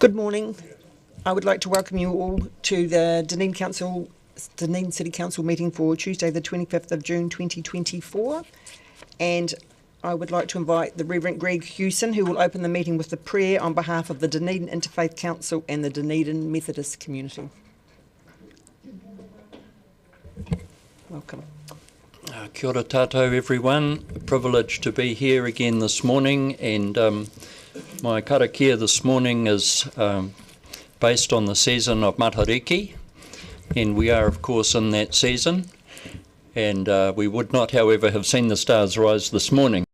Good morning. I would like to welcome you all to the Dunedin City Council meeting for Tuesday the 25th of June 2024, and I would like to invite the Reverend Greg Hewson, who will open the meeting with the prayer on behalf of the Dunedin Interfaith Council and the Dunedin Methodist community. Welcome. Kia ora tātou everyone, a privilege to be here again this morning, and my karakia this morning is based on the season of Matariki, and we are of course in that season, and we would not however have seen the stars rise this morning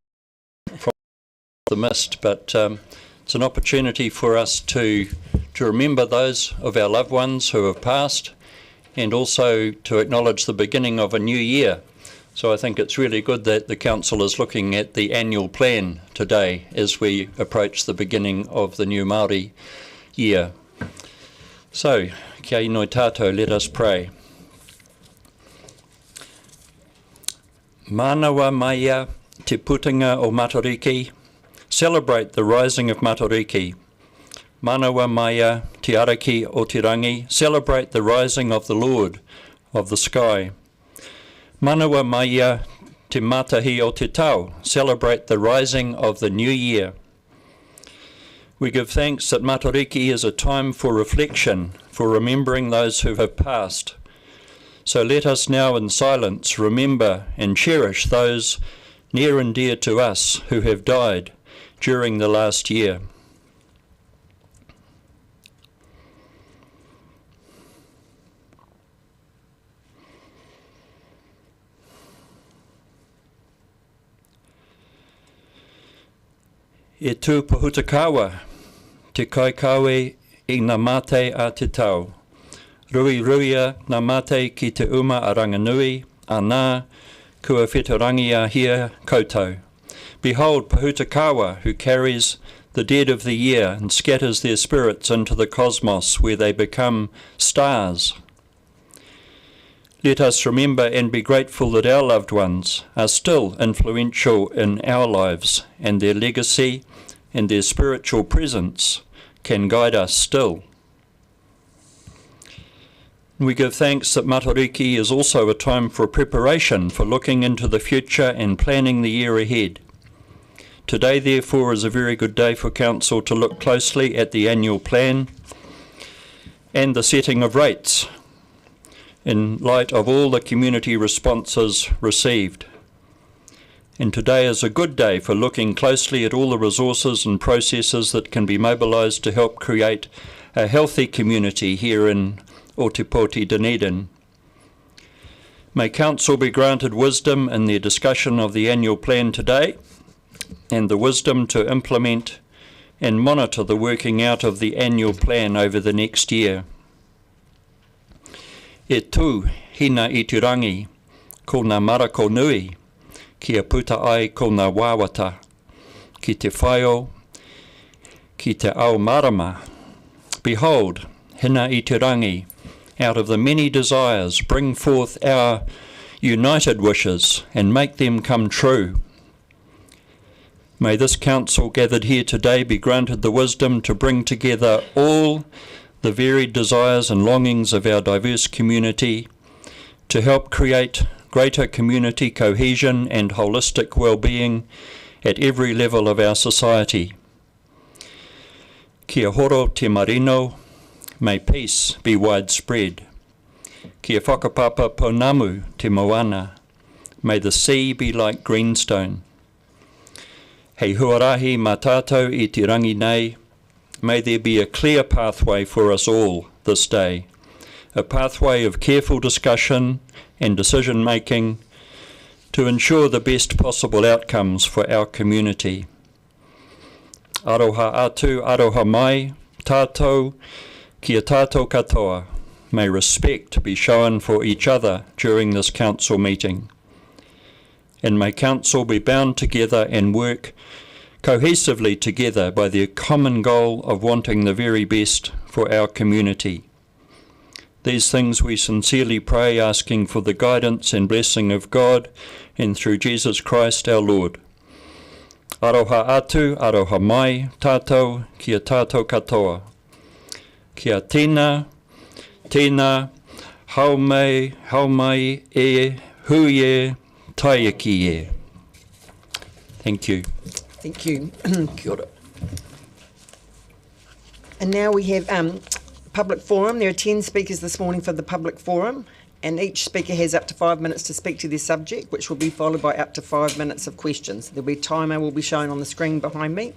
from the mist, but it's an opportunity for us to remember those of our loved ones who have passed, and also to acknowledge the beginning of a new year. So I think it's really good that the Council is looking at the annual plan today as we approach the beginning of the new Māori year. So, kia inoi tātou, let us pray. Manawa maia te putinga o Matariki, celebrate the rising of Matariki. Manawa maia te araki o te rangi, celebrate the rising of the Lord of the sky. Manawa maia te matahi o te tau, celebrate the rising of the new year. We give thanks that Matariki is a time for reflection, for remembering those who have passed. So let us now in silence remember and cherish those near and dear to us who have died during the last year. E tū pahutakawa, te kaikawe I ngā mate a te tau. Rui ruia ngā mate ki te uma a Ranganui, a nā, kua whetarangia hia koutou. Behold Pahutakawa, who carries the dead of the year and scatters their spirits into the cosmos where they become stars. Let us remember and be grateful that our loved ones are still influential in our lives, and their legacy and their spiritual presence can guide us still. We give thanks that Matariki is also a time for preparation for looking into the future and planning the year ahead. Today, therefore, is a very good day for Council to look closely at the annual plan and the setting of rates in light of all the community responses received. And today is a good day for looking closely at all the resources and processes that can be mobilised to help create a healthy community here in Otepoti, Dunedin. May Council be granted wisdom in their discussion of the annual plan today, and the wisdom to implement and monitor the working out of the annual plan over the next year. E tū hina I te rangi, ko ngā marako nui, kia puta ai ko ngā wāwata, ki te whaio, ki te ao marama. Behold, hina I te rangi, out of the many desires, bring forth our united wishes and make them come true. May this Council gathered here today be granted the wisdom to bring together all the varied desires and longings of our diverse community to help create greater community cohesion and holistic well-being at every level of our society. Kia horo te marino, may peace be widespread. Kia whakapapa pounamu te moana, may the sea be like greenstone. Hei huarahi mā tātou I te rangi nei, may there be a clear pathway for us all this day, a pathway of careful discussion and decision-making to ensure the best possible outcomes for our community. Aroha atu, aroha mai, tātou, kia tātou katoa. May respect be shown for each other during this Council meeting. And may Council be bound together and work cohesively together by the common goal of wanting the very best for our community. These things we sincerely pray, asking for the guidance and blessing of God and through Jesus Christ our Lord. Aroha atu, aroha mai, tātou, kia tātou katoa. Kia tēnā, haumai e huie taiaki e. Thank you. Thank you. Kia ora. And now we have public forum. There are 10 speakers this morning for the public forum, and each speaker has up to 5 minutes to speak to their subject, which will be followed by up to 5 minutes of questions. There'll be a timer will be shown on the screen behind me.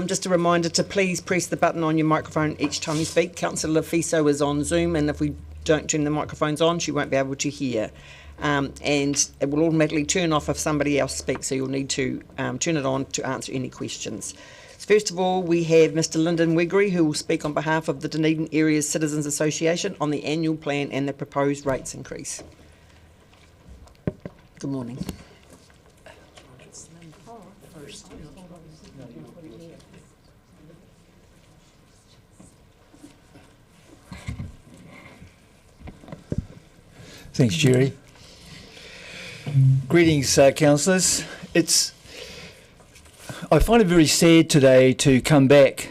Just a reminder to please press the button on your microphone each time you speak. Councillor Fiso is on Zoom, and if we don't turn the microphones on, she won't be able to hear. And it will automatically turn off if somebody else speaks, so you'll need to turn it on to answer any questions. First of all, we have Mr. Lyndon Wiggery, who will speak on behalf of the Dunedin Area Citizens Association on the annual plan and the proposed rates increase. Good morning. Thanks, Jerry. Greetings, councillors. I find it very sad today to come back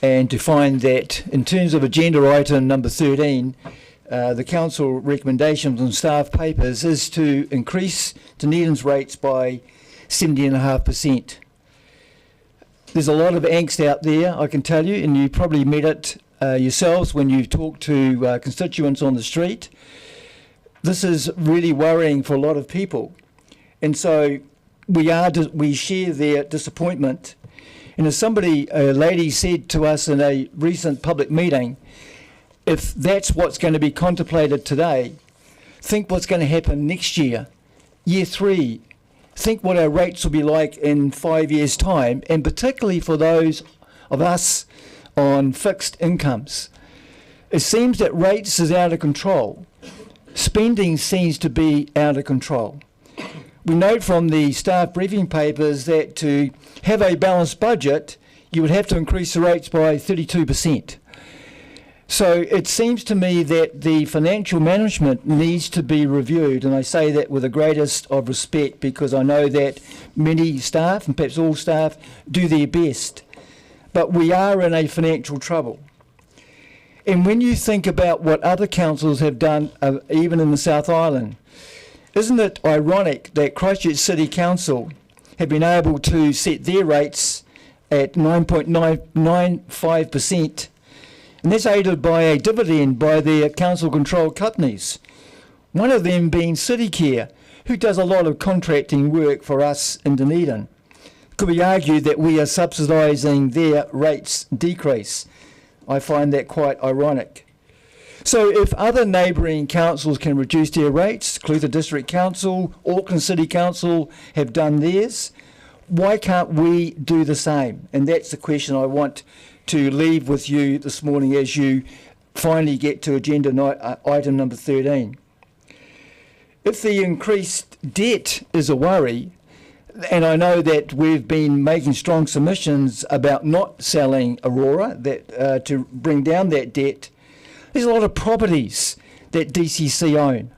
and to find that in terms of agenda item number 13, the council recommendations on staff papers is to increase Dunedin's rates by 70.5%. There's a lot of angst out there, I can tell you, and you probably met it yourselves when you talk to constituents on the street. This is really worrying for a lot of people, and so we share their disappointment. And as a lady said to us in a recent public meeting, if that's what's going to be contemplated today, think what's going to happen next year, year 3. Think what our rates will be like in 5 years' time, and particularly for those of us on fixed incomes. It seems that rates is out of control. Spending seems to be out of control. We note from the staff briefing papers that to have a balanced budget, you would have to increase the rates by 32%. So it seems to me that the financial management needs to be reviewed, and I say that with the greatest of respect because I know that many staff, and perhaps all staff, do their best. But we are in a financial trouble. And when you think about what other councils have done, even in the South Island, isn't it ironic that Christchurch City Council have been able to set their rates at 9.95%, and that's aided by a dividend by their council-controlled companies, one of them being CityCare, who does a lot of contracting work for us in Dunedin. Could be argued that we are subsidising their rates decrease. I find that quite ironic. So if other neighbouring councils can reduce their rates, Clutha District Council, Auckland City Council have done theirs, why can't we do the same? And that's the question I want to leave with you this morning as you finally get to agenda item number 13. If the increased debt is a worry, and I know that we've been making strong submissions about not selling Aurora to bring down that debt, there's a lot of properties that DCC own.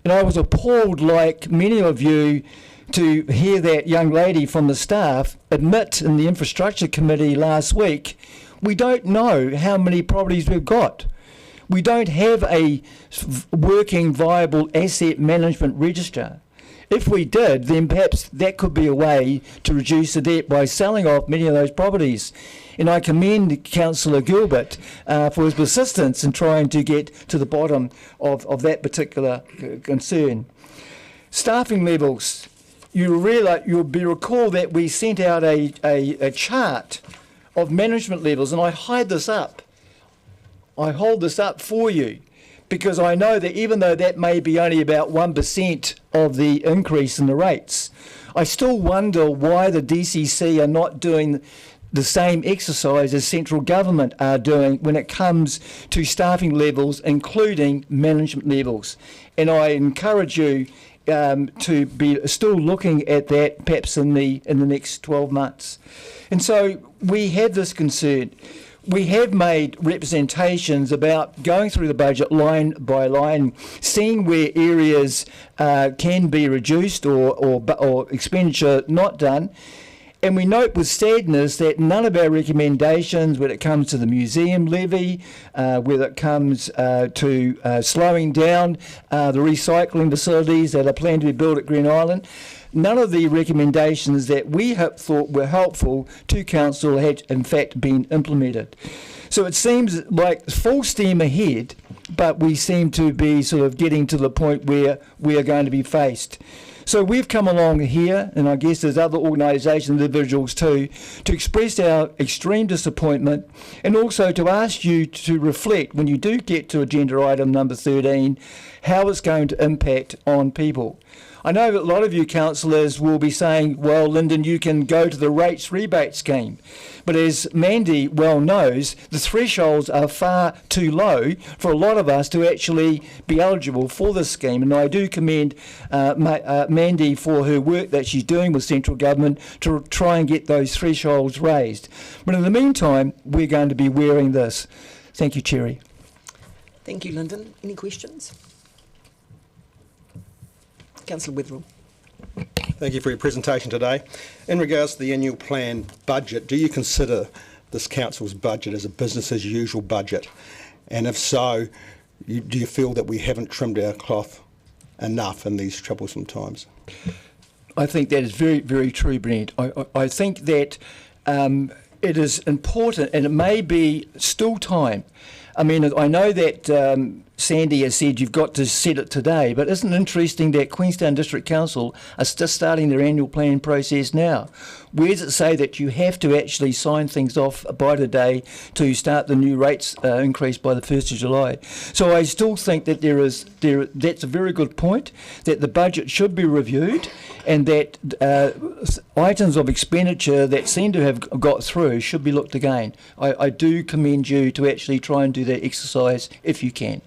And I was appalled, like many of you, to hear that young lady from the staff admit in the Infrastructure Committee last week, we don't know how many properties we've got. We don't have a working, viable asset management register. If we did, then perhaps that could be a way to reduce the debt by selling off many of those properties. And I commend Councillor Gilbert for his persistence in trying to get to the bottom of that particular concern. Staffing levels. You'll recall that we sent out a chart of management levels, and I hold this up for you, because I know that even though that may be only about 1% of the increase in the rates, I still wonder why the DCC are not doing the same exercise as central government are doing when it comes to staffing levels, including management levels. And I encourage you to be still looking at that perhaps in the next 12 months. And so we have this concern. We have made representations about going through the budget line by line, seeing where areas can be reduced or expenditure not done, And we note with sadness that none of our recommendations, when it comes to the museum levy, whether it comes to slowing down the recycling facilities that are planned to be built at Green Island, none of the recommendations that we thought were helpful to council had in fact been implemented. So it seems like full steam ahead, but we seem to be sort of getting to the point where we are going to be faced. So we've come along here, and I guess there's other organisations, individuals too, to express our extreme disappointment and also to ask you to reflect, when you do get to agenda item number 13, how it's going to impact on people. I know that a lot of you councillors will be saying, well, Lyndon, you can go to the rates rebate scheme. But as Mandy well knows, the thresholds are far too low for a lot of us to actually be eligible for this scheme. And I do commend Mandy for her work that she's doing with central government to try and get those thresholds raised. But in the meantime, we're going to be wearing this. Thank you, Cherry. Thank you, Lyndon. Any questions? Councillor Witherill. Thank you for your presentation today. In regards to the annual plan budget, do you consider this council's budget as a business as usual budget? And if so, do you feel that we haven't trimmed our cloth enough in these troublesome times? I think that is very, very true, Brent. I think that it is important, and it may be still time. I mean, I know that Sandy has said you've got to set it today, but isn't it interesting that Queenstown District Council are just starting their annual plan process now? Where does it say that you have to actually sign things off by today to start the new rates increase by the 1st of July? So I still think that that's a very good point, that the budget should be reviewed and that items of expenditure that seem to have got through should be looked again. I do commend you to actually try and do that exercise if you can.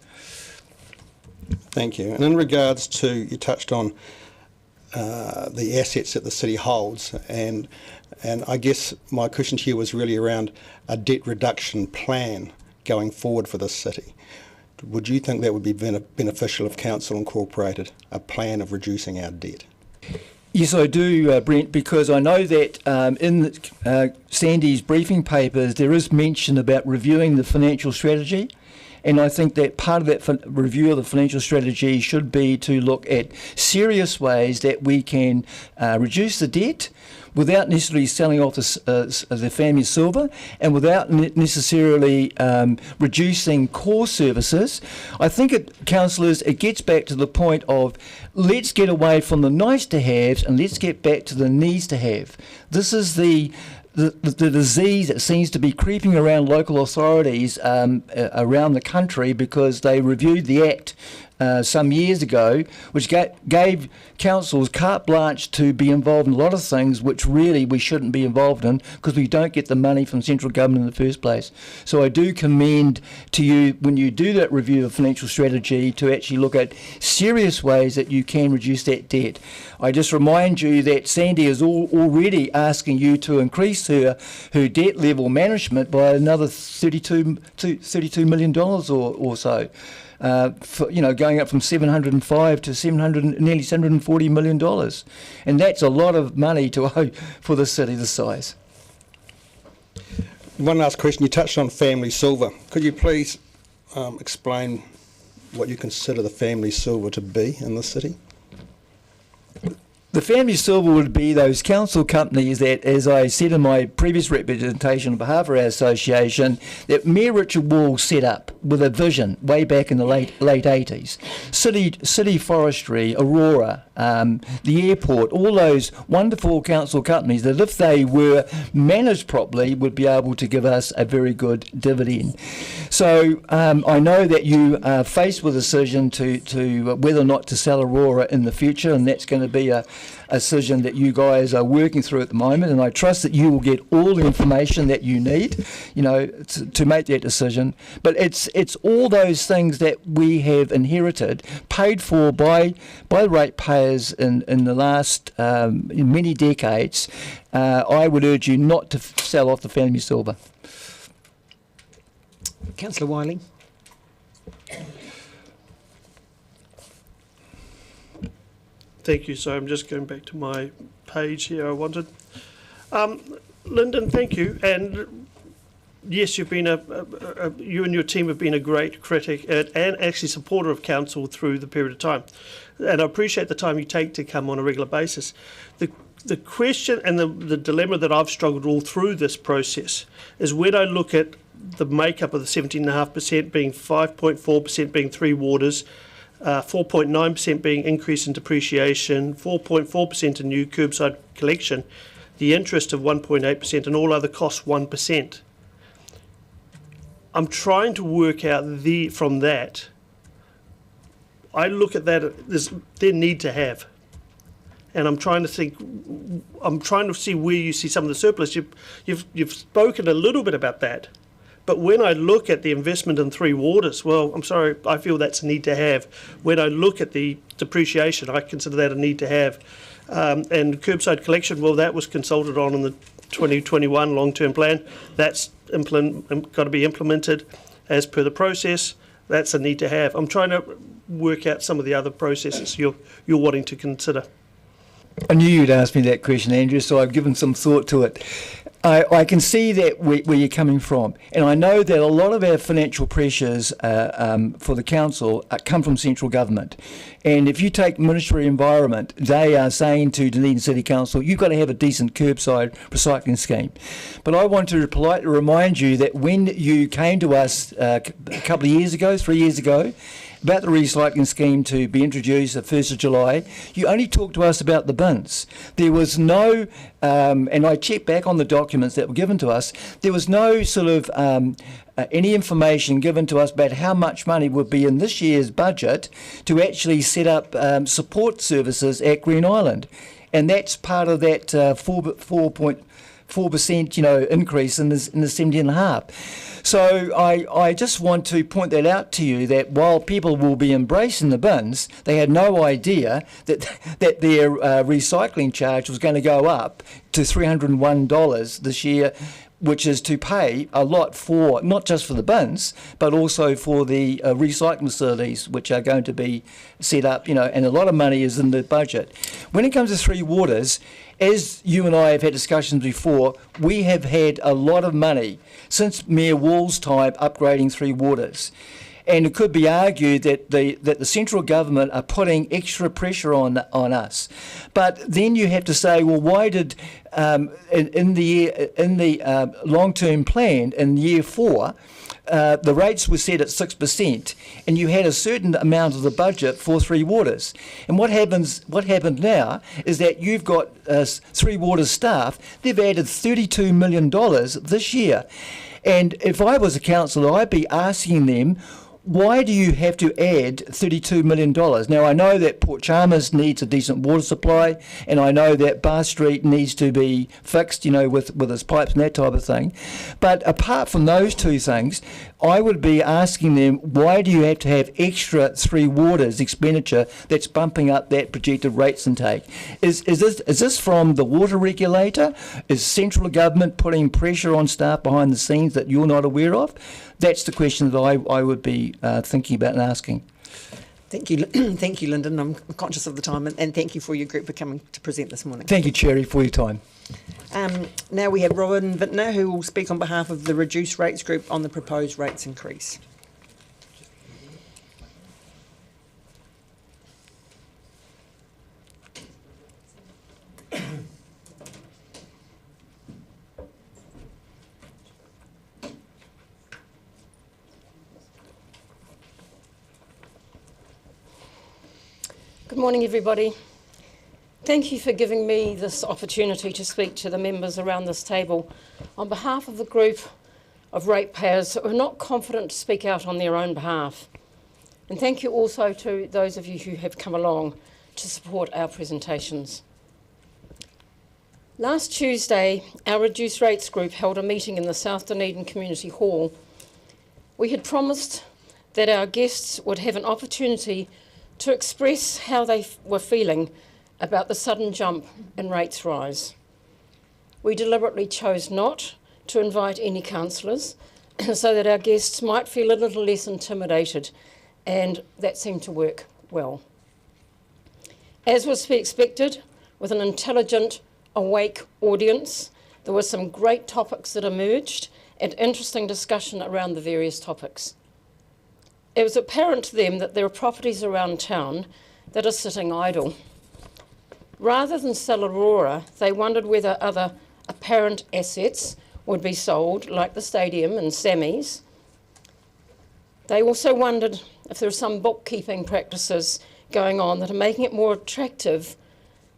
Thank you. And in regards to, you touched on the assets that the city holds, and I guess my question to you was really around a debt reduction plan going forward for this city. Would you think that would be beneficial if council incorporated a plan of reducing our debt? Yes, I do, Brent, because I know that in Sandy's briefing papers there is mention about reviewing the financial strategy. And I think that part of that review of the financial strategy should be to look at serious ways that we can reduce the debt without necessarily selling off the family silver and without necessarily reducing core services. I think, councillors, it gets back to the point of let's get away from the nice to haves and let's get back to the needs to have. This is the disease that seems to be creeping around local authorities around the country because they reviewed the Act some years ago, which gave councils carte blanche to be involved in a lot of things which really we shouldn't be involved in because we don't get the money from central government in the first place. So I do commend to you, when you do that review of financial strategy, to actually look at serious ways that you can reduce that debt. I just remind you that Sandy is already asking you to increase her debt level management by another $32 million or so. Going up from 705 to nearly $740 million. And that's a lot of money to owe for the city this size. One last question. You touched on family silver. Could you please explain what you consider the family silver to be in the city? The family silver would be those council companies that, as I said in my previous representation on behalf of our association, that Mayor Richard Wall set up with a vision way back in the late 80s. City Forestry, Aurora, the airport, all those wonderful council companies that if they were managed properly would be able to give us a very good dividend. So I know that you are faced with a decision to whether or not to sell Aurora in the future, and that's going to be a decision that you guys are working through at the moment, and I trust that you will get all the information that you need, to make that decision. But it's all those things that we have inherited, paid for by the ratepayers in the last in many decades. I would urge you not to sell off the family silver. Councillor Wiley. Thank you. So I'm just going back to my page here I wanted. Lyndon, thank you. And yes, you've been you and your team have been a great critic and actually supporter of council through the period of time. And I appreciate the time you take to come on a regular basis. The question and the dilemma that I've struggled all through this process is when I look at the makeup of the 17.5% being 5.4% being three waters, 4.9% being increase in depreciation, 4.4% in new curbside collection, the interest of 1.8% and all other costs 1%. I'm trying to work out from that. I look at that as their need to have. And I'm trying to think, I'm trying to see where you see some of the surplus. You've spoken a little bit about that. But when I look at the investment in three waters, well, I'm sorry, I feel that's a need to have. When I look at the depreciation, I consider that a need to have. And curbside collection, well, that was consulted on in the 2021 long-term plan. That's got to be implemented as per the process. That's a need to have. I'm trying to work out some of the other processes you're wanting to consider. I knew you'd ask me that question, Andrew, so I've given some thought to it. I can see that where you're coming from, and I know that a lot of our financial pressures for the council come from central government. And if you take Ministry of Environment, they are saying to Dunedin City Council, you've got to have a decent curbside recycling scheme. But I want to politely remind you that when you came to us a couple of years ago, 3 years ago, about the recycling scheme to be introduced the 1st of July, you only talked to us about the bins. There was no, and I checked back on the documents that were given to us, there was no sort of any information given to us about how much money would be in this year's budget to actually set up support services at Green Island. And that's part of that 4.4% increase in the 17.5. So I just want to point that out to you, that while people will be embracing the bins, they had no idea that their recycling charge was going to go up to $301 this year, which is to pay a lot for, not just for the bins, but also for the recycling facilities, which are going to be set up, and a lot of money is in the budget. When it comes to three waters, as you and I have had discussions before, we have had a lot of money since Mayor Wall's time upgrading three waters. And it could be argued that the central government are putting extra pressure on us. But then you have to say, well, why did in the long-term plan in year 4, the rates were set at 6%, and you had a certain amount of the budget for three waters. And what happened now is that you've got three waters staff. They've added $32 million this year. And if I was a councillor, I'd be asking them, why do you have to add $32 million? Now, I know that Port Chalmers needs a decent water supply, and I know that Bar Street needs to be fixed, with its pipes and that type of thing. But apart from those two things, I would be asking them, why do you have to have extra three waters expenditure that's bumping up that projected rates intake? Is this from the water regulator? Is central government putting pressure on staff behind the scenes that you're not aware of? That's the question that I would be thinking about and asking. Thank you, thank you, Lyndon. I'm conscious of the time, and thank you for your group for coming to present this morning. Thank you, Cherry, for your time. Now we have Robin Vintner, who will speak on behalf of the Reduced Rates Group on the proposed rates increase. Good morning, everybody. Thank you for giving me this opportunity to speak to the members around this table on behalf of the group of ratepayers who are not confident to speak out on their own behalf. And thank you also to those of you who have come along to support our presentations. Last Tuesday, our Reduced Rates Group held a meeting in the South Dunedin Community Hall. We had promised that our guests would have an opportunity to express how they were feeling about the sudden jump in rates rise. We deliberately chose not to invite any councillors so that our guests might feel a little less intimidated, and that seemed to work well. As was to be expected, with an intelligent, awake audience, There were some great topics that emerged and interesting discussion around the various topics. It was apparent to them that there are properties around town that are sitting idle. Rather than sell Aurora, they wondered whether other apparent assets would be sold, like the stadium and Sammy's. They also wondered if there are some bookkeeping practices going on that are making it more attractive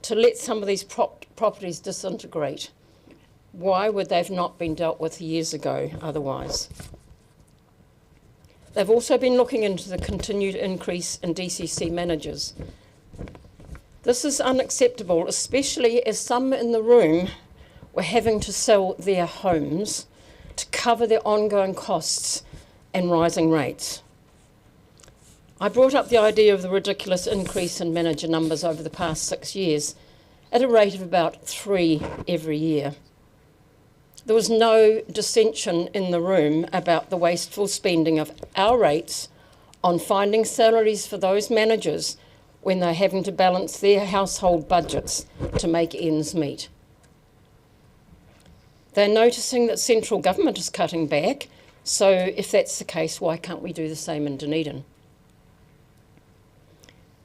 to let some of these properties disintegrate. Why would they have not been dealt with years ago otherwise? They've also been looking into the continued increase in DCC managers. This is unacceptable, especially as some in the room were having to sell their homes to cover their ongoing costs and rising rates. I brought up the idea of the ridiculous increase in manager numbers over the past 6 years at a rate of about 3 every year. There was no dissension in the room about the wasteful spending of our rates on finding salaries for those managers when they're having to balance their household budgets to make ends meet. They're noticing that central government is cutting back, so if that's the case, why can't we do the same in Dunedin?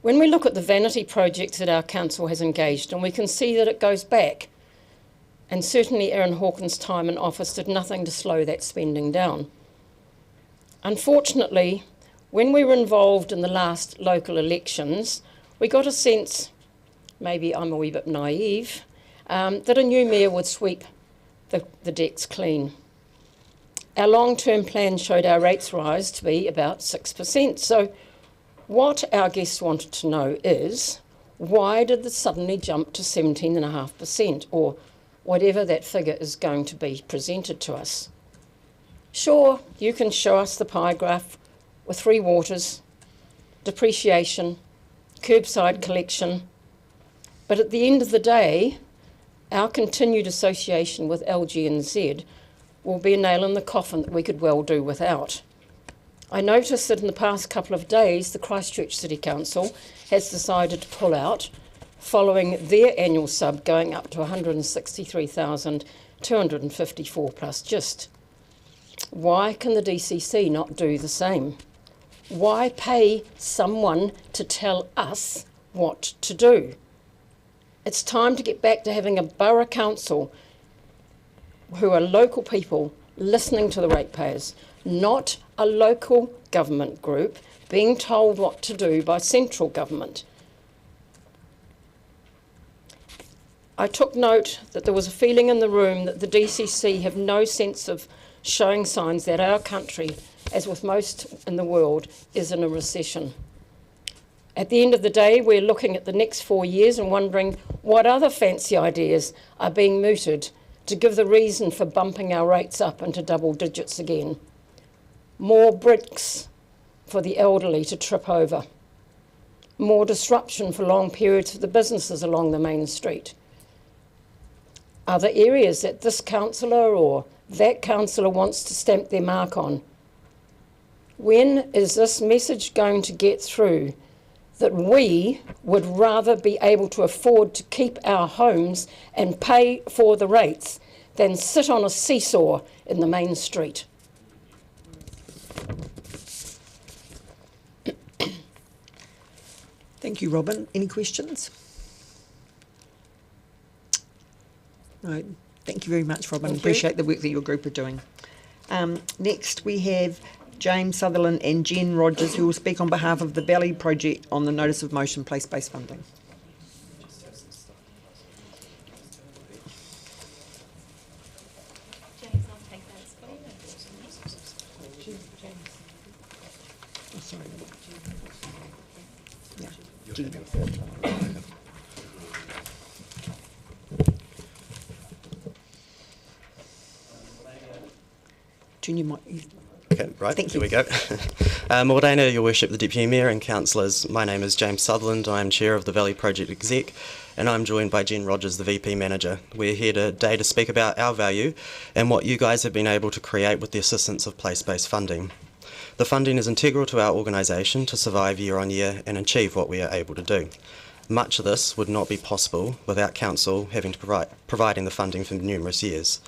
When we look at the vanity projects that our council has engaged, and we can see that it goes back, and certainly Aaron Hawkins' time in office did nothing to slow that spending down. Unfortunately, when we were involved in the last local elections, we got a sense, maybe I'm a wee bit naive, that a new mayor would sweep the decks clean. Our long-term plan showed our rates rise to be about 6%. So what our guests wanted to know is, why did it suddenly jump to 17.5%, or whatever that figure is going to be presented to us? Sure, you can show us the pie graph with 3 waters, depreciation, curbside collection, but at the end of the day, our continued association with LG&Z will be a nail in the coffin that we could well do without. I noticed that in the past couple of days, the Christchurch City Council has decided to pull out, following their annual sub going up to 163,254 plus GIST. Why can the DCC not do the same? Why pay someone to tell us what to do? It's time to get back to having a borough council who are local people listening to the ratepayers, not a local government group being told what to do by central government. I took note that there was a feeling in the room that the DCC have no sense of showing signs that our country, as with most in the world, is in a recession. At the end of the day, we're looking at the next 4 years and wondering what other fancy ideas are being mooted to give the reason for bumping our rates up into double digits again. More bricks for the elderly to trip over. More disruption for long periods for the businesses along the main street. Other areas that this councillor or that councillor wants to stamp their mark on. When is this message going to get through that we would rather be able to afford to keep our homes and pay for the rates than sit on a seesaw in the main street? Thank you, Robin. Any questions? Right. Thank you very much, Robin. Thank you. Appreciate the work that your group are doing. Next, we have James Sutherland and Jen Rogers, who will speak on behalf of the Valley Project on the Notice of Motion place-based funding. Oh, sorry. Yeah, Jen. Jen, you might... Okay, right, Thank here you. we go. Morena, Your Worship, the Deputy Mayor and Councillors, my name is James Sutherland, I am Chair of the Valley Project Exec, and I'm joined by Jen Rogers, the VP Manager. We're here today to speak about our value and what you guys have been able to create with the assistance of place-based funding. The funding is integral to our organisation to survive year on year and achieve what we are able to do. Much of this would not be possible without Council having to providing the funding for numerous years.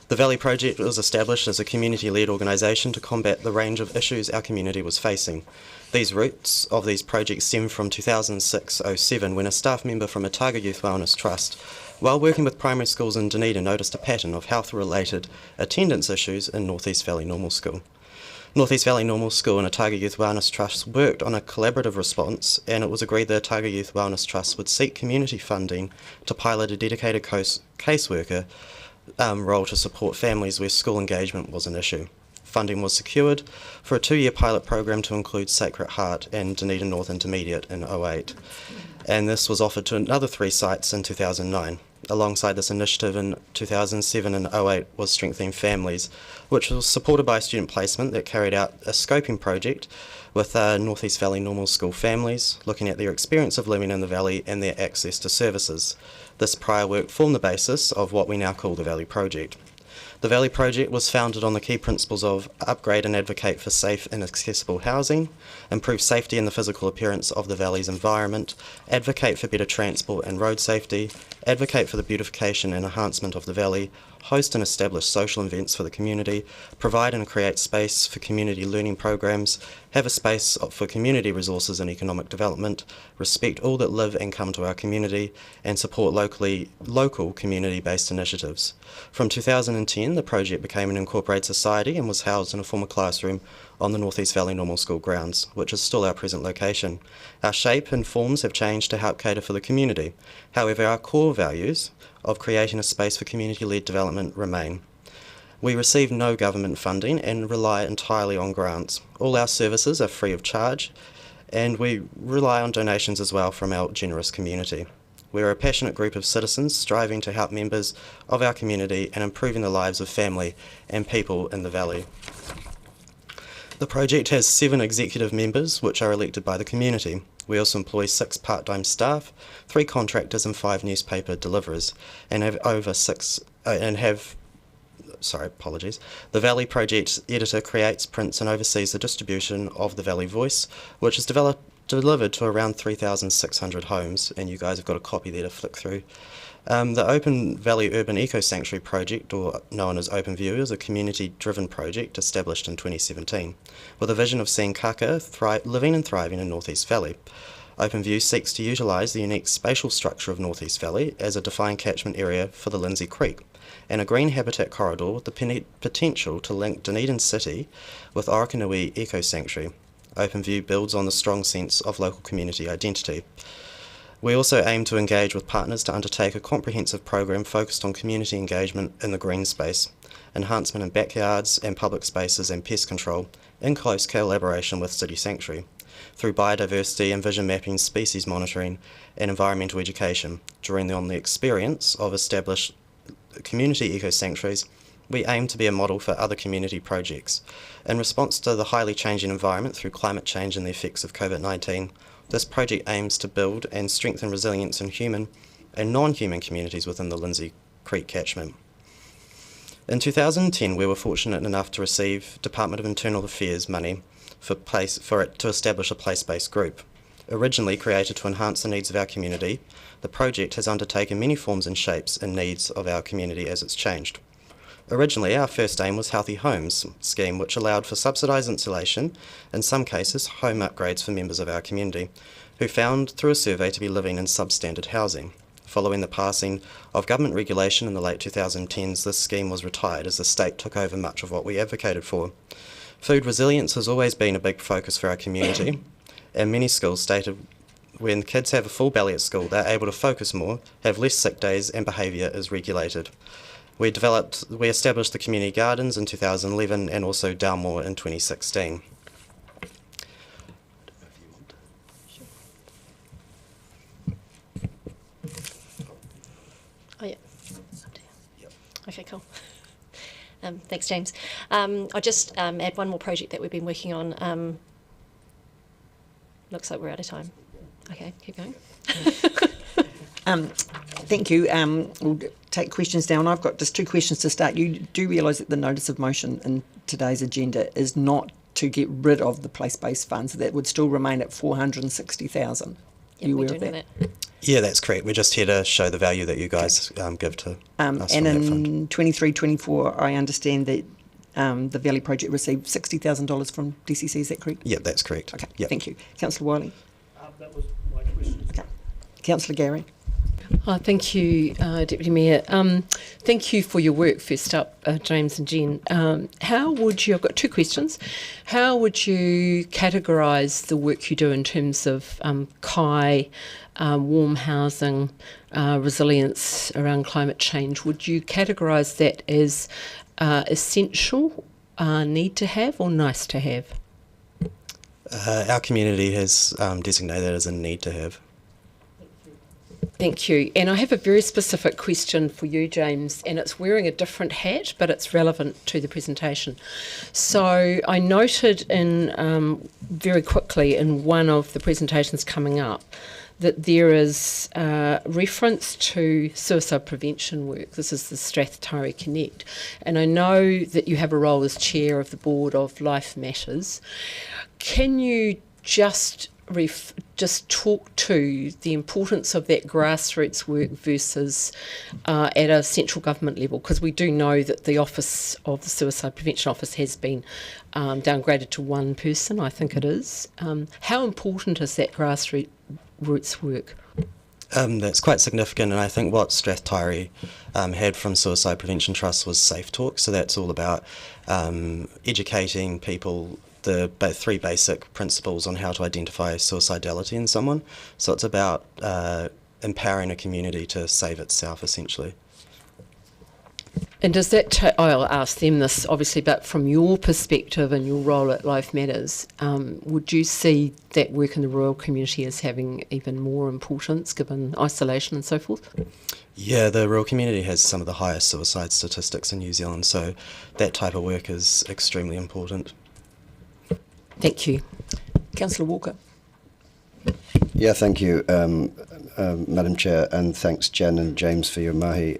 The Valley Project was established as a community-led organisation to combat the range of issues our community was facing. These roots of these projects stem from 2006-07, when a staff member from Otago Youth Wellness Trust, while working with primary schools in Dunedin, noticed a pattern of health-related attendance issues in North East Valley Normal School. North East Valley Normal School and Otago Youth Wellness Trust worked on a collaborative response, and it was agreed that Otago Youth Wellness Trust would seek community funding to pilot a dedicated caseworker role to support families where school engagement was an issue. Funding was secured for a 2-year pilot program to include Sacred Heart and Dunedin North Intermediate in 08, and this was offered to another 3 sites in 2009. Alongside this initiative in 2007 and 08 was Strengthening Families, which was supported by a student placement that carried out a scoping project with North East Valley Normal School families, looking at their experience of living in the Valley and their access to services. This prior work formed the basis of what we now call the Valley Project. The Valley Project was founded on the key principles of upgrade and advocate for safe and accessible housing, improve safety and the physical appearance of the Valley's environment, advocate for better transport and road safety, advocate for the beautification and enhancement of the Valley, host and establish social events for the community, provide and create space for community learning programs, have a space for community resources and economic development, respect all that live and come to our community, and support local community-based initiatives. From 2010, the project became an incorporated society and was housed in a former classroom on the North East Valley Normal School grounds, which is still our present location. Our shape and forms have changed to help cater for the community. However, our core values of creating a space for community-led development remain. We receive no government funding and rely entirely on grants. All our services are free of charge, and we rely on donations as well from our generous community. We're a passionate group of citizens striving to help members of our community and improving the lives of family and people in the Valley. The project has 7 executive members which are elected by the community. We also employ 6 part-time staff, 3 contractors and 5 newspaper deliverers, and have The Valley Project editor creates, prints and oversees the distribution of the Valley Voice, which is delivered to around 3,600 homes, and you guys have got a copy there to flick through. The Open Valley Urban Eco Sanctuary Project, or known as OpenView, is a community-driven project established in 2017, with a vision of seeing kaka living and thriving in North East Valley. OpenView seeks to utilise the unique spatial structure of North East Valley as a defined catchment area for the Lindsay Creek, and a green habitat corridor with the potential to link Dunedin City with Orokonui Eco Sanctuary. OpenView builds on the strong sense of local community identity. We also aim to engage with partners to undertake a comprehensive program focused on community engagement in the green space, enhancement in backyards and public spaces and pest control, in close collaboration with City Sanctuary, through biodiversity and vision mapping, species monitoring and environmental education. Drawing on the experience of established community eco-sanctuaries, we aim to be a model for other community projects. In response to the highly changing environment through climate change and the effects of COVID-19, this project aims to build and strengthen resilience in human and non-human communities within the Lindsay Creek catchment. In 2010, we were fortunate enough to receive Department of Internal Affairs money for it to establish a place-based group. Originally created to enhance the needs of our community, the project has undertaken many forms and shapes and needs of our community as it's changed. Originally, our first aim was Healthy Homes scheme, which allowed for subsidised insulation, in some cases home upgrades for members of our community, who found through a survey to be living in substandard housing. Following the passing of government regulation in the late 2010s, this scheme was retired as the state took over much of what we advocated for. Food resilience has always been a big focus for our community, and many schools stated when kids have a full belly at school, they're able to focus more, have less sick days, and behaviour is regulated. We established the community gardens in 2011 and also Dalmore in 2016. Oh yeah. Okay, cool. Thanks, James. I'll just add one more project that we've been working on. Looks like we're out of time. Okay, keep going. Thank you. We'll take questions now, and I've got just 2 questions to start. You do realise that the notice of motion in today's agenda is not to get rid of the place-based funds. That would still remain at 460,000. Yeah, You we aware do of know that? Yeah, that's correct. We're just here to show the value that you guys give to us And on that front. in 23-24, I understand that the Valley Project received $60,000 from DCC, is that correct? Yeah, that's correct. Okay, Yep. thank you. Councillor Wiley. That was my question. Okay. Councillor Gary. Thank you, Deputy Mayor. Thank you for your work, first up, James and Jen. I've got two questions. How would you categorise the work you do in terms of CHI, warm housing, resilience around climate change? Would you categorise that as essential, need to have, or nice to have? Our community has designated it as a need to have. Thank you. And I have a very specific question for you, James, and it's wearing a different hat, but it's relevant to the presentation. So I noted very quickly in one of the presentations coming up that there is reference to suicide prevention work. This is the Strathtyre Connect. And I know that you have a role as chair of the board of Life Matters. Can you just talk to the importance of that grassroots work versus at a central government level? Because we do know that the Office of the Suicide Prevention Office has been downgraded to one person, I think it is. How important is that grassroots work? That's quite significant, and I think what Strathtyre had from Suicide Prevention Trust was Safe Talk, so that's all about educating people the three basic principles on how to identify suicidality in someone. So it's about empowering a community to save itself, essentially. And does that, I'll ask them this obviously, but from your perspective and your role at Life Matters, would you see that work in the rural community as having even more importance given isolation and so forth? Yeah, the rural community has some of the highest suicide statistics in New Zealand, so that type of work is extremely important. Thank you. Councillor Walker. Yeah, thank you, Madam Chair, and thanks, Jen and James, for your mahi.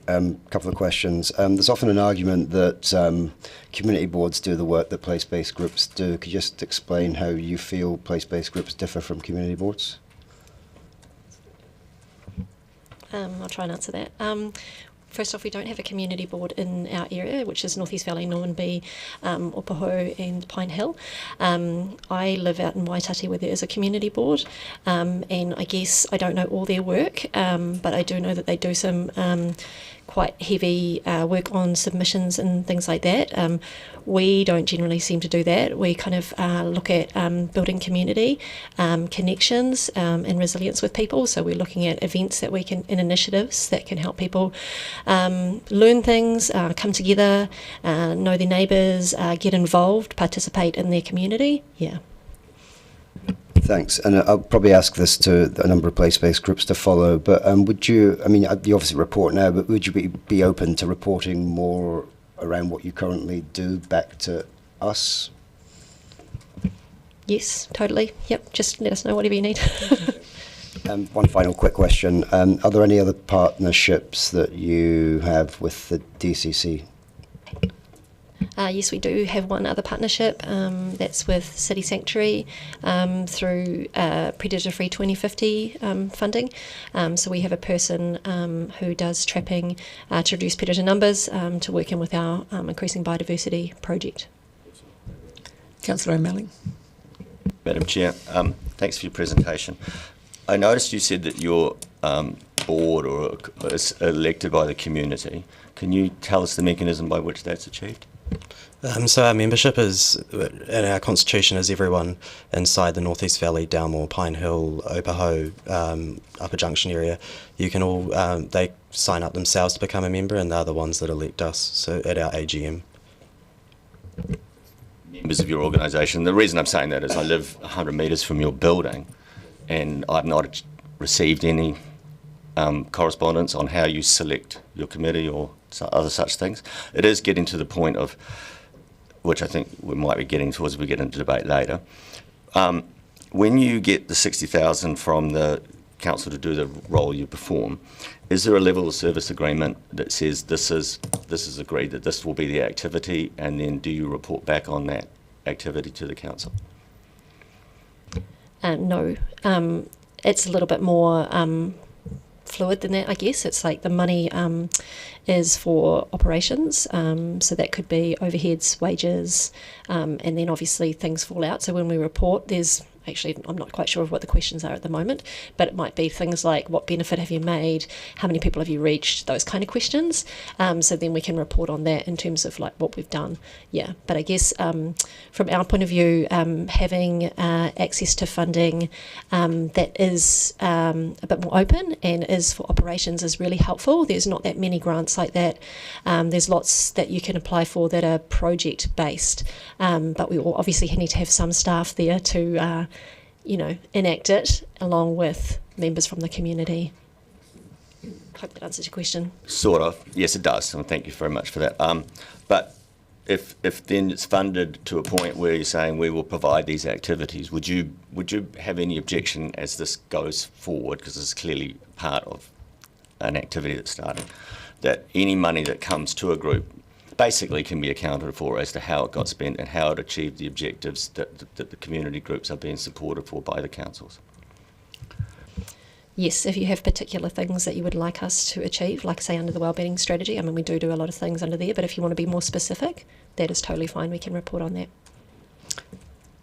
Couple of questions. There's often an argument that community boards do the work that place-based groups do. Could you just explain how you feel place-based groups differ from community boards? I'll try and answer that. First off, we don't have a community board in our area, which is North East Valley, Norman Bay, Opaho and Pine Hill. I live out in Waitati where there is a community board, and I guess I don't know all their work, but I do know that they do some quite heavy work on submissions and things like that. We don't generally seem to do that. We kind of look at building community, connections and resilience with people. So we're looking at events that we can, and initiatives that can help people learn things, come together, know their neighbours, get involved, participate in their community. Yeah. Thanks. And I'll probably ask this to a number of place-based groups to follow, but would you, I mean, you obviously report now, but would you be open to reporting more around what you currently do back to us? Yes, totally. Yep, just let us know whatever you need. One final quick question. Are there any other partnerships that you have with the DCC? Yes, we do have one other partnership. That's with City Sanctuary through Predator-Free 2050 funding. So we have a person who does trapping to reduce predator numbers to work in with our Increasing Biodiversity project. Councillor O'Malley. Madam Chair, thanks for your presentation. I noticed you said that your board is elected by the community. Can you tell us the mechanism by which that's achieved? So our membership is, and our constitution is everyone inside the North East Valley, Dalmore, Pine Hill, Opaho, Upper Junction area. You can all, they sign up themselves to become a member, and they're the ones that elect us, so at our AGM. Members of your organisation. The reason I'm saying that is I live 100 metres from your building, and I've not received any correspondence on how you select your committee or other such things. It is getting to the point of, which I think we might be getting towards as we get into debate later. When you get the 60,000 from the council to do the role you perform, is there a level of service agreement that says this is agreed that this will be the activity, and then do you report back on that activity to the council? No. it's a little bit more fluid than that, I guess. It's like the money is for operations, so that could be overheads, wages, and then obviously things fall out. So when we report, there's actually, I'm not quite sure of what the questions are at the moment, but it might be things like what benefit have you made, how many people have you reached, those kind of questions. So then we can report on that in terms of like what we've done. Yeah, but I guess from our point of view, having access to funding that is a bit more open and is for operations is really helpful. There's not that many grants like that. There's lots that you can apply for that are project based, but we all obviously need to have some staff there to enact it along with members from the community. Hope that answers your question. Sort of. Yes, it does. And thank you very much for that. But if then it's funded to a point where you're saying we will provide these activities, would you have any objection as this goes forward, because it's clearly part of an activity that's starting, that any money that comes to a group basically can be accounted for as to how it got spent and how it achieved the objectives that the community groups are being supported for by the councils? Yes, if you have particular things that you would like us to achieve, like say under the wellbeing strategy, I mean we do a lot of things under there, but if you want to be more specific, that is totally fine, we can report on that.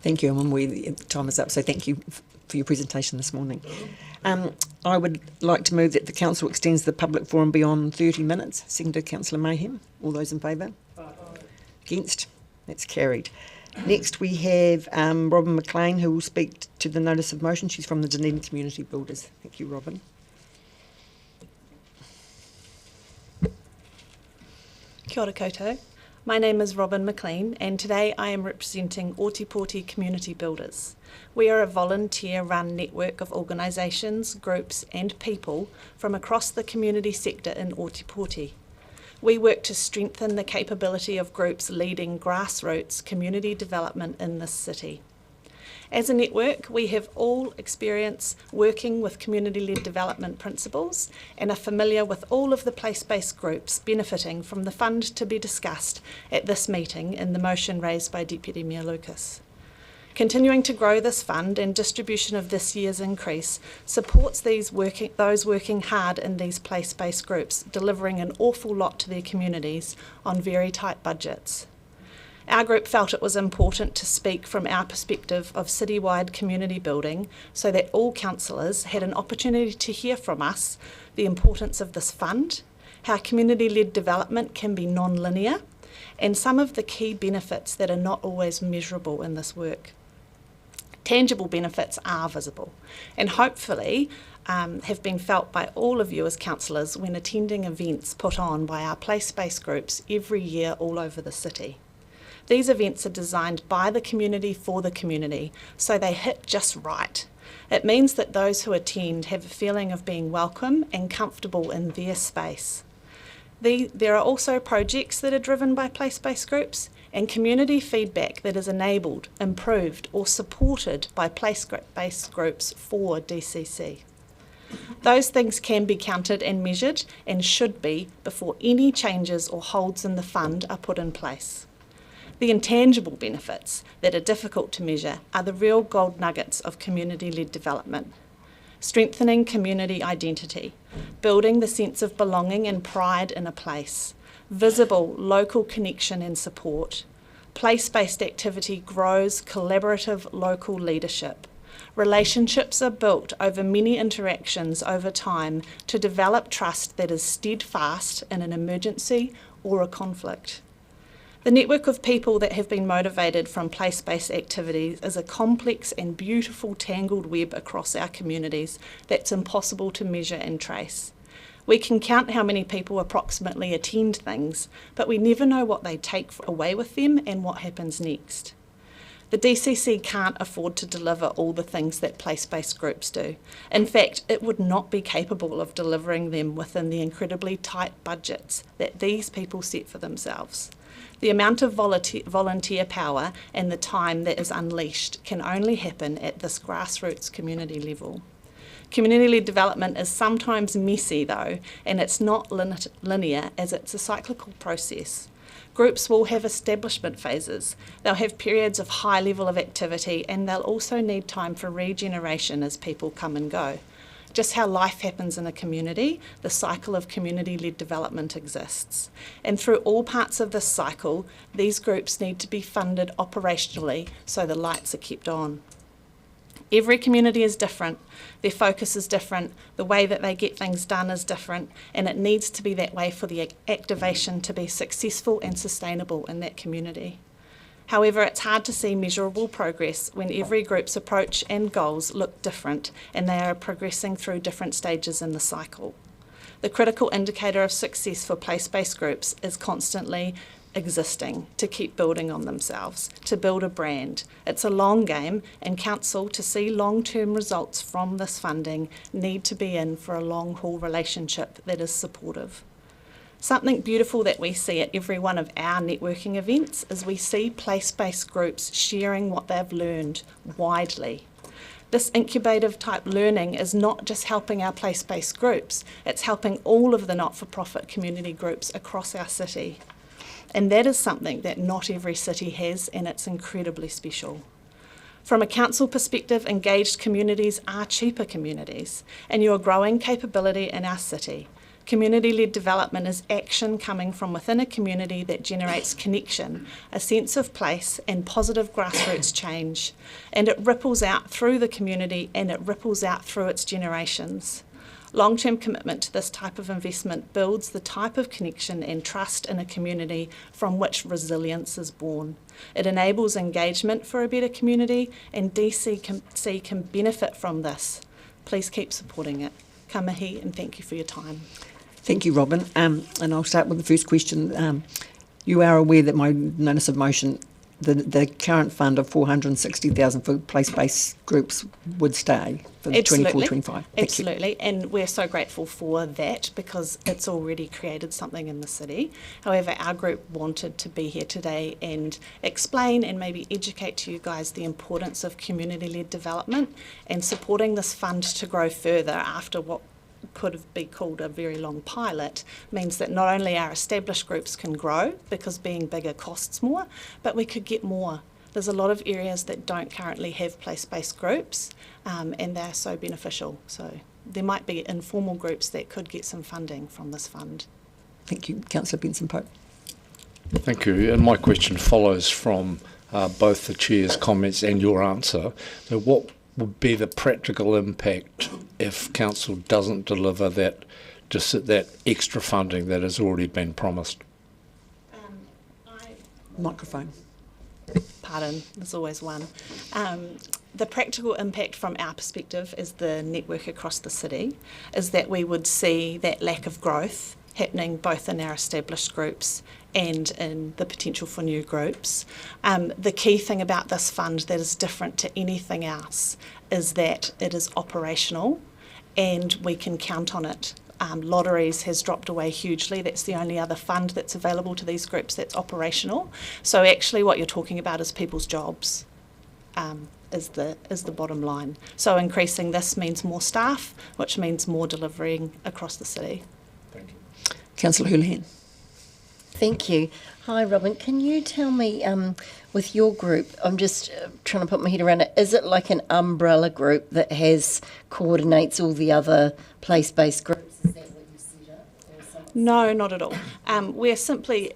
Thank you, and time is up, so thank you for your presentation this morning. I would like to move that the council extends the public forum beyond 30 minutes. Seconded, Councillor Mayhem. All those in favour? Against? That's carried. Next we have Robin McLean, who will speak to the notice of motion. She's from the Dunedin Community Builders. Thank you, Robin. Kia ora koutou. My name is Robin McLean, and today I am representing Ōtepoti Community Builders. We are a volunteer-run network of organisations, groups and people from across the community sector in Ōtepoti. We work to strengthen the capability of groups leading grassroots community development in this city. As a network, we have all experience working with community-led development principles and are familiar with all of the place-based groups benefiting from the fund to be discussed at this meeting in the motion raised by Deputy Mayor Lucas. Continuing to grow this fund and distribution of this year's increase supports those working hard in these place-based groups, delivering an awful lot to their communities on very tight budgets. Our group felt it was important to speak from our perspective of citywide community building so that all councillors had an opportunity to hear from us the importance of this fund, how community-led development can be non-linear, and some of the key benefits that are not always measurable in this work. Tangible benefits are visible and hopefully have been felt by all of you as councillors when attending events put on by our place-based groups every year all over the city. These events are designed by the community for the community, so they hit just right. It means that those who attend have a feeling of being welcome and comfortable in their space. There are also projects that are driven by place-based groups and community feedback that is enabled, improved or supported by place-based groups for DCC. Those things can be counted and measured and should be before any changes or holds in the fund are put in place. The intangible benefits that are difficult to measure are the real gold nuggets of community-led development. Strengthening community identity, building the sense of belonging and pride in a place, visible local connection and support. Place-based activity grows collaborative local leadership. Relationships are built over many interactions over time to develop trust that is steadfast in an emergency or a conflict. The network of people that have been motivated from place-based activities is a complex and beautiful tangled web across our communities that's impossible to measure and trace. We can count how many people approximately attend things, but we never know what they take away with them and what happens next. The DCC can't afford to deliver all the things that place-based groups do. In fact, it would not be capable of delivering them within the incredibly tight budgets that these people set for themselves. The amount of volunteer power and the time that is unleashed can only happen at this grassroots community level. Community-led development is sometimes messy though, and it's not linear as it's a cyclical process. Groups will have establishment phases. They'll have periods of high level of activity, and they'll also need time for regeneration as people come and go. Just how life happens in a community, the cycle of community-led development exists. And through all parts of this cycle, these groups need to be funded operationally so the lights are kept on. Every community is different, their focus is different, the way that they get things done is different, and it needs to be that way for the activation to be successful and sustainable in that community. However, it's hard to see measurable progress when every group's approach and goals look different and they are progressing through different stages in the cycle. The critical indicator of success for place-based groups is constantly existing, to keep building on themselves, to build a brand. It's a long game, and council, to see long-term results from this funding, need to be in for a long-haul relationship that is supportive. Something beautiful that we see at every one of our networking events is we see place-based groups sharing what they've learned widely. This incubative type learning is not just helping our place-based groups, it's helping all of the not-for-profit community groups across our city. And that is something that not every city has, and it's incredibly special. From a council perspective, engaged communities are cheaper communities, and you're growing capability in our city. Community-led development is action coming from within a community that generates connection, a sense of place, and positive grassroots change. And it ripples out through the community, and it ripples out through its generations. Long-term commitment to this type of investment builds the type of connection and trust in a community from which resilience is born. It enables engagement for a better community, and DC can benefit from this. Please keep supporting it. Ka mihi, and thank you for your time. Thank you, Robin. And I'll start with the first question. You are aware that my notice of motion, the current fund of $460,000 for place-based groups would stay for the 24-25. Absolutely, and we're so grateful for that because it's already created something in the city. However, our group wanted to be here today and explain and maybe educate to you guys the importance of community-led development and supporting this fund to grow further after what could be called a very long pilot means that not only our established groups can grow because being bigger costs more, but we could get more. There's a lot of areas that don't currently have place-based groups, and they're so beneficial. So there might be informal groups that could get some funding from this fund. Thank you, Councillor Benson-Pope. Thank you. And my question follows from both the Chair's comments and your answer. So what would be the practical impact if Council doesn't deliver that extra funding that has already been promised? Microphone. Pardon, there's always one. The practical impact from our perspective as the network across the city is that we would see that lack of growth happening both in our established groups and in the potential for new groups. The key thing about this fund that is different to anything else is that it is operational and we can count on it. Lotteries has dropped away hugely. That's the only other fund that's available to these groups that's operational. So actually what you're talking about is people's jobs. Is the bottom line. So increasing this means more staff, which means more delivering across the city. Thank you. Councillor Houlihan. Thank you. Hi, Robin. Can you tell me, with your group, I'm just trying to put my head around it, is it like an umbrella group that coordinates all the other place-based groups? Is that what you set up? No, not at all. We're simply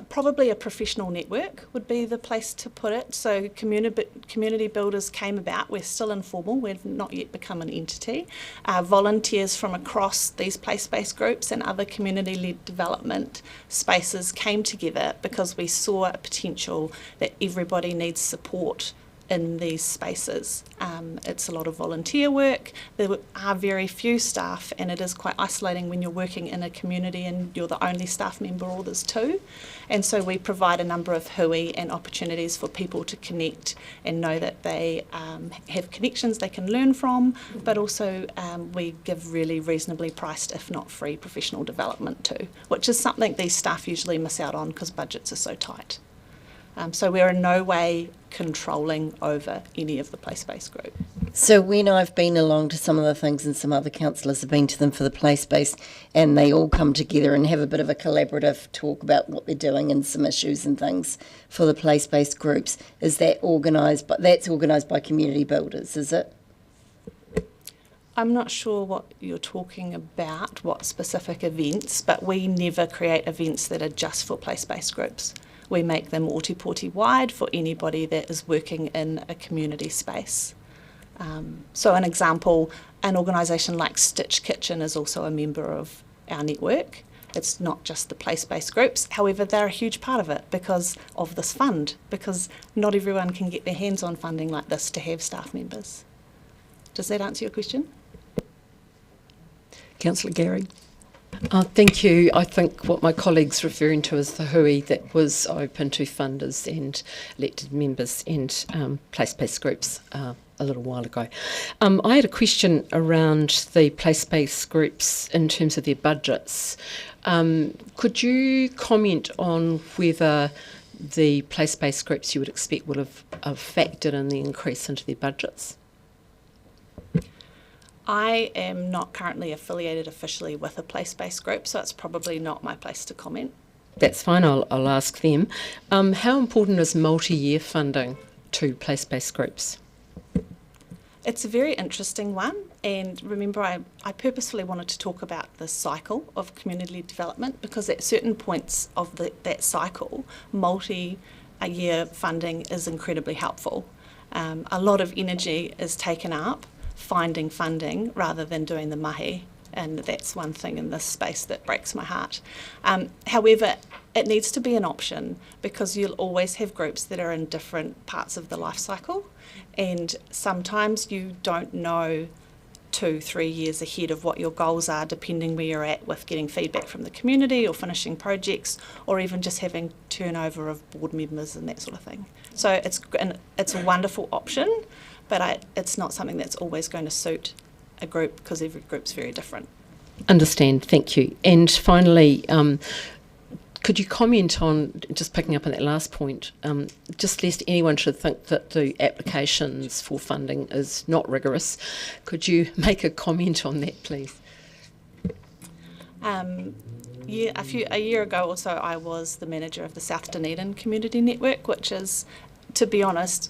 probably a professional network would be the place to put it. So community builders came about. We're still informal. We've not yet become an entity. Volunteers from across these place-based groups and other community-led development spaces came together because we saw a potential that everybody needs support in these spaces. It's a lot of volunteer work. There are very few staff, and it is quite isolating when you're working in a community and you're the only staff member or there's two. And so we provide a number of hui and opportunities for people to connect and know that they have connections they can learn from, but also we give really reasonably priced, if not free, professional development too, which is something these staff usually miss out on because budgets are so tight. So we're in no way controlling over any of the place-based group. So when I've been along to some of the things, and some other councillors have been to them for the place-based, and they all come together and have a bit of a collaborative talk about what they're doing and some issues and things for the place-based groups, is that organised? But that's organised by community builders, is it? I'm not sure what you're talking about, what specific events, but we never create events that are just for place-based groups. We make them Ōtepoti wide for anybody that is working in a community space. So an example, an organisation like Stitch Kitchen is also a member of our network. It's not just the place-based groups. However, they're a huge part of it because of this fund, because not everyone can get their hands on funding like this to have staff members. Does that answer your question? Councillor Gary. Thank you. I think what my colleague's referring to is the hui that was open to funders and elected members and place-based groups a little while ago. I had a question around the place-based groups in terms of their budgets. Could you comment on whether the place-based groups you would expect would have factored in the increase into their budgets? I am not currently affiliated officially with a place-based group, so it's probably not my place to comment. That's fine, I'll ask them. How important is multi-year funding to place-based groups? It's a very interesting one, and remember I purposefully wanted to talk about the cycle of community development, because at certain points of that cycle, multi-year funding is incredibly helpful. A lot of energy is taken up finding funding rather than doing the mahi, and that's one thing in this space that breaks my heart. However, it needs to be an option, because you'll always have groups that are in different parts of the life cycle, and sometimes you don't know 2-3 years ahead of what your goals are, depending where you're at with getting feedback from the community or finishing projects, or even just having turnover of board members and that sort of thing. So it's a wonderful option, but it's not something that's always going to suit a group, because every group's very different. Understand, thank you. And finally, could you comment on, just picking up on that last point, just lest anyone should think that the applications for funding is not rigorous, could you make a comment on that, please? A year ago or so, I was the manager of the South Dunedin Community Network, which is, to be honest,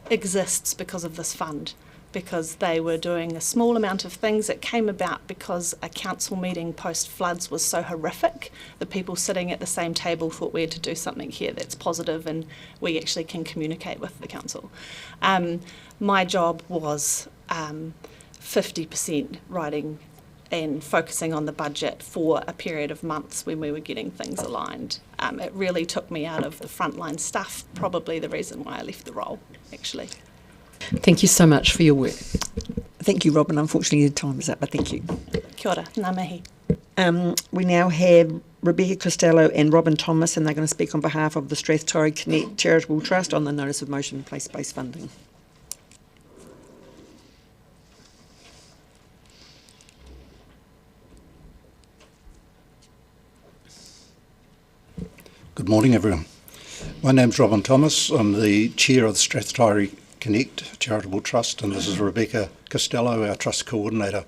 exists because of this fund, because they were doing a small amount of things that came about because a council meeting post-floods was so horrific. The people sitting at the same table thought we had to do something here that's positive and we actually can communicate with the council. My job was 50% writing and focusing on the budget for a period of months when we were getting things aligned. It really took me out of the frontline stuff, probably the reason why I left the role, actually. Thank you so much for your work. Thank you, Robin. Unfortunately, the time is up, but thank you. Kia ora, ngā mihi. We now have Rebecca Costello and Robin Thomas, and they're going to speak on behalf of the Strathtyre Connect Charitable Trust on the notice of motion place-based funding. Good morning, everyone. My name's Robin Thomas. I'm the chair of the Strathtyre Connect Charitable Trust, and this is Rebecca Costello, our trust coordinator.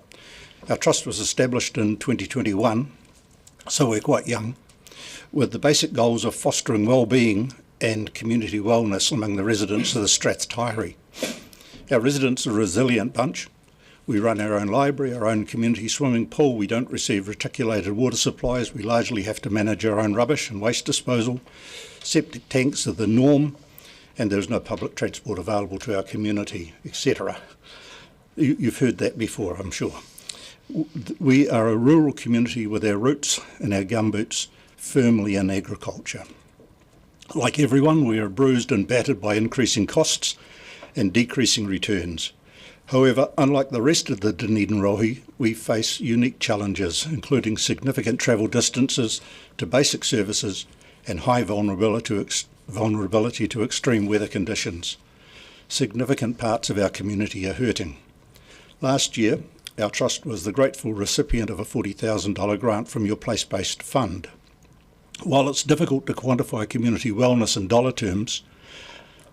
Our trust was established in 2021, so we're quite young, with the basic goals of fostering well-being and community wellness among the residents of the Strathtyre. Our residents are a resilient bunch. We run our own library, our own community swimming pool. We don't receive reticulated water supplies. We largely have to manage our own rubbish and waste disposal. Septic tanks are the norm, and there's no public transport available to our community, etc. You've heard that before, I'm sure. We are a rural community with our roots and our gumboots firmly in agriculture. Like everyone, we are bruised and battered by increasing costs and decreasing returns. However, unlike the rest of the Dunedin Rohi, we face unique challenges, including significant travel distances to basic services and high vulnerability to extreme weather conditions. Significant parts of our community are hurting. Last year, our trust was the grateful recipient of a $40,000 grant from your place-based fund. While it's difficult to quantify community wellness in dollar terms,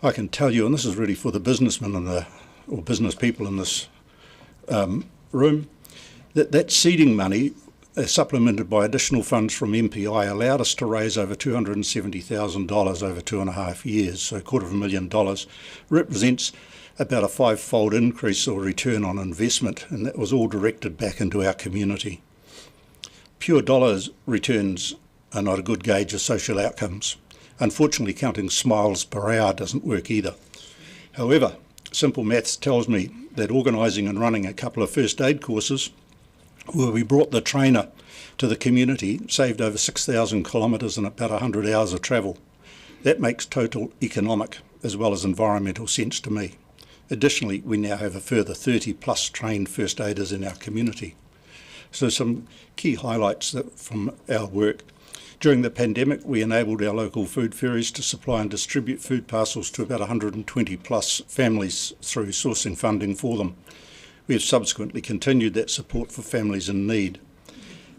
I can tell you, and this is really for the businessmen and or business people in this room, that seeding money, supplemented by additional funds from MPI, allowed us to raise over $270,000 over 2.5 years, so $250,000, represents about a 5-fold increase or return on investment, and that was all directed back into our community. Pure dollars returns are not a good gauge of social outcomes. Unfortunately, counting smiles per hour doesn't work either. However, simple maths tells me that organising and running a couple of first aid courses where we brought the trainer to the community saved over 6,000 kilometres and about 100 hours of travel. That makes total economic as well as environmental sense to me. Additionally, we now have a further 30 plus trained first aiders in our community. So some key highlights from our work. During the pandemic, we enabled our local food ferries to supply and distribute food parcels to about 120 plus families through sourcing funding for them. We have subsequently continued that support for families in need.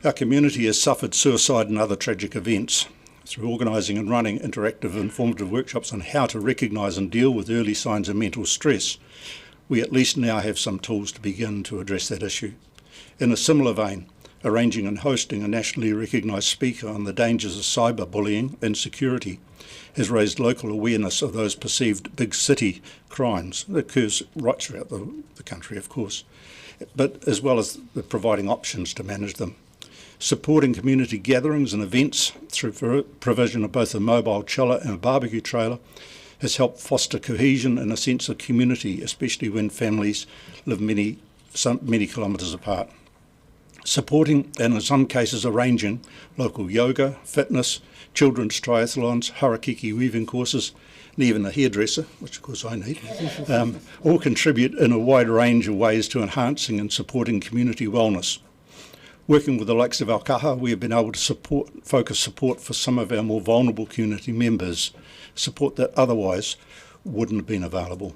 Our community has suffered suicide and other tragic events. Through organising and running interactive informative workshops on how to recognise and deal with early signs of mental stress, we at least now have some tools to begin to address that issue. In a similar vein, arranging and hosting a nationally recognised speaker on the dangers of cyberbullying and security has raised local awareness of those perceived big city crimes. It occurs right throughout the country, of course, but as well as providing options to manage them. Supporting community gatherings and events through provision of both a mobile chiller and a barbecue trailer has helped foster cohesion and a sense of community, especially when families live many kilometres apart. Supporting and in some cases arranging local yoga, fitness, children's triathlons, harakiki weaving courses, and even a hairdresser, which of course I need, all contribute in a wide range of ways to enhancing and supporting community wellness. Working with the likes of Alkaha, we have been able to focus support for some of our more vulnerable community members, support that otherwise wouldn't have been available.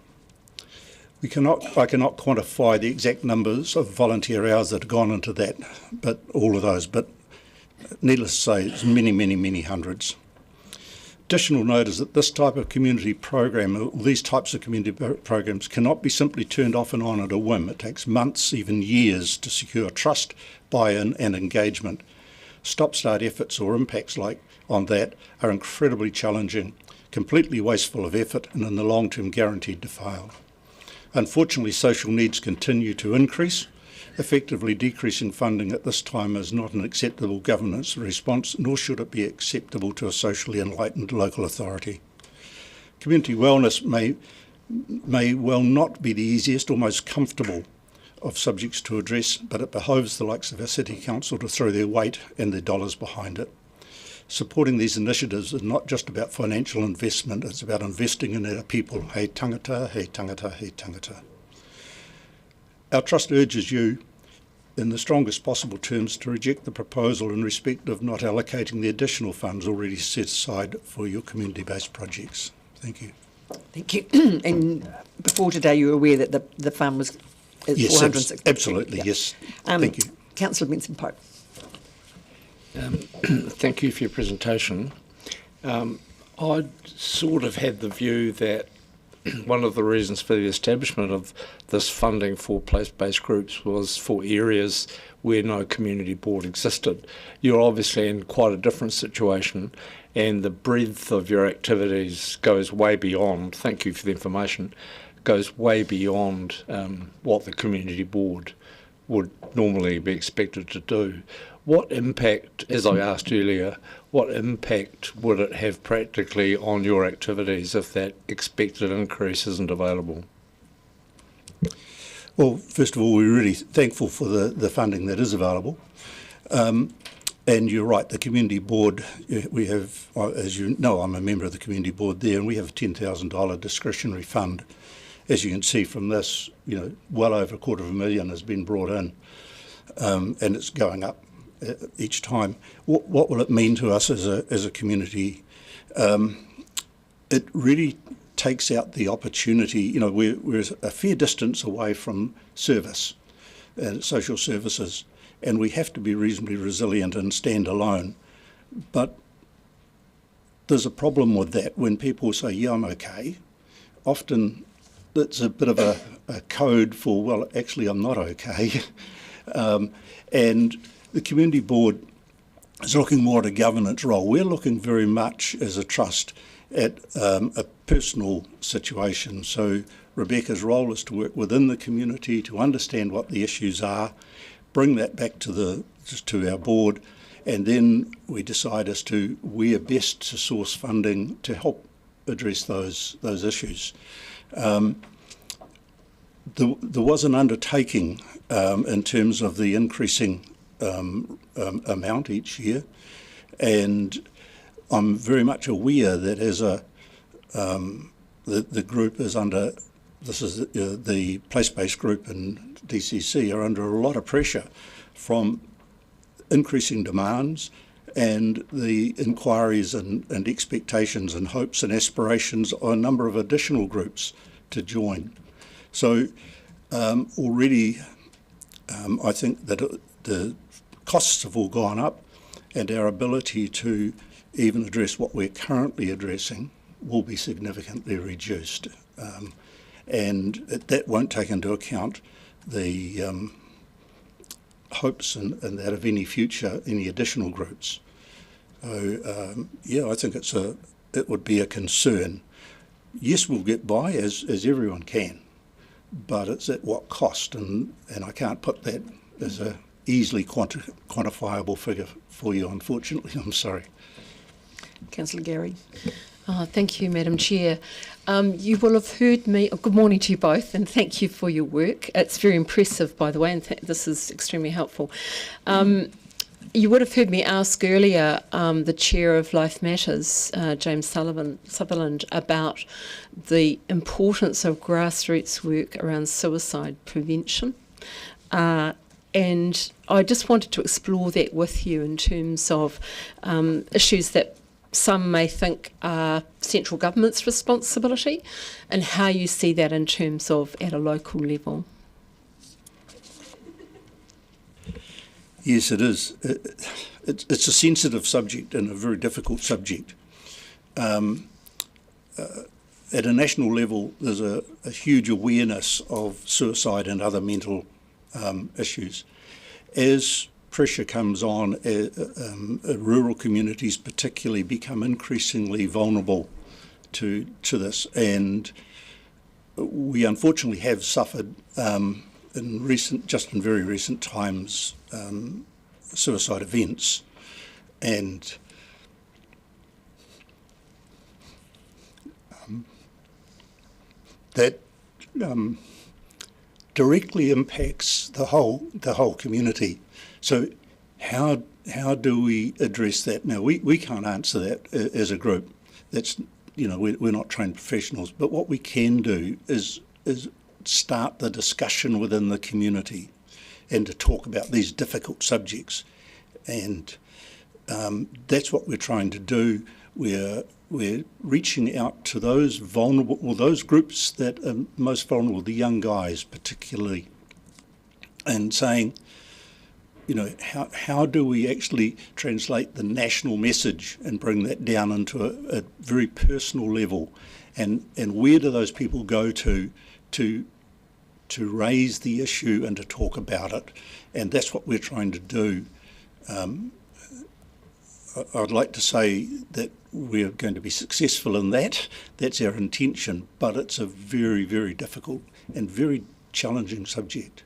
I cannot quantify the exact numbers of volunteer hours that have gone into that, but all of those, but needless to say, it's many hundreds. Additional note is that this type of community program, or these types of community programs, cannot be simply turned off and on at a whim. It takes months, even years, to secure trust, buy-in and engagement. Stop-start efforts or impacts like on that are incredibly challenging, completely wasteful of effort, and in the long term guaranteed to fail. Unfortunately, social needs continue to increase. Effectively decreasing funding at this time is not an acceptable governance response, nor should it be acceptable to a socially enlightened local authority. Community wellness may well not be the easiest or most comfortable of subjects to address, but it behoves the likes of our City Council to throw their weight and their dollars behind it. Supporting these initiatives is not just about financial investment, it's about investing in our people. Hei tangata, hei tangata, hei tangata. Our Trust urges you, in the strongest possible terms, to reject the proposal in respect of not allocating the additional funds already set aside for your community-based projects. Thank you. Thank you. And before today, you were aware that the fund was yes, 460. Absolutely, yeah. Yes. Thank you. Councillor Benson-Pope. Thank you for your presentation. I sort of had the view that one of the reasons for the establishment of this funding for place-based groups was for areas where no community board existed. You're obviously in quite a different situation, and the breadth of your activities goes way beyond, thank you for the information, goes way beyond what the community board would normally be expected to do. What impact, as I asked earlier, what impact would it have practically on your activities if that expected increase isn't available? Well, first of all, we're really thankful for the funding that is available. And you're right, the community board, we have, as you know, I'm a member of the community board there, and we have a $10,000 discretionary fund. As you can see from this, well over $250,000 has been brought in, and it's going up each time. What will it mean to us as a community? It really takes out the opportunity. We're a fair distance away from service, social services, and we have to be reasonably resilient and stand alone. But there's a problem with that when people say, yeah, I'm okay. Often that's a bit of a code for, well, actually I'm not okay. And the community board is looking more at a governance role. We're looking very much as a trust at a personal situation. So Rebecca's role is to work within the community to understand what the issues are, bring that back to our board, and then we decide as to where best to source funding to help address those issues. There was an undertaking in terms of the increasing amount each year, and I'm very much aware that as the group is under, this is the place-based group in DCC are under a lot of pressure from increasing demands and the inquiries and expectations and hopes and aspirations of a number of additional groups to join. So already I think that the costs have all gone up, and our ability to even address what we're currently addressing will be significantly reduced. And that won't take into account the hopes and that of any additional groups. So yeah, I think it would be a concern. Yes, we'll get by as everyone can, but it's at what cost? And I can't put that as a easily quantifiable figure for you, unfortunately. I'm sorry. Councillor Gary. Thank you, Madam Chair. You will have heard me, good morning to you both, and thank you for your work. It's very impressive, by the way, and this is extremely helpful. You would have heard me ask earlier the Chair of Life Matters, James Sutherland, about the importance of grassroots work around suicide prevention. And I just wanted to explore that with you in terms of issues that some may think are central government's responsibility, and how you see that in terms of at a local level. Yes, it is. It's a sensitive subject and a very difficult subject. At a national level, there's a huge awareness of suicide and other mental issues. As pressure comes on, rural communities particularly become increasingly vulnerable to this, and we unfortunately have suffered in very recent times suicide events, and that directly impacts the whole community. So how do we address that? Now we can't answer that as a group. That's, we're not trained professionals, but what we can do is start the discussion within the community and to talk about these difficult subjects, and that's what we're trying to do. We're reaching out to those vulnerable, or those groups that are most vulnerable, the young guys particularly, and saying, how do we actually translate the national message and bring that down into a very personal level, and where do those people go to raise the issue and to talk about it? And that's what we're trying to do. I'd like to say that we're going to be successful in that. That's our intention, but it's a very, very difficult and very challenging subject.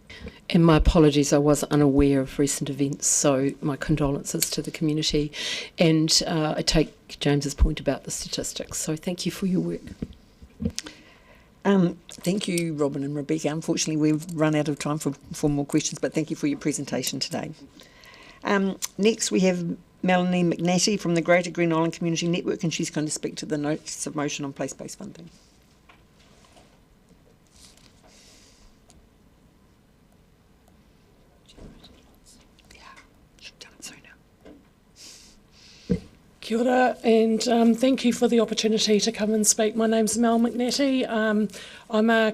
And my apologies, I was unaware of recent events, so my condolences to the community. And I take James's point about the statistics, so thank you for your work. Thank you, Robin and Rebecca. Unfortunately, we've run out of time for more questions, but thank you for your presentation today. Next, we have Melanie McNatty from the Greater Green Island Community Network, and she's going to speak to the notice of motion on place-based funding. Kia ora, and thank you for the opportunity to come and speak. My name's Mel McNatty. I'm a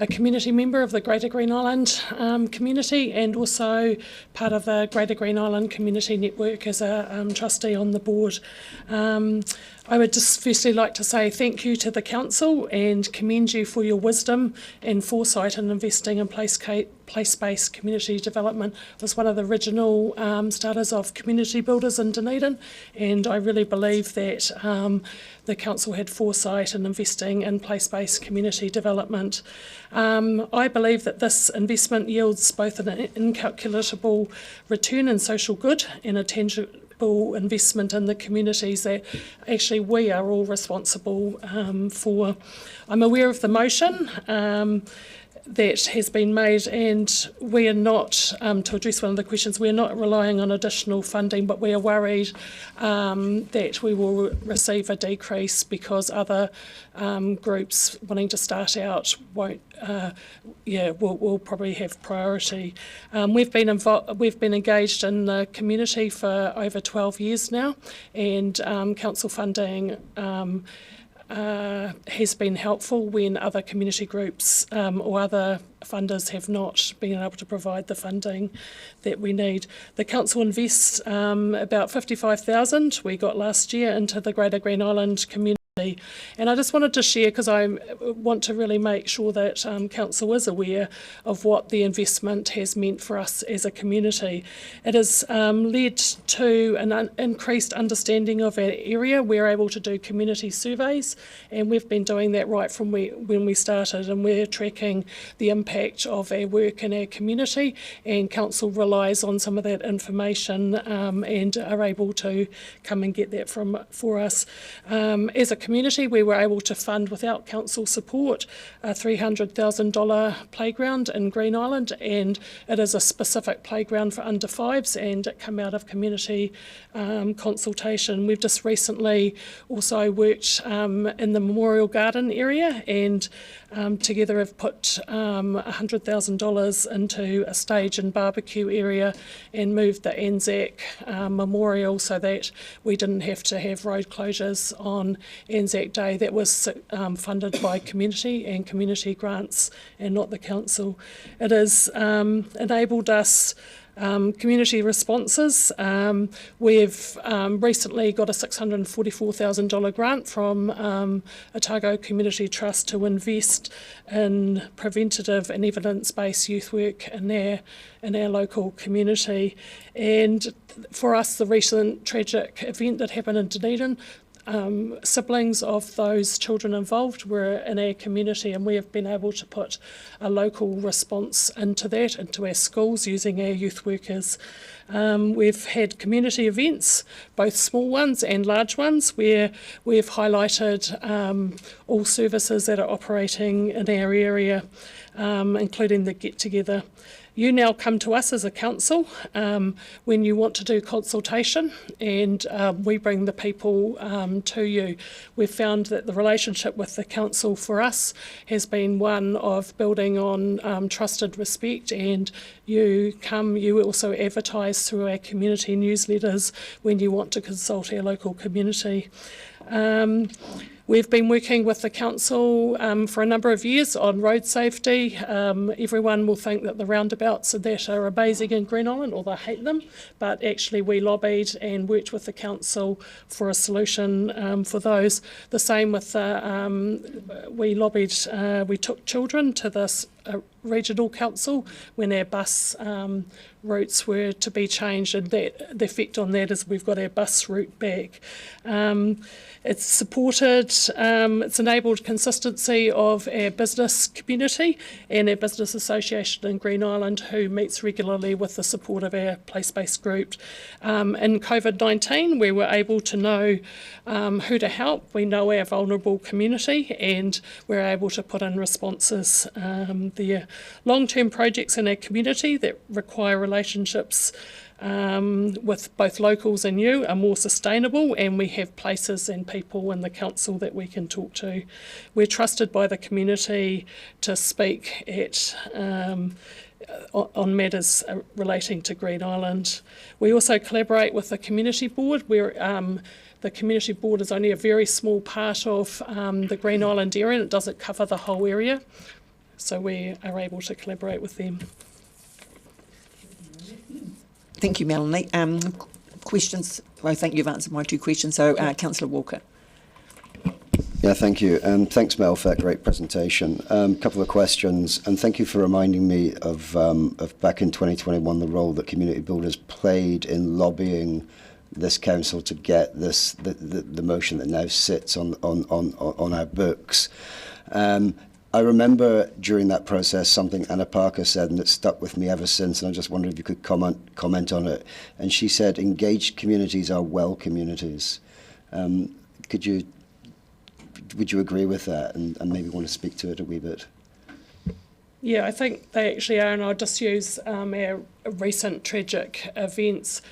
community member of the Greater Green Island community, and also part of the Greater Green Island Community Network as a trustee on the board. I would just firstly like to say thank you to the council and commend you for your wisdom and foresight in investing in place-based community development. I was one of the original starters of community builders in Dunedin, and I really believe that the council had foresight in investing in place-based community development. I believe that this investment yields both an incalculable return in social good and a tangible investment in the communities that actually we are all responsible for. I'm aware of the motion that has been made, and we are not, to address one of the questions, we're not relying on additional funding, but we are worried that we will receive a decrease because other groups wanting to start out won't, will probably have priority. We've been engaged in the community for over 12 years now, and council funding has been helpful when other community groups or other funders have not been able to provide the funding that we need. The council invests about $55,000 we got last year into the Greater Green Island community. And I just wanted to share, because I want to really make sure that council is aware of what the investment has meant for us as a community. It has led to an increased understanding of our area. We're able to do community surveys, and we've been doing that right from when we started, and we're tracking the impact of our work in our community, and council relies on some of that information and are able to come and get that for us. As a community, we were able to fund, without council support, a $300,000 playground in Green Island, and it is a specific playground for under fives, and it came out of community consultation. We've just recently also worked in the Memorial Garden area, and together have put $100,000 into a stage and barbecue area and moved the Anzac Memorial so that we didn't have to have road closures on Anzac Day. That was funded by community and community grants and not the council. It has enabled us community responses. We've recently got a $644,000 grant from Otago Community Trust to invest in preventative and evidence-based youth work in our local community. And for us, the recent tragic event that happened in Dunedin, siblings of those children involved were in our community, and we have been able to put a local response into that, into our schools, using our youth workers. We've had community events, both small ones and large ones, where we've highlighted all services that are operating in our area, including the get-together. You now come to us as a council when you want to do consultation, and we bring the people to you. We've found that the relationship with the council for us has been one of building on trusted respect, and you also advertise through our community newsletters when you want to consult our local community. We've been working with the council for a number of years on road safety. Everyone will think that the roundabouts that are amazing in Green Island, or they hate them, but actually we lobbied and worked with the council for a solution for those. The same with we lobbied, we took children to this regional council when our bus routes were to be changed, and that the effect on that is we've got our bus route back. It's supported, it's enabled consistency of our business community and our business association in Green Island, who meets regularly with the support of our place-based group. In COVID-19, we were able to know who to help. We know our vulnerable community, and we're able to put in responses there. Long-term projects in our community that require relationships with both locals and you are more sustainable, and we have places and people in the council that we can talk to. We're trusted by the community to speak at on matters relating to Green Island. We also collaborate with the community board, where the community board is only a very small part of the Green Island area, and it doesn't cover the whole area. So we are able to collaborate with them. Thank you, Melanie. Questions? Well, I think you've answered my 2 questions. So, Councillor Walker. Yeah, thank you. Thanks, Mel, for that great presentation. Couple of questions, and thank you for reminding me of back in 2021 the role that community builders played in lobbying this council to get this the motion that now sits on our books. I remember during that process something Anna Parker said, and it stuck with me ever since, and I just wondered if you could comment on it. And she said, engaged communities are well communities. Would you agree with that, and maybe want to speak to it a wee bit? Yeah, I think they actually are, and I'll just use our recent tragic events.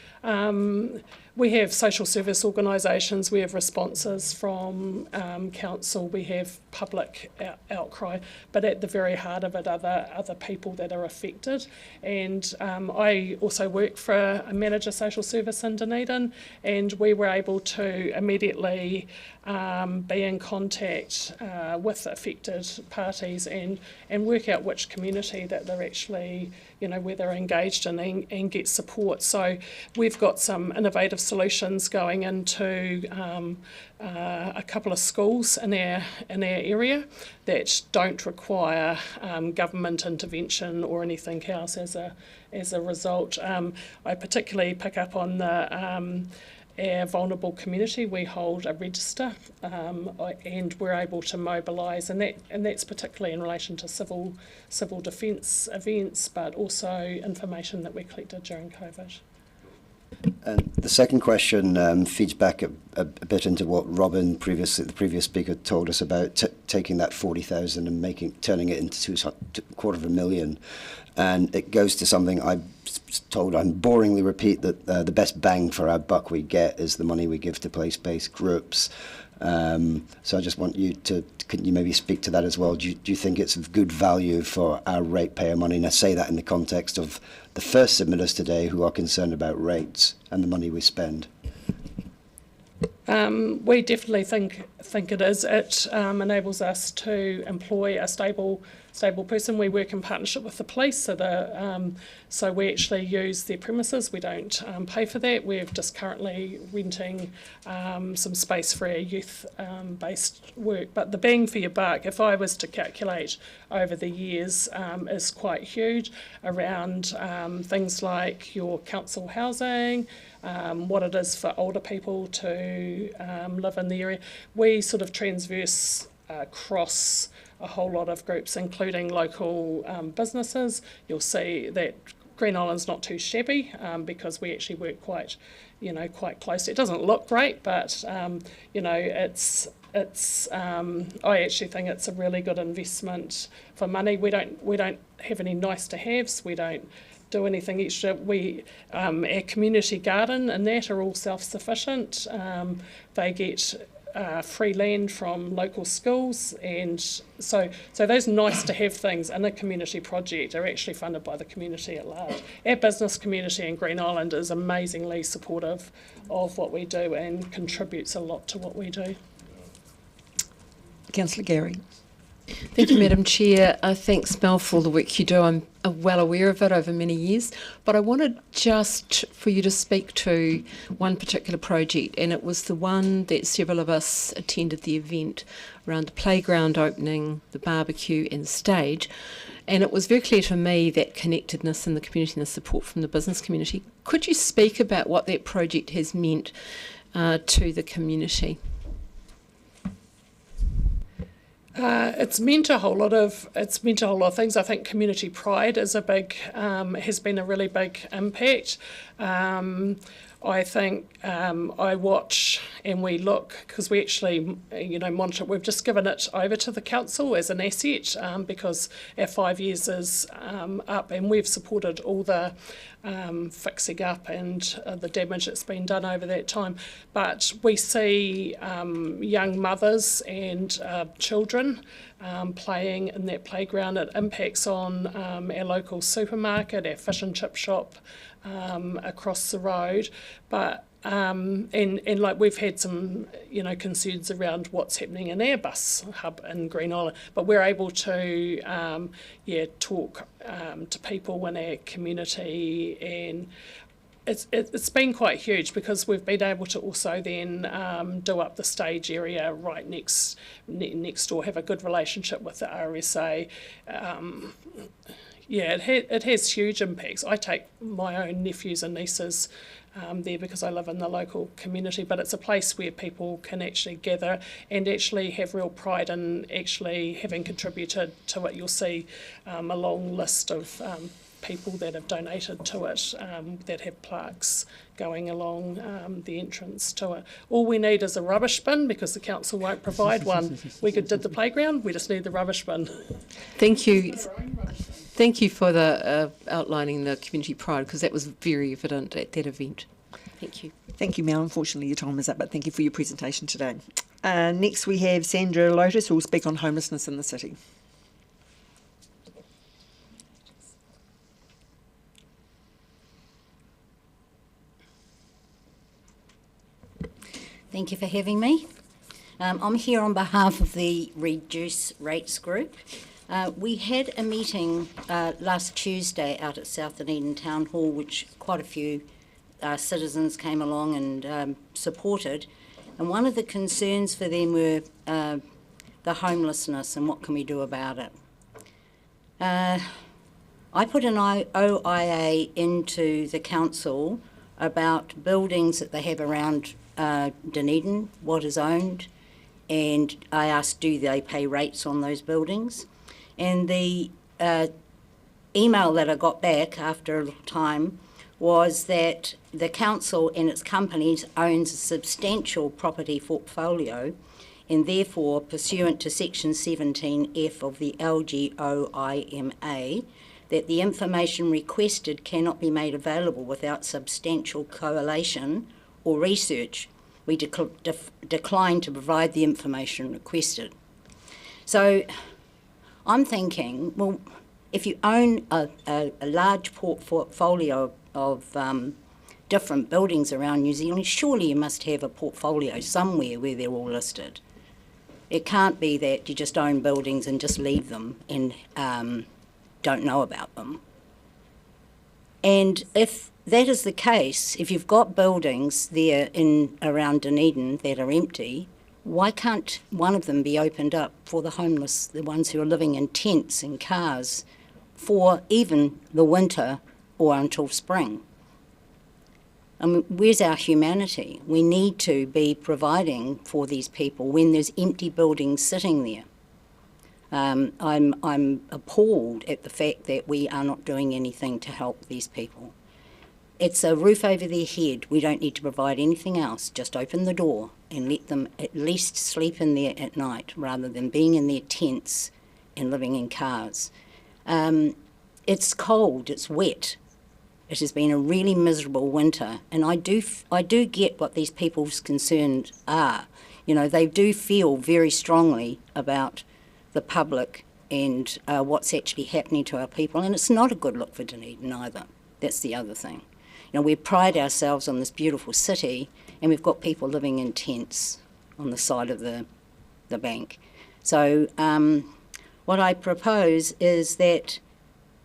We have social service organisations, we have responses from council, we have public outcry, but at the very heart of it are other people that are affected. And I also work for a manager social service in Dunedin, and we were able to immediately be in contact with affected parties and work out which community that they're actually, where they're engaged in and get support. So we've got some innovative solutions going into a couple of schools in our area that don't require government intervention or anything else as a result. I particularly pick up on our vulnerable community. We hold a register and we're able to mobilise, and that's particularly in relation to civil defence events, but also information that we collected during COVID. And the second question feeds back a bit into what Robin, the previous speaker, told us about taking that 40,000 and turning it into $250,000. And it goes to something I'm told, I boringly repeat, that the best bang for our buck we get is the money we give to place-based groups. So I just want you to, can you maybe speak to that as well? Do you think it's of good value for our ratepayer money? And I say that in the context of the first submitters today who are concerned about rates and the money we spend. We definitely think it is. It enables us to employ a stable person. We work in partnership with the police, so we actually use their premises. We don't pay for that. We're just currently renting some space for our youth-based work. But the bang for your buck, if I was to calculate over the years, is quite huge around things like your council housing, what it is for older people to live in the area. We sort of transverse across a whole lot of groups, including local businesses. You'll see that Green Island's not too shabby because we actually work quite closely. It doesn't look great, but it's I actually think it's a really good investment for money. We don't have any nice to haves. We don't do anything extra. Our community garden and that are all self-sufficient. They get free land from local schools, and so those nice to have things in a community project are actually funded by the community at large. Our business community in Green Island is amazingly supportive of what we do and contributes a lot to what we do. Councillor Gary. Thank you, Madam Chair. Thanks, Mel, for the work you do. I'm well aware of it over many years, but I wanted just for you to speak to one particular project, and it was the one that several of us attended the event around the playground opening, the barbecue and the stage, and it was very clear to me that connectedness in the community and the support from the business community. Could you speak about what that project has meant to the community? It's meant a whole lot of things. I think community pride is has been a really big impact. I think I watch and we look, because we actually, monitor. We've just given it over to the council as an asset because our 5 years is up, and we've supported all the fixing up and the damage that's been done over that time. But we see young mothers and children playing in that playground. It impacts on our local supermarket, our fish and chip shop across the road. But and like we've had some concerns around what's happening in our bus hub in Green Island, but we're able to talk to people in our community, and it's been quite huge because we've been able to also then do up the stage area right next door, have a good relationship with the RSA. It has huge impacts. I take my own nephews and nieces there because I live in the local community, but it's a place where people can actually gather and actually have real pride in actually having contributed to it. You'll see a long list of people that have donated to it, that have plaques going along the entrance to it. All we need is a rubbish bin because the council won't provide one. We did the playground, we just need the rubbish bin. Thank you. Thank you for the outlining the community pride, because that was very evident at that event. Thank you. Thank you, Mel. Unfortunately, your time is up, but thank you for your presentation today. Next, we have Sandra Lotus, who will speak on homelessness in the city. Thank you for having me. I'm here on behalf of the Reduce Rates Group. We had a meeting last Tuesday out at South Dunedin Town Hall, which quite a few citizens came along and supported. And one of the concerns for them were the homelessness and what can we do about it. I put an OIA into the council about buildings that they have around Dunedin, what is owned, and I asked, do they pay rates on those buildings? And the email that I got back after a little time was that the council and its companies owns a substantial property portfolio, and therefore, pursuant to Section 17F of the LGOIMA, that the information requested cannot be made available without substantial correlation or research. We decline to provide the information requested. So I'm thinking, well, if you own a large portfolio of different buildings around New Zealand, surely you must have a portfolio somewhere where they're all listed. It can't be that you just own buildings and just leave them and don't know about them. And if that is the case, if you've got buildings there around Dunedin that are empty, why can't one of them be opened up for the homeless, the ones who are living in tents and cars, for even the winter or until spring? I mean, where's our humanity? We need to be providing for these people when there's empty buildings sitting there. I'm appalled at the fact that we are not doing anything to help these people. It's a roof over their head. We don't need to provide anything else. Just open the door and let them at least sleep in there at night rather than being in their tents and living in cars. It's cold, it's wet. It has been a really miserable winter, and I do get what these people's concerns are. You know, they do feel very strongly about the public and what's actually happening to our people, and it's not a good look for Dunedin either. That's the other thing. You know, we pride ourselves on this beautiful city, and we've got people living in tents on the side of the bank. So what I propose is that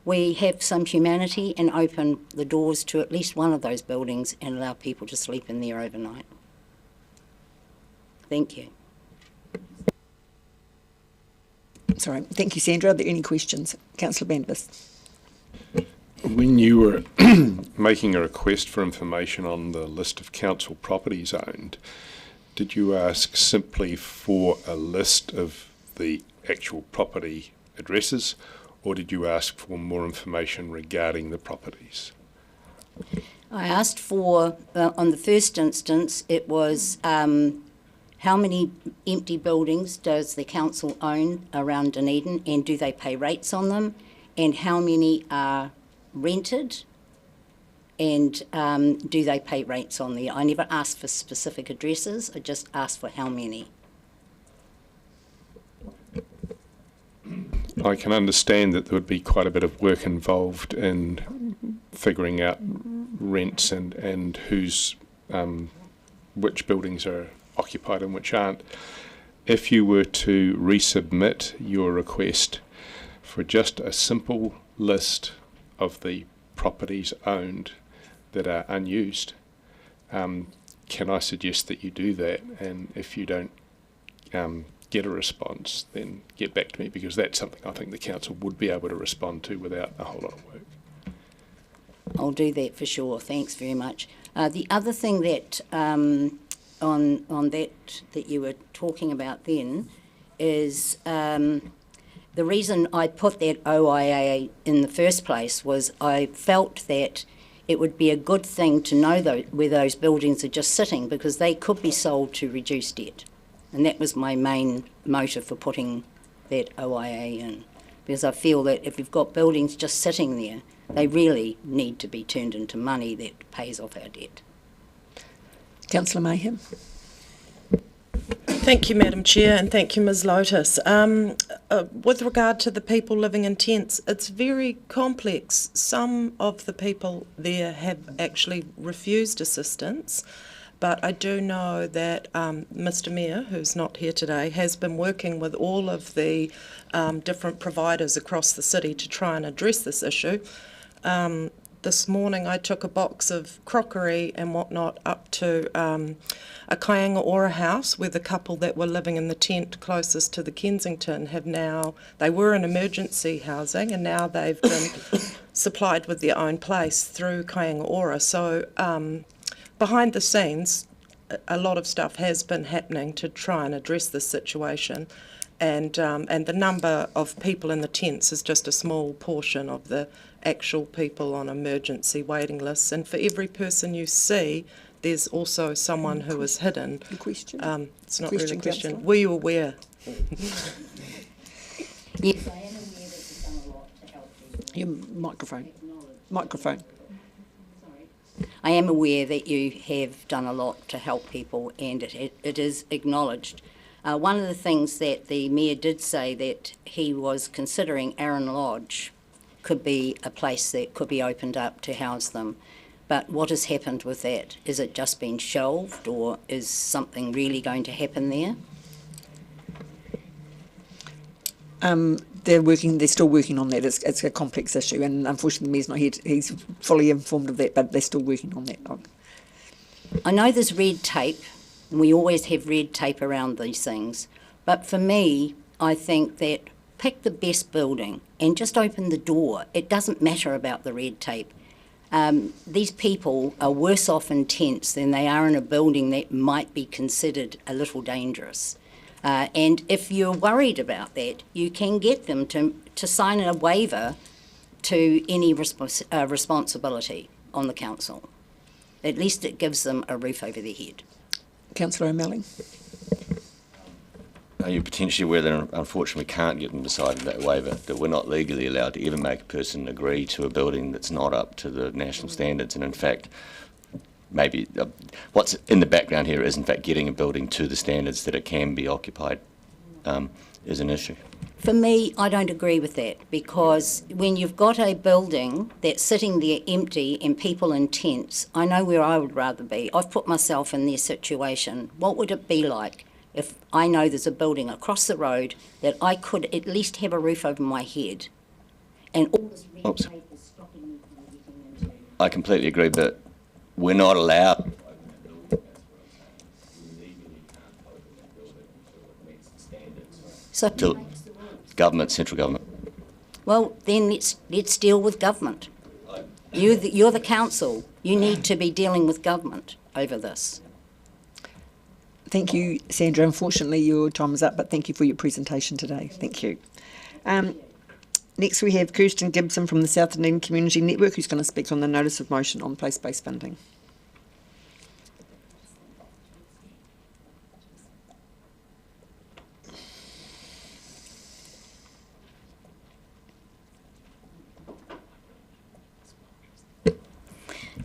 we have some humanity and open the doors to at least one of those buildings and allow people to sleep in there overnight. Thank you. Sorry, thank you, Sandra. Are there any questions? Councillor Bandvis. When you were making a request for information on the list of council properties owned, did you ask simply for a list of the actual property addresses, or did you ask for more information regarding the properties? I asked for, on the first instance, it was how many empty buildings does the council own around Dunedin, and do they pay rates on them, and how many are rented, and do they pay rates on there? I never asked for specific addresses, I just asked for how many. I can understand that there would be quite a bit of work involved in figuring out rents and who's which buildings are occupied and which aren't. If you were to resubmit your request for just a simple list of the properties owned that are unused, can I suggest that you do that? And if you don't get a response, then get back to me, because that's something I think the council would be able to respond to without a whole lot of work. I'll do that for sure. Thanks very much. The other thing that on that you were talking about then is the reason I put that OIA in the first place was I felt that it would be a good thing to know where those buildings are just sitting, because they could be sold to reduce debt. And that was my main motive for putting that OIA in, because I feel that if we've got buildings just sitting there, they really need to be turned into money that pays off our debt. Councillor Mayhem. Thank you, Madam Chair, and thank you, Ms Lotus. With regard to the people living in tents, it's very complex. Some of the people there have actually refused assistance, but I do know that Mr Mayor, who's not here today, has been working with all of the different providers across the city to try and address this issue. This morning I took a box of crockery and whatnot up to a Kaianga Ora house, where the couple that were living in the tent closest to the Kensington they were in emergency housing, and now they've been supplied with their own place through Kaianga Ora. So behind the scenes, a lot of stuff has been happening to try and address this situation, and the number of people in the tents is just a small portion of the actual people on emergency waiting lists. And for every person you see, there's also someone who is hidden. A question? It's not really a question. Councillor? Were you aware? Yes, I am aware that you've done a lot to help people. Your microphone. I am aware that you have done a lot to help people, and it is acknowledged. One of the things that the Mayor did say, that he was considering Arran Lodge could be a place that could be opened up to house them. But what has happened with that? Is it just been shelved, or is something really going to happen there? They're still working on that. It's a complex issue, and unfortunately the Mayor's not here. He's fully informed of that, but they're still working on that. I know there's red tape, and we always have red tape around these things, but for me, I think that pick the best building and just open the door. It doesn't matter about the red tape. These people are worse off in tents than they are in a building that might be considered a little dangerous. And if you're worried about that, you can get them to sign a waiver to any responsibility on the council. At least it gives them a roof over their head. Councillor O'Malley. Are you potentially aware that unfortunately we can't get them to sign that waiver, that we're not legally allowed to even make a person agree to a building that's not up to the national standards? And in fact, maybe what's in the background here is in fact getting a building to the standards that it can be occupied is an issue. For me, I don't agree with that, because when you've got a building that's sitting there empty and people in tents, I know where I would rather be. I've put myself in their situation. What would it be like if I know there's a building across the road that I could at least have a roof over my head, and all this red tape is stopping me from getting into... I completely agree, but we're not allowed. So Government, central government. Well, then let's deal with government. You're the council. You need to be dealing with government over this. Thank you, Sandra. Unfortunately, your time is up, but thank you for your presentation today. Thank you. Next, we have Kirsten Gibson from the South Dunedin Community Network, who's going to speak on the notice of motion on place-based funding.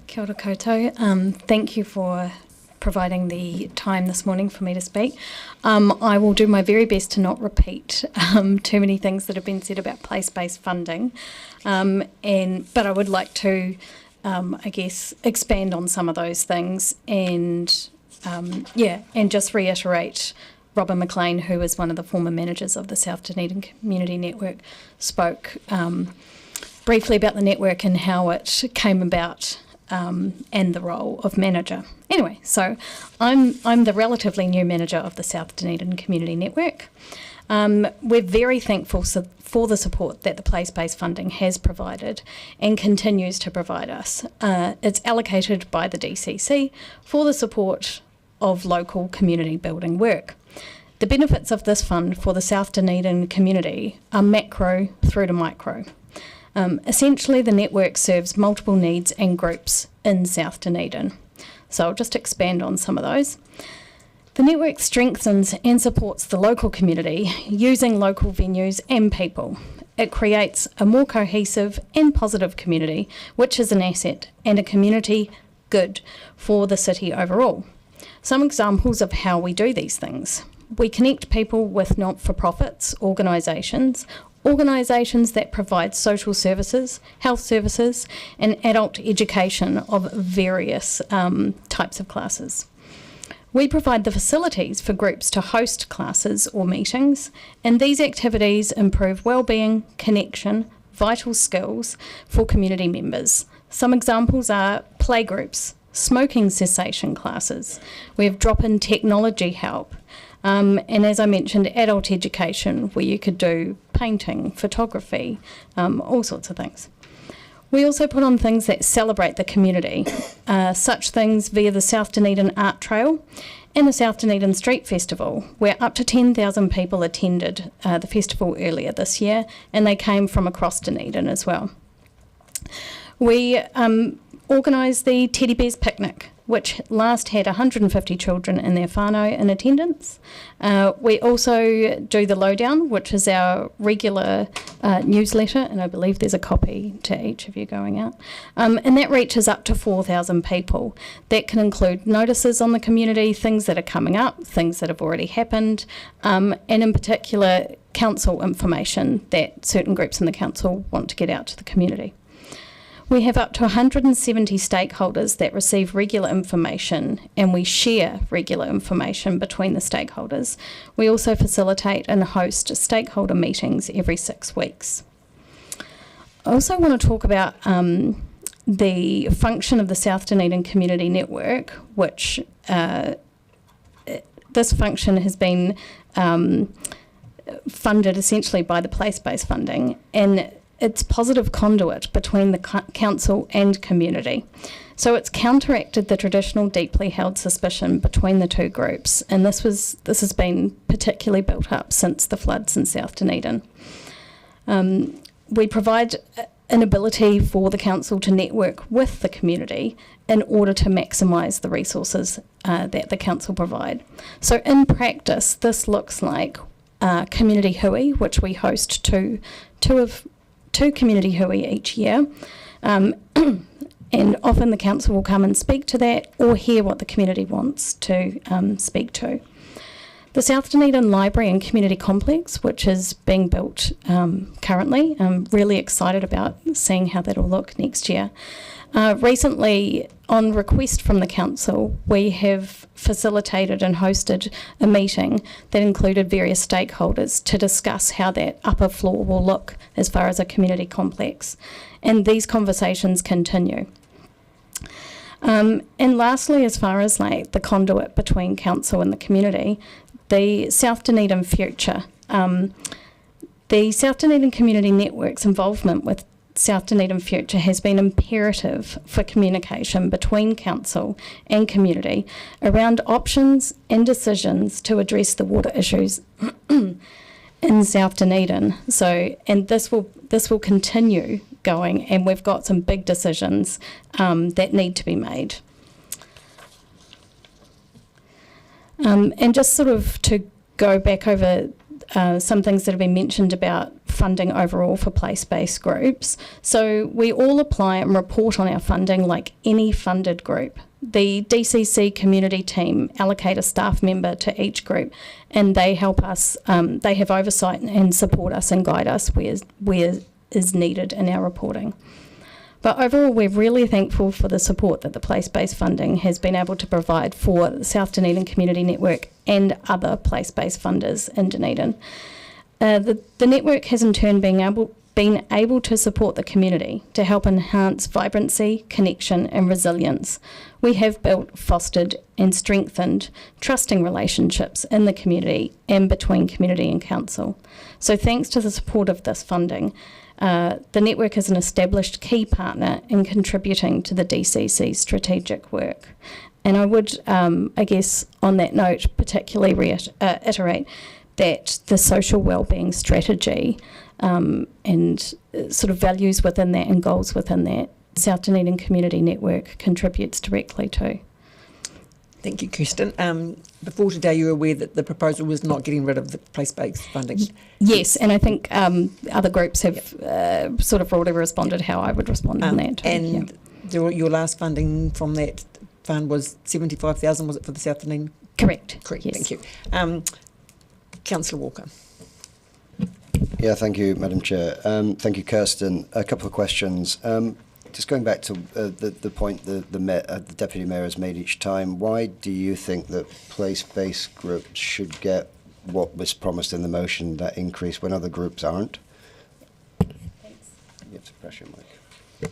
Kia ora koutou. Thank you for providing the time this morning for me to speak. I will do my very best to not repeat too many things that have been said about place-based funding, but I would like to, I guess, expand on some of those things and just reiterate. Robin McLean, who is one of the former managers of the South Dunedin Community Network, spoke briefly about the network and how it came about. And the role of manager. Anyway, so I'm the relatively new manager of the South Dunedin Community Network. We're very thankful for the support that the place-based funding has provided and continues to provide us. It's allocated by the DCC for the support of local community building work. The benefits of this fund for the South Dunedin community are macro through to micro. Essentially, the network serves multiple needs and groups in South Dunedin. So I'll just expand on some of those. The network strengthens and supports the local community using local venues and people. It creates a more cohesive and positive community, which is an asset and a community good for the city overall. Some examples of how we do these things. We connect people with not-for-profits, organisations that provide social services, health services, and adult education of various types of classes. We provide the facilities for groups to host classes or meetings, and these activities improve wellbeing, connection, vital skills for community members. Some examples are playgroups, smoking cessation classes. We have drop-in technology help. And as I mentioned, adult education, where you could do painting, photography, all sorts of things. We also put on things that celebrate the community, such things via the South Dunedin Art Trail and the South Dunedin Street Festival, where up to 10,000 people attended the festival earlier this year, and they came from across Dunedin as well. We organised the Teddy Bears Picnic, which last had 150 children in their whānau in attendance. We also do the Lowdown, which is our regular newsletter, and I believe there's a copy to each of you going out. And that reaches up to 4,000 people. That can include notices on the community, things that are coming up, things that have already happened, and in particular, council information that certain groups in the council want to get out to the community. We have up to 170 stakeholders that receive regular information, and we share regular information between the stakeholders. We also facilitate and host stakeholder meetings every 6 weeks. I also want to talk about the function of the South Dunedin Community Network, which this function has been funded essentially by the place-based funding, and it's positive conduit between the council and community. So it's counteracted the traditional deeply held suspicion between the two groups, and this has been particularly built up since the floods in South Dunedin. We provide an ability for the council to network with the community in order to maximise the resources that the council provide. So in practice, this looks like Community Hui, which we host two Community Hui each year, and often the council will come and speak to that or hear what the community wants to speak to. The South Dunedin Library and Community Complex, which is being built currently, I'm really excited about seeing how that will look next year. Recently, on request from the council, we have facilitated and hosted a meeting that included various stakeholders to discuss how that upper floor will look as far as a community complex. And these conversations continue. And lastly, as far as like the conduit between council and the community, the South Dunedin Future. The South Dunedin Community Network's involvement with South Dunedin Future has been imperative for communication between council and community around options and decisions to address the water issues in South Dunedin. So, and this will continue going, and we've got some big decisions that need to be made. And just sort of to go back over some things that have been mentioned about funding overall for place-based groups. So we all apply and report on our funding like any funded group. The DCC community team allocate a staff member to each group, and they help us, they have oversight and support us and guide us where is needed in our reporting. But overall, we're really thankful for the support that the place-based funding has been able to provide for the South Dunedin Community Network and other place-based funders in Dunedin. The network has in turn been able to support the community to help enhance vibrancy, connection and resilience. We have built, fostered and strengthened trusting relationships in the community and between community and council. So thanks to the support of this funding, the network is an established key partner in contributing to the DCC's strategic work. And I would, I guess, on that note, particularly reiterate that the social wellbeing strategy and sort of values within that and goals within that, South Dunedin Community Network contributes directly to. Thank you, Kirsten. Before today, you were aware that the proposal was not getting rid of the place-based funding. Yes, and I think other groups have sort of already responded how I would respond on that too. And your last funding from that fund was 75,000, was it, for the South Dunedin? Correct. Correct, yes. thank you. Councillor Walker. Yeah, thank you, Madam Chair. Thank you, Kirsten. A couple of questions. Just going back to the point the Deputy Mayor has made each time, why do you think that place-based groups should get what was promised in the motion, that increase, when other groups aren't? Thanks. You have to press your mic.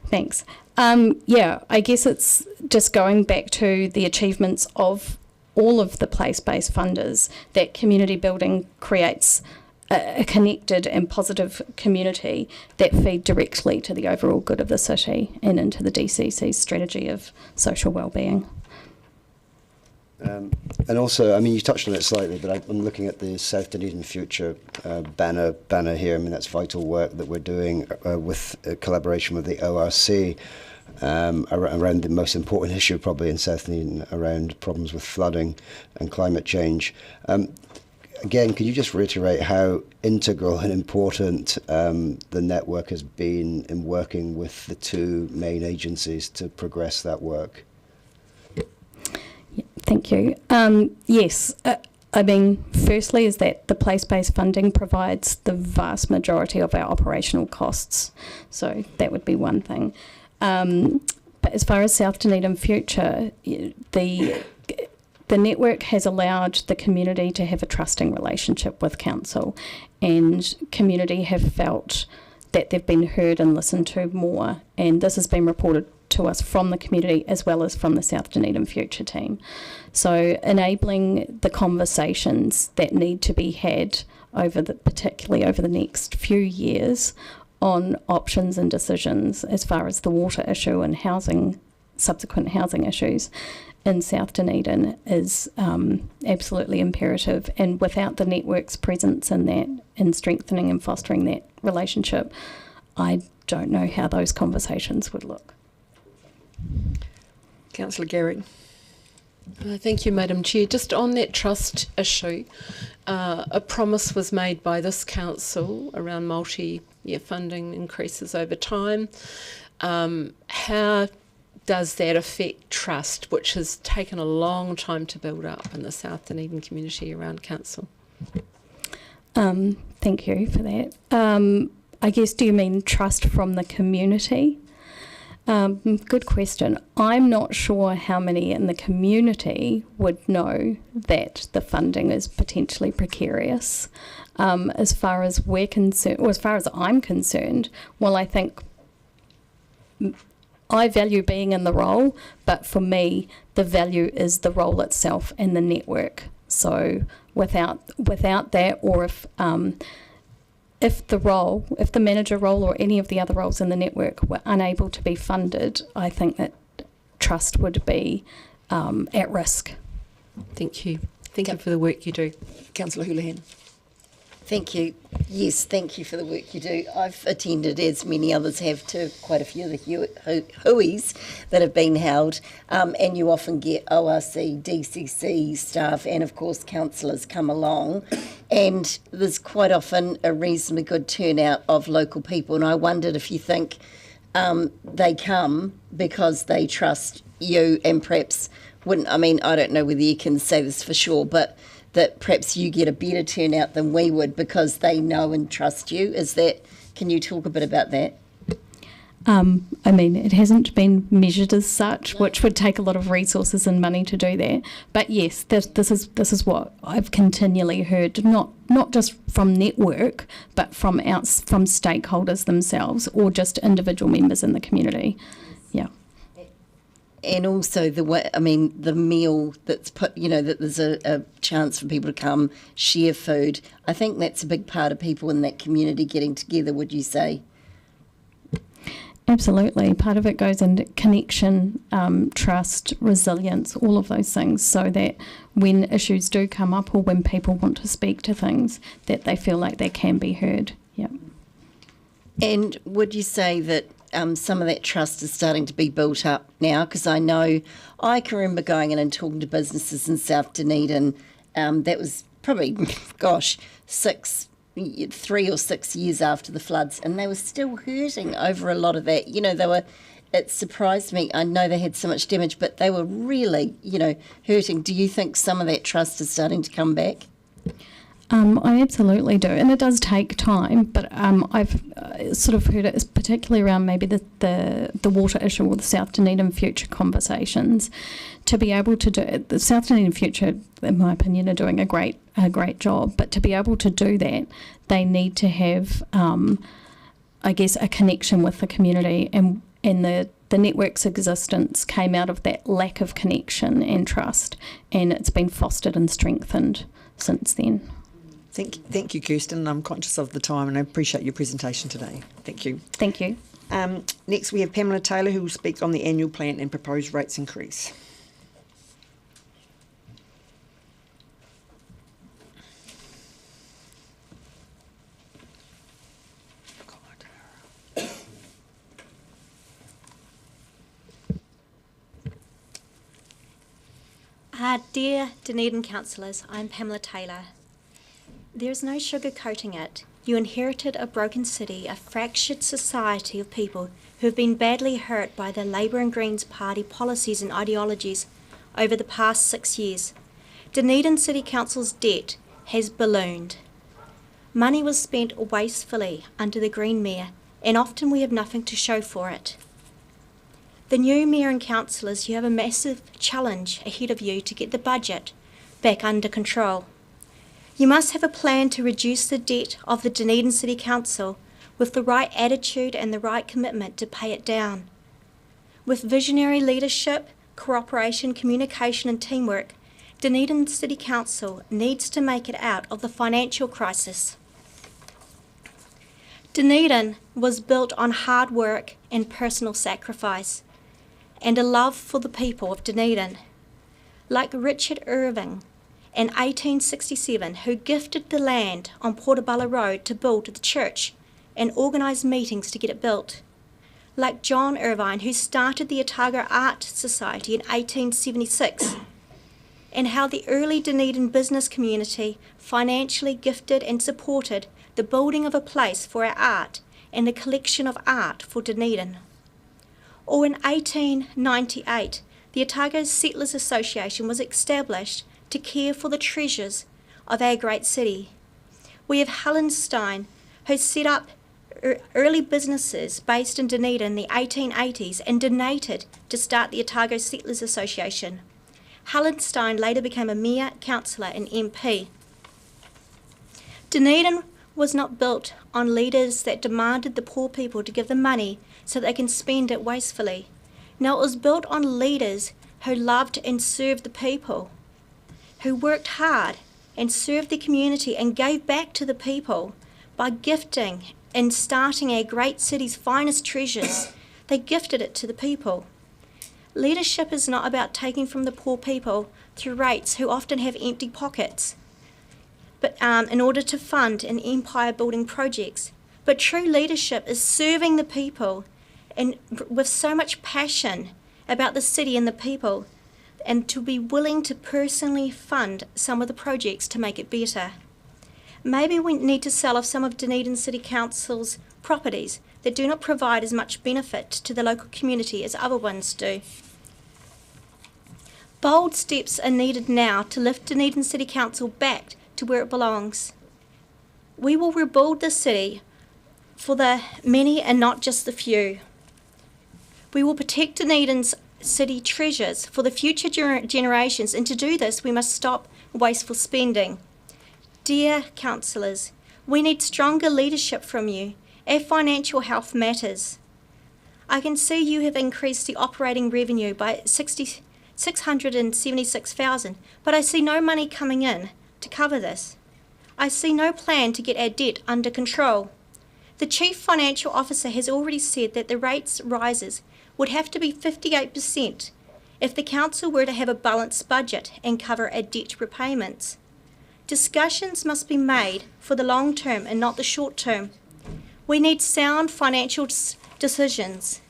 Thanks. Yeah, I guess it's just going back to the achievements of all of the place-based funders, that community building creates a connected and positive community that feed directly to the overall good of the city and into the DCC's strategy of social wellbeing. And also, I mean, you touched on it slightly, but I'm looking at the South Dunedin Future banner here. I mean, that's vital work that we're doing with collaboration with the ORC around the most important issue probably in South Dunedin, around problems with flooding and climate change. Again, could you just reiterate how integral and important the network has been in working with the two main agencies to progress that work? Thank you. Yes, I mean, firstly is that the place-based funding provides the vast majority of our operational costs. So that would be one thing. But as far as South Dunedin Future, the network has allowed the community to have a trusting relationship with council, and community have felt that they've been heard and listened to more, and this has been reported to us from the community as well as from the South Dunedin Future team. So enabling the conversations that need to be had particularly over the next few years on options and decisions as far as the water issue and subsequent housing issues in South Dunedin is absolutely imperative, and without the network's presence in that, in strengthening and fostering that relationship, I don't know how those conversations would look. Councillor Garrick. Thank you, Madam Chair. Just on that trust issue, a promise was made by this council around multi-year funding increases over time. How does that affect trust, which has taken a long time to build up in the South Dunedin community around council? Thank you for that. I guess, do you mean trust from the community? Good question. I'm not sure how many in the community would know that the funding is potentially precarious. As far as we're concerned, or as far as I'm concerned, well, I think I value being in the role, but for me, the value is the role itself and the network. So without that, or if the manager role or any of the other roles in the network were unable to be funded, I think that trust would be at risk. Thank you. Thank you for the work you do. Councillor Houlihan. Thank you. Yes, thank you for the work you do. I've attended, as many others have, to quite a few of the HUIs that have been held, and you often get ORC, DCC staff and, of course, councillors come along, and there's quite often a reasonably good turnout of local people, and I wondered if you think they come because they trust you and perhaps wouldn't, I mean, I don't know whether you can say this for sure, but that perhaps you get a better turnout than we would because they know and trust you. Is that, can you talk a bit about that? I mean, it hasn't been measured as such, which would take a lot of resources and money to do that. But yes, this is what I've continually heard, not just from network, but from stakeholders themselves or just individual members in the community. Yeah. And also the way, I mean, the meal that's put, you know, that there's a chance for people to come share food. I think that's a big part of people in that community getting together, would you say? Absolutely. Part of it goes into connection, trust, resilience, all of those things, so that when issues do come up or when people want to speak to things, that they feel like they can be heard. Yeah. And would you say that some of that trust is starting to be built up now? Because I know I can remember going in and talking to businesses in South Dunedin. That was probably, 3 or 6 years after the floods, and they were still hurting over a lot of that. You know, it surprised me. I know they had so much damage, but they were really, hurting. Do you think some of that trust is starting to come back? I absolutely do, and it does take time, but I've sort of heard it, particularly around maybe the water issue or the South Dunedin Future conversations, to be able to do the South Dunedin Future, in my opinion, are doing a great job, but to be able to do that, they need to have, I guess, a connection with the community, and the network's existence came out of that lack of connection and trust, and it's been fostered and strengthened since then. Thank you, Kirsten. I'm conscious of the time and I appreciate your presentation today. Thank you. Thank you. Next we have Pamela Taylor, who will speak on the annual plan and proposed rates increase. Dear Dunedin councillors, I'm Pamela Taylor. There's no sugarcoating it. You inherited a broken city, a fractured society of people who have been badly hurt by the Labour and Greens Party policies and ideologies over the past 6 years. Dunedin City Council's debt has ballooned. Money was spent wastefully under the Green Mayor, and often we have nothing to show for it. The new Mayor and councillors, you have a massive challenge ahead of you to get the budget back under control. You must have a plan to reduce the debt of the Dunedin City Council with the right attitude and the right commitment to pay it down. With visionary leadership, cooperation, communication and teamwork, Dunedin City Council needs to make it out of the financial crisis. Dunedin was built on hard work and personal sacrifice, and a love for the people of Dunedin. Like Richard Irving in 1867, who gifted the land on Portobello Road to build the church and organise meetings to get it built. Like John Irvine, who started the Otago Art Society in 1876, and how the early Dunedin business community financially gifted and supported the building of a place for our art and the collection of art for Dunedin. Or in 1898, the Otago Settlers Association was established to care for the treasures of our great city. We have Helen Stein, who set up early businesses based in Dunedin in the 1880s and donated to start the Otago Settlers Association. Helen Stein later became a mayor, councillor and MP. Dunedin was not built on leaders that demanded the poor people to give them money so they can spend it wastefully. No, it was built on leaders who loved and served the people, who worked hard and served the community and gave back to the people by gifting and starting our great city's finest treasures. They gifted it to the people. Leadership is not about taking from the poor people through rates who often have empty pockets. but in order to fund an empire-building projects. But true leadership is serving the people and with so much passion about the city and the people, and to be willing to personally fund some of the projects to make it better. Maybe we need to sell off some of Dunedin City Council's properties that do not provide as much benefit to the local community as other ones do. Bold steps are needed now to lift Dunedin City Council back to where it belongs. We will rebuild the city for the many and not just the few. We will protect Dunedin's city treasures for the future generations, and to do this we must stop wasteful spending. Dear councillors, we need stronger leadership from you. Our financial health matters. I can see you have increased the operating revenue by 676,000, but I see no money coming in to cover this. I see no plan to get our debt under control. The Chief Financial Officer has already said that the rates rises would have to be 58% if the council were to have a balanced budget and cover our debt repayments. Discussions must be made for the long term and not the short term. We need sound financial decisions.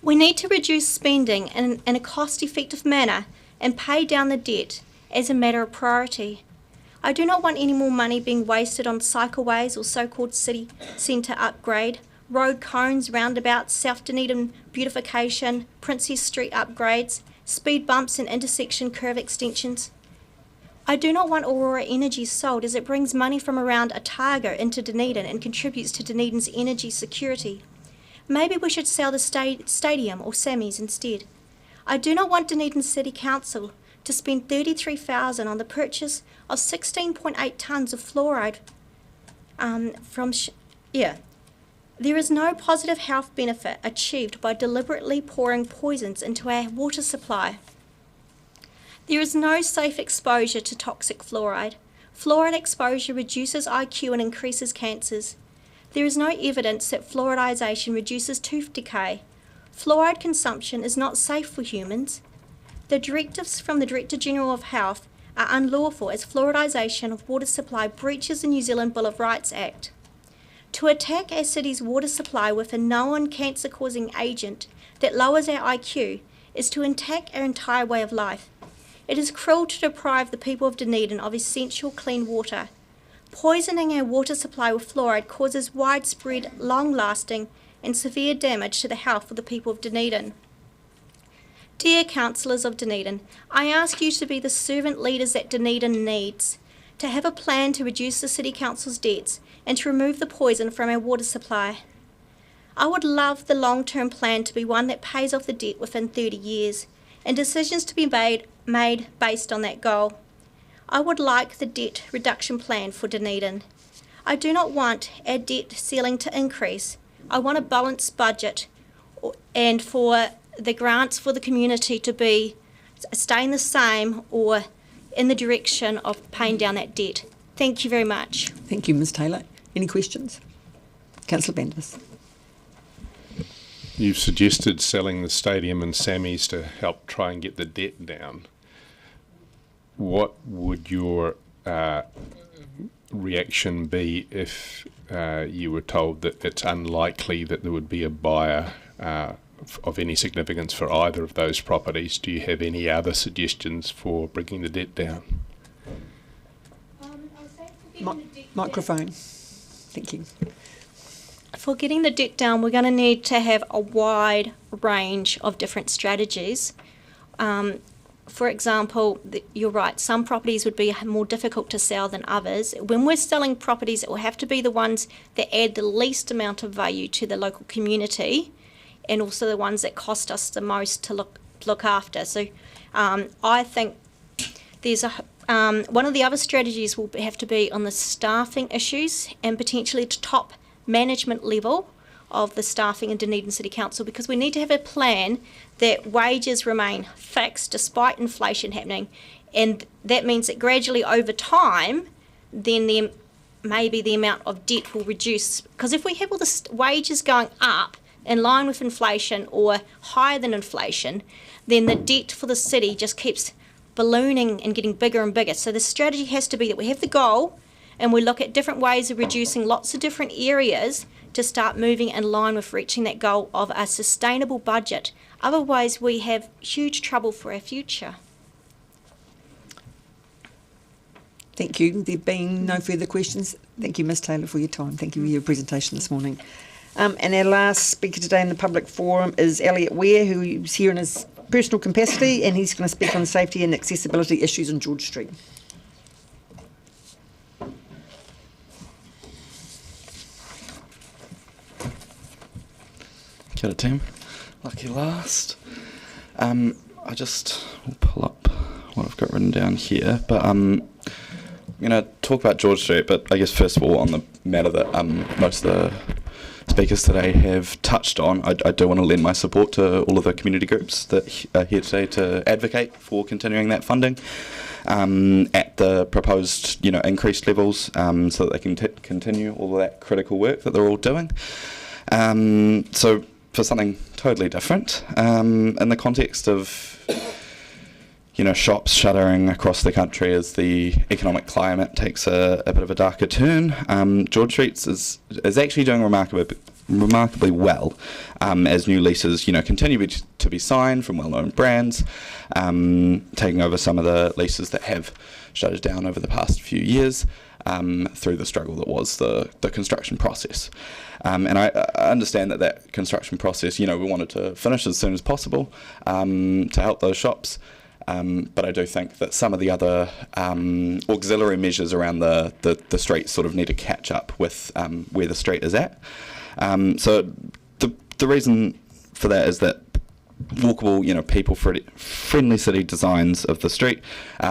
We need to reduce spending in a cost-effective manner and pay down the debt as a matter of priority. I do not want any more money being wasted on cycleways or so-called city centre upgrade, road cones, roundabouts, South Dunedin beautification, Princess Street upgrades, speed bumps and intersection curve extensions. I do not want Aurora Energy sold, as it brings money from around Otago into Dunedin and contributes to Dunedin's energy security. Maybe we should sell the stadium or Sammy's instead. I do not want Dunedin City Council to spend $33,000 on the purchase of 16.8 tonnes of fluoride There is no positive health benefit achieved by deliberately pouring poisons into our water supply. There is no safe exposure to toxic fluoride. Fluoride exposure reduces IQ and increases cancers. There is no evidence that fluoridization reduces tooth decay. Fluoride consumption is not safe for humans. The directives from the Director General of Health are unlawful, as fluoridization of water supply breaches the New Zealand Bill of Rights Act. To attack our city's water supply with a known cancer-causing agent that lowers our IQ is to attack our entire way of life. It is cruel to deprive the people of Dunedin of essential clean water. Poisoning our water supply with fluoride causes widespread, long-lasting and severe damage to the health of the people of Dunedin. Dear councillors of Dunedin, I ask you to be the servant leaders that Dunedin needs, to have a plan to reduce the City Council's debts and to remove the poison from our water supply. I would love the long-term plan to be one that pays off the debt within 30 years, and decisions to be made based on that goal. I would like the debt reduction plan for Dunedin. I do not want our debt ceiling to increase. I want a balanced budget and for the grants for the community to be staying the same or in the direction of paying down that debt. Thank you very much. Thank you, Ms Taylor. Any questions? Councillor Bandis. You've suggested selling the stadium and Sammy's to help try and get the debt down. What would your reaction be if you were told that it's unlikely that there would be a buyer of any significance for either of those properties? Do you have any other suggestions for bringing the debt down? Microphone. Thank you. For getting the debt down, we're going to need to have a wide range of different strategies. For example, you're right, some properties would be more difficult to sell than others. When we're selling properties, it will have to be the ones that add the least amount of value to the local community, and also the ones that cost us the most to look after. So I think there's one of the other strategies will have to be on the staffing issues and potentially to top management level of the staffing in Dunedin City Council, because we need to have a plan that wages remain fixed despite inflation happening, and that means that gradually over time then maybe the amount of debt will reduce, because if we have all the wages going up in line with inflation or higher than inflation, then the debt for the city just keeps ballooning and getting bigger and bigger. So the strategy has to be that we have the goal and we look at different ways of reducing lots of different areas to start moving in line with reaching that goal of a sustainable budget. Otherwise, we have huge trouble for our future. Thank you. There being no further questions, thank you, Ms Taylor, for your time. Thank you for your presentation this morning. And our last speaker today in the public forum is Elliot Ware, who is here in his personal capacity, and he's going to speak on safety and accessibility issues on George Street. Kia ora, team. Lucky last. I just will pull up what I've got written down here, but I'm going to talk about George Street, but I guess first of all on the matter that most of the speakers today have touched on, I do want to lend my support to all of the community groups that are here today to advocate for continuing that funding at the proposed, increased levels, so that they can continue all of that critical work that they're all doing. So for something totally different, in the context of shops shuttering across the country as the economic climate takes a bit of a darker turn, George Street is actually doing remarkably well as new leases continue to be signed from well-known brands, taking over some of the leases that have shuttered down over the past few years through the struggle that was the construction process. And I understand that construction process, we wanted to finish as soon as possible to help those shops. But I do think that some of the other auxiliary measures around the street sort of need to catch up with where the street is at. So the reason for that is that walkable, people-friendly city designs of the street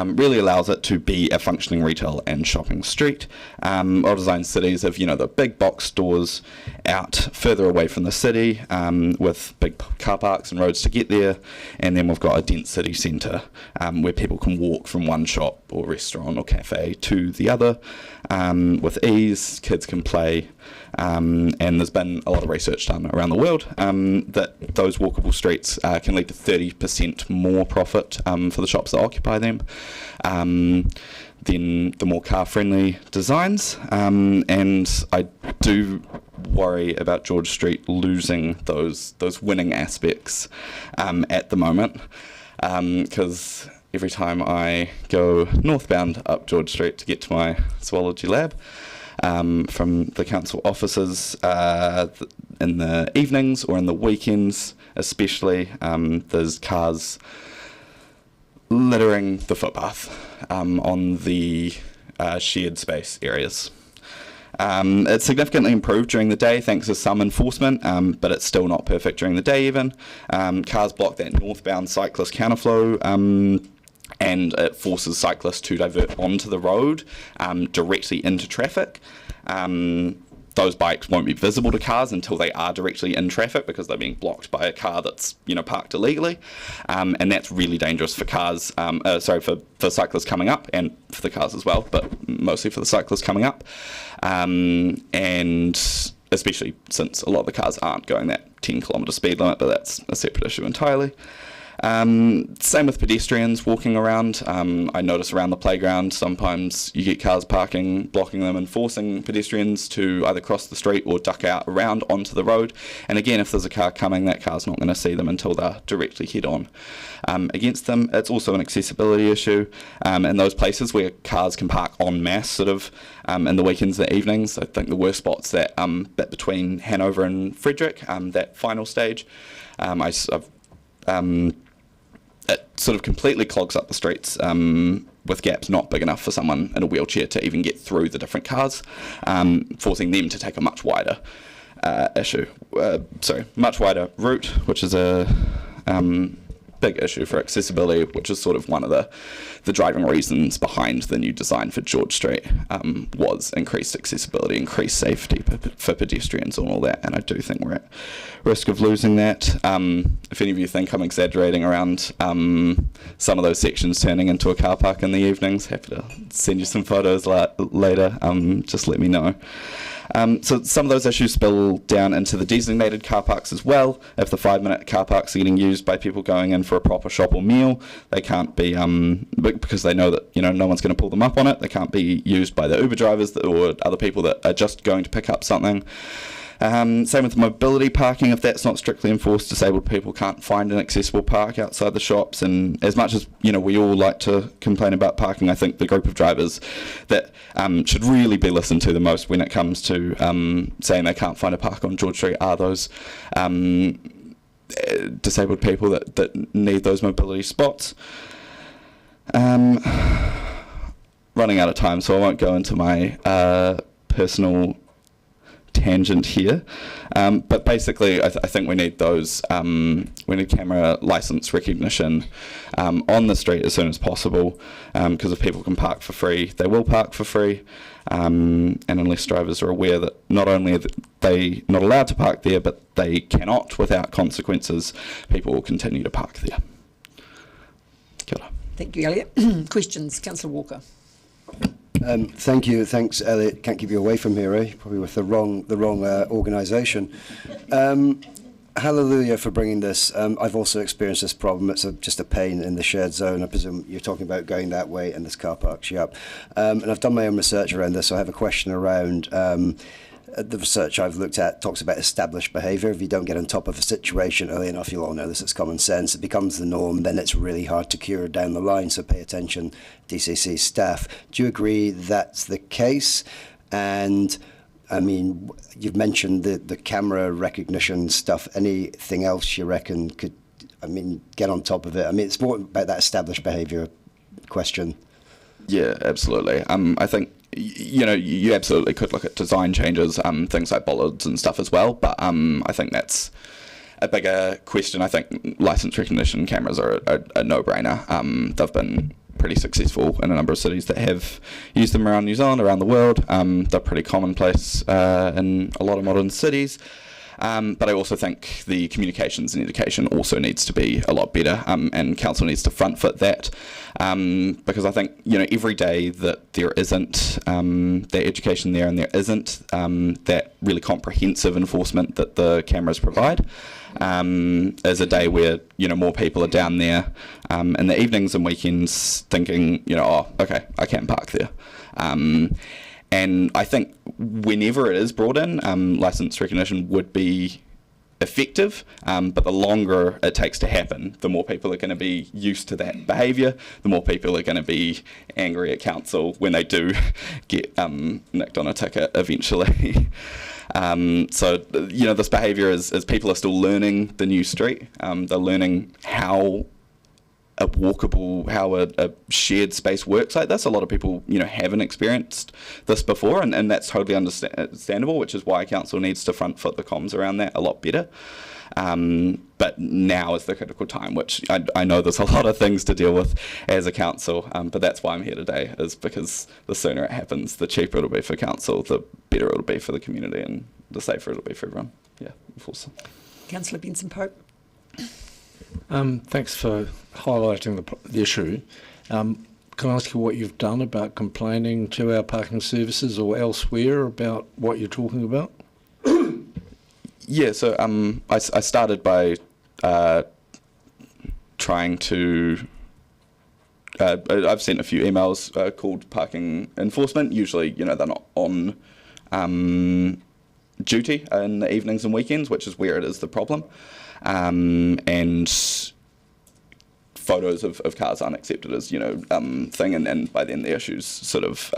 really allows it to be a functioning retail and shopping street. Well-designed cities have, the big box stores out further away from the city with big car parks and roads to get there, and then we've got a dense city centre where people can walk from one shop or restaurant or cafe to the other with ease. Kids can play. And there's been a lot of research done around the world that those walkable streets can lead to 30% more profit for the shops that occupy them than the more car-friendly designs. And I do worry about George Street losing those winning aspects at the moment, because every time I go northbound up George Street to get to my zoology lab, from the council offices in the evenings or in the weekends especially, there's cars littering the footpath on the shared space areas. It's significantly improved during the day thanks to some enforcement, but it's still not perfect during the day even. Cars block that northbound cyclist counterflow, and it forces cyclists to divert onto the road directly into traffic. Those bikes won't be visible to cars until they are directly in traffic because they're being blocked by a car that's parked illegally, and that's really dangerous for cars. For cyclists coming up and for the cars as well, but mostly for the cyclists coming up, and especially since a lot of the cars aren't going that 10-kilometre speed limit, but that's a separate issue entirely. Same with pedestrians walking around. I notice around the playground sometimes you get cars parking, blocking them and forcing pedestrians to either cross the street or duck out around onto the road. And again, if there's a car coming, that car's not going to see them until they're directly head on against them. It's also an accessibility issue in those places where cars can park en masse sort of in the weekends and evenings. I think the worst spot's that bit between Hanover and Frederick, that final stage. It sort of completely clogs up the streets with gaps not big enough for someone in a wheelchair to even get through the different cars, forcing them to take a much wider much wider route, which is a big issue for accessibility, which is sort of one of the driving reasons behind the new design for George Street, was increased accessibility, increased safety for pedestrians and all that, and I do think we're at risk of losing that. If any of you think I'm exaggerating around some of those sections turning into a car park in the evenings, happy to send you some photos later, just let me know. So some of those issues spill down into the designated car parks as well. If the 5-minute car parks are getting used by people going in for a proper shop or meal, they can't be, because they know that no one's going to pull them up on it. They can't be used by the Uber drivers or other people that are just going to pick up something. Same with mobility parking. If that's not strictly enforced, disabled people can't find an accessible park outside the shops. And as much as we all like to complain about parking, I think the group of drivers that should really be listened to the most when it comes to saying they can't find a park on George Street are those disabled people that need those mobility spots. Running out of time, so I won't go into my personal tangent here, but basically I think we need those we need camera license recognition on the street as soon as possible, because if people can park for free, they will park for free, and unless drivers are aware that not only are they not allowed to park there, but they cannot without consequences, people will continue to park there. Kia ora. Thank you, Elliot. Questions, Councillor Walker. Thank you. Thanks, Elliot. Can't keep you away from here, eh? Probably with the wrong organisation. Hallelujah for bringing this. I've also experienced this problem. It's just a pain in the shared zone. I presume you're talking about going that way and this car parks you up. And I've done my own research around this, so I have a question around the research I've looked at talks about established behaviour. If you don't get on top of a situation early enough, you'll all know this, it's common sense. It becomes the norm, then it's really hard to cure down the line, so pay attention, DCC staff. Do you agree that's the case? And I mean, you've mentioned the camera recognition stuff. Anything else you reckon could, get on top of it? It's more about that established behaviour question. Yeah, absolutely. I think you absolutely could look at design changes, things like bollards and stuff as well. But I think that's a bigger question. I think license recognition cameras are a no-brainer. They've been pretty successful in a number of cities that have used them around New Zealand, around the world. They're pretty commonplace in a lot of modern cities. But I also think the communications and education also needs to be a lot better, and council needs to front foot that, because I think every day that there isn't that education there and there isn't that really comprehensive enforcement that the cameras provide, is a day where more people are down there in the evenings and weekends thinking oh, okay, I can park there. And I think whenever it is brought in, licence recognition would be effective, but the longer it takes to happen, the more people are going to be used to that behaviour, the more people are going to be angry at council when they do get nicked on a ticket eventually. So, this behaviour is people are still learning the new street. They're learning how a shared space works like this. A lot of people, haven't experienced this before, and that's totally understandable, which is why council needs to front foot the comms around that a lot better. But now is the critical time, which I know there's a lot of things to deal with as a council, but that's why I'm here today, is because the sooner it happens, the cheaper it'll be for council, the better it'll be for the community, and the safer it'll be for everyone. Yeah, awesome. Councillor Benson-Pope. Thanks for highlighting the issue. Can I ask you what you've done about complaining to our parking services or elsewhere about what you're talking about? Yeah, so I started by trying to... I've sent a few emails called parking enforcement. Usually, they're not on duty in the evenings and weekends, which is where it is the problem. And photos of cars aren't accepted as, thing, and by then the issues sort of,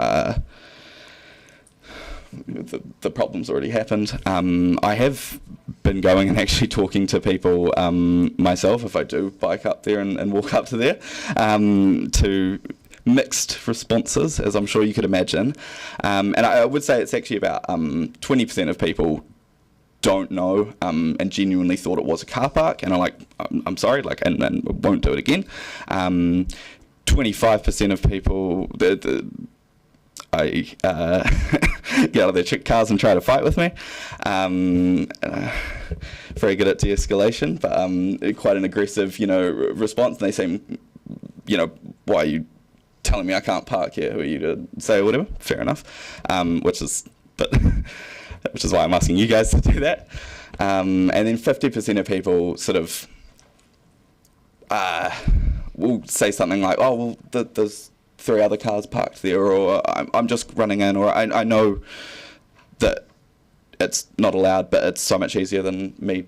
the problem's already happened. I have been going and actually talking to people myself, if I do bike up there and walk up to there, to mixed responses, as I'm sure you could imagine. And I would say it's actually about 20% of people don't know and genuinely thought it was a car park, and are like, I'm sorry, and won't do it again. 25% of people get out of their cars and try to fight with me. Very good at de-escalation, but quite an aggressive, response. And they seem, why are you telling me I can't park here? Who are you to say whatever? Fair enough. Which is, but. which is why I'm asking you guys to do that. And then 50% of people sort of will say something like, oh, well, there's 3 other cars parked there, or I'm just running in, or I know that it's not allowed, but it's so much easier than me,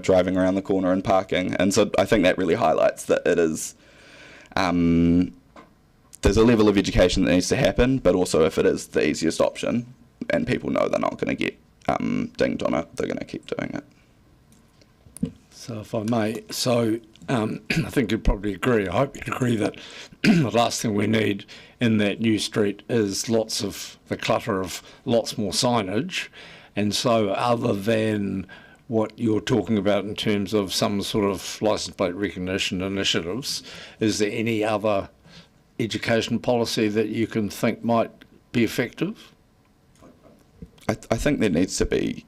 driving around the corner and parking. And so I think that really highlights that it is, there's a level of education that needs to happen, but also if it is the easiest option and people know they're not going to get dinged on it, they're going to keep doing it. So if I may, I think you'd probably agree, I hope you'd agree that the last thing we need in that new street is lots of the clutter of lots more signage. And so other than what you're talking about in terms of some sort of license plate recognition initiatives, is there any other education policy that you can think might be effective? I think there needs to be,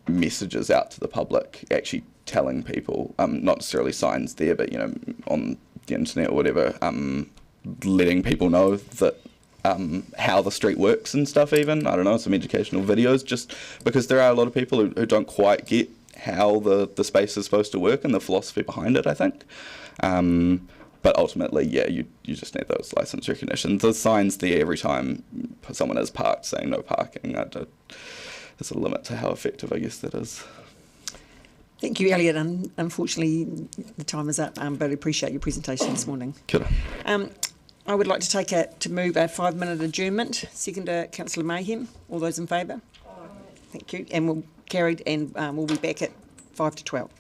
messages out to the public actually telling people, not necessarily signs there, but, on the internet or whatever, letting people know that how the street works and stuff even. I don't know, some educational videos, just because there are a lot of people who don't quite get how the space is supposed to work and the philosophy behind it, I think. But ultimately, yeah, you just need those license recognitions. There's signs there every time someone is parked saying no parking. There's a limit to how effective, I guess, that is. Thank you, Elliot. Unfortunately, the time is up, but I appreciate your presentation this morning. Kia ora. I would like to move a 5-minute adjournment. Seconder, Councillor Mayhem. All those in favour? Thank you. And we'll carried, and we'll be back at 5 to 12.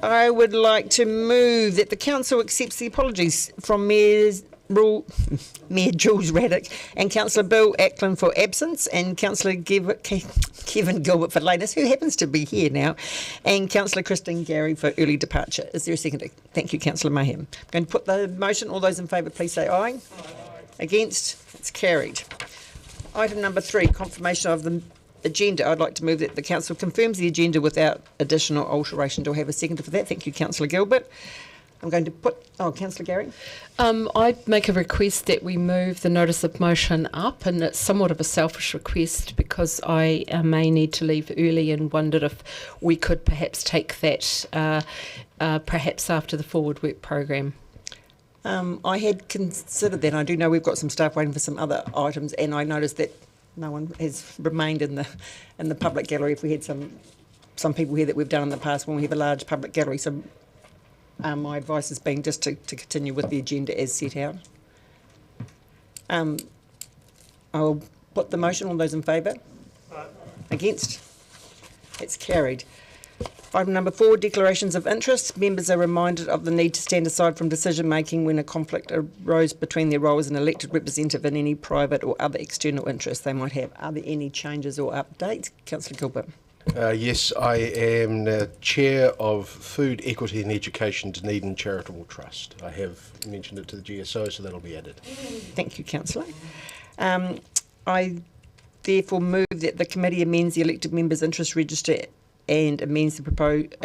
I would like to move that the council accepts the apologies from Mayor Jules Raddick and Councillor Bill Ackland for absence, and Councillor Kevin Gilbert for lateness, who happens to be here now, and Councillor Christine Gary for early departure. Is there a second? Thank you, Councillor Mayhem. I'm going to put the motion. All those in favour, please say aye. Aye. Against? It's carried. Item number 3, confirmation of the agenda. I'd like to move that the council confirms the agenda without additional alteration. Do I have a seconder for that? Thank you, Councillor Gilbert. I'm going to put... Oh, Councillor Gary? I'd make a request that we move the notice of motion up, and it's somewhat of a selfish request because I may need to leave early and wondered if we could perhaps take that perhaps after the Forward Work programme. I had considered that. I do know we've got some staff waiting for some other items, and I noticed that no one has remained in the public gallery. If we had some people here that we've done in the past when we have a large public gallery, so my advice has been just to continue with the agenda as set out. I'll put the motion. All those in favour? Against? It's carried. Item number 4, declarations of interest. Members are reminded of the need to stand aside from decision making when a conflict arose between their role as an elected representative and any private or other external interests they might have. Are there any changes or updates? Councillor Gilbert. Yes, I am the Chair of Food, Equity and Education Dunedin Charitable Trust. I have mentioned it to the GSO, so that'll be added. Thank you, Councillor. I therefore move that the committee amends the elected members' interest register and amends the proposed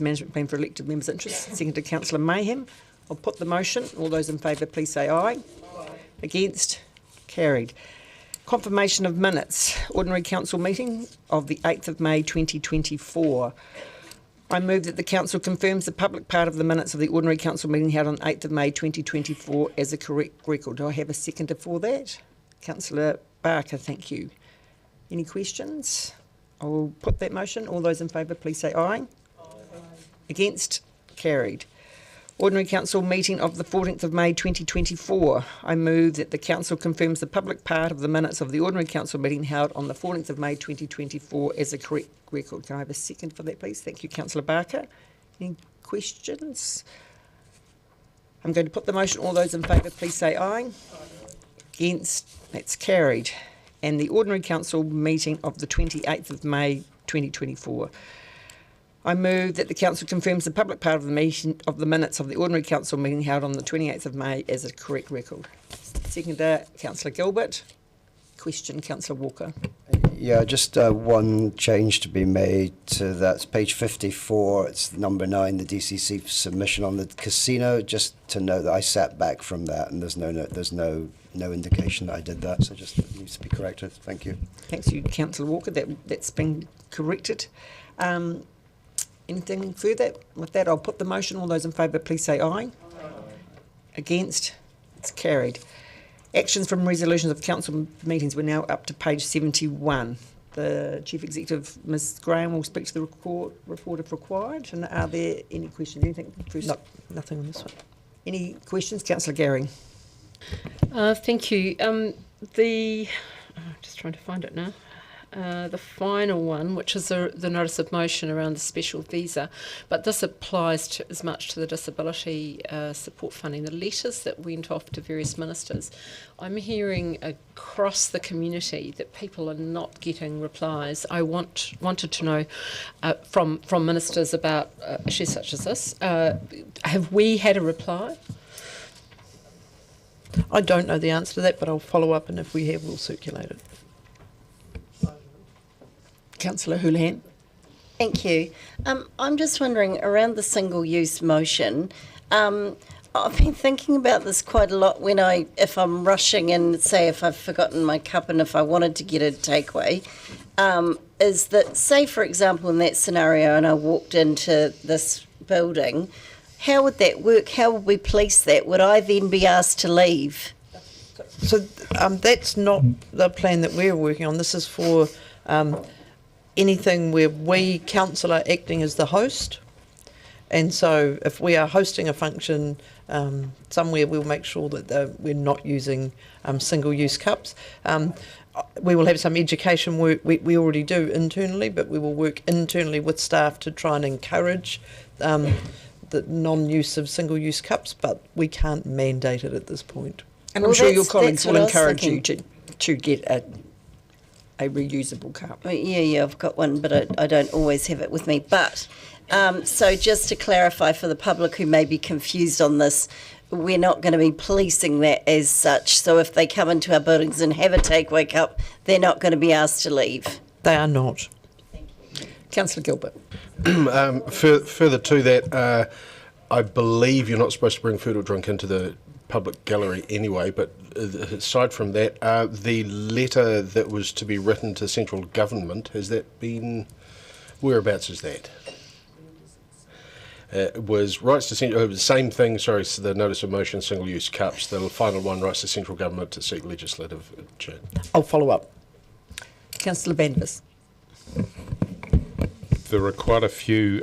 management plan for elected members' interests. Second to Councillor Mayhem. I'll put the motion. All those in favour, please say aye. Aye. Against? Carried. Confirmation of minutes. Ordinary Council meeting of the 8th of May 2024. I move that the Council confirms the public part of the minutes of the Ordinary Council meeting held on 8th of May 2024 as a correct record. Do I have a seconder for that? Councillor Barker, thank you. Any questions? I will put that motion. All those in favour, please say aye. Aye. Against? Carried. Ordinary Council meeting of the 14th of May 2024. I move that the Council confirms the public part of the minutes of the Ordinary Council meeting held on the 14th of May 2024 as a correct record. Can I have a second for that, please? Thank you, Councillor Barker. Any questions? I'm going to put the motion. All those in favour, please say aye. Aye. Against? That's carried. And the Ordinary Council meeting of the 28th of May 2024. I move that the Council confirms the public part of the meeting of the minutes of the Ordinary Council meeting held on the 28th of May as a correct record. Seconder, Councillor Gilbert. Question, Councillor Walker. Yeah, just one change to be made to that's page 54. It's number 9, the DCC submission on the casino. Just to note that I sat back from that, and there's no indication that I did that. So just it needs to be corrected. Thank you. Thanks you, Councillor Walker. That's been corrected. Anything further? With that, I'll put the motion. All those in favour, please say aye. Aye. Against? It's carried. Actions from resolutions of council meetings. We're now up to page 71. The Chief Executive, Ms Graham, will speak to the report if required. And are there any questions? Anything? No, nothing on this one. Any questions? Councillor Gary. Thank you. Just trying to find it now. The final one, which is the notice of motion around the special visa, but this applies as much to the disability support funding. The letters that went off to various ministers, I'm hearing across the community that people are not getting replies. I wanted to know from ministers about issues such as this. Have we had a reply? I don't know the answer to that, but I'll follow up, and if we have, we'll circulate it. Councillor Houlihan. Thank you. I'm just wondering, around the single-use motion, I've been thinking about this quite a lot if I'm rushing and say if I've forgotten my cup and if I wanted to get a takeaway, is that, say for example in that scenario and I walked into this building, how would that work? How would we police that? Would I then be asked to leave? So that's not the plan that we're working on. This is for anything where we, council, are acting as the host, And so if we are hosting a function somewhere, we'll make sure that we're not using single-use cups. We will have some education work we already do internally, but we will work internally with staff to try and encourage the non-use of single-use cups, but we can't mandate it at this point. And I'm sure your colleagues will encourage you to get a reusable cup. Yeah, I've got one, but I don't always have it with me. But so just to clarify for the public who may be confused on this, we're not going to be policing that as such. So if they come into our buildings and have a takeaway cup, they're not going to be asked to leave. They are not. Councillor Gilbert. Further to that, I believe you're not supposed to bring food or drink into the public gallery anyway, but aside from that, the letter that was to be written to central government, has that been, whereabouts is that? It was rights to central, same thing, sorry, so the notice of motion, single-use cups, the final one, rights to central government to seek legislative change. I'll follow up. Councillor Banvas. There are quite a few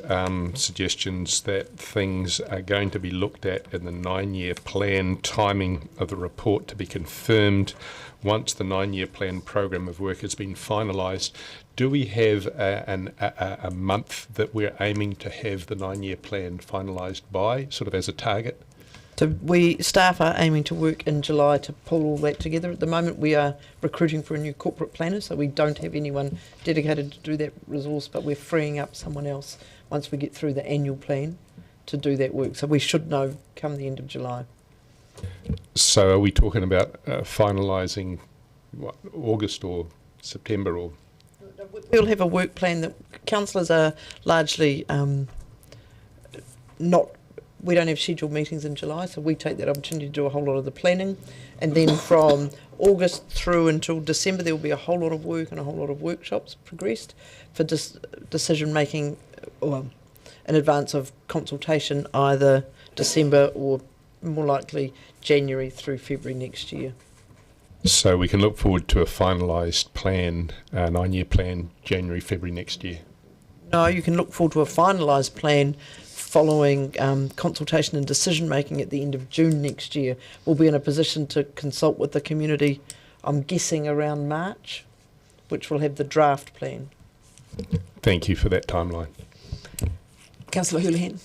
suggestions that things are going to be looked at in the 9-year plan, timing of the report to be confirmed once the 9-year plan program of work has been finalised. Do we have a month that we're aiming to have the 9-year plan finalised by, sort of as a target? So staff are aiming to work in July to pull all that together. At the moment we are recruiting for a new corporate planner, so we don't have anyone dedicated to do that resource, but we're freeing up someone else once we get through the annual plan to do that work. So we should know come the end of July. So are we talking about finalising August or September or? We'll have a work plan that councillors are largely not. We don't have scheduled meetings in July, so we take that opportunity to do a whole lot of the planning. And then from August through until December, there will be a whole lot of work and a whole lot of workshops progressed for decision making in advance of consultation, either December or more likely January through February next year. So we can look forward to a finalised plan, 9-year plan, January, February next year? No, you can look forward to a finalised plan following consultation and decision making at the end of June next year. We'll be in a position to consult with the community, I'm guessing around March, which will have the draft plan. Thank you for that timeline. Councillor Houlihan.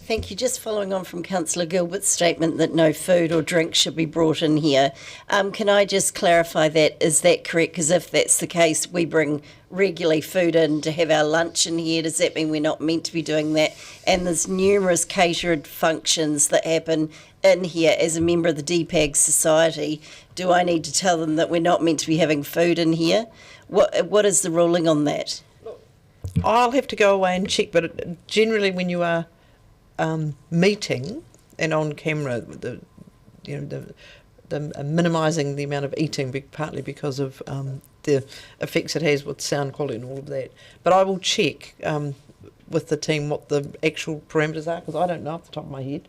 Thank you. Just following on from Councillor Gilbert's statement that no food or drink should be brought in here, can I just clarify that? Is that correct? Because if that's the case, we bring regularly food in to have our lunch in here. Does that mean we're not meant to be doing that? And there's numerous catered functions that happen in here. As a member of the DPAG Society, do I need to tell them that we're not meant to be having food in here? What is the ruling on that? I'll have to go away and check, but generally when you are meeting and on camera, the minimising the amount of eating, partly because of the effects it has with sound quality and all of that. But I will check with the team what the actual parameters are, because I don't know off the top of my head.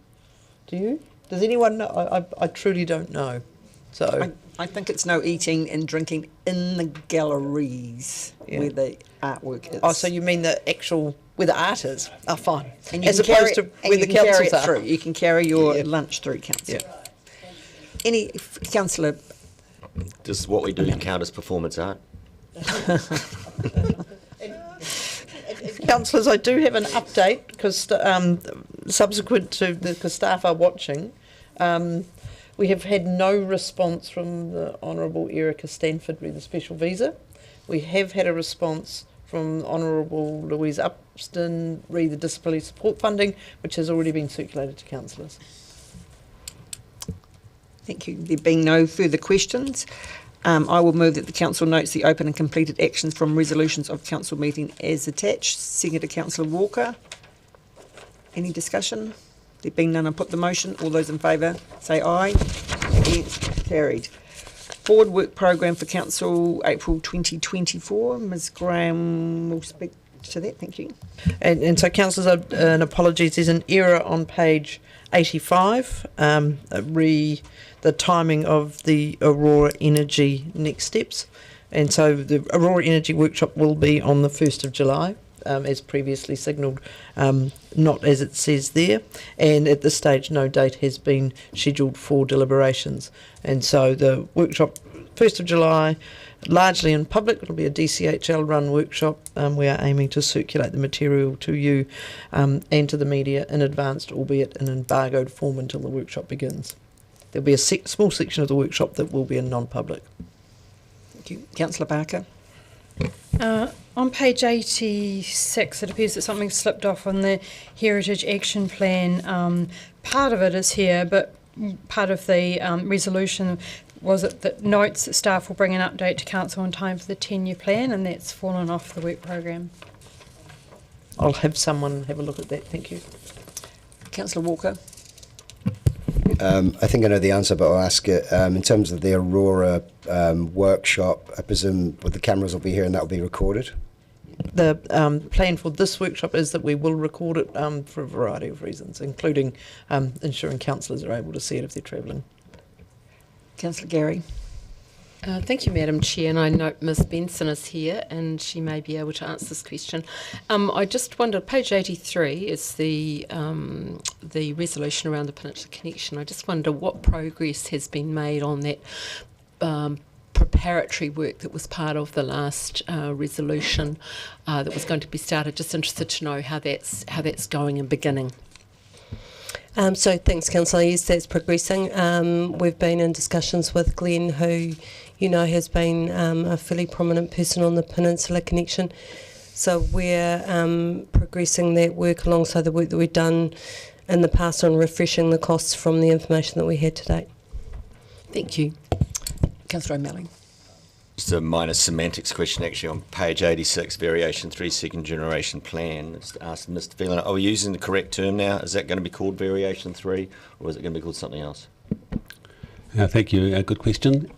Do you? Does anyone know? I truly don't know. So I think it's no eating and drinking in the galleries where the artwork is. Oh, so you mean the actual where the art is? Oh, fine. And you as can opposed carry, to where the councils are. Through. You can carry your lunch through, council. Yeah. Any councillor? Does what we do count as performance art? Councillors, I do have an update because subsequent to because staff are watching. We have had no response from the Honourable Erica Stanford re the special visa. We have had a response from Honourable Louise Upston re the disability support funding, which has already been circulated to councillors. Thank you. There being no further questions, I will move that the council notes the open and completed actions from resolutions of council meeting as attached. Second to Councillor Walker. Any discussion? There being none, I put the motion. All those in favour say aye. Against, carried. Forward work programme for council April 2024. Ms Graham will speak to that. Thank you. And so councillors, and apologies, there's an error on page 85, the timing of the Aurora Energy next steps. And so the Aurora Energy workshop will be on the 1st of July. as previously signalled, not as it says there. And at this stage, no date has been scheduled for deliberations. And so the workshop, 1st of July, largely in public. It'll be a DCHL run workshop. We are aiming to circulate the material to you and to the media in advance, albeit in embargoed form until the workshop begins. There'll be a small section of the workshop that will be in non-public. Thank you. Councillor Barker. On page 86, it appears that something slipped off on the Heritage Action Plan. Part of it is here, but part of the resolution was it that notes that staff will bring an update to council on time for the 10-year plan, and that's fallen off the work programme. I'll have someone have a look at that. Thank you. Councillor Walker. I think I know the answer, but I'll ask it. In terms of the Aurora workshop, I presume the cameras will be here and that will be recorded? The plan for this workshop is that we will record it for a variety of reasons, including ensuring councillors are able to see it if they're travelling. Councillor Gary. Thank you, Madam Chair, and I note Ms Benson is here and she may be able to answer this question. I just wondered, page 83 is the resolution around the Peninsula Connection. I just wonder what progress has been made on that preparatory work that was part of the last resolution that was going to be started. Just interested to know how that's going and beginning. So thanks, Councillor. Yes, that's progressing. We've been in discussions with Glenn, who, you know, has been a fairly prominent person on the Peninsula Connection. So we're progressing that work alongside the work that we've done in the past on refreshing the costs from the information that we had to date. Thank you. Councillor O'Malley. Just a minor semantics question, actually, on page 86, variation 3, second generation plan. It's asked Mr. Phelan, are we using the correct term now? Is that going to be called variation 3, or is it going to be called something else? Thank you. A good question.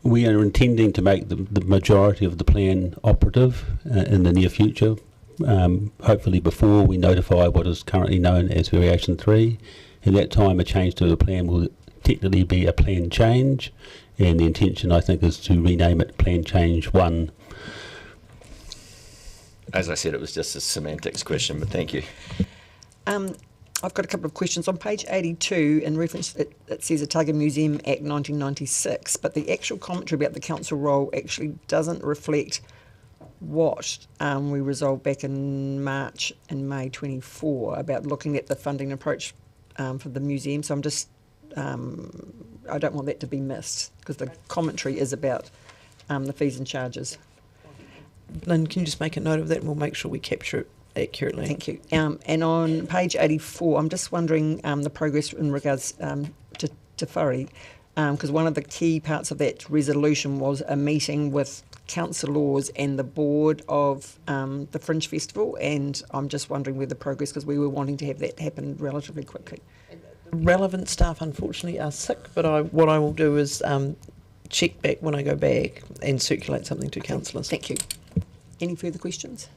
We are intending to make the majority of the plan operative in the near future, hopefully before we notify what is currently known as variation 3. At that time, a change to the plan will technically be a plan change, and the intention, I think, is to rename it Plan Change 1. As I said, it was just a semantics question, but thank you. I've got a couple of questions. On page 82, in reference, it says Otago Museum Act 1996, but the actual commentary about the council role actually doesn't reflect what we resolved back in March and May 24 about looking at the funding approach for the museum. So I'm just, I don't want that to be missed, because the commentary is about the fees and charges. Lynn, can you just make a note of that and we'll make sure we capture it accurately? Thank you. And on page 84, I'm just wondering the progress in regards to Te Whare, because one of the key parts of that resolution was a meeting with councillors and the board of the Fringe Festival, and I'm just wondering where the progress, because we were wanting to have that happen relatively quickly. Relevant staff, unfortunately, are sick, but what I will do is check back when I go back and circulate something to councillors. Thank you. Any further questions?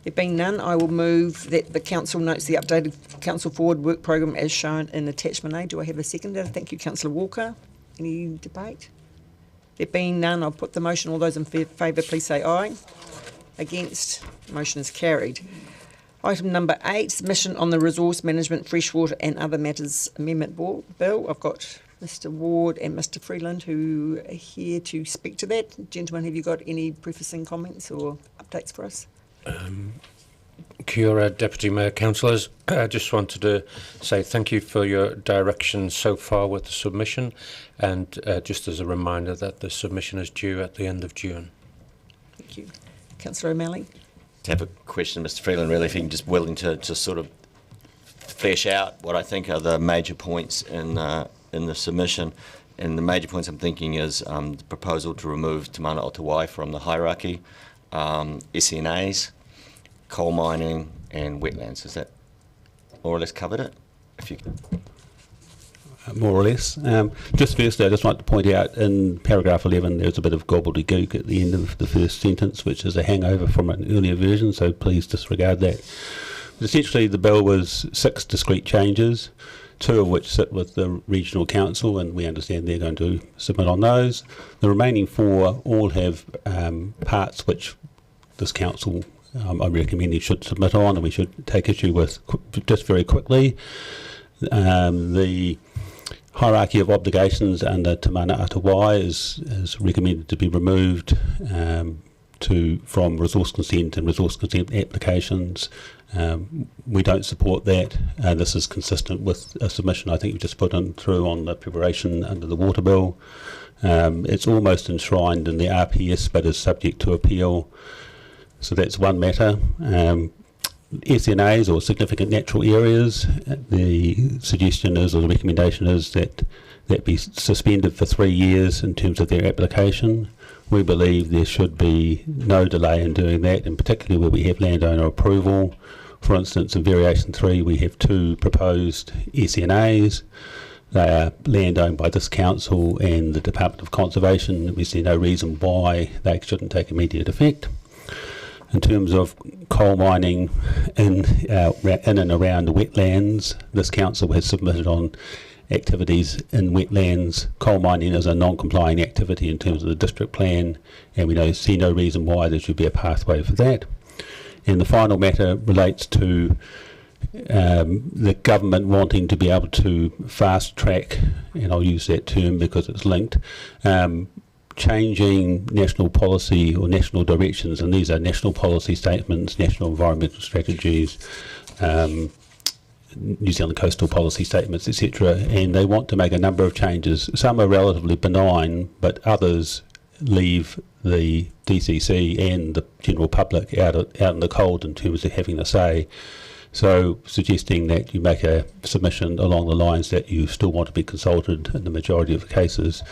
There being none, I will move that the council notes the updated council forward work programme as shown in attachment A. Do I have a seconder? Thank you, Councillor Walker. Any debate? There being none, I'll put the motion. All those in favour, please say aye. Against? Motion is carried. Item number 8, submission on the Resource Management, Freshwater and Other Matters Amendment Bill. I've got Mr Ward and Mr Freeland who are here to speak to that. Gentlemen, have you got any prefacing comments or updates for us? Kia ora, Deputy Mayor, Councillors. I just wanted to say thank you for your direction so far with the submission, and just as a reminder that the submission is due at the end of June. Thank you. Councillor O'Malley. To have a question, Mr Freeland, really, if you're just willing to sort of flesh out what I think are the major points in the submission. And the major points I'm thinking is the proposal to remove Te Mana o Te Wai from the hierarchy, SNAs, coal mining and wetlands. Is that more or less covered it? If you more or less. Just firstly, I just like to point out in paragraph 11 there's a bit of gobbledygook at the end of the first sentence, which is a hangover from an earlier version, so please disregard that. But essentially the bill was 6 discrete changes, 2 of which sit with the Regional Council, and we understand they're going to submit on those. The remaining 4 all have parts which this council I recommend you should submit on, and we should take issue with just very quickly. The hierarchy of obligations under Te Mana Atawai is recommended to be removed from resource consent and resource consent applications. We don't support that. This is consistent with a submission I think you've just put through on the preparation under the water bill. It's almost enshrined in the RPS but is subject to appeal. So that's one matter. SNAs, or significant natural areas, the suggestion is, or the recommendation is, that be suspended for 3 years in terms of their application. We believe there should be no delay in doing that, and particularly where we have landowner approval. For instance, in Variation 3 we have 2 proposed SNAs. They are land owned by this council and the Department of Conservation. We see no reason why they shouldn't take immediate effect. In terms of coal mining in and around the wetlands, this council has submitted on activities in wetlands. Coal mining is a non-complying activity in terms of the district plan, and we see no reason why there should be a pathway for that. And the final matter relates to the government wanting to be able to fast track, and I'll use that term because it's linked, changing national policy or national directions, and these are national policy statements, national environmental strategies, New Zealand coastal policy statements, etc. And they want to make a number of changes. Some are relatively benign, but others leave the DCC and the general public out in the cold in terms of having a say. So suggesting that you make a submission along the lines that you still want to be consulted in the majority of the cases.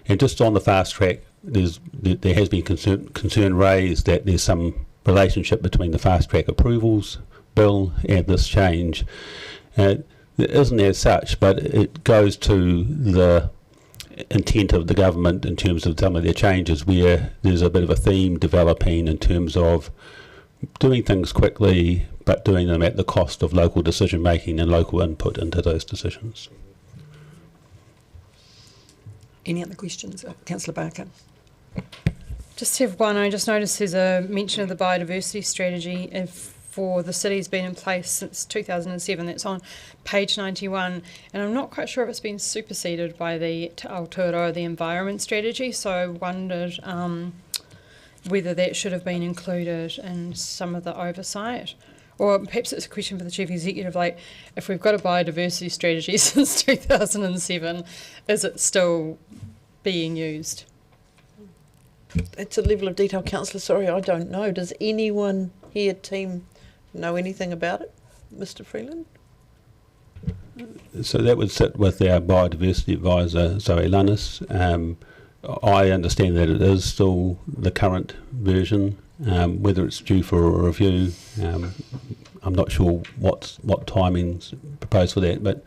And just on the fast track, there has been concern raised that there's some relationship between the fast track approvals bill and this change. It isn't as such, but it goes to the intent of the government in terms of some of their changes, where there's a bit of a theme developing in terms of doing things quickly, but doing them at the cost of local decision making and local input into those decisions. Any other questions? Councillor Barker. Just have one. I just noticed there's a mention of the biodiversity strategy for the city's been in place since 2007. That's on page 91, and I'm not quite sure if it's been superseded by the Te Aotearoa, the environment strategy, so I wondered whether that should have been included in some of the oversight. Or perhaps it's a question for the Chief Executive, like, if we've got a biodiversity strategy since 2007, is it still being used? It's a level of detail, Councillor. Sorry, I don't know. Does anyone here, team, know anything about it? Mr. Freeland? So that would sit with our biodiversity advisor, Zoe Lannis. I understand that it is still the current version. Whether it's due for a review, I'm not sure what timing's proposed for that. But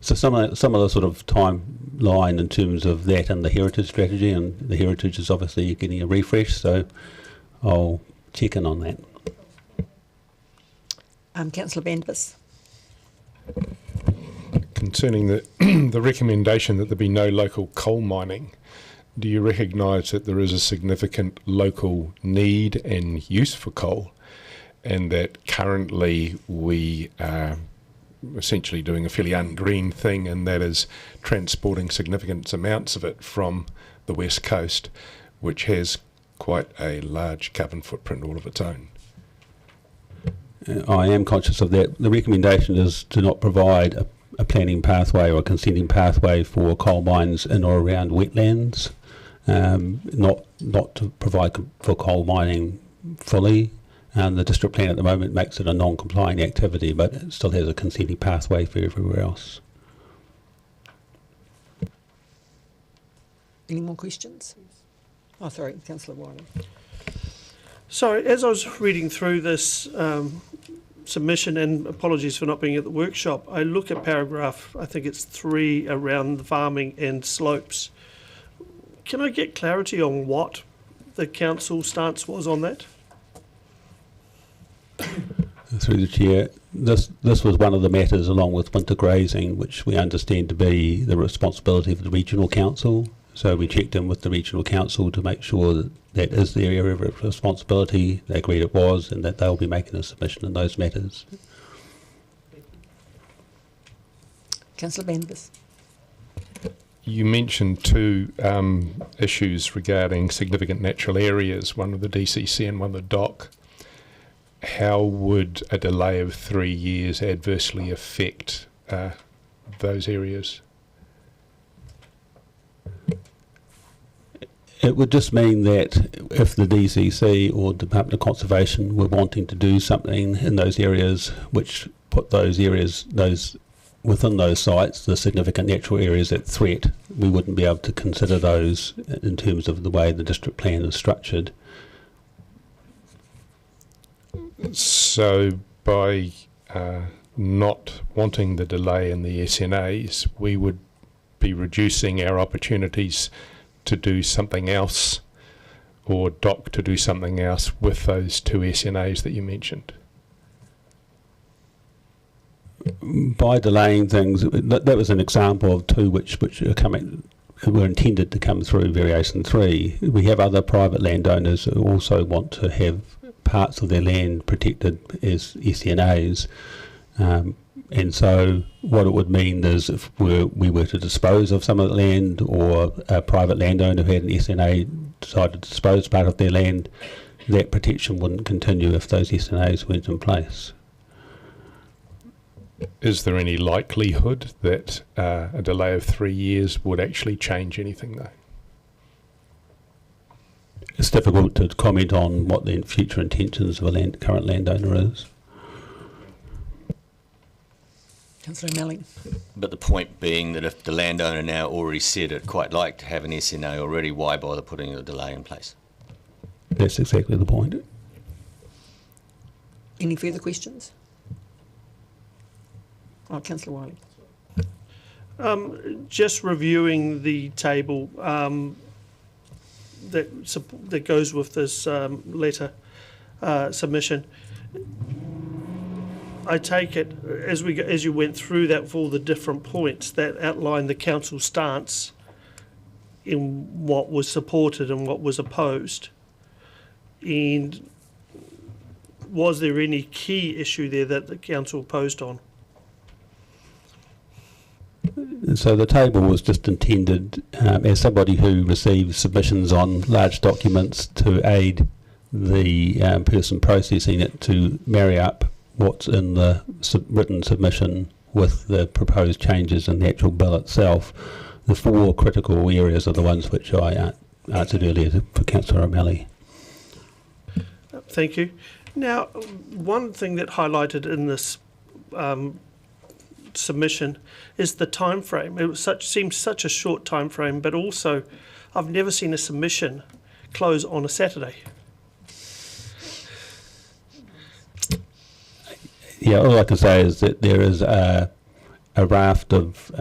so some of the sort of timeline in terms of that and the heritage strategy, and the heritage is obviously getting a refresh. So I'll check in on that. Councillor Bandvis. Concerning the recommendation that there be no local coal mining, do you recognise that there is a significant local need and use for coal, and that currently we are essentially doing a fairly ungreen thing, and that is transporting significant amounts of it from the west coast, which has quite a large carbon footprint all of its own? I am conscious of that. The recommendation is to not provide a planning pathway or a consenting pathway for coal mines in or around wetlands. Not to provide for coal mining fully. The district plan at the moment makes it a non-complying activity, but it still has a consenting pathway for everywhere else. Any more questions? Oh, sorry, Councillor Wiley. So, as I was reading through this submission, and apologies for not being at the workshop, I look at paragraph, I think it's 3, around the farming and slopes. Can I get clarity on what the council stance was on that? Through the chair, this was one of the matters, along with winter grazing, which we understand to be the responsibility of the regional council. So we checked in with the regional council to make sure that that is their area of responsibility. They agreed it was, and that they'll be making a submission in those matters. Councillor Banbus. You mentioned two issues regarding significant natural areas, one with the DCC and one with the DOC. How would a delay of 3 years adversely affect those areas? It would just mean that if the DCC or Department of Conservation were wanting to do something in those areas which put those areas, within those sites, the significant natural areas at threat, we wouldn't be able to consider those in terms of the way the district plan is structured. So by not wanting the delay in the SNAs, we would be reducing our opportunities to do something else, or DOC to do something else with those two SNAs that you mentioned. By delaying things, that was an example of two which were intended to come through variation 3. We have other private landowners who also want to have parts of their land protected as SNAs. And so what it would mean is if we were to dispose of some of the land, or a private landowner who had an SNA decided to dispose part of their land, that protection wouldn't continue if those SNAs weren't in place. Is there any likelihood that a delay of 3 years would actually change anything, though? It's difficult to comment on what the future intentions of a current landowner is. Councillor O'Malley. But the point being that if the landowner now already said it'd quite like to have an SNA already, why bother putting a delay in place? That's exactly the point. Any further questions? Oh, Councillor Wiley. Just reviewing the table that goes with this letter submission. I take it as you went through that for all the different points that outlined the council stance in what was supported and what was opposed. And was there any key issue there that the council opposed on? So the table was just intended as somebody who receives submissions on large documents to aid the person processing it to marry up what's in the written submission with the proposed changes in the actual bill itself. The 4 critical areas are the ones which I answered earlier for Councillor O'Malley. Thank you. Now, one thing that highlighted in this submission is the time frame. It was seems such a short time frame, but also I've never seen a submission close on a Saturday. Yeah, all I can say is that there is a raft of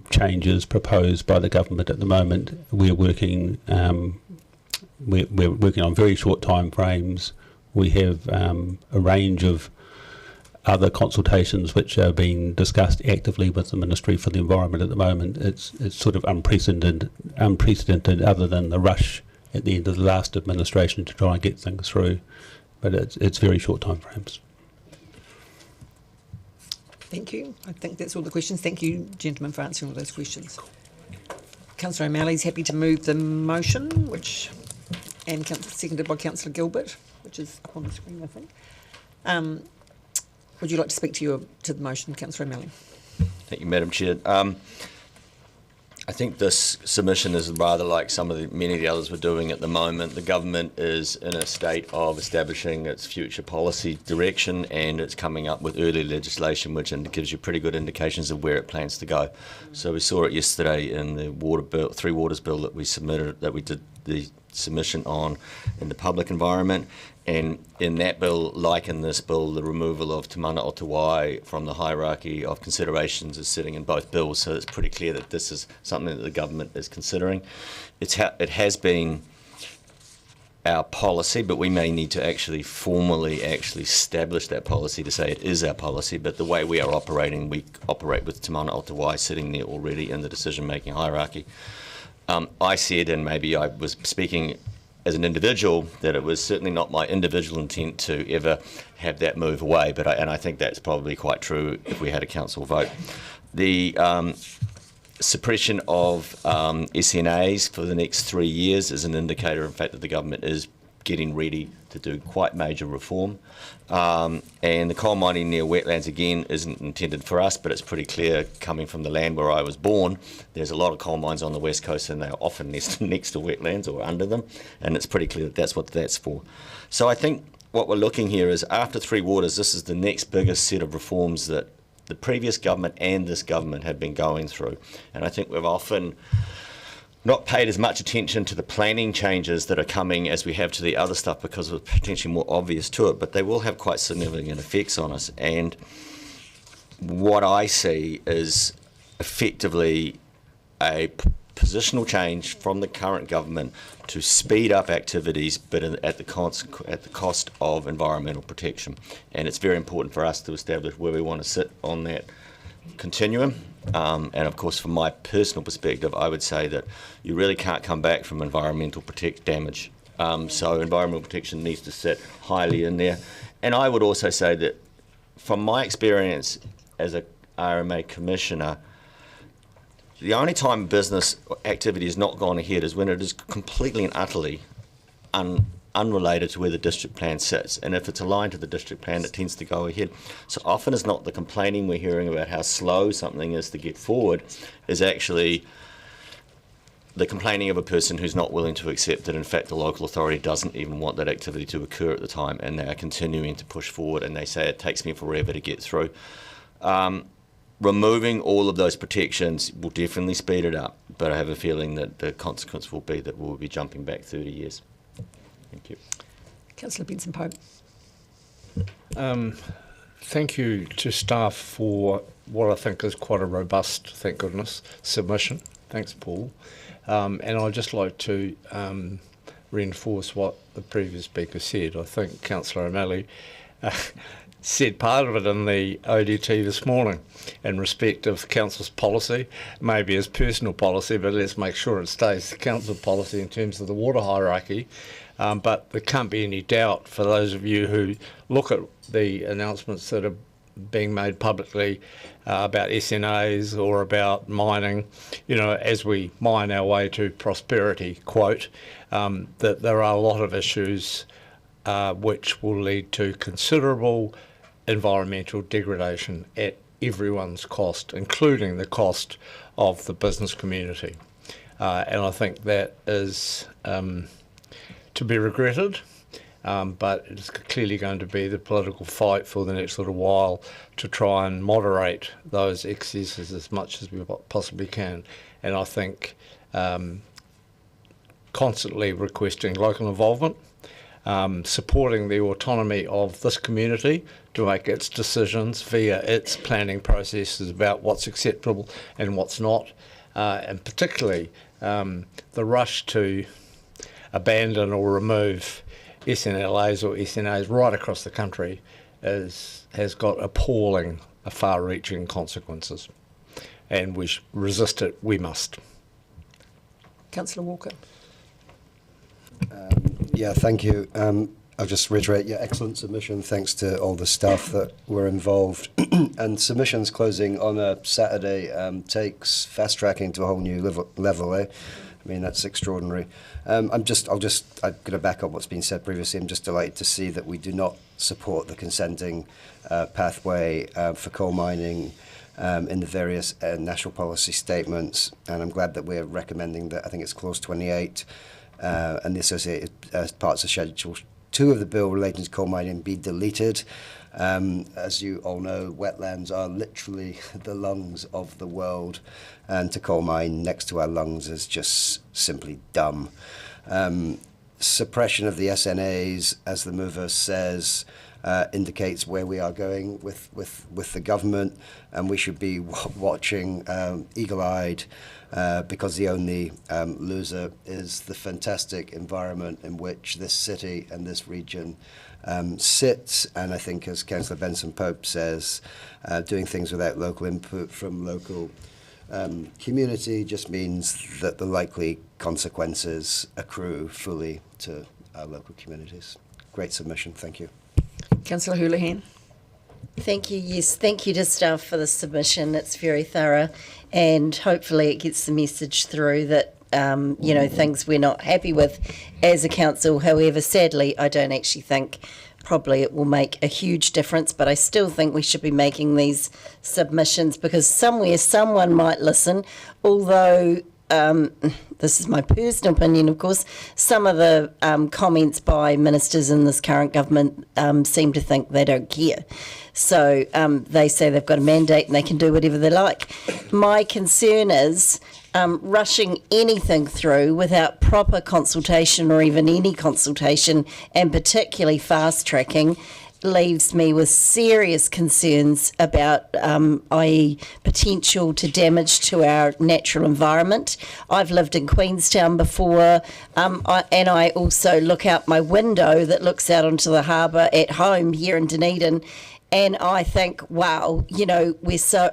changes proposed by the government at the moment. We're working on very short time frames. We have a range of other consultations which are being discussed actively with the Ministry for the Environment at the moment. It's sort of unprecedented other than the rush at the end of the last administration to try and get things through. But it's very short time frames. Thank you. I think that's all the questions. Thank you, gentlemen, for answering all those questions. Councillor O'Malley is happy to move the motion, and seconded by Councillor Gilbert, which is up on the screen, I think. Would you like to speak to the motion, Councillor O'Malley? Thank you, Madam Chair. I think this submission is rather like many of the others we're doing at the moment. The government is in a state of establishing its future policy direction, and it's coming up with early legislation which gives you pretty good indications of where it plans to go. So we saw it yesterday in the Three Waters bill that we did the submission on in the public environment. And in that bill, like in this bill, the removal of Te Mana o Te Wai from the hierarchy of considerations is sitting in both bills, so it's pretty clear that this is something that the government is considering. It has been our policy, but we may need to actually formally establish that policy to say it is our policy. But the way we are operating, we operate with Te Mana o Te Wai sitting there already in the decision-making hierarchy. I said, and maybe I was speaking as an individual, that it was certainly not my individual intent to ever have that move away, and I think that's probably quite true if we had a council vote. The suppression of SNAs for the next 3 years is an indicator, in fact, that the government is getting ready to do quite major reform. And the coal mining near wetlands, again, isn't intended for us, but it's pretty clear, coming from the land where I was born, there's a lot of coal mines on the west coast, and they're often next to wetlands or under them, and it's pretty clear that that's what that's for. So I think what we're looking here is, after Three Waters, this is the next biggest set of reforms that the previous government and this government have been going through. And I think we've often not paid as much attention to the planning changes that are coming as we have to the other stuff, because it was potentially more obvious to it, but they will have quite significant effects on us. And what I see is effectively a positional change from the current government to speed up activities, but at the cost of environmental protection. And it's very important for us to establish where we want to sit on that continuum. And of course, from my personal perspective, I would say that you really can't come back from environmental damage. So environmental protection needs to sit highly in there. And I would also say that, from my experience as a RMA commissioner, the only time business activity has not gone ahead is when it is completely and utterly unrelated to where the district plan sits. And if it's aligned to the district plan, it tends to go ahead. So often it's not the complaining we're hearing about how slow something is to get forward, is actually the complaining of a person who's not willing to accept that in fact the local authority doesn't even want that activity to occur at the time, and they are continuing to push forward, and they say it takes me forever to get through. Removing all of those protections will definitely speed it up, but I have a feeling that the consequence will be that we'll be jumping back 30 years. Thank you. Councillor Benson-Pope. Thank you to staff for what I think is quite a robust, thank goodness, submission. Thanks, Paul. And I'd just like to reinforce what the previous speaker said. I think Councillor O'Malley said part of it in the ODT this morning in respect of council's policy, maybe as personal policy, but let's make sure it stays the council policy in terms of the water hierarchy. But there can't be any doubt, for those of you who look at the announcements that are being made publicly about SNAs or about mining, you know, as we mine our way to prosperity, quote, that there are a lot of issues which will lead to considerable environmental degradation at everyone's cost, including the cost of the business community. And I think that is to be regretted, but it's clearly going to be the political fight for the next little while to try and moderate those excesses as much as we possibly can. And I think constantly requesting local involvement, supporting the autonomy of this community to make its decisions via its planning processes about what's acceptable and what's not, and particularly the rush to abandon or remove SNLAs or SNAs right across the country has got appalling, far-reaching consequences, and we resist it, we must. Councillor Walker. Yeah, thank you. I'll just reiterate your excellent submission. Thanks to all the staff that were involved. And submissions closing on a Saturday takes fast tracking to a whole new level, eh? I mean, that's extraordinary. I'm going to back up what's been said previously. I'm just delighted to see that we do not support the consenting pathway for coal mining in the various national policy statements. And I'm glad that we're recommending that, I think it's clause 28, and the associated parts of Schedule 2 of the bill relating to coal mining be deleted. As you all know, wetlands are literally the lungs of the world, and to coal mine next to our lungs is just simply dumb. Suppression of the SNAs, as the mover says, indicates where we are going with the government, and we should be watching eagle-eyed because the only loser is the fantastic environment in which this city and this region sits. And I think, as Councillor Benson-Pope says, doing things without local input from local Community just means that the likely consequences accrue fully to our local communities. Great submission, thank you. Councillor Houlihan. Thank you. Yes, thank you to staff for the submission. It's very thorough, and hopefully it gets the message through that things we're not happy with as a council. However, sadly, I don't actually think probably it will make a huge difference, but I still think we should be making these submissions because somewhere someone might listen, although this is my personal opinion, of course, some of the comments by ministers in this current government seem to think they don't care. So they say they've got a mandate and they can do whatever they like. My concern is rushing anything through without proper consultation or even any consultation, and particularly fast tracking, leaves me with serious concerns about, i.e. potential to damage to our natural environment. I've lived in Queenstown before, and I also look out my window that looks out onto the harbour at home here in Dunedin, and I think, wow,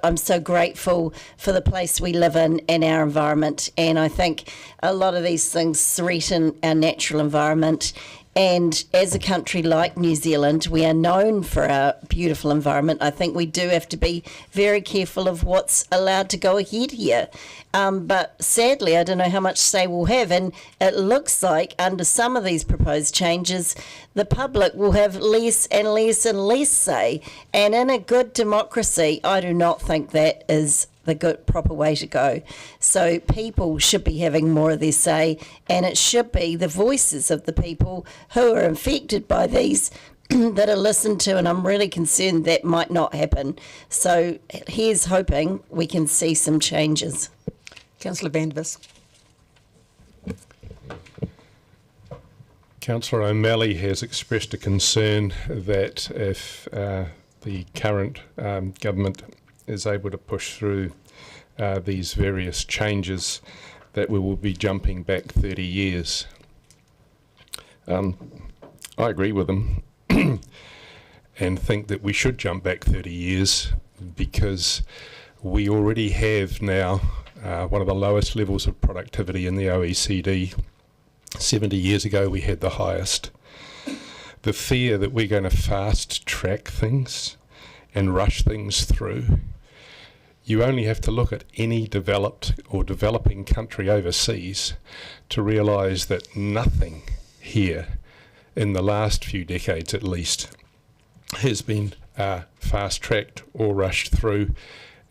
I'm so grateful for the place we live in and our environment, and I think a lot of these things threaten our natural environment. And as a country like New Zealand, we are known for our beautiful environment. I think we do have to be very careful of what's allowed to go ahead here. But sadly, I don't know how much say we'll have. And it looks like under some of these proposed changes, the public will have less and less and less say. And in a good democracy, I do not think that is the good proper way to go. So people should be having more of their say, and it should be the voices of the people who are infected by these that are listened to, and I'm really concerned that might not happen. So here's hoping we can see some changes. Councillor Van Vis. Councillor O'Malley has expressed a concern that if the current government is able to push through these various changes, that we will be jumping back 30 years. I agree with him and think that we should jump back 30 years because we already have now one of the lowest levels of productivity in the OECD. 70 years ago we had the highest. The fear that we're going to fast track things and rush things through, you only have to look at any developed or developing country overseas to realise that nothing here in the last few decades at least has been fast-tracked or rushed through,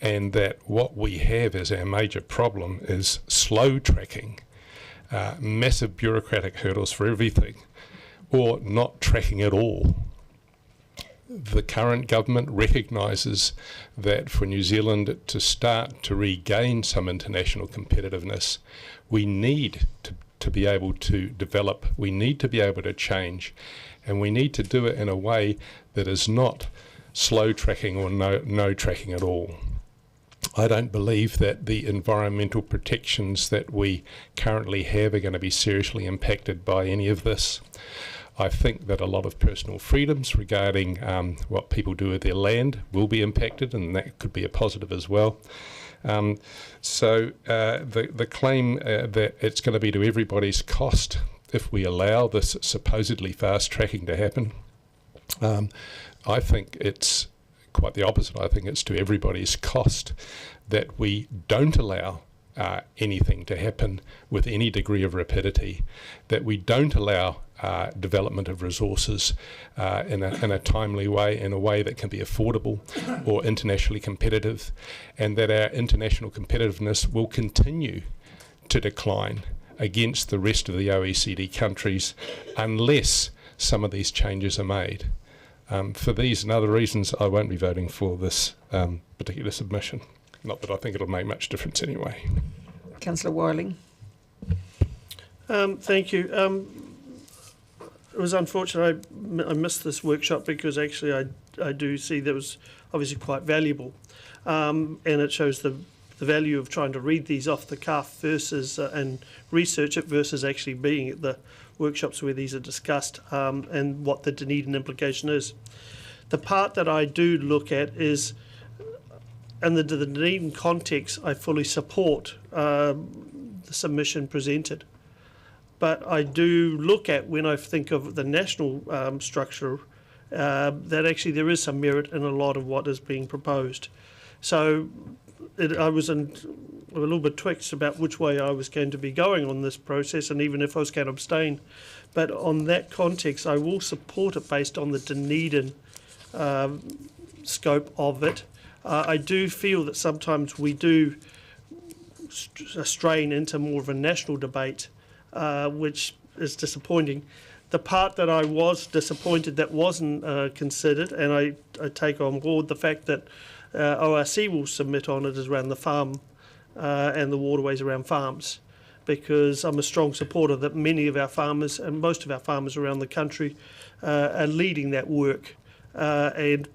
and that what we have as our major problem is slow tracking, massive bureaucratic hurdles for everything, or not tracking at all. The current government recognises that for New Zealand to start to regain some international competitiveness, we need to be able to develop, we need to be able to change, and we need to do it in a way that is not slow tracking or no tracking at all. I don't believe that the environmental protections that we currently have are going to be seriously impacted by any of this. I think that a lot of personal freedoms regarding what people do with their land will be impacted, and that could be a positive as well. So the claim that it's going to be to everybody's cost if we allow this supposedly fast tracking to happen, I think it's quite the opposite. I think it's to everybody's cost that we don't allow anything to happen with any degree of rapidity, that we don't allow development of resources in a timely way, in a way that can be affordable or internationally competitive, and that our international competitiveness will continue to decline against the rest of the OECD countries unless some of these changes are made. For these and other reasons, I won't be voting for this particular submission. Not that I think it'll make much difference anyway. Councillor Wiley. Thank you. It was unfortunate I missed this workshop because actually I do see that was obviously quite valuable, and it shows the value of trying to read these off the cuff versus and research it versus actually being at the workshops where these are discussed, and what the Dunedin implication is. The part that I do look at is in the Dunedin context, I fully support the submission presented. But I do look at, when I think of the national structure, that actually there is some merit in a lot of what is being proposed. So I was a little bit twixt about which way I was going to be going on this process, and even if I was going to abstain. But on that context, I will support it based on the Dunedin scope of it. I do feel that sometimes we do strain into more of a national debate, which is disappointing. The part that I was disappointed that wasn't considered, and I take on board the fact that ORC will submit on it, is around the farm and the waterways around farms, because I'm a strong supporter that many of our farmers and most of our farmers around the country are leading that work, and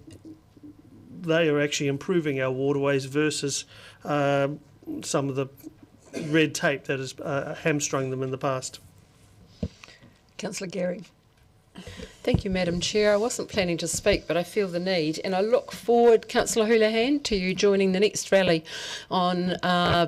they are actually improving our waterways versus some of the red tape that has hamstrung them in the past. Councillor Gary. Thank you, Madam Chair. I wasn't planning to speak, but I feel the need, and I look forward, Councillor Houlihan, to you joining the next rally on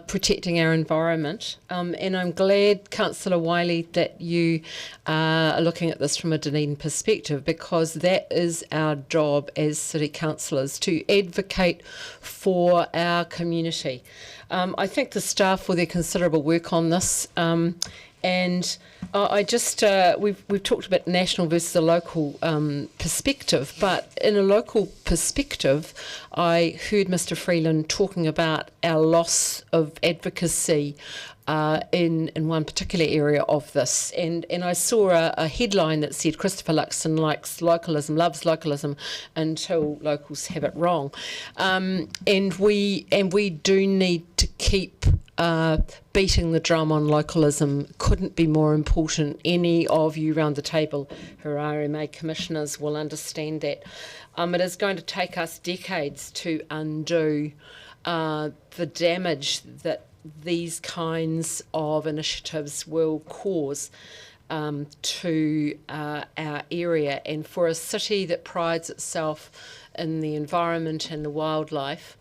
protecting our environment. And I'm glad, Councillor Wiley, that you are looking at this from a Dunedin perspective, because that is our job as city councillors, to advocate for our community. I thank the staff for their considerable work on this. And I just, we've talked about national versus a local perspective, but in a local perspective, I heard Mr. Freeland talking about our loss of advocacy in one particular area of this. And I saw a headline that said Christopher Luxon likes localism, loves localism until locals have it wrong. And we do need to keep beating the drum on localism. Couldn't be more important. Any of you round the table who are RMA commissioners will understand that. It is going to take us decades to undo the damage that these kinds of initiatives will cause to our area. And for a city that prides itself in the environment and the wildlife,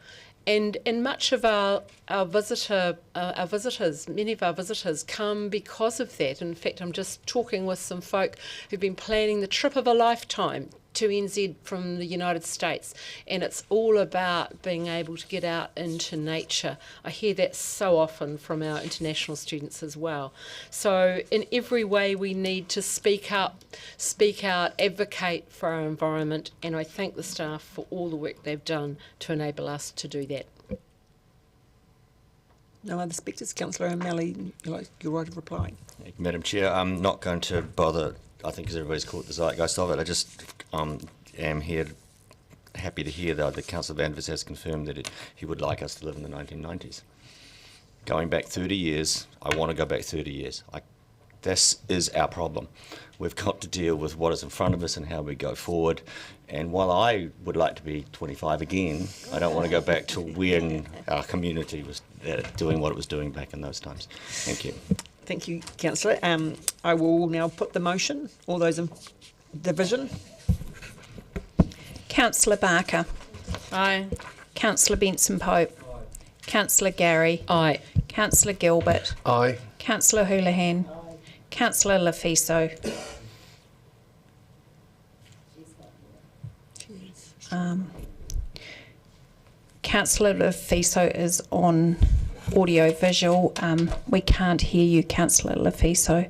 and much of our visitors, many of our visitors come because of that. In fact, I'm just talking with some folk who've been planning the trip of a lifetime to NZ from the United States, and it's all about being able to get out into nature. I hear that so often from our international students as well. So in every way we need to speak out, advocate for our environment, and I thank the staff for all the work they've done to enable us to do that. No other speakers. Councillor O'Malley, your right of reply. Thank you, Madam Chair. I'm not going to bother, I think, because everybody's caught the zeitgeist of it. I just am here happy to hear that the Council of Anvers has confirmed that he would like us to live in the 1990s. Going back 30 years, I want to go back 30 years. This is our problem. We've got to deal with what is in front of us and how we go forward. And while I would like to be 25 again, I don't want to go back to when our community was doing what it was doing back in those times. Thank you. Thank you, Councillor. I will now put the motion. All those in division? Councillor Barker. Aye. Councillor Benson-Pope. Councillor Gary. Aye. Councillor Gilbert. Aye. Councillor Houlihan. Councillor Lafiso. Councillor Lafiso is on audio visual. We can't hear you, Councillor Lafiso.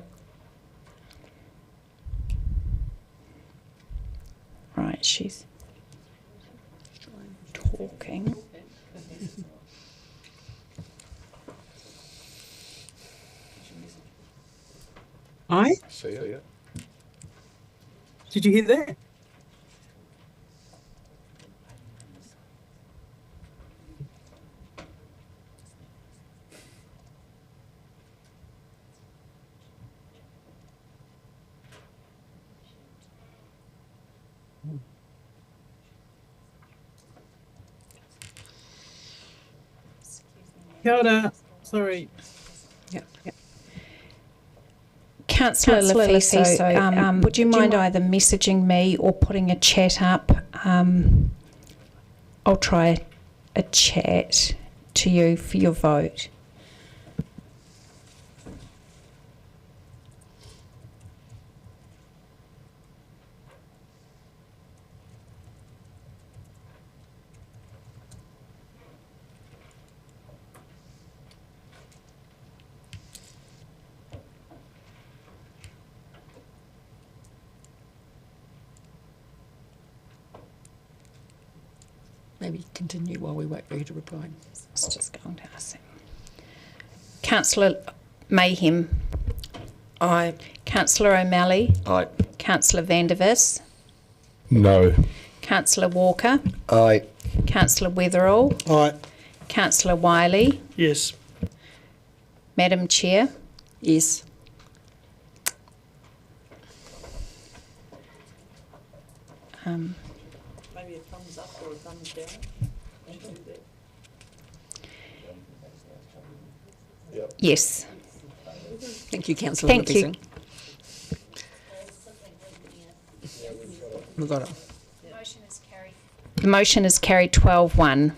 Right, she's talking. Aye? See ya, yeah. Did you hear that? Kia ora. Sorry. Yep. Councillor Lafiso, would you mind either messaging me or putting a chat up? I'll try a chat to you for your vote. Maybe continue while we wait for you to reply. It's just going to ask. Councillor Mayhem. Aye. Councillor O'Malley. Aye. Councillor Vandervis. No. Councillor Walker. Aye. Councillor Weatherall. Aye. Councillor Wiley. Yes. Madam Chair. Yes. Maybe a thumbs up or a thumbs down. Yes. Thank you, Councillor. Thank you. We've got it. The motion is carried 12-1.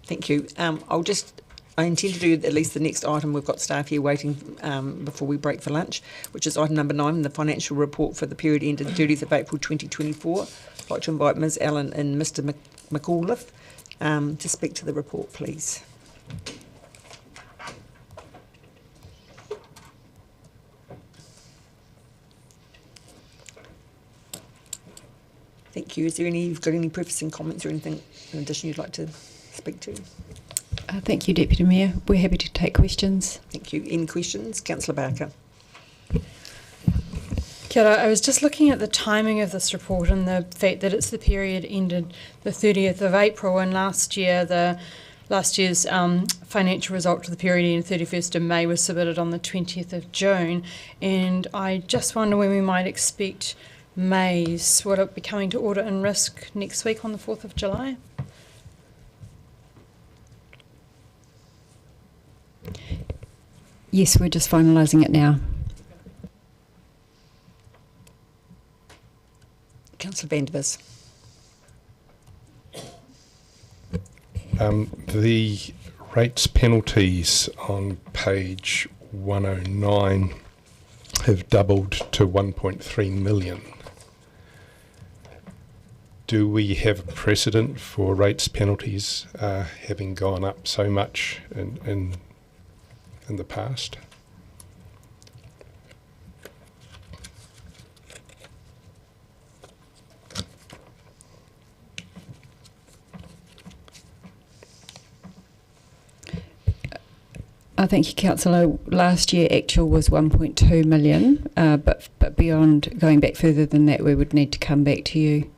Thank you. I intend to do at least the next item. We've got staff here waiting before we break for lunch, which is item number 9, the financial report for the period ended 30th of April 2024. I'd like to invite Ms Allen and Mr McAuliffe to speak to the report, please. Thank you. Is there you've got any prefacing comments or anything in addition you'd like to speak to? Thank you, Deputy Mayor. We're happy to take questions. Thank you. Any questions? Councillor Barker. Kia ora. I was just looking at the timing of this report and the fact that it's the period ended the 30th of April, and last year's financial result for the period ended 31st of May was submitted on the 20th of June, and I just wonder when we might expect May's. Will it be coming to Audit and Risk next week on the 4th of July? Yes, we're just finalising it now. Councillor Vandervis. The rates penalties on page 109 have doubled to 1.3 million. Do we have a precedent for rates penalties having gone up so much in the past? Thank you, Councillor. Last year actual was 1.2 million, but beyond going back further than that, we would need to come back to you.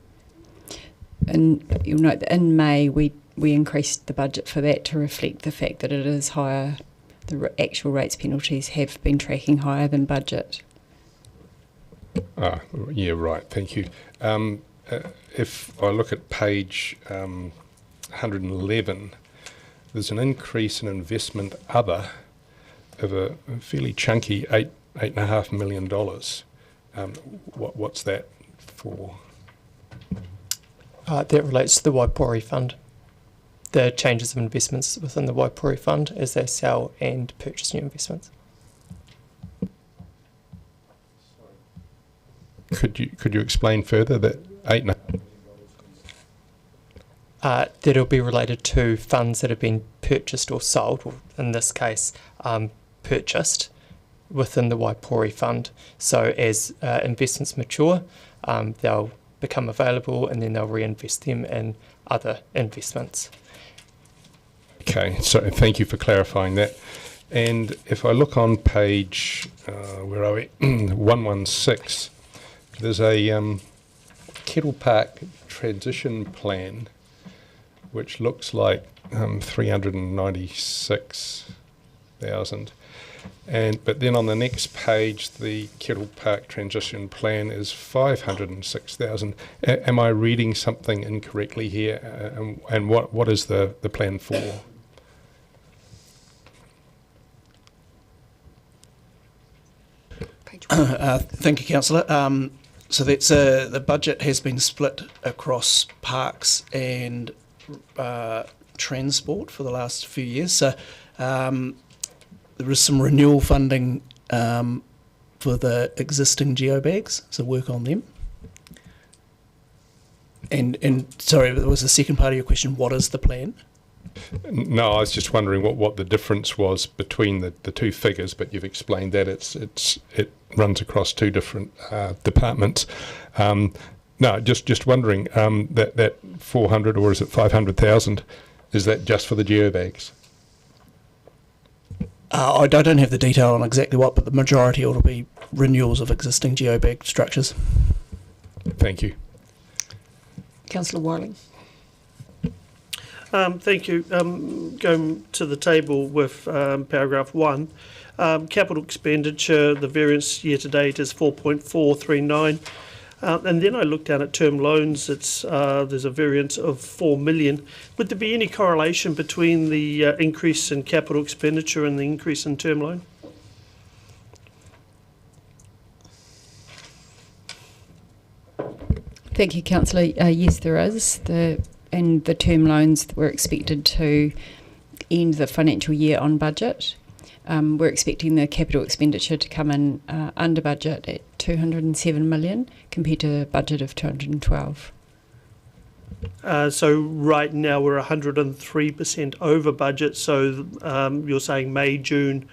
And you'll note that in May we increased the budget for that to reflect the fact that it is higher. The actual rates penalties have been tracking higher than budget. Yeah, right. Thank you. If I look at page 111, there's an increase in investment other of a fairly chunky $8.5 million. What's that for? That relates to the Waipori Fund. The changes of investments within the Waipori Fund as they sell and purchase new investments. Could you explain further that $8.5? That'll be related to funds that have been purchased or sold, or in this case, purchased within the Waipori Fund. So as investments mature, they'll become available and then they'll reinvest them in other investments. Okay, so thank you for clarifying that. And if I look on page, where are we? 116, there's a Kettle Park transition plan, which looks like 396,000. But then on the next page, the Kettle Park transition plan is 506,000. Am I reading something incorrectly here? And what is the plan for? Thank you, Councillor. So that's the budget has been split across parks and transport for the last few years. So there is some renewal funding for the existing geobags, so work on them. And sorry, there was the second part of your question. What is the plan? No, I was just wondering what the difference was between the two figures, but you've explained that it runs across two different departments. No, just wondering, that 400 or is it 500,000, is that just for the geobags? I don't have the detail on exactly what, but the majority will be renewals of existing geobag structures. Thank you. Councillor Wiley. Thank you. Going to the table with paragraph 1. Capital expenditure, the variance year to date is 4.439. And then I looked down at term loans. There's a variance of 4 million. Would there be any correlation between the increase in capital expenditure and the increase in term loan? Thank you, Councillor. Yes, there is. And the term loans were expected to end the financial year on budget. We're expecting the capital expenditure to come in under budget at 207 million compared to a budget of 212. So right now we're 103% over budget. So you're saying May, June,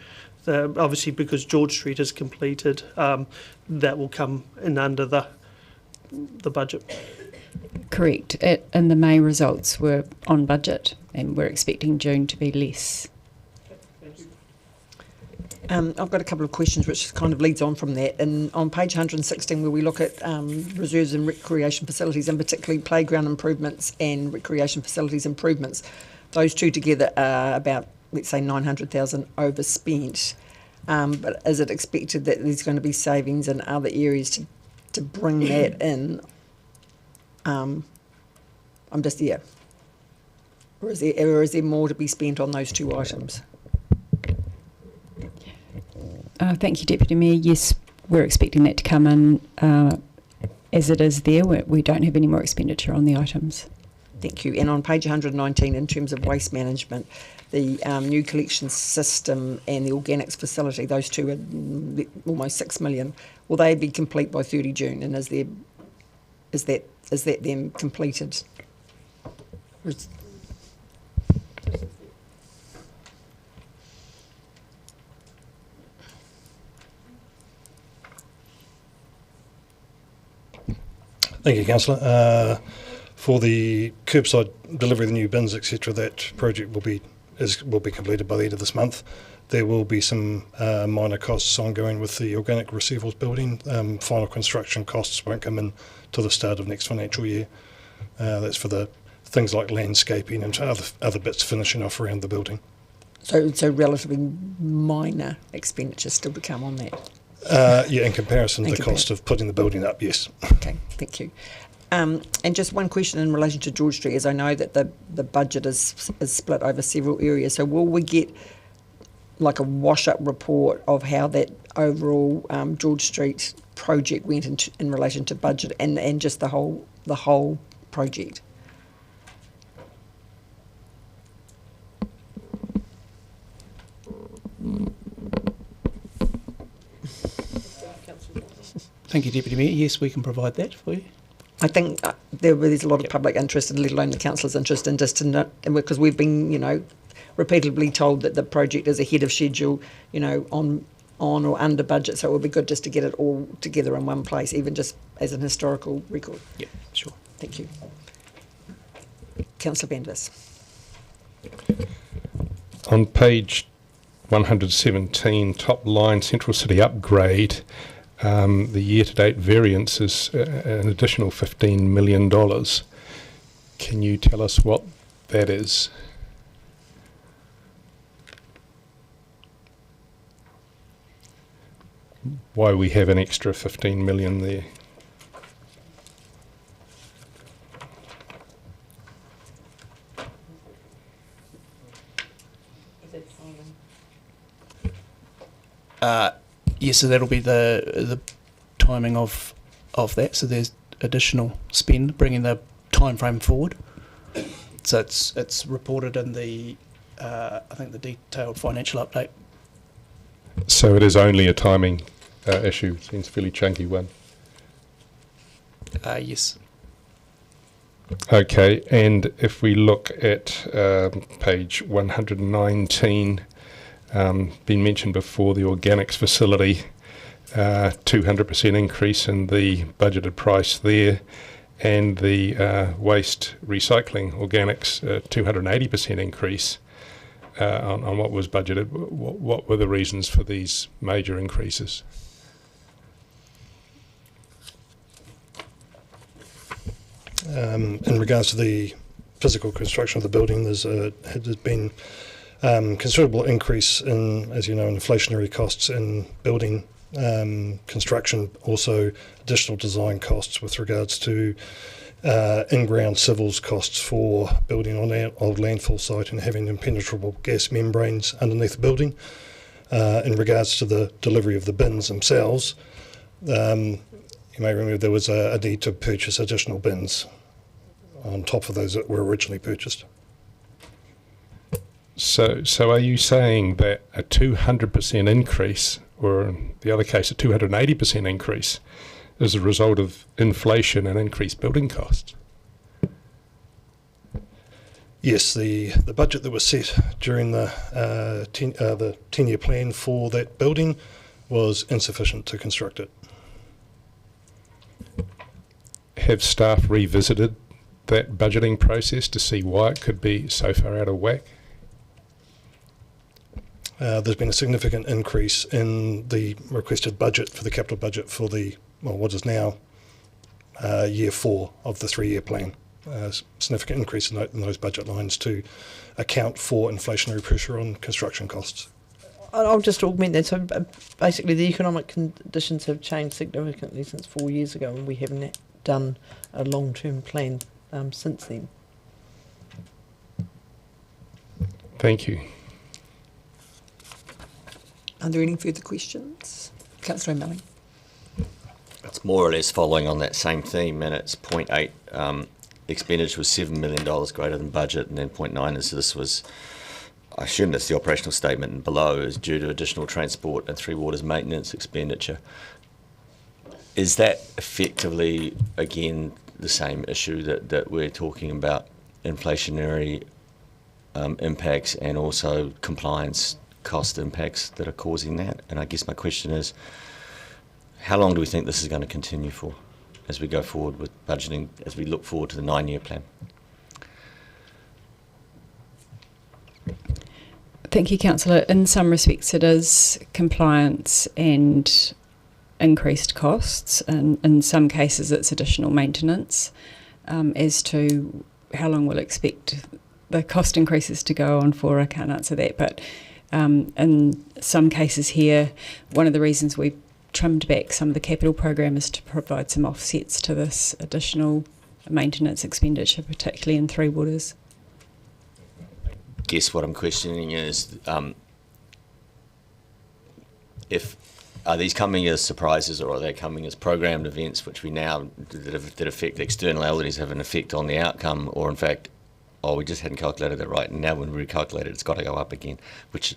obviously because George Street is completed, that will come in under the budget. Correct. And the May results were on budget, and we're expecting June to be less. I've got a couple of questions which kind of leads on from that. And on page 116, where we look at reserves and recreation facilities, and particularly playground improvements and recreation facilities improvements, those two together are about, let's say, 900,000 overspent. But is it expected that there's going to be savings in other areas to bring that in? I'm just there. Or is there more to be spent on those two items? Thank you, Deputy Mayor. Yes, we're expecting that to come in as it is there. We don't have any more expenditure on the items. Thank you. And on page 119, in terms of waste management, the new collection system and the organics facility, those two are almost 6 million. Will they be complete by 30 June? And is that then completed? Thank you, Councillor. For the curbside delivery of the new bins, etc., that project will be completed by the end of this month. There will be some minor costs ongoing with the organic receivables building. Final construction costs won't come in till the start of next financial year. That's for the things like landscaping and other bits finishing off around the building. So relatively minor expenditure still to come on that? Yeah, in comparison to the cost of putting the building up, yes. Okay, thank you. And just one question in relation to George Street, as I know that the budget is split over several areas. So will we get like a wash-up report of how that overall George Street project went in relation to budget and just the whole project? Thank you, Deputy Mayor. Yes, we can provide that for you. I think there's a lot of public interest, and let alone the councillors' interest in just to know, because we've been, repeatedly told that the project is ahead of schedule, on or under budget. So it would be good just to get it all together in one place, even just as an historical record. Yeah, sure. Thank you. Councillor Bendis. On page 117, top line, Central City upgrade. The year-to-date variance is an additional $15 million. Can you tell us what that is? Why we have an extra 15 million there? Yes, so that'll be the timing of that. So there's additional spend, bringing the time frame forward. So it's reported in the I think the detailed financial update. So it is only a timing issue. Seems a fairly chunky one. Yes. Okay, and if we look at page 119, been mentioned before, the organics facility, 200% increase in the budgeted price there, and the waste recycling organics, 280% increase on what was budgeted. What were the reasons for these major increases? In regards to the physical construction of the building, there's been considerable increase in, as you know, inflationary costs in building construction, also additional design costs with regards to in-ground civils costs for building on an old landfill site and having impenetrable gas membranes underneath the building. In regards to the delivery of the bins themselves, you may remember there was a need to purchase additional bins on top of those that were originally purchased. So are you saying that a 200% increase, or in the other case a 280% increase, is a result of inflation and increased building costs? Yes, the budget that was set during the 10-year plan for that building was insufficient to construct it. Have staff revisited that budgeting process to see why it could be so far out of whack? There's been a significant increase in the requested budget for the capital budget for the, well, what is now year 4 of the 3-year plan. Significant increase in those budget lines to account for inflationary pressure on construction costs. I'll just augment that. So basically the economic conditions have changed significantly since 4 years ago, and we haven't done a long-term plan since then. Thank you. Are there any further questions? Councillor O'Malley. It's more or less following on that same theme, and it's point 8, expenditure was $7 million greater than budget, and then point 9 is this was, I assume that's the operational statement, and below is due to additional transport and Three Waters maintenance expenditure. Is that effectively, again, the same issue that we're talking about, inflationary impacts and also compliance cost impacts that are causing that? And I guess my question is, how long do we think this is going to continue for as we go forward with budgeting, as we look forward to the 9-year plan? Thank you, Councillor. In some respects it is compliance and increased costs, and in some cases it's additional maintenance. As to how long we'll expect the cost increases to go on for, I can't answer that, but in some cases here, one of the reasons we've trimmed back some of the capital program is to provide some offsets to this additional maintenance expenditure, particularly in Three Waters. Guess what I'm questioning is, are these coming as surprises, or are they coming as programmed events which we now, that affect externalities, have an effect on the outcome, or in fact, oh, we just hadn't calculated it right, and now when we recalculate it, it's got to go up again, which,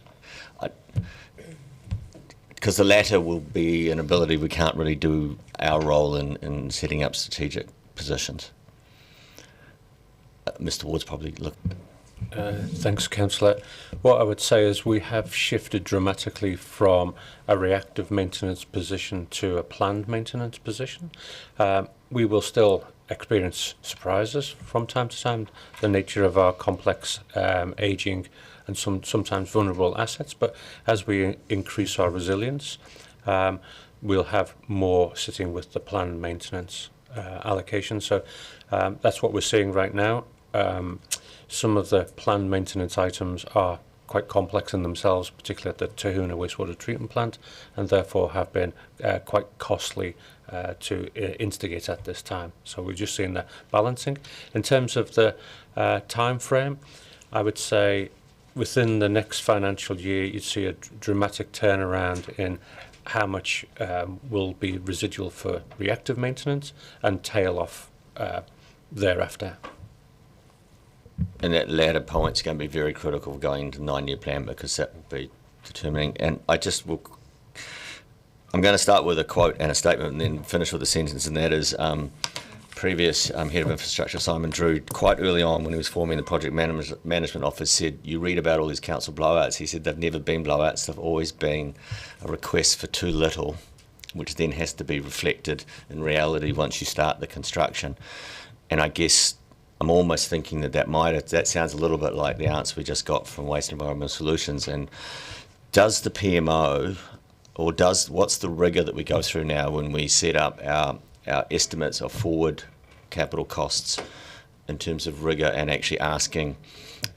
because the latter will be an ability we can't really do our role in setting up strategic positions. Mr. Ward's probably look. Thanks, Councillor. What I would say is we have shifted dramatically from a reactive maintenance position to a planned maintenance position. We will still experience surprises from time to time, the nature of our complex ageing and sometimes vulnerable assets, but as we increase our resilience, we'll have more sitting with the planned maintenance allocation. So that's what we're seeing right now. Some of the planned maintenance items are quite complex in themselves, particularly at the Tahuna wastewater treatment plant, and therefore have been quite costly to instigate at this time. So we're just seeing that balancing. In terms of the time frame, I would say within the next financial year, you'd see a dramatic turnaround in how much will be residual for reactive maintenance and tail off thereafter. and that latter point's going to be very critical going into the 9-year plan, because that will be determining. And I'm going to start with a quote and a statement and then finish with a sentence, and that is previous Head of Infrastructure, Simon Drew, quite early on when he was forming the Project Management Office, said, you read about all these council blowouts. He said they've never been blowouts, they've always been a request for too little, which then has to be reflected in reality once you start the construction. And I guess I'm almost thinking that sounds a little bit like the answer we just got from Waste Environmental Solutions. And does the PMO, or what's the rigor that we go through now when we set up our estimates of forward capital costs in terms of rigor, and actually asking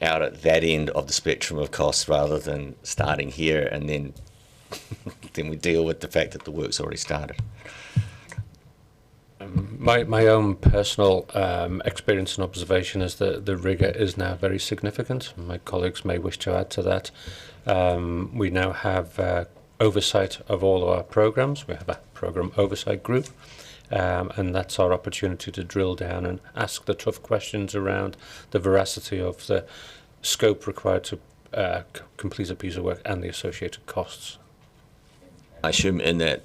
out at that end of the spectrum of costs rather than starting here and then then we deal with the fact that the work's already started? My own personal experience and observation is that the rigour is now very significant. My colleagues may wish to add to that. We now have oversight of all of our programmes. We have a programme oversight group, and that's our opportunity to drill down and ask the tough questions around the veracity of the scope required to complete a piece of work and the associated costs. I assume in that,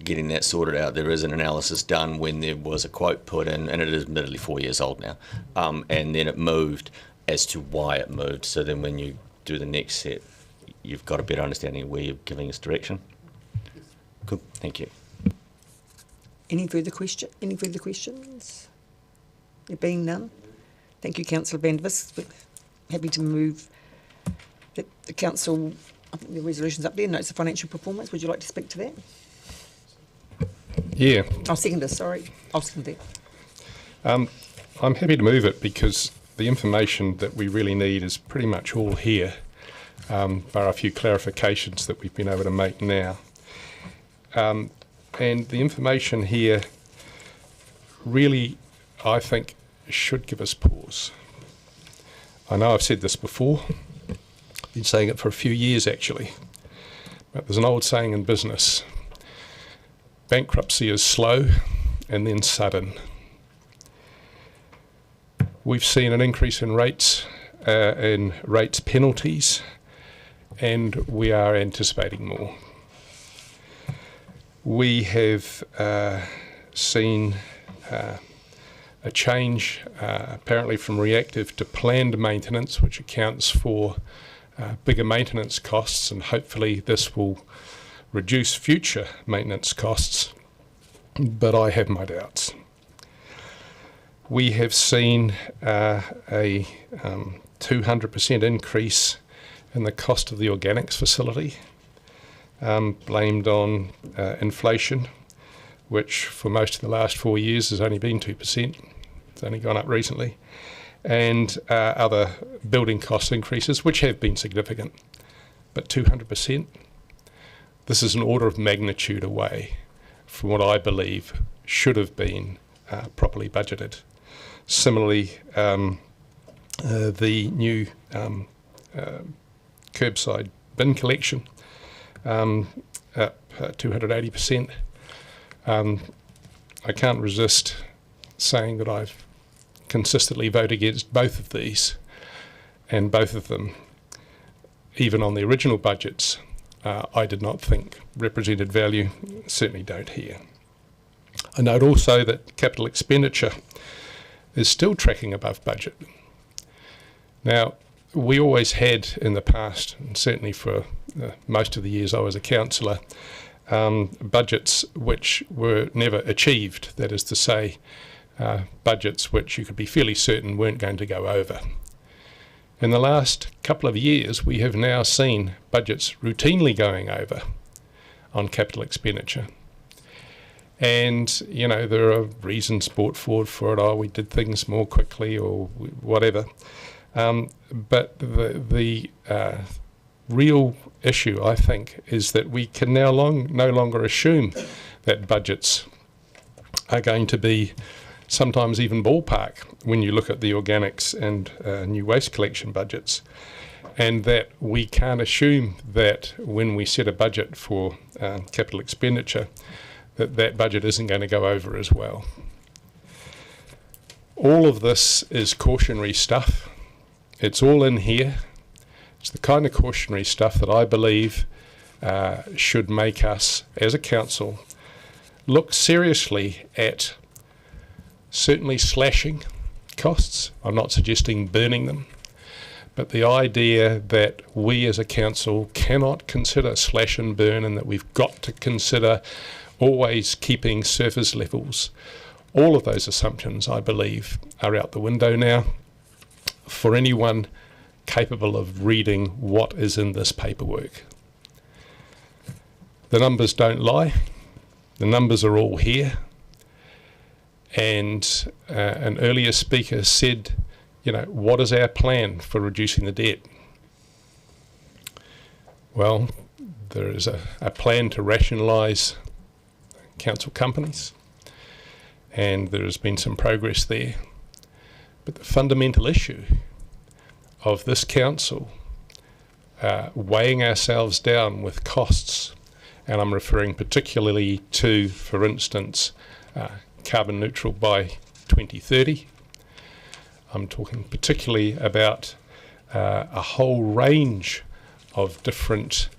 getting that sorted out, there is an analysis done when there was a quote put in, and it is admittedly 4 years old now, and then it moved as to why it moved. So then when you do the next set, you've got a better understanding of where you're giving us direction. Cool, thank you. Any further questions? There being none. Thank you, Councillor Van der Vis. Happy to move the council. I think the resolution's up there. Notes of financial performance. Would you like to speak to that? Yeah. I'll second this, sorry. I'll second that. I'm happy to move it because the information that we really need is pretty much all here, bar a few clarifications that we've been able to make now. And the information here really, I think, should give us pause. I know I've said this before, been saying it for a few years actually, but there's an old saying in business: bankruptcy is slow and then sudden. We've seen an increase in rates penalties, and we are anticipating more. We have seen a change apparently from reactive to planned maintenance, which accounts for bigger maintenance costs, and hopefully this will reduce future maintenance costs, but I have my doubts. We have seen a 200% increase in the cost of the organics facility, blamed on inflation, which for most of the last 4 years has only been 2%. It's only gone up recently. And other building cost increases, which have been significant. But 200%, this is an order of magnitude away from what I believe should have been properly budgeted. Similarly, the new curbside bin collection, up 280%. I can't resist saying that I've consistently voted against both of these, and both of them, even on the original budgets, I did not think represented value, certainly don't here. I note also that capital expenditure is still tracking above budget. Now, we always had in the past, and certainly for most of the years I was a councillor, budgets which were never achieved, that is to say, budgets which you could be fairly certain weren't going to go over. In the last couple of years, we have now seen budgets routinely going over on capital expenditure. And, you know, there are reasons brought forward for it. Oh, we did things more quickly or whatever. But the real issue, I think, is that we can now no longer assume that budgets are going to be sometimes even ballpark when you look at the organics and new waste collection budgets, and that we can't assume that when we set a budget for capital expenditure that budget isn't going to go over as well. All of this is cautionary stuff, It's all in here. It's the kind of cautionary stuff that I believe should make us, as a council, look seriously at certainly slashing costs. I'm not suggesting burning them, but the idea that we as a council cannot consider slash and burn, and that we've got to consider always keeping surface levels, all of those assumptions, I believe, are out the window now for anyone capable of reading what is in this paperwork. The numbers don't lie. The numbers are all here. And an earlier speaker said, you know, what is our plan for reducing the debt? Well, there is a plan to rationalise council companies, and there has been some progress there. But the fundamental issue of this council weighing ourselves down with costs, and I'm referring particularly to, for instance, carbon neutral by 2030. I'm talking particularly about a whole range of different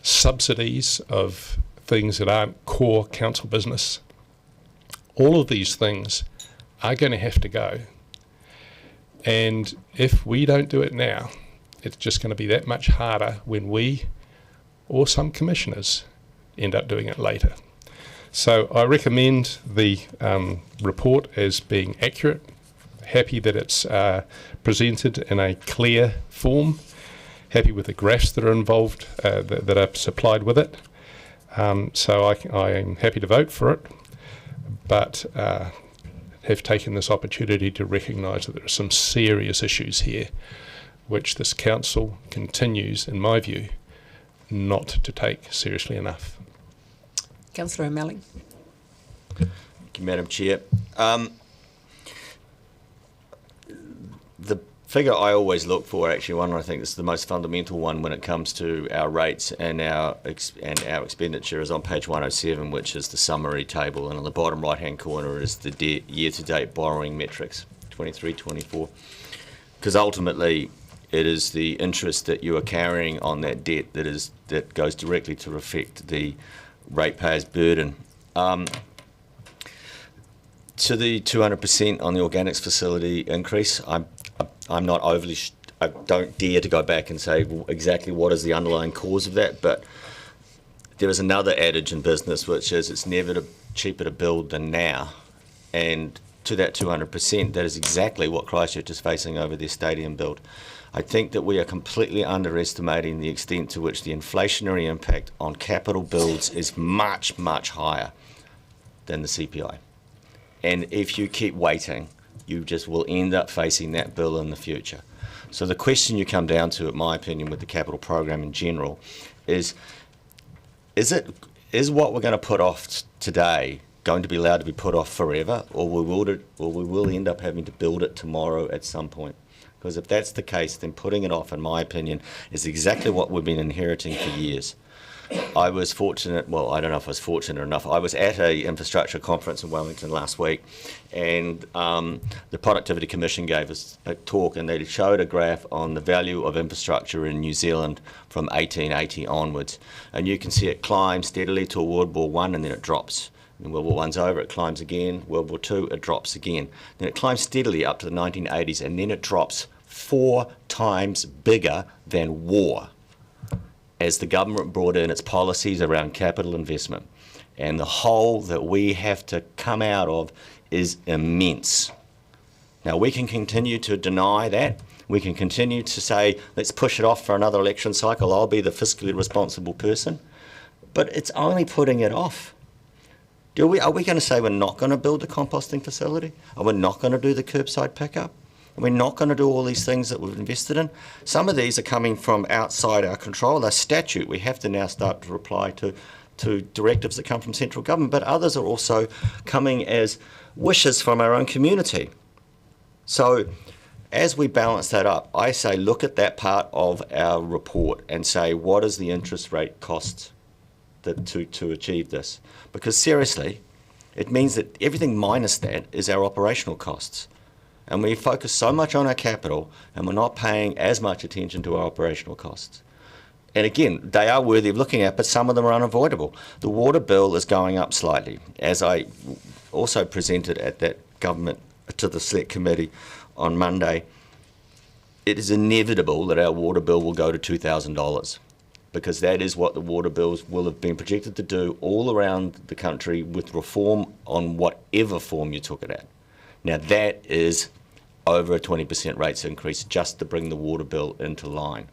subsidies of things that aren't core council business. All of these things are going to have to go. And if we don't do it now, it's just going to be that much harder when we or some commissioners end up doing it later. So I recommend the report as being accurate, happy that it's presented in a clear form, happy with the graphs that are involved, that are supplied with it. So I am happy to vote for it, but have taken this opportunity to recognise that there are some serious issues here which this council continues, in my view, not to take seriously enough. Councillor O'Malley. Thank you, Madam Chair. The figure I always look for, actually, one I think is the most fundamental one when it comes to our rates and our expenditure, is on page 107, which is the summary table, and on the bottom right-hand corner is the year-to-date borrowing metrics, 23-24, because ultimately it is the interest that you are carrying on that debt that goes directly to affect the ratepayers' burden. To the 200% on the organics facility increase, I'm not overly, I don't dare to go back and say exactly what is the underlying cause of that, but there is another adage in business, which is it's never cheaper to build than now. And to that 200%, that is exactly what Christchurch is facing over their stadium build. I think that we are completely underestimating the extent to which the inflationary impact on capital builds is much, much higher than the CPI. And if you keep waiting, you just will end up facing that bill in the future. So the question you come down to, in my opinion, with the capital program in general, is what we're going to put off today going to be allowed to be put off forever, or we will end up having to build it tomorrow at some point? Because if that's the case, then putting it off, in my opinion, is exactly what we've been inheriting for years. I was fortunate, well, I don't know if I was fortunate enough. I was at a infrastructure conference in Wellington last week, and the Productivity Commission gave us a talk, and they showed a graph on the value of infrastructure in New Zealand from 1880 onwards. And you can see it climb steadily to World War I, and then it drops. When World War I's over, it climbs again. World War II, it drops again. Then it climbs steadily up to the 1980s, and then it drops 4 times bigger than war, as the government brought in its policies around capital investment. And the hole that we have to come out of is immense. Now, we can continue to deny that. We can continue to say, let's push it off for another election cycle. I'll be the fiscally responsible person. But it's only putting it off. Are we going to say we're not going to build the composting facility? Are we not going to do the curbside pickup? Are we not going to do all these things that we've invested in? Some of these are coming from outside our control. They're statute. We have to now start to reply to directives that come from central government, but others are also coming as wishes from our own community. So as we balance that up, I say look at that part of our report and say, what is the interest rate cost to achieve this? Because seriously, it means that everything minus that is our operational costs. And we focus so much on our capital and we're not paying as much attention to our operational costs. And again, they are worthy of looking at, but some of them are unavoidable. The water bill is going up slightly, as I also presented at that government to the select committee on Monday. It is inevitable that our water bill will go to $2,000 because that is what the water bills will have been projected to do all around the country with reform on whatever form you took it at. Now that is over a 20% rates increase just to bring the water bill into line.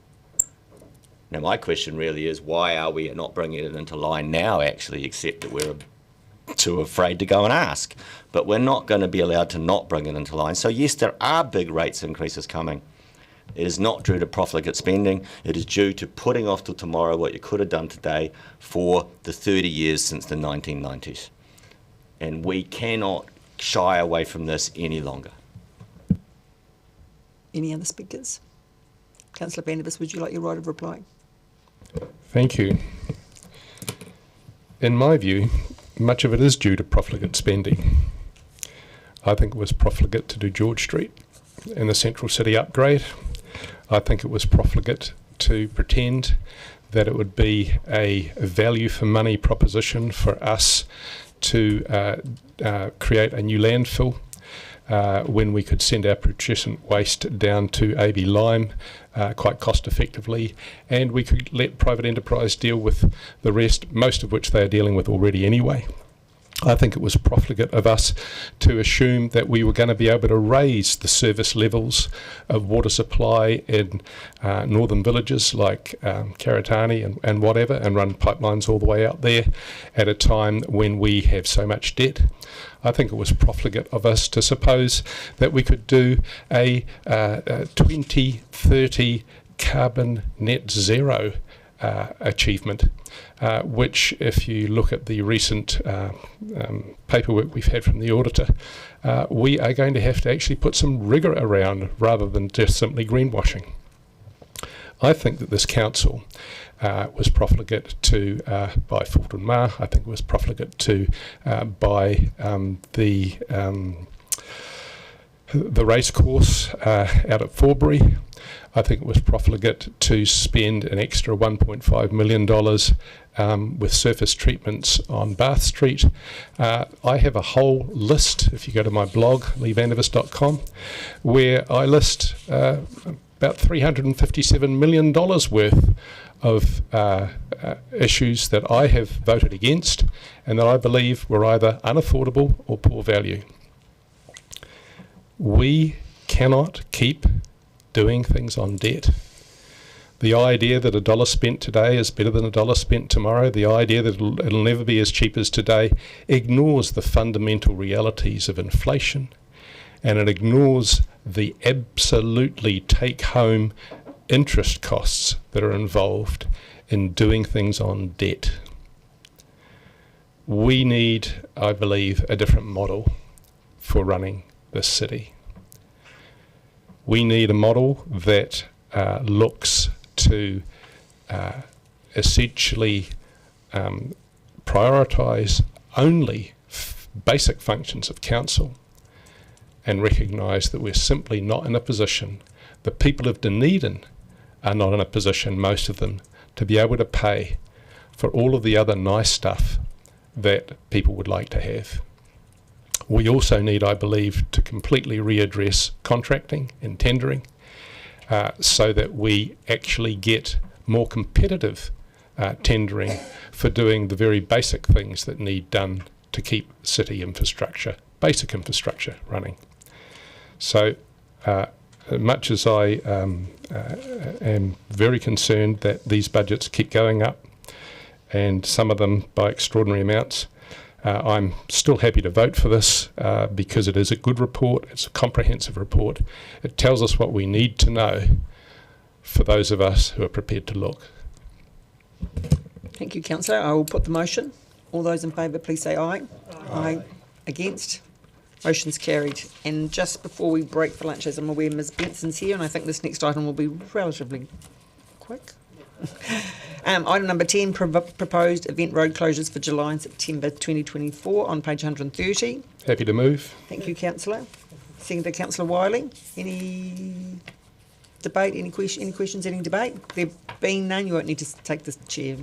Now my question really is, why are we not bringing it into line now actually, except that we're too afraid to go and ask? But we're not going to be allowed to not bring it into line. So yes, there are big rates increases coming. It is not due to profligate spending. It is due to putting off till tomorrow what you could have done today for the 30 years since the 1990s. And we cannot shy away from this any longer. Any other speakers? Councillor Vandervis, would you like your right of reply? Thank you. In my view, much of it is due to profligate spending. I think it was profligate to do George Street and the Central City upgrade. I think it was profligate to pretend that it would be a value for money proposition for us to create a new landfill when we could send our putrescent waste down to AB Lime quite cost effectively, and we could let private enterprise deal with the rest, most of which they are dealing with already anyway. I think it was profligate of us to assume that we were going to be able to raise the service levels of water supply in northern villages like Karitani and whatever, and run pipelines all the way out there at a time when we have so much debt. I think it was profligate of us to suppose that we could do a 2030 carbon net zero achievement, which, if you look at the recent paperwork we've had from the auditor, we are going to have to actually put some rigour around rather than just simply greenwashing. I think that this council was profligate to buy Fulton Mar. I think it was profligate to buy the race course out at Forbury. I think it was profligate to spend an extra $1.5 million with surface treatments on Bath Street. I have a whole list, if you go to my blog, leevandervis.com, where I list about $357 million worth of issues that I have voted against and that I believe were either unaffordable or poor value. We cannot keep doing things on debt. The idea that $1 spent today is better than $1 spent tomorrow, the idea that it'll never be as cheap as today, ignores the fundamental realities of inflation, and it ignores the absolutely take-home interest costs that are involved in doing things on debt. We need, I believe, a different model for running this city. We need a model that looks to essentially prioritise only basic functions of council and recognise that we're simply not in a position, the people of Dunedin are not in a position, most of them, to be able to pay for all of the other nice stuff that people would like to have. We also need, I believe, to completely readdress contracting and tendering so that we actually get more competitive tendering for doing the very basic things that need done to keep city infrastructure, basic infrastructure, running. So much as I am very concerned that these budgets keep going up, and some of them by extraordinary amounts, I'm still happy to vote for this because it is a good report, it's a comprehensive report. It tells us what we need to know for those of us who are prepared to look. Thank you, Councillor. I will put the motion. All those in favour, please say aye. Aye. Against? Motion's carried. And just before we break for lunch, as I'm aware, Ms Benson's here, and I think this next item will be relatively quick. Item number 10, proposed event road closures for July and September 2024 on page 130. Happy to move. Thank you, Councillor. Seconded Councillor Wiley. Any debate, any questions, any debate? There being none, you won't need to take the chair.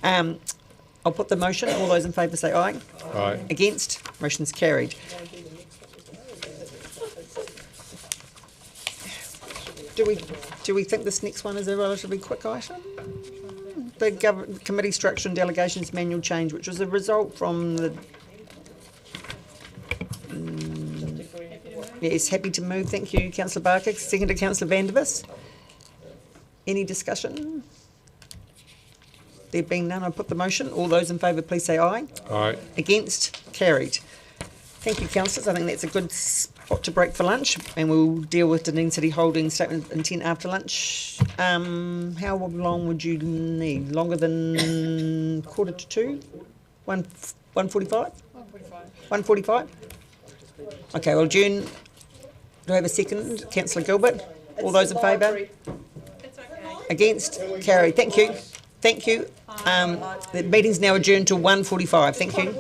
I'll put the motion. All those in favour say aye. Aye. Against? Motion's carried. Do we think this next one is a relatively quick item? The committee structure and delegations manual change, which was a result from the... Yes, happy to move. Thank you, Councillor Barker. Seconded Councillor Vandervis. Any discussion? There being none, I'll put the motion. All those in favour, please say aye. Aye. Against? Carried. Thank you, councillors. I think that's a good spot to break for lunch, and we'll deal with Dunedin City Holdings statement of intent after lunch. How long would you need? Longer than 1:45? 1:45? 1:45? Okay, well, June, do I have a second? Councillor Gilbert. All those in favour? Against? Carried. Thank you. Thank you. The meeting's now adjourned till 1:45. Thank you.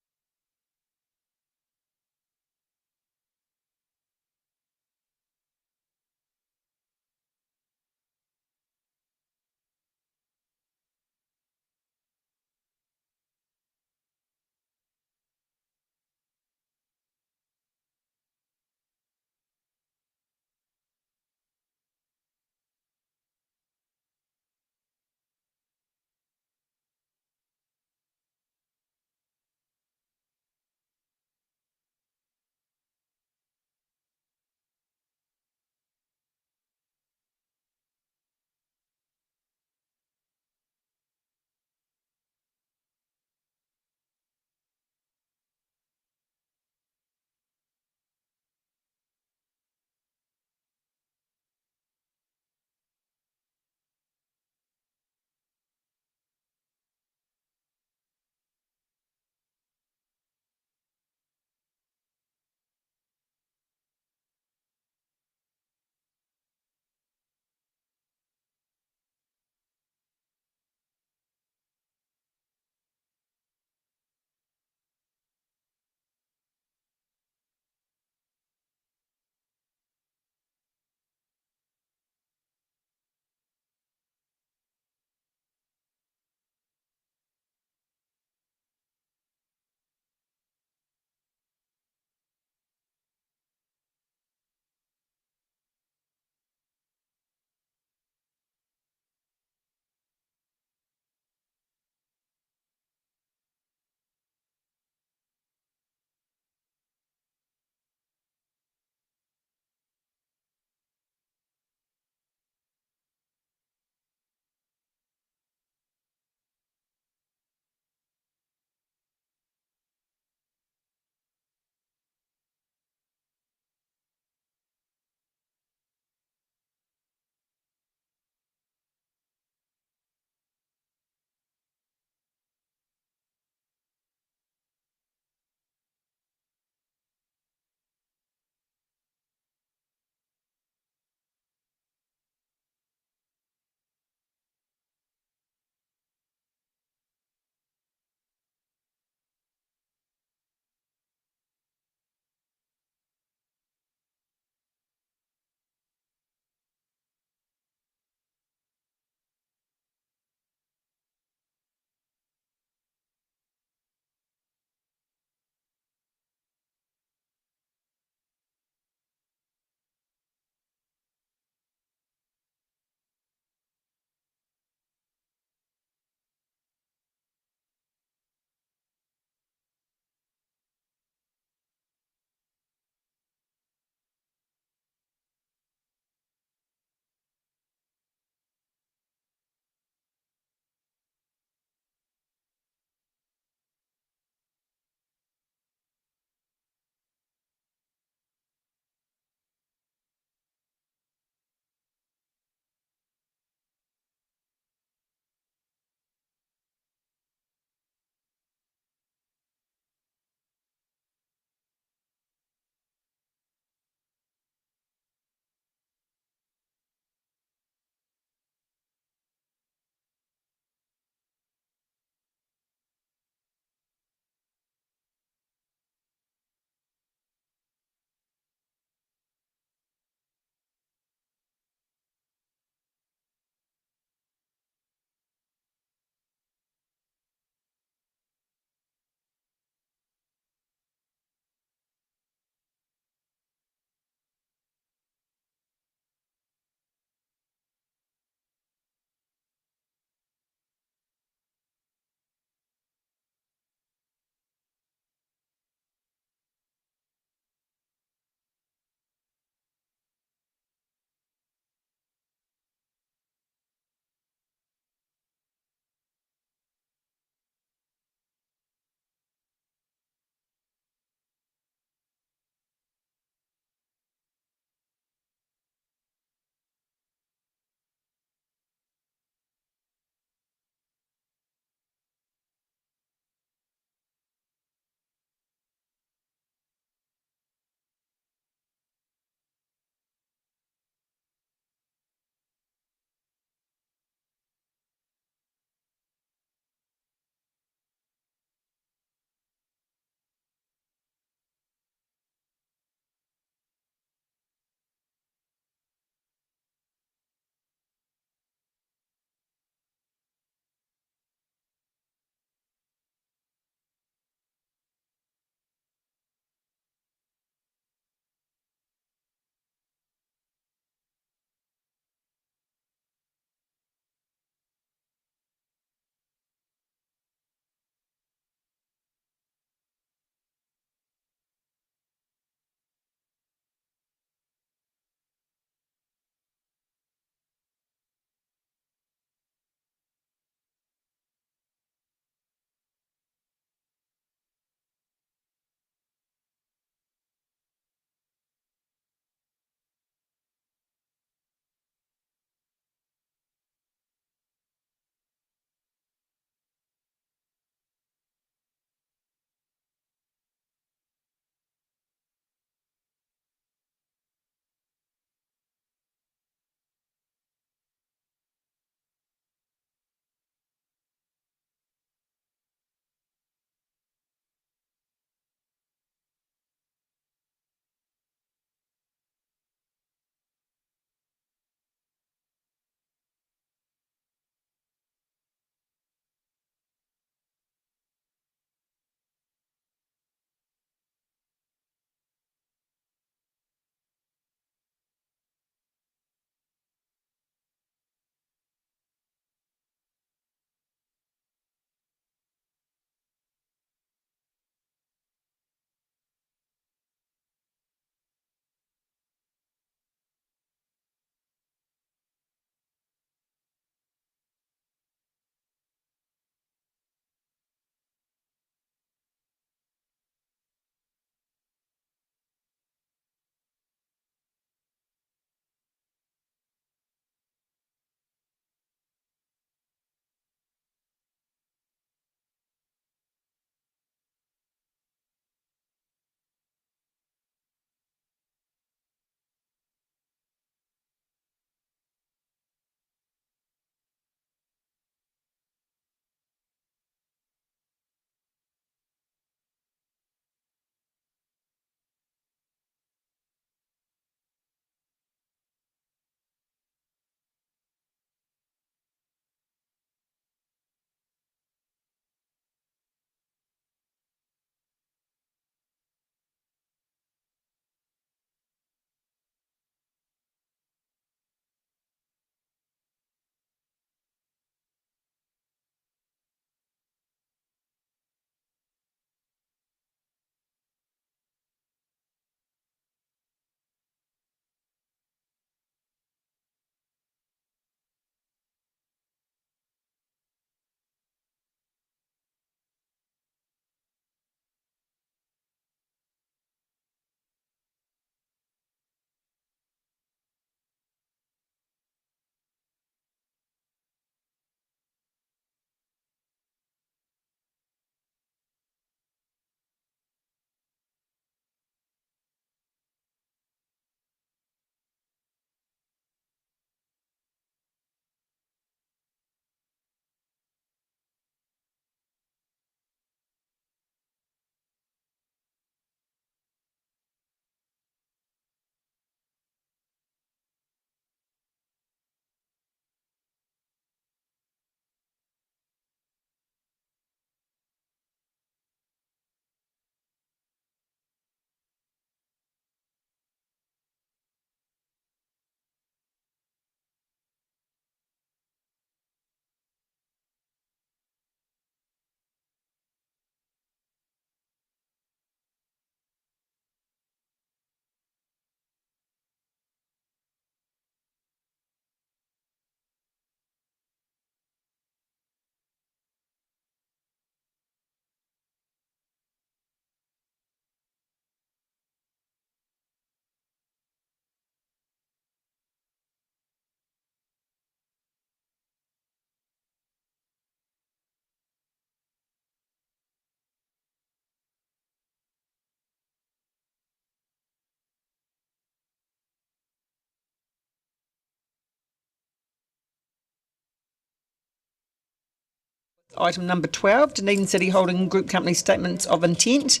item number 12, Dunedin City Holding Group Company Statements of Intent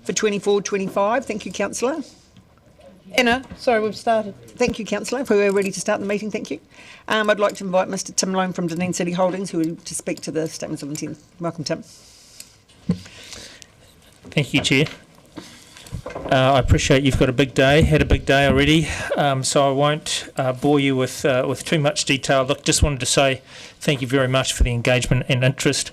for 24-25. Thank you, Councillor. Anna, sorry, we've started. Thank you, Councillor. If we're ready to start the meeting, thank you. I'd like to invite Mr Tim Loam from Dunedin City Holdings who will to speak to the Statements of Intent. Welcome, Tim. Thank you, Chair. I appreciate you've got a big day, had a big day already, so I won't bore you with too much detail. Look, just wanted to say thank you very much for the engagement and interest.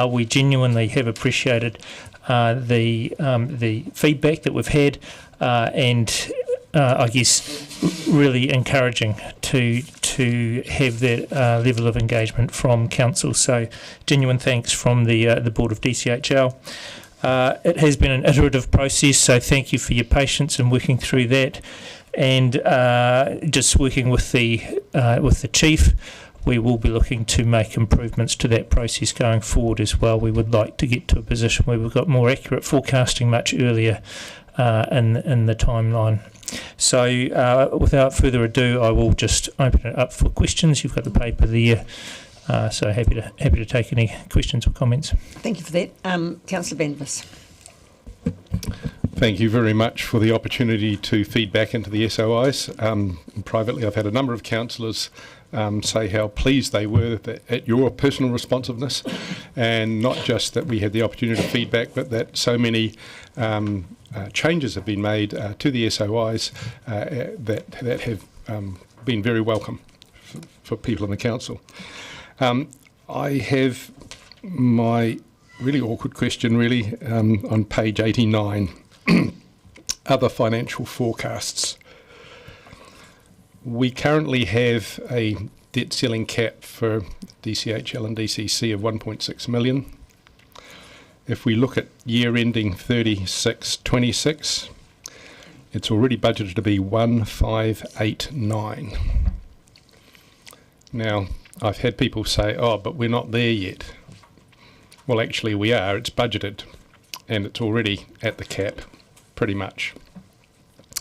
We genuinely have appreciated the feedback that we've had, and I guess really encouraging to have that level of engagement from Council. So genuine thanks from the Board of DCHL. It has been an iterative process, so thank you for your patience in working through that. And just working with the Chief, we will be looking to make improvements to that process going forward as well. We would like to get to a position where we've got more accurate forecasting much earlier in the timeline. So without further ado, I will just open it up for questions. You've got the paper there. So happy to take any questions or comments. Thank you for that. Councillor Vanvers. Thank you very much for the opportunity to feed back into the SOIs. Privately, I've had a number of councillors say how pleased they were at your personal responsiveness, and not just that we had the opportunity to feedback, but that so many changes have been made to the SOIs that have been very welcome for people in the council. I have my really awkward question on page 89, other financial forecasts. We currently have a debt ceiling cap for DCHL and DCC of 1.6 million. If we look at year ending 36/26, it's already budgeted to be 1,589. Now, I've had people say, oh, but we're not there yet. Well, actually we are. It's budgeted and it's already at the cap, pretty much.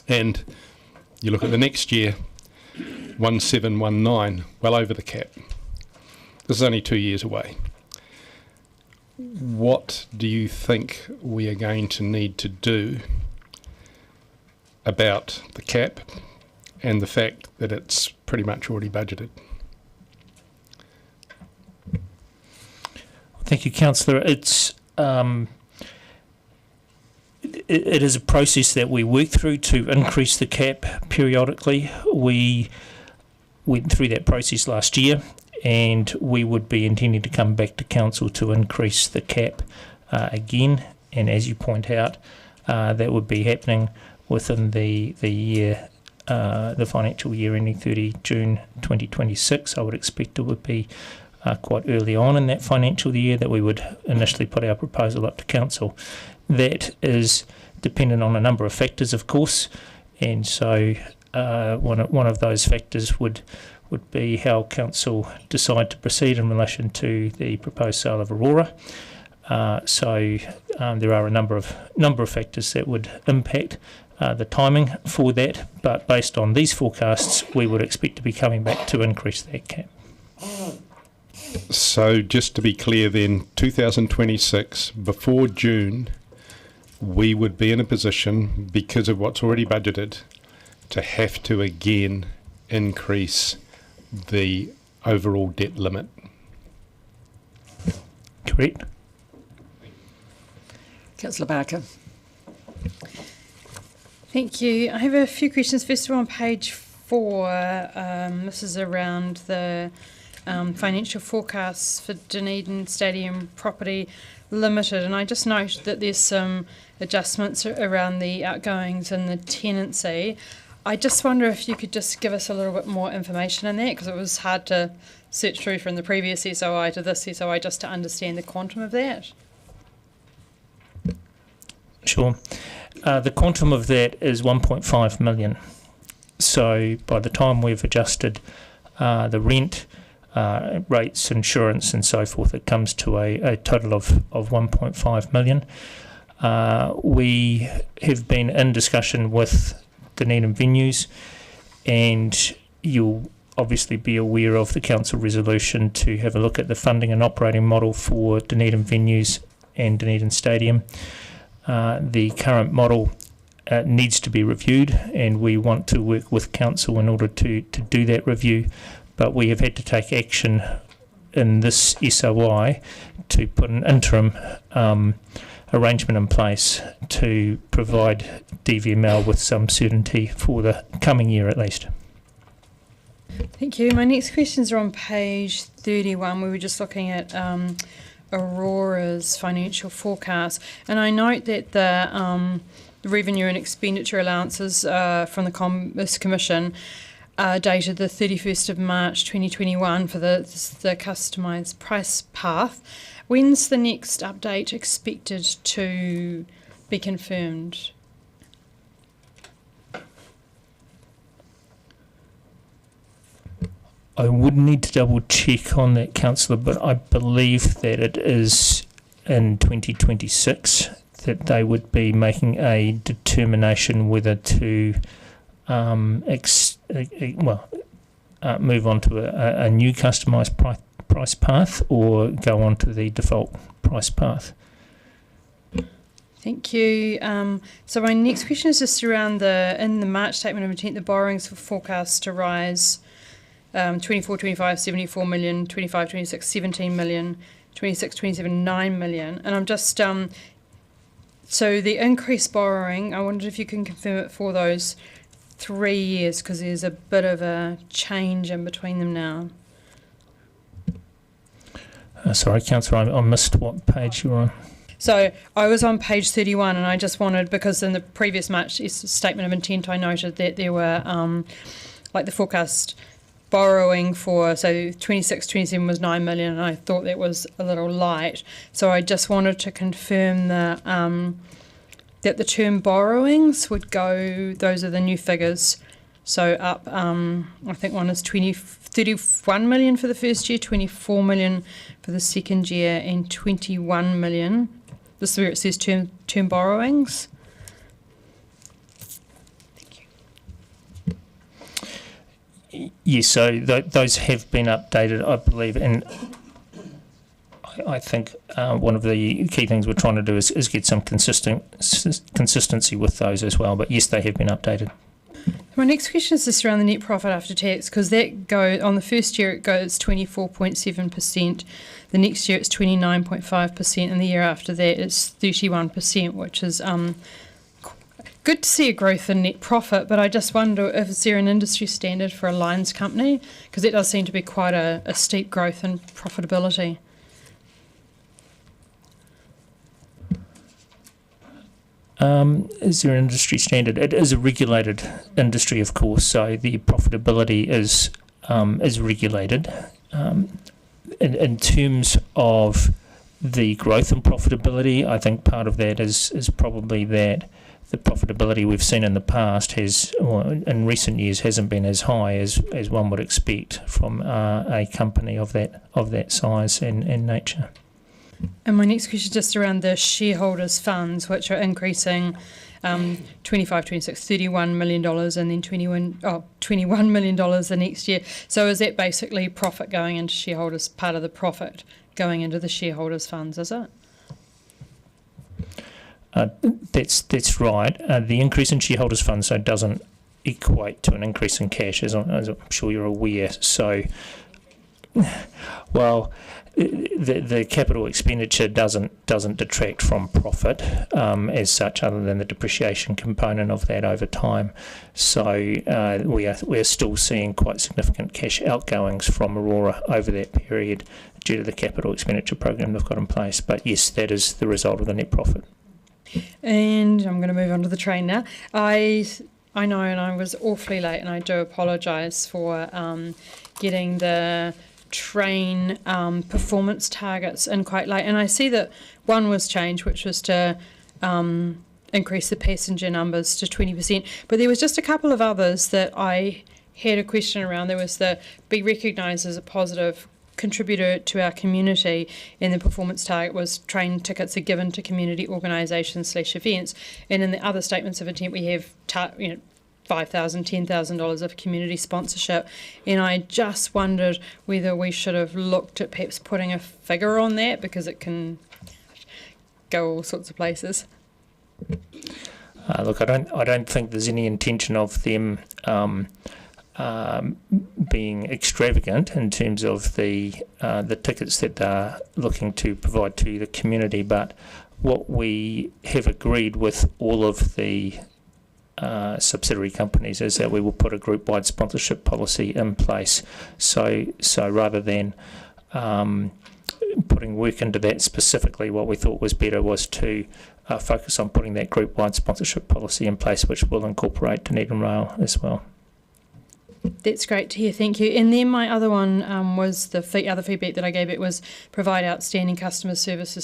And you look at the next year, 1,719, well over the cap. This is only 2 years away. What do you think we are going to need to do about the cap and the fact that it's pretty much already budgeted? Thank you, Councillor. It is a process that we work through to increase the cap periodically. We went through that process last year, and we would be intending to come back to Council to increase the cap again. And as you point out, that would be happening within the year, the financial year ending 30 June 2026. I would expect it would be quite early on in that financial year that we would initially put our proposal up to Council. That is dependent on a number of factors, of course, and so one of those factors would be how Council decide to proceed in relation to the proposed sale of Aurora. So there are a number of factors that would impact the timing for that, but based on these forecasts, we would expect to be coming back to increase that cap. So just to be clear then, 2026, before June, we would be in a position, because of what's already budgeted, to have to again increase the overall debt limit. Correct. Councillor Barker. Thank you. I have a few questions. First of all, on page 4, this is around the financial forecasts for Dunedin Stadium Property Limited, and I just noted that there's some adjustments around the outgoings and the tenancy. I just wonder if you could just give us a little bit more information on that, because it was hard to search through from the previous SOI to this SOI just to understand the quantum of that. Sure. The quantum of that is 1.5 million. So by the time we've adjusted the rent, rates, insurance and so forth, it comes to a total of 1.5 million. We have been in discussion with Dunedin Venues, and you'll obviously be aware of the council resolution to have a look at the funding and operating model for Dunedin venues and Dunedin Stadium. The current model needs to be reviewed, and we want to work with council in order to do that review, but we have had to take action in this SOI to put an interim arrangement in place to provide DVML with some certainty for the coming year at least. Thank you. My next questions are on page 31. We were just looking at Aurora's financial forecast, and I note that the revenue and expenditure allowances from the Commerce Commission dated the 31st of March 2021 for the customised price path. When's the next update expected to be confirmed? I would need to double check on that, Councillor, but I believe that it is in 2026 that they would be making a determination whether to move on to a new customised price path or go on to the default price path. Thank you. So my next question is just around in the March statement of intent, the borrowings for forecast to rise 24-25, 74 million, 25-26, 17 million, 26-27, 9 million. And I'm just, so the increased borrowing, I wondered if you can confirm it for those 3 years, because there's a bit of a change in between them now. Sorry, Councillor, I missed what page you're on. So I was on page 31, and I just wanted, because in the previous March statement of intent, I noted that there were, like the forecast borrowing for, so 26, 27 was 9 million, and I thought that was a little light. So I just wanted to confirm that the term borrowings would go, those are the new figures. So up, I think one is 31 million for the first year, 24 million for the second year, and 21 million. This is where it says term borrowings. Yes, so those have been updated, I believe, and I think one of the key things we're trying to do is get some consistency with those as well. But yes, they have been updated. My next question is just around the net profit after tax, because that on the first year it goes 24.7%, the next year it's 29.5%, and the year after that it's 31%, which is good to see a growth in net profit. But I just wonder if is there an industry standard for a lines company, because it does seem to be quite a steep growth in profitability. Is there an industry standard? It is a regulated industry, of course, so the profitability is regulated. In terms of the growth and profitability, I think part of that is probably that the profitability we've seen in the past in recent years hasn't been as high as one would expect from a company of that size and nature. And my next question is just around the shareholders' funds, which are increasing 25, 26, $31 million, and then $21 million the next year. So is that basically profit going into shareholders, part of the profit going into the shareholders' funds, is it? That's right. The increase in shareholders' funds so doesn't equate to an increase in cash, as I'm sure you're aware. So, well, the capital expenditure doesn't detract from profit as such, other than the depreciation component of that over time. So we are still seeing quite significant cash outgoings from Aurora over that period due to the capital expenditure program they've got in place. But yes, that is the result of the net profit. And I'm going to move on to the train now. I know, and I was awfully late, and I do apologise for getting the train performance targets in quite late. And I see that one was changed, which was to increase the passenger numbers to 20%. But there was just a couple of others that I had a question around. There was the be recognised as a positive contributor to our community, and the performance target was train tickets are given to community organisations / events. And in the other statements of intent we have $5,000, $10,000 of community sponsorship, and I just wondered whether we should have looked at perhaps putting a figure on that, because it can go all sorts of places. Look, I don't think there's any intention of them being extravagant in terms of the tickets that they're looking to provide to the community. But what we have agreed with all of the subsidiary companies is that we will put a group-wide sponsorship policy in place. So rather than putting work into that specifically, what we thought was better was to focus on putting that group-wide sponsorship policy in place, which will incorporate Dunedin Rail as well. That's great to hear, thank you. And then my other one was the other feedback that I gave it was provide outstanding customer service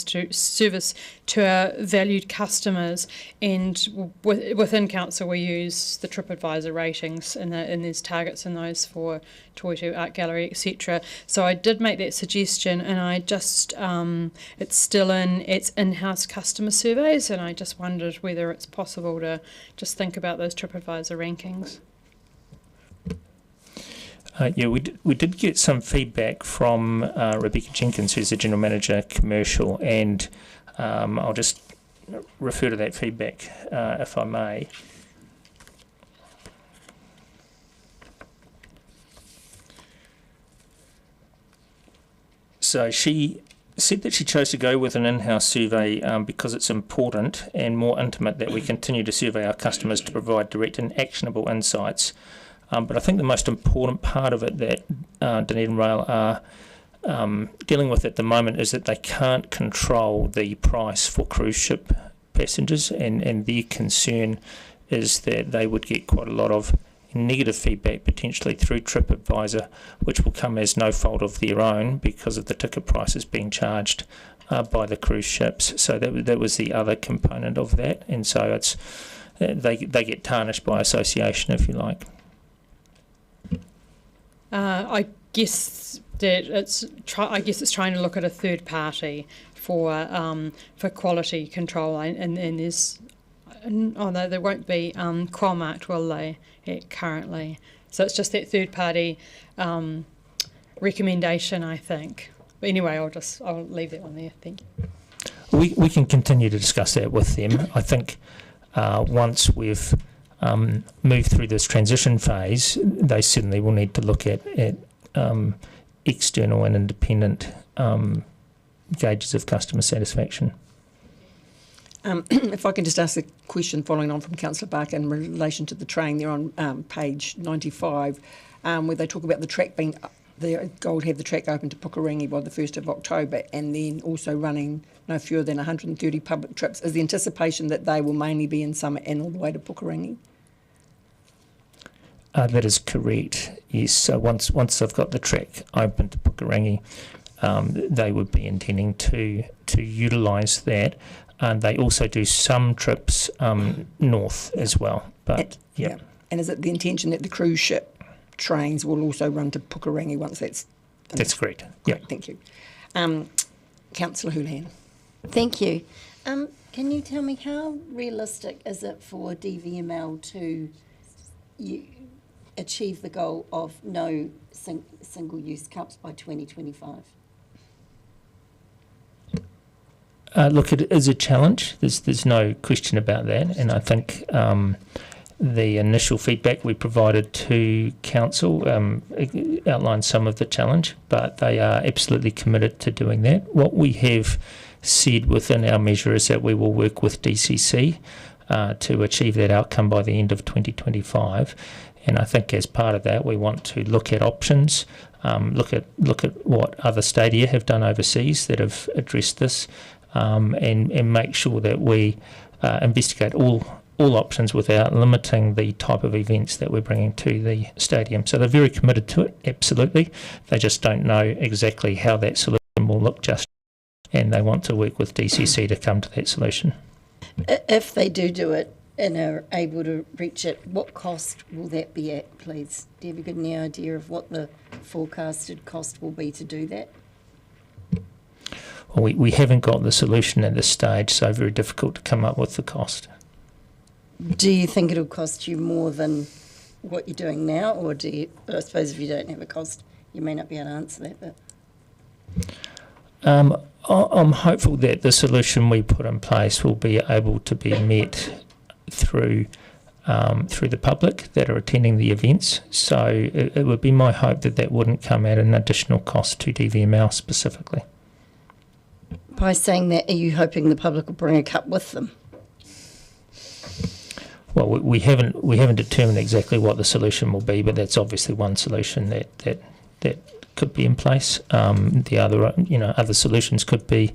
to our valued customers. And within council we use the TripAdvisor ratings, and there's targets in those for Toitu Art Gallery, etc. So I did make that suggestion, and I just it's still in in-house customer surveys, and I just wondered whether it's possible to just think about those TripAdvisor rankings. Yeah, we did get some feedback from Rebecca Jenkins, who's the General Manager Commercial, and I'll just refer to that feedback if I may. So she said that she chose to go with an in-house survey because it's important and more intimate that we continue to survey our customers to provide direct and actionable insights. But I think the most important part of it that Dunedin Rail are dealing with at the moment is that they can't control the price for cruise ship passengers, and their concern is that they would get quite a lot of negative feedback potentially through TripAdvisor, which will come as no fault of their own because of the ticket prices being charged by the cruise ships. So that was the other component of that, and so it's they get tarnished by association, if you like. I guess that it's trying to look at a third party for quality control, and there's no, there won't be Qualmarked, will they, currently? So it's just that third party recommendation, I think. But anyway, I'll leave that one there. Thank you. We can continue to discuss that with them. I think once we've move through this transition phase, they certainly will need to look at external and independent gauges of customer satisfaction. If I can just ask a question following on from Councillor Barker in relation to the train, they're on page 95, where they talk about the track being, the goal to have the track open to Pukerangi by the 1st of October, and then also running no fewer than 130 public trips. Is the anticipation that they will mainly be in summer and all the way to Pukerangi? That is correct, yes. So once they've got the track open to Pukerangi, they would be intending to utilise that. And they also do some trips north as well. But yeah. And is it the intention that the cruise ship trains will also run to Pukerangi once that's finished? That's correct. Great, thank you. Councillor Houlihan. Thank you. Can you tell me how realistic is it for DVML to achieve the goal of no single-use cups by 2025? Look, it is a challenge. There's no question about that, and I think the initial feedback we provided to council outlined some of the challenge, but they are absolutely committed to doing that. What we have said within our measure is that we will work with DCC to achieve that outcome by the end of 2025, and I think as part of that we want to look at options, look at what other stadia have done overseas that have addressed this. And make sure that we investigate all options without limiting the type of events that we're bringing to the stadium. So they're very committed to it, absolutely. They just don't know exactly how that solution will look just yet, and they want to work with DCC to come to that solution. If they do it and are able to reach it, what cost will that be at, please? Do you have any idea of what the forecasted cost will be to do that? We haven't got the solution at this stage, so very difficult to come up with the cost. do you think it'll cost you more than what you're doing now, or do you? I suppose if you don't have a cost, you may not be able to answer that. But I'm hopeful that the solution we put in place will be able to be met through the public that are attending the events. So it would be my hope that that wouldn't come at an additional cost to DVML specifically. by saying that, are you hoping the public will bring a cup with them? Well, we haven't determined exactly what the solution will be, but that's obviously one solution that could be in place. The other, other solutions could be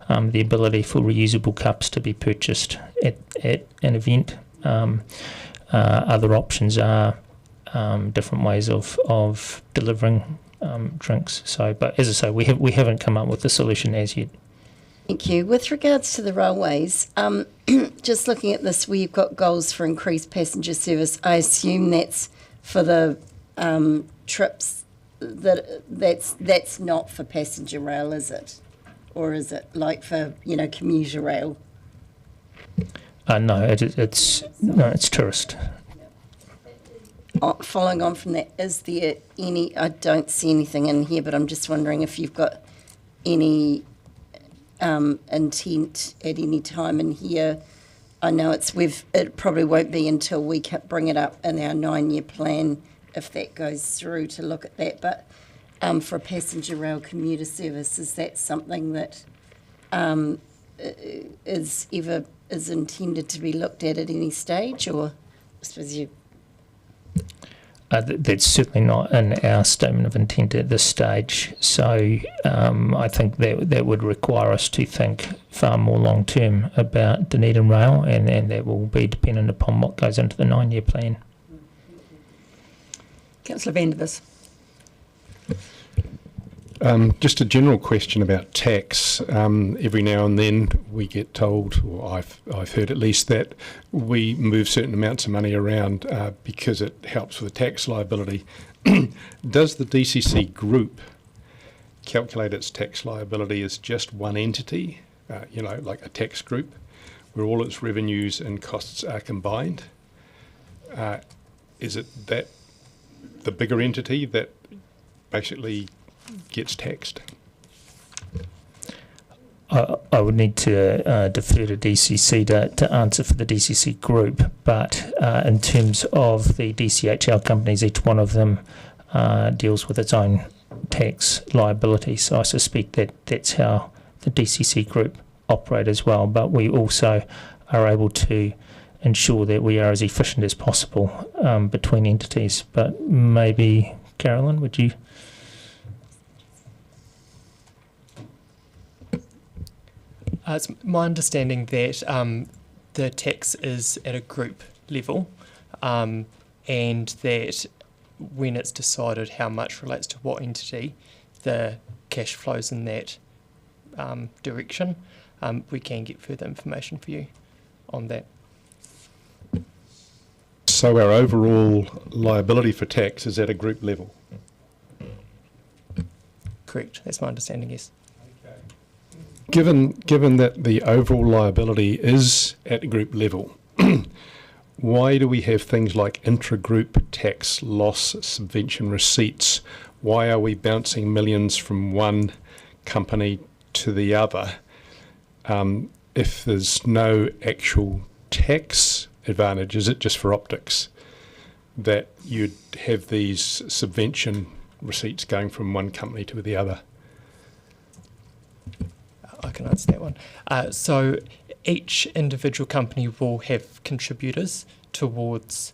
the ability for reusable cups to be purchased at an event. Other options are different ways of delivering drinks. So, but as I say, we haven't come up with the solution as yet. Thank you. With regards to the railways, just looking at this, where you've got goals for increased passenger service, I assume that's for the trips. That's not for passenger rail, is it? Or is it like for commuter rail? No, it's tourist. Following on from that, is there any? I don't see anything in here, but I'm just wondering if you've got any intent at any time in here. I know it probably won't be until we bring it up in our 9-year plan, if that goes through, to look at that. But for a passenger rail commuter service, is that something that is intended to be looked at any stage, or I suppose you? That's certainly not in our statement of intent at this stage. So I think that would require us to think far more long term about Dunedin Rail, and that will be dependent upon what goes into the 9-year plan. Councillor Vandervis. Just a general question about tax. Every now and then we get told, or I've heard at least, that we move certain amounts of money around because it helps with the tax liability. Does the DCC group calculate its tax liability as just one entity, like a tax group, where all its revenues and costs are combined? Is it that the bigger entity that basically gets taxed? I would need to defer to DCC to answer for the DCC group, but in terms of the DCHL companies, each one of them deals with its own tax liability. So I suspect that's how the DCC group operate as well. But we also are able to ensure that we are as efficient as possible between entities. But maybe, Carolyn, would you? It's my understanding that the tax is at a group level, and that when it's decided how much relates to what entity, the cash flows in that direction. We can get further information for you on that. So our overall liability for tax is at a group level? Correct, that's my understanding, yes. Given that the overall liability is at a group level, why do we have things like intra-group tax loss subvention receipts? Why are we bouncing millions from one company to the other if there's no actual tax advantage? Is it just for optics that you'd have these subvention receipts going from one company to the other? I can answer that one. So each individual company will have contributors towards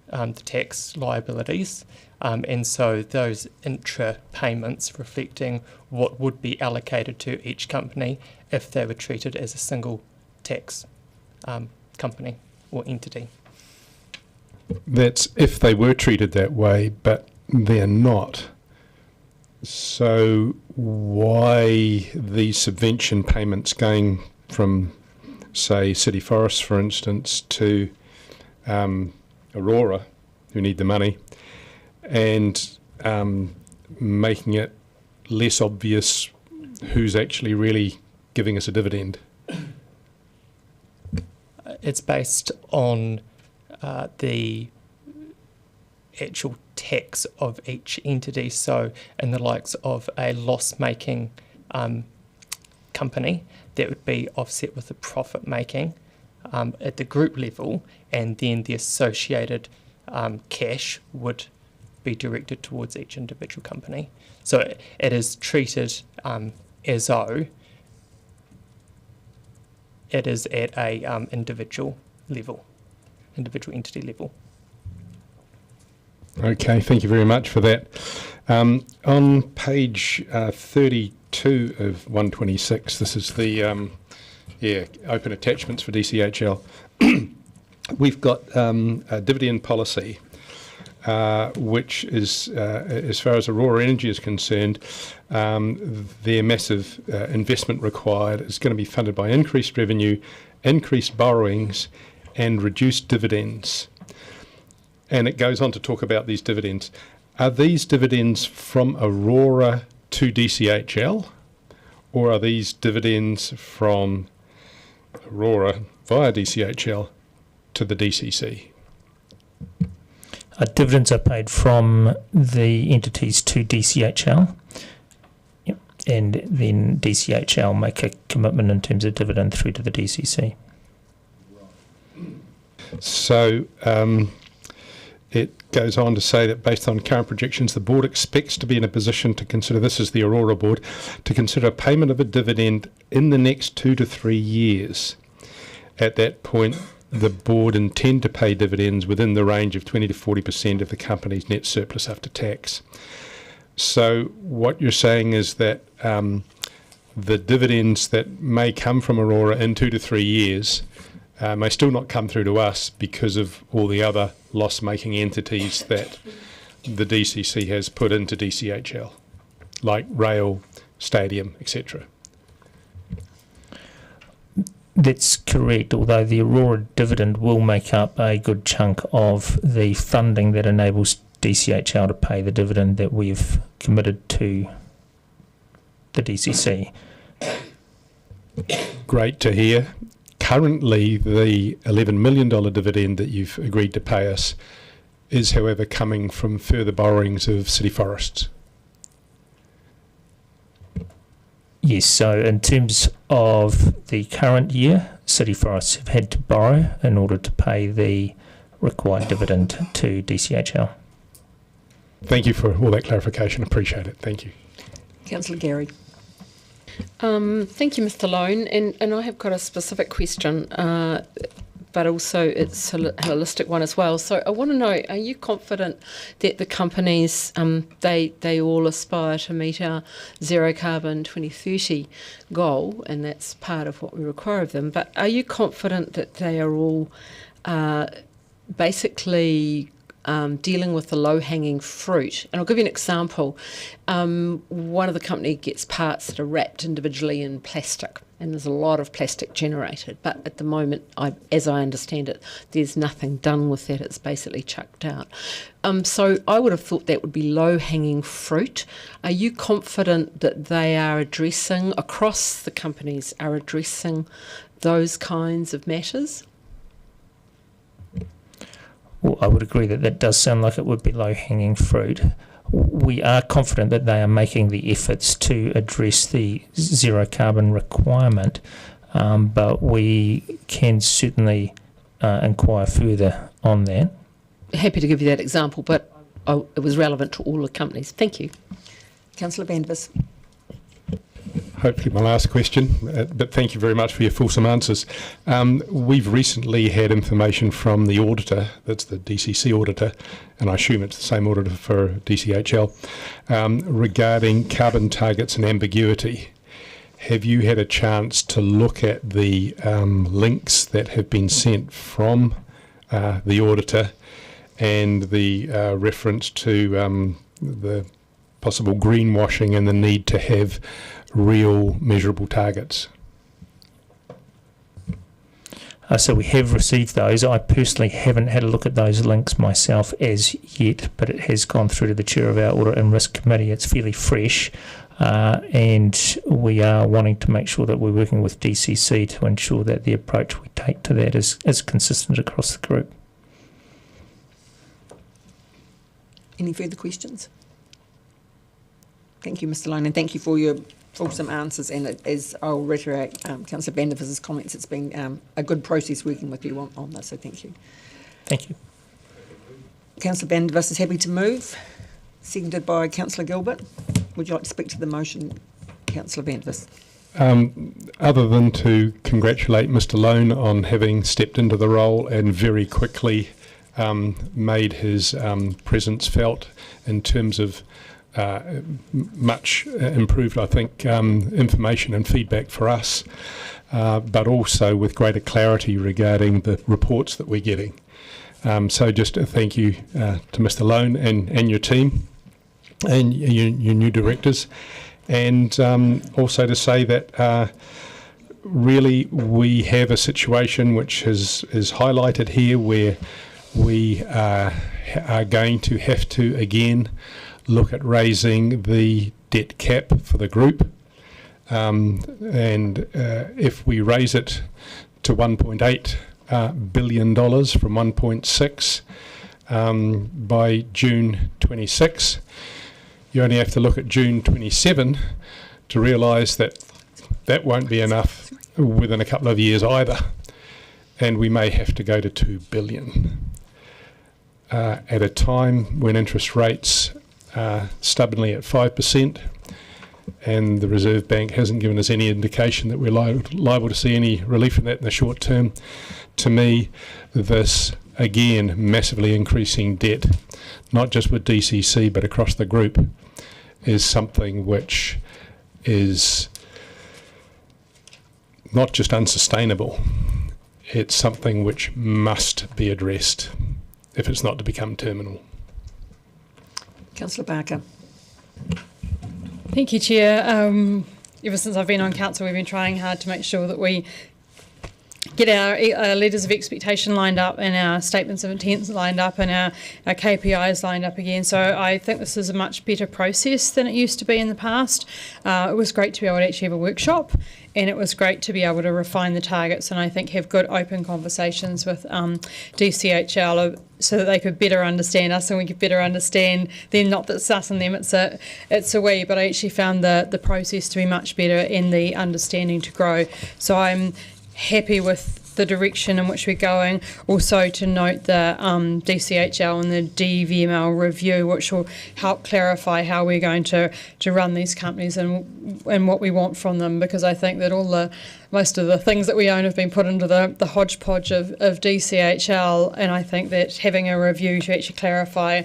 the tax liabilities, and so those intra-payments reflecting what would be allocated to each company if they were treated as a single tax company or entity. That's if they were treated that way, but they're not. So why the subvention payments going from, say, City Forests, for instance, to Aurora, who need the money, and making it less obvious who's actually really giving us a dividend? it's based on the actual tax of each entity. So in the likes of a loss-making company, that would be offset with the profit making at the group level, and then the associated cash would be directed towards each individual company. So it is treated as though it is at a individual entity level. Okay, thank you very much for that. On page 32 of 126, this is the open attachments for DCHL. We've got a dividend policy, which is, as far as Aurora Energy is concerned, their massive investment required is going to be funded by increased revenue, increased borrowings, and reduced dividends. And it goes on to talk about these dividends. Are these dividends from Aurora to DCHL, or are these dividends from Aurora via DCHL to the DCC? Dividends are paid from the entities to DCHL, and then DCHL make a commitment in terms of dividend through to the DCC. So it goes on to say that based on current projections, the board expects to be in a position to consider, this is the Aurora board, to consider a payment of a dividend in the next 2 to 3 years. At that point, the board intend to pay dividends within the range of 20 to 40% of the company's net surplus after tax. So what you're saying is that the dividends that may come from Aurora in 2 to 3 years may still not come through to us because of all the other loss-making entities that the DCC has put into DCHL, like rail, stadium, etc. That's correct, although the Aurora dividend will make up a good chunk of the funding that enables DCHL to pay the dividend that we've committed to the DCC. Great to hear. Currently, the $11 million dividend that you've agreed to pay us is, however, coming from further borrowings of city forests. Yes, so in terms of the current year, city forests have had to borrow in order to pay the required dividend to DCHL. Thank you for all that clarification. Appreciate it. Thank you. Councillor Gary. Thank you, Mr. Lone. And I have got a specific question, but also it's a holistic one as well. So I want to know, are you confident that the companies, they all aspire to meet our zero carbon 2030 goal, and that's part of what we require of them, but are you confident that they are all basically dealing with the low-hanging fruit? And I'll give you an example. One of the company gets parts that are wrapped individually in plastic, and there's a lot of plastic generated, but at the moment, as I understand it, there's nothing done with that. It's basically chucked out. So I would have thought that would be low-hanging fruit. Are you confident that they are addressing, across the companies, are addressing those kinds of matters? Well, I would agree that that does sound like it would be low-hanging fruit. We are confident that they are making the efforts to address the zero carbon requirement, but we can certainly inquire further on that. Happy to give you that example, but it was relevant to all the companies. Thank you. Councillor Vandevers. Hopefully my last question, but thank you very much for your fulsome answers. We've recently had information from the auditor, that's the DCC auditor, and I assume it's the same auditor for DCHL, regarding carbon targets and ambiguity. Have you had a chance to look at the links that have been sent from the auditor and the reference to the possible greenwashing and the need to have real measurable targets? So we have received those. I personally haven't had a look at those links myself as yet, but it has gone through to the chair of our Audit and Risk Committee. It's fairly fresh, and we are wanting to make sure that we're working with DCC to ensure that the approach we take to that is consistent across the group. Any further questions? Thank you, Mr. Lone, and thank you for your fulsome answers. And as I'll reiterate Councillor Vandervis's comments, it's been a good process working with you on this, so thank you. Thank you. Councillor Vandervis is happy to move, seconded by Councillor Gilbert. Would you like to speak to the motion, Councillor Vandervis? Other than to congratulate Mr. Lone on having stepped into the role and very quickly made his presence felt in terms of much improved, I think, information and feedback for us, but also with greater clarity regarding the reports that we're getting. So just a thank you to Mr. Lone and your team and your new directors, and also to say that really we have a situation which is highlighted here where we are going to have to again look at raising the debt cap for the group, and if we raise it to $1.8 billion from 1.6 by June 26, you only have to look at June 27 to realise that that won't be enough within a couple of years either, and we may have to go to $2 billion at a time when interest rates are stubbornly at 5%, and the Reserve Bank hasn't given us any indication that we're liable to see any relief from that in the short term. To me, this, again, massively increasing debt, not just with DCC but across the group, is something which is not just unsustainable, it's something which must be addressed if it's not to become terminal. Councillor Barker. Thank you, Chair. Ever since I've been on council, we've been trying hard to make sure that we get our letters of expectation lined up and our statements of intent lined up and our KPIs lined up again. So I think this is a much better process than it used to be in the past. It was great to be able to actually have a workshop, and it was great to be able to refine the targets and I think have good open conversations with DCHL so that they could better understand us and we could better understand them. Not that it's us and them, it's a we, but I actually found the process to be much better and the understanding to grow. So I'm happy with the direction in which we're going. Also to note the DCHL and the DVML review, which will help clarify how we're going to run these companies and what we want from them, because I think that most of the things that we own have been put into the hodgepodge of DCHL, and I think that having a review to actually clarify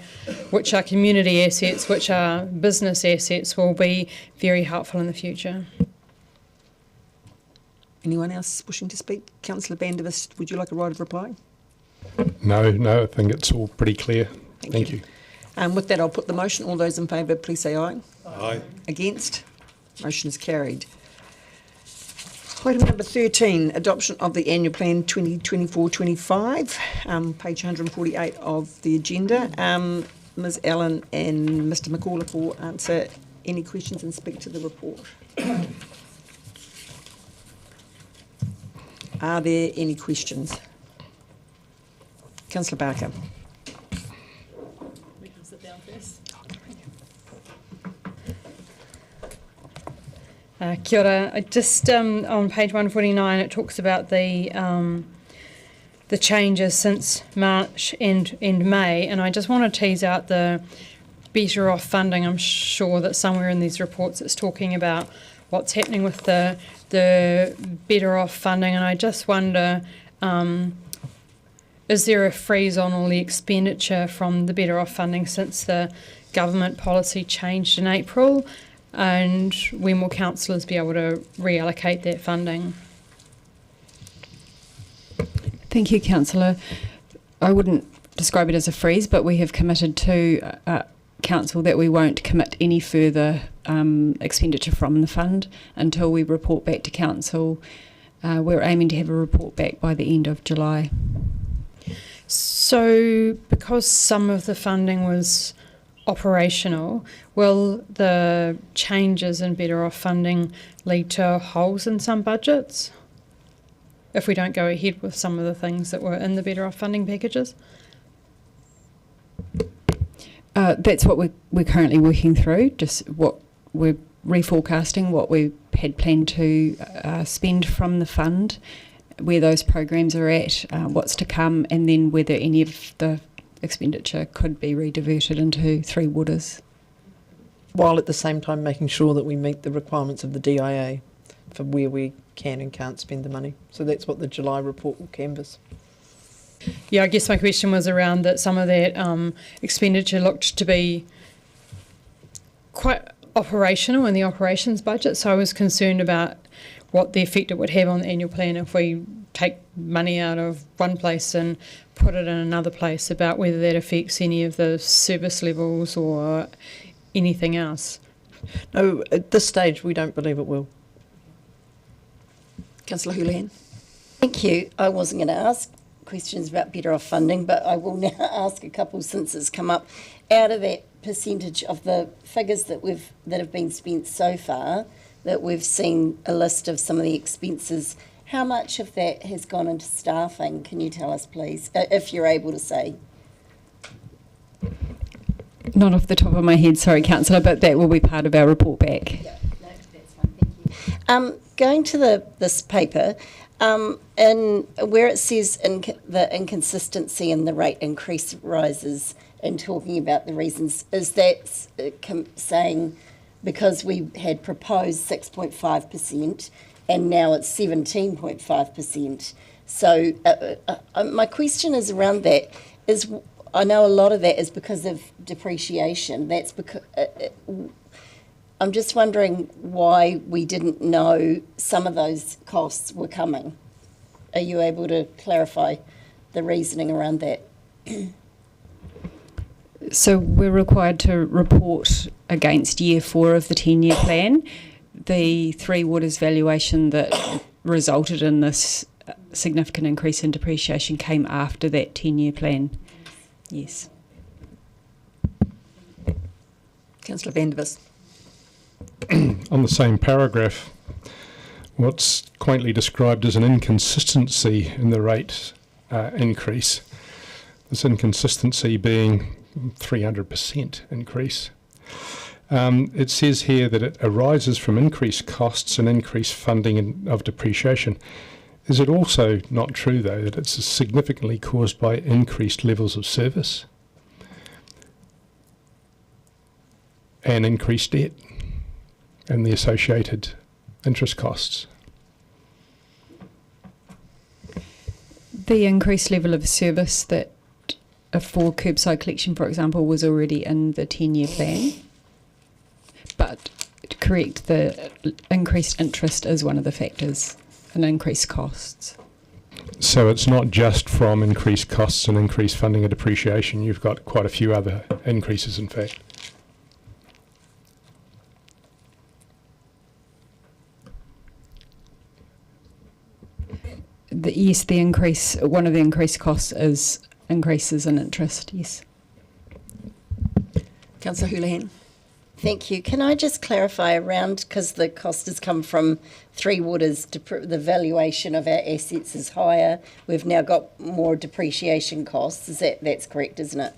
which are community assets, which are business assets, will be very helpful in the future. Anyone else wishing to speak? Councillor Vandervis, would you like a right of reply? No, I think it's all pretty clear. Thank you. With that, I'll put the motion. All those in favour, please say aye. Aye. Against? Motion is carried. Item number 13, adoption of the annual plan 2024-25, page 148 of the agenda. Ms Allen and Mr McCullough will answer any questions and speak to the report. Are there any questions? Councillor Barker. We can sit down first. Kia ora. Just on page 149, it talks about the changes since March and May, and I just want to tease out the better off funding. I'm sure that somewhere in these reports it's talking about what's happening with the better off funding, and I just wonder, is there a freeze on all the expenditure from the better off funding since the government policy changed in April, and when will councillors be able to reallocate that funding? Thank you, Councillor. I wouldn't describe it as a freeze, but we have committed to Council that we won't commit any further expenditure from the fund until we report back to Council. We're aiming to have a report back by the end of July. So because some of the funding was operational, will the changes in Better Off funding lead to holes in some budgets if we don't go ahead with some of the things that were in the Better Off funding packages? That's what we're currently working through, just what we're reforecasting, what we had planned to spend from the fund, where those programs are at, what's to come, and then whether any of the expenditure could be rediverted into Three Waters. While at the same time making sure that we meet the requirements of the DIA for where we can and can't spend the money. So that's what the July report will canvass. Yeah, I guess my question was around that some of that expenditure looked to be quite operational in the operations budget, so I was concerned about what the effect it would have on the annual plan if we take money out of one place and put it in another place, about whether that affects any of the service levels or anything else. No, at this stage we don't believe it will. Councillor Houlihan. Thank you. I wasn't going to ask questions about Better Off funding, but I will now ask a couple since it's come up. Out of that percentage of the figures that have been spent so far, that we've seen a list of some of the expenses, how much of that has gone into staffing? Can you tell us, please, if you're able to say? Not off the top of my head, sorry, Councillor, but that will be part of our report back. Yeah, no, that's fine, thank you. Going to this paper, and where it says the inconsistency in the rate increase rises and talking about the reasons, is that saying because we had proposed 6.5% and now it's 17.5%. So my question is around that. I know a lot of that is because of depreciation. That's because I'm just wondering why we didn't know some of those costs were coming. Are you able to clarify the reasoning around that? So we're required to report against year 4 of the 10-year plan. The Three Waters valuation that resulted in this significant increase in depreciation came after that 10-year plan. Yes. Councillor Vandervis. On the same paragraph, what's quaintly described as an inconsistency in the rate increase, this inconsistency being 300% increase. It says here that it arises from increased costs and increased funding of depreciation. Is it also not true, though, that it's significantly caused by increased levels of service and increased debt and the associated interest costs? The increased level of service that for curbside collection, for example, was already in the 10-year plan. But correct, the increased interest is one of the factors, and increased costs. So it's not just from increased costs and increased funding and depreciation. You've got quite a few other increases, in fact. Yes, the increase, one of the increased costs is increases in interest, yes. Councillor Houlihan. Thank you. Can I just clarify around, because the cost has come from Three Waters, the valuation of our assets is higher. We've now got more depreciation costs. That's correct, isn't it?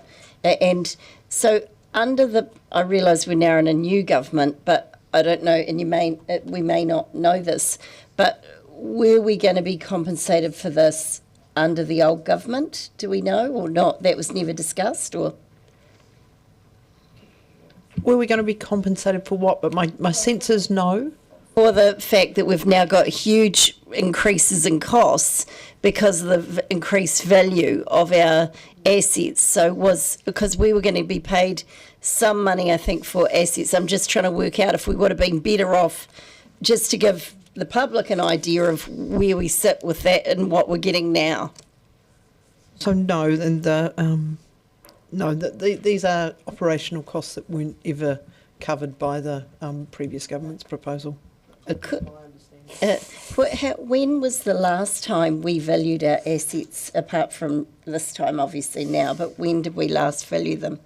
And so I realise we're now in a new government, but I don't know, and we may not know this, but were we going to be compensated for this under the old government? Do we know or not? That was never discussed, or? Were we going to be compensated for what? But my sense is no. For the fact that we've now got huge increases in costs because of the increased value of our assets. So because we were going to be paid some money, I think, for assets. I'm just trying to work out if we would have been better off, just to give the public an idea of where we sit with that and what we're getting now. So no, and these are operational costs that weren't ever covered by the previous government's proposal. When was the last time we valued our assets, apart from this time obviously now, but when did we last value them?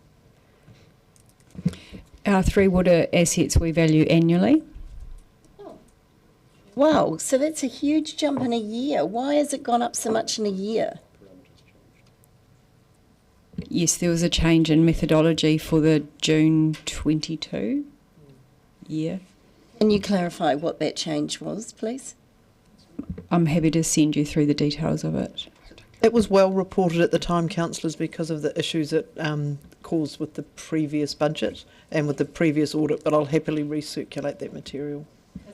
Our 3 water assets we value annually. Wow, so that's a huge jump in a year. Why has it gone up so much in a year? Yes, there was a change in methodology for the June 22 year. Can you clarify what that change was, please? I'm happy to send you through the details of it. It was well reported at the time, councillors, because of the issues it caused with the previous budget and with the previous audit, but I'll happily recirculate that material.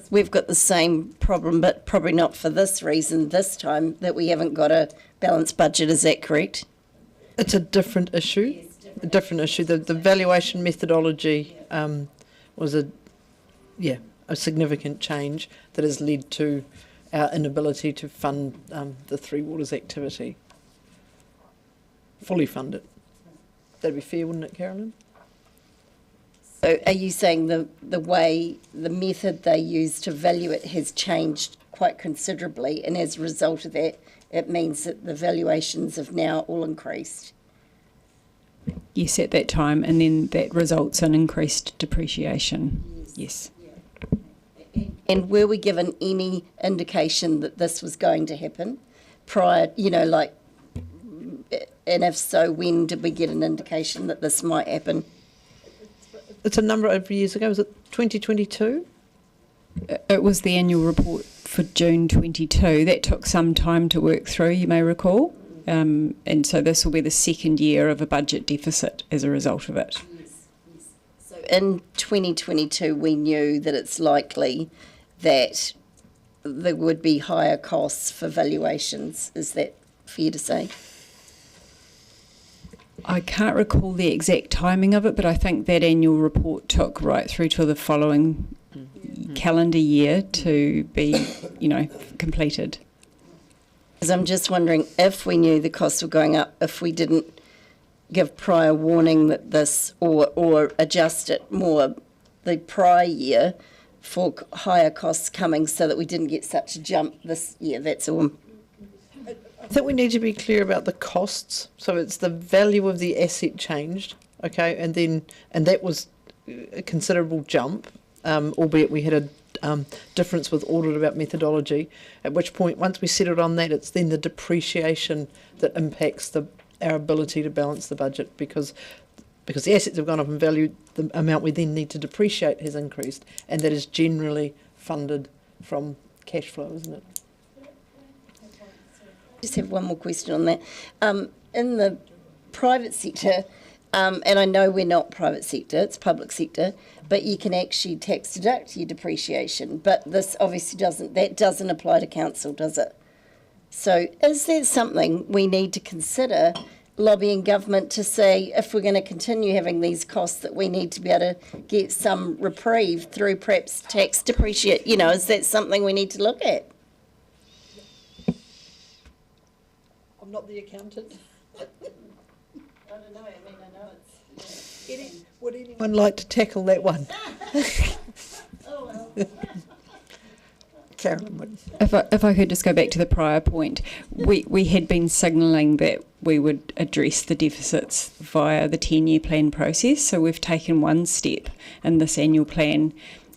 We've got the same problem, but probably not for this reason this time, that we haven't got a balanced budget. Is that correct? It's a different issue. A different issue. The valuation methodology was a significant change that has led to our inability to fund the Three Waters activity. Fully fund it. That'd be fair, wouldn't it, Carolyn? So are you saying the way, the method they use to value it has changed quite considerably, and as a result of that, it means that the valuations have now all increased? Yes, at that time, and then that results in increased depreciation. Yes. And were we given any indication that this was going to happen prior, and if so, when did we get an indication that this might happen? It's a number of years ago. Was it 2022? It was the annual report for June 22. That took some time to work through, you may recall. And so this will be the second year of a budget deficit as a result of it. So in 2022, we knew that it's likely that there would be higher costs for valuations. Is that fair to say? I can't recall the exact timing of it, but I think that annual report took right through to the following calendar year to be, completed. Because I'm just wondering, if we knew the costs were going up, if we didn't give prior warning that this, or adjust it more the prior year for higher costs coming, so that we didn't get such a jump this year, that's all. I think we need to be clear about the costs. So it's the value of the asset changed, okay, and that was a considerable jump, albeit we had a difference with audit about methodology. At which point, once we settled on that, it's then the depreciation that impacts our ability to balance the budget, because the assets have gone up in value, the amount we then need to depreciate has increased, and that is generally funded from cash flow, isn't it? Just have one more question on that. In the private sector, and I know we're not private sector, it's public sector, but you can actually tax deduct your depreciation. But this obviously doesn't apply to council, does it? So is that something we need to consider, lobbying government to say, if we're going to continue having these costs, that we need to be able to get some reprieve through perhaps tax depreciate? Is that something we need to look at? I'm not the accountant. I don't know. I know it's. Would anyone like to tackle that one? Oh well. Carolyn would. If I could just go back to the prior point, we had been signalling that we would address the deficits via the 10-year plan process. So we've taken one step in this annual plan,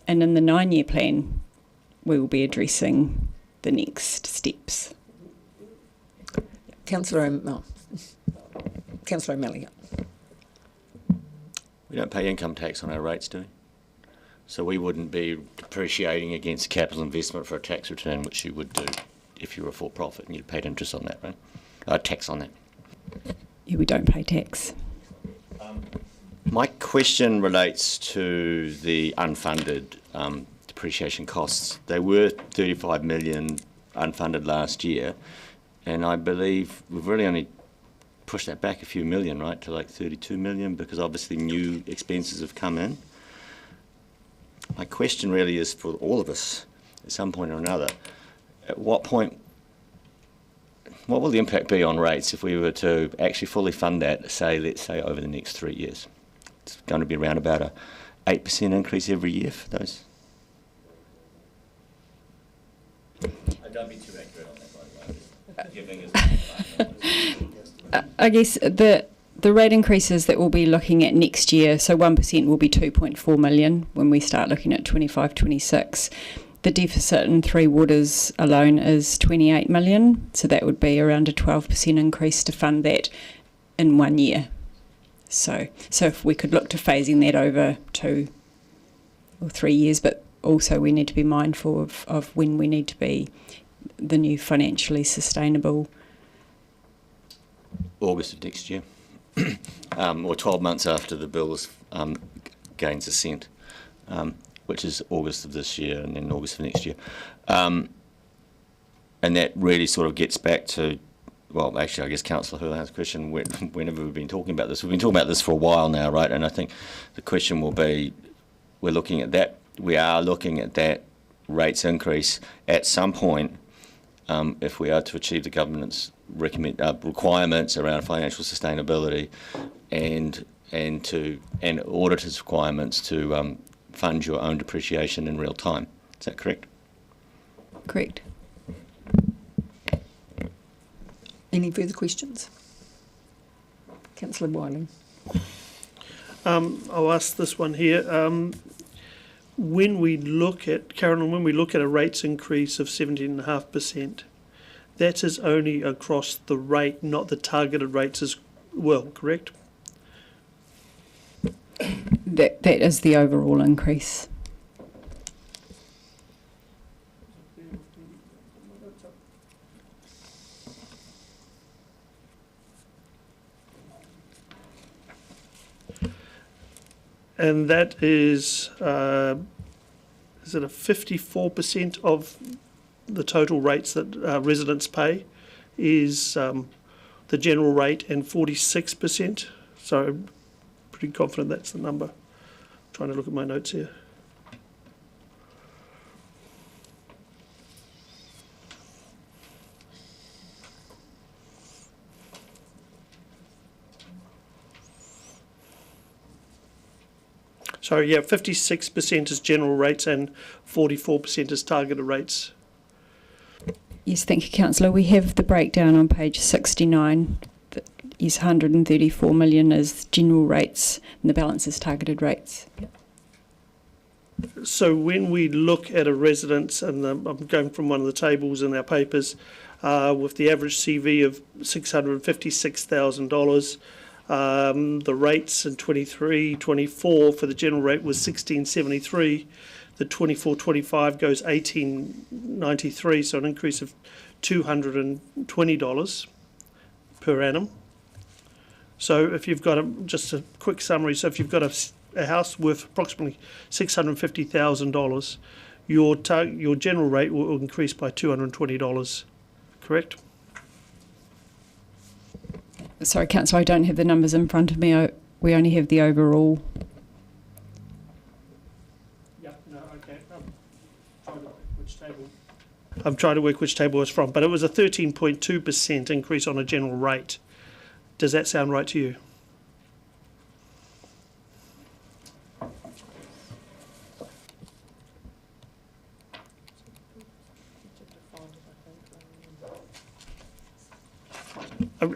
and in the 9-year plan, we will be addressing the next steps. Councillor O'Malley. We don't pay income tax on our rates, do we? So we wouldn't be depreciating against capital investment for a tax return, which you would do if you were a for-profit and you'd paid interest on that, right? Tax on that. Yeah, we don't pay tax. My question relates to the unfunded depreciation costs. They were 35 million unfunded last year, and I believe we've really only pushed that back a few million, right, to like 32 million, because obviously new expenses have come in. My question really is for all of us at some point or another, at what point, what will the impact be on rates if we were to actually fully fund that, let's say over the next 3 years? It's going to be around about a 8% increase every year for those. Don't be too accurate on that, by the way. I guess the the rate increases that we'll be looking at next year, so 1% will be 2.4 million when we start looking at 25-26. The deficit in Three Waters alone is 28 million, so that would be around a 12% increase to fund that in 1 year. So if we could look to phasing that over 2 or 3 years, but also we need to be mindful of when we need to be the new financially sustainable. August of next year, or 12 months after the bill gains assent, which is August of this year and then August of next year. And that really sort of gets back to, well, actually, I guess Councillor Hurl has a question, whenever we've been talking about this. We've been talking about this for a while now, right? And I think the question will be, we are looking at that rates increase at some point, if we are to achieve the government's requirements around financial sustainability and auditors' requirements to fund your own depreciation in real time. Is that correct? Correct. Any further questions? Councillor Wiley. I'll ask this one here. When we look at, Carolyn, when we look at a rates increase of 17.5%, that is only across the rate, not the targeted rates as well, correct? That is the overall increase. And that is it a 54% of the total rates that residents pay is the general rate, and 46%. So I'm pretty confident that's the number. I'm trying to look at my notes here. So yeah, 56% is general rates and 44% is targeted rates. Yes, thank you, Councillor. We have the breakdown on page 69. Is 134 million is general rates and the balance is targeted rates. Yep. So when we look at a residence, and I'm going from one of the tables in our papers, with the average CV of $656,000, the rates in 23-24 for the general rate was 1673. The 24-25 goes 1893, so an increase of $220 per annum. So if you've got just a quick summary, so if you've got a house worth approximately $650,000, your general rate will increase by $220, correct? Sorry, Councillor, I don't have the numbers in front of me. We only have the overall. Yeah, no, okay. I'm trying to work which table it's from, but it was a 13.2% increase on a general rate. Does that sound right to you?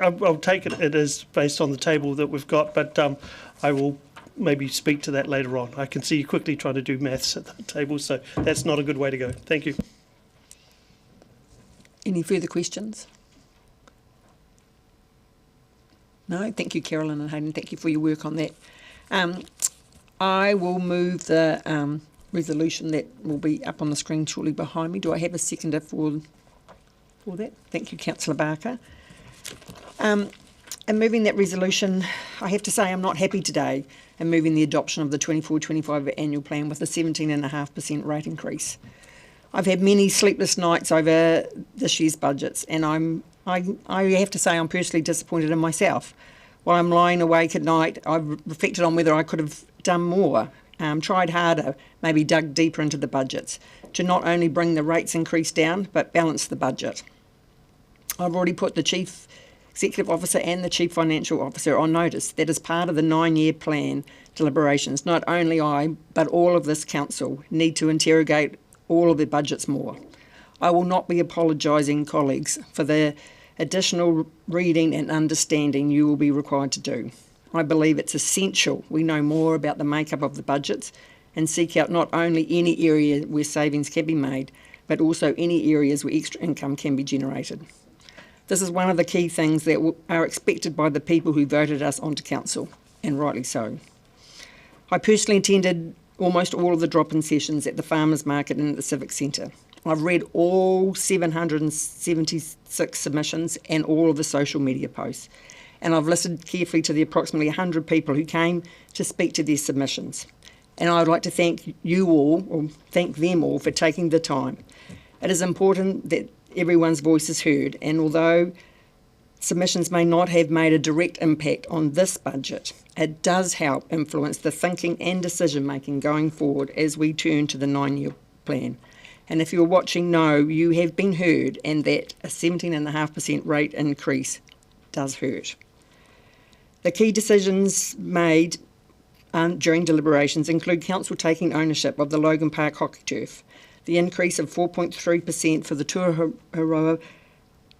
I'll take it as based on the table that we've got, but I will maybe speak to that later on. I can see you quickly trying to do maths at that table, so that's not a good way to go. Thank you. Any further questions? No, thank you, Carolyn and Hayden. Thank you for your work on that. I will move the resolution that will be up on the screen shortly behind me. Do I have a seconder for that? Thank you, Councillor Barker. And moving that resolution, I have to say I'm not happy today in moving the adoption of the 24-25 annual plan with a 17.5% rate increase. I've had many sleepless nights over this year's budgets, and I have to say I'm personally disappointed in myself. While I'm lying awake at night, I've reflected on whether I could have done more, tried harder, maybe dug deeper into the budgets to not only bring the rates increase down, but balance the budget. I've already put the Chief Executive Officer and the Chief Financial Officer on notice that as part of the 9-year plan deliberations, not only I, but all of this council need to interrogate all of the budgets more. I will not be apologising, colleagues, for the additional reading and understanding you will be required to do. I believe it's essential we know more about the makeup of the budgets and seek out not only any area where savings can be made, but also any areas where extra income can be generated. This is one of the key things that are expected by the people who voted us onto council, and rightly so. I personally attended almost all of the drop-in sessions at the Farmers Market and at the Civic Centre. I've read all 776 submissions and all of the social media posts, and I've listened carefully to the approximately 100 people who came to speak to their submissions. And I would like to thank you all, or thank them all, for taking the time. It is important that everyone's voice is heard, and although submissions may not have made a direct impact on this budget, it does help influence the thinking and decision making going forward as we turn to the 9-year plan. And if you're watching, know you have been heard and that a 17.5% rate increase does hurt. The key decisions made during deliberations include council taking ownership of the Logan Park hockey turf, the increase of 4.3% for the Tuaharoa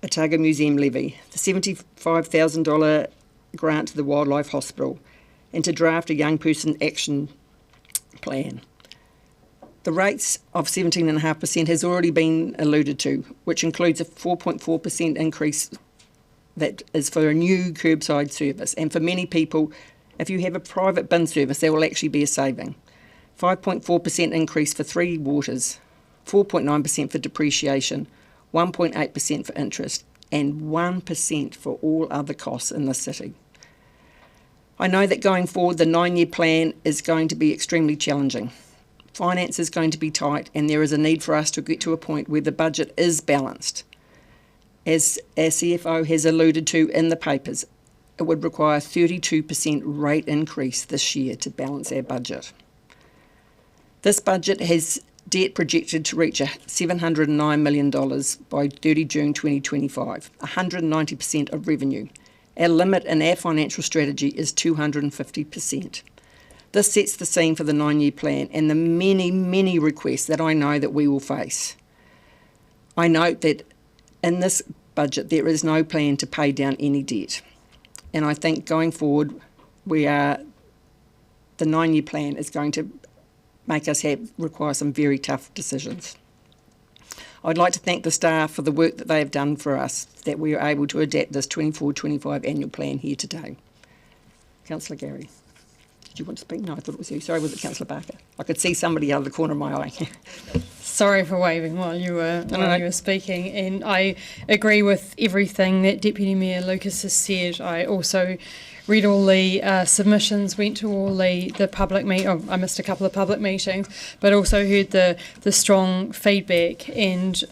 Otago Museum levy, the $75,000 grant to the Wildlife Hospital, and to draft a young person action plan. The rates of 17.5% has already been alluded to, which includes a 4.4% increase that is for a new curbside service. And for many people, if you have a private bin service, there will actually be a saving. 5.4% increase for 3 waters, 4.9% for depreciation, 1.8% for interest, and 1% for all other costs in the city. I know that going forward, the 9-year plan is going to be extremely challenging. Finance is going to be tight, and there is a need for us to get to a point where the budget is balanced. As our CFO has alluded to in the papers, it would require a 32% rate increase this year to balance our budget. This budget has debt projected to reach $709 million by 30 June 2025, 190% of revenue. Our limit in our financial strategy is 250%. This sets the scene for the 9-year plan and the many, many requests that I know that we will face. I note that in this budget there is no plan to pay down any debt. And I think going forward, the 9-year plan is going to make us require some very tough decisions. I'd like to thank the staff for the work that they have done for us, that we are able to adapt this 24-25 annual plan here today. Councillor Gary, did you want to speak? No, I thought it was you. Sorry, was it Councillor Barker? I could see somebody out of the corner of my eye. Sorry for waving while you were speaking, and I agree with everything that Deputy Mayor Lucas has said. I also read all the submissions, went to all the public I missed a couple of public meetings, but also heard the strong feedback, and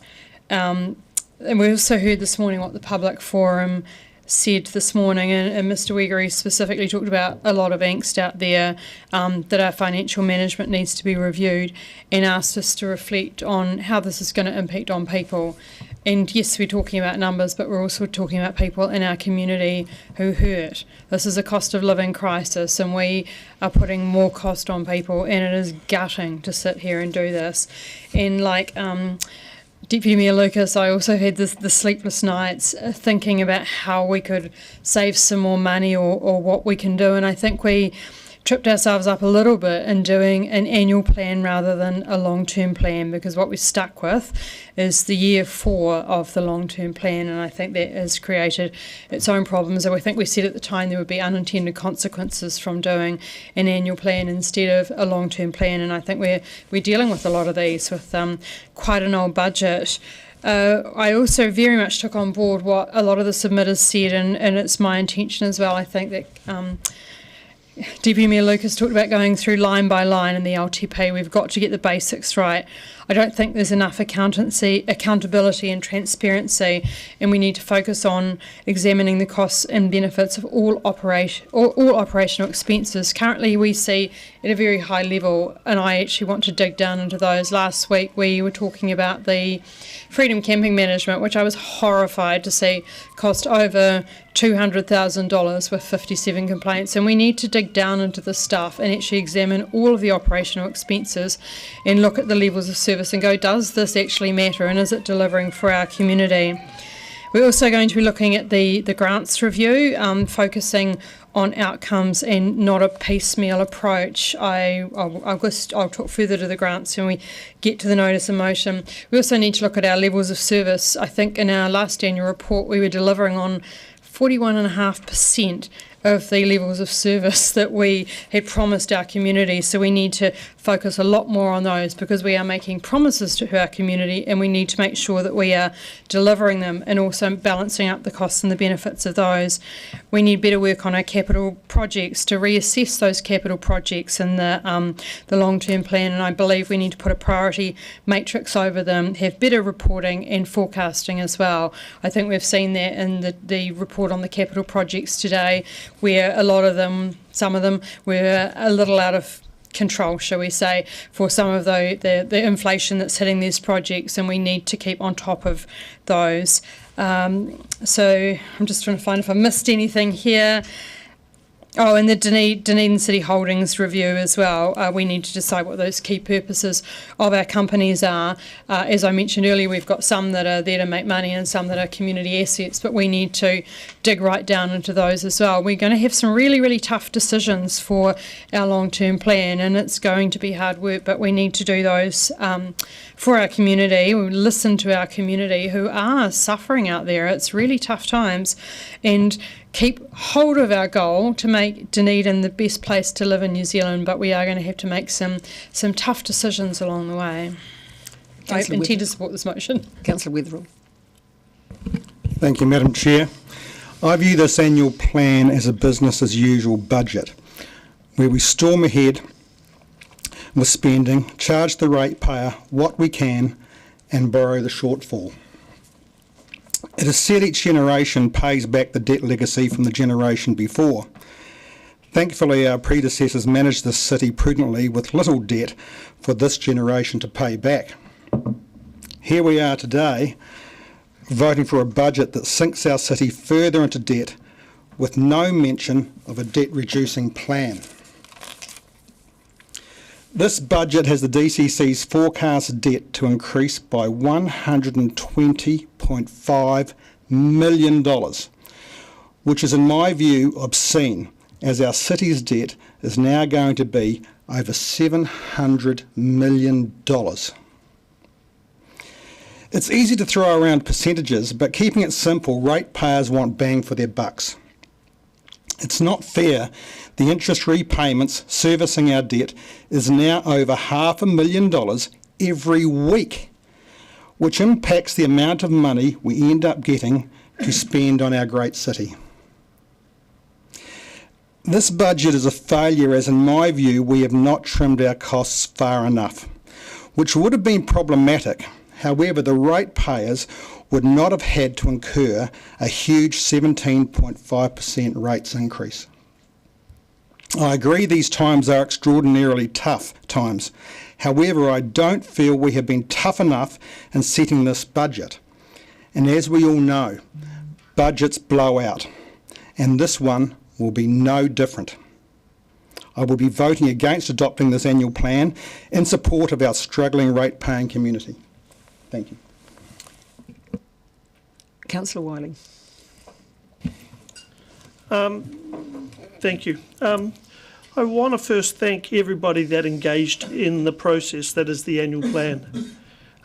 we also heard this morning what the public forum said this morning, and Mr. Weggery specifically talked about a lot of angst out there, that our financial management needs to be reviewed, and asked us to reflect on how this is going to impact on people. And yes, we're talking about numbers, but we're also talking about people in our community who hurt. This is a cost of living crisis, and we are putting more cost on people, and it is gutting to sit here and do this. And like Deputy Mayor Lucas, I also had the sleepless nights thinking about how we could save some more money or what we can do. And I think we tripped ourselves up a little bit in doing an annual plan rather than a long-term plan, because what we're stuck with is the year 4 of the long-term plan, and I think that has created its own problems. And I think we said at the time there would be unintended consequences from doing an annual plan instead of a long-term plan, and I think we're dealing with a lot of these with quite an old budget. I also very much took on board what a lot of the submitters said, and it's my intention as well. I think that Deputy Mayor Lucas talked about going through line by line in the LTP. We've got to get the basics right. I don't think there's enough accountability and transparency, and we need to focus on examining the costs and benefits of all operational expenses. Currently we see at a very high level, and I actually want to dig down into those. Last week we were talking about the Freedom Camping Management, which I was horrified to see cost over $200,000 with 57 complaints, and we need to dig down into this stuff and actually examine all of the operational expenses and look at the levels of service and go, does this actually matter, and is it delivering for our community? We're also going to be looking at the grants review, focusing on outcomes and not a piecemeal approach. I'll talk further to the grants when we get to the notice of motion. We also need to look at our levels of service. I think in our last annual report we were delivering on 41.5% of the levels of service that we had promised our community. So we need to focus a lot more on those, because we are making promises to our community and we need to make sure that we are delivering them and also balancing up the costs and the benefits of those. We need better work on our capital projects to reassess those capital projects in the long-term plan, and I believe we need to put a priority matrix over them, have better reporting and forecasting as well. I think we've seen that in the report on the capital projects today, where a lot of them, some of them, were a little out of control, shall we say, for some of the inflation that's hitting these projects, and we need to keep on top of those. So I'm just trying to find if I missed anything here. Oh, and the Dunedin City Holdings review as well. We need to decide what those key purposes of our companies are. As I mentioned earlier, we've got some that are there to make money and some that are community assets, but we need to dig right down into those as well. We're going to have some really, really tough decisions for our long-term plan, and it's going to be hard work, but we need to do those for our community. We listen to our community who are suffering out there. It's really tough times, and keep hold of our goal to make Dunedin the best place to live in New Zealand, but we are going to have to make some tough decisions along the way. I intend to support this motion. Councillor Wetherell. Thank you, Madam Chair. I view this annual plan as a business as usual budget, where we storm ahead with spending, charge the ratepayer what we can, and borrow the shortfall. It is said each generation pays back the debt legacy from the generation before. Thankfully, our predecessors managed this city prudently with little debt for this generation to pay back. Here we are today, voting for a budget that sinks our city further into debt with no mention of a debt-reducing plan. This budget has the DCC's forecast debt to increase by $120.5 million, which is in my view obscene, as our city's debt is now going to be over $700 million. It's easy to throw around percentages, but keeping it simple, ratepayers want bang for their bucks. It's not fair. The interest repayments servicing our debt is now over $500,000 every week, which impacts the amount of money we end up getting to spend on our great city. This budget is a failure, as in my view we have not trimmed our costs far enough, which would have been problematic. However, the ratepayers would not have had to incur a huge 17.5% rates increase. I agree these times are extraordinarily tough times. However, I don't feel we have been tough enough in setting this budget. And as we all know, budgets blow out, and this one will be no different. I will be voting against adopting this annual plan in support of our struggling rate-paying community. Thank you. Councillor Wiley. Thank you. I want to first thank everybody that engaged in the process that is the annual plan.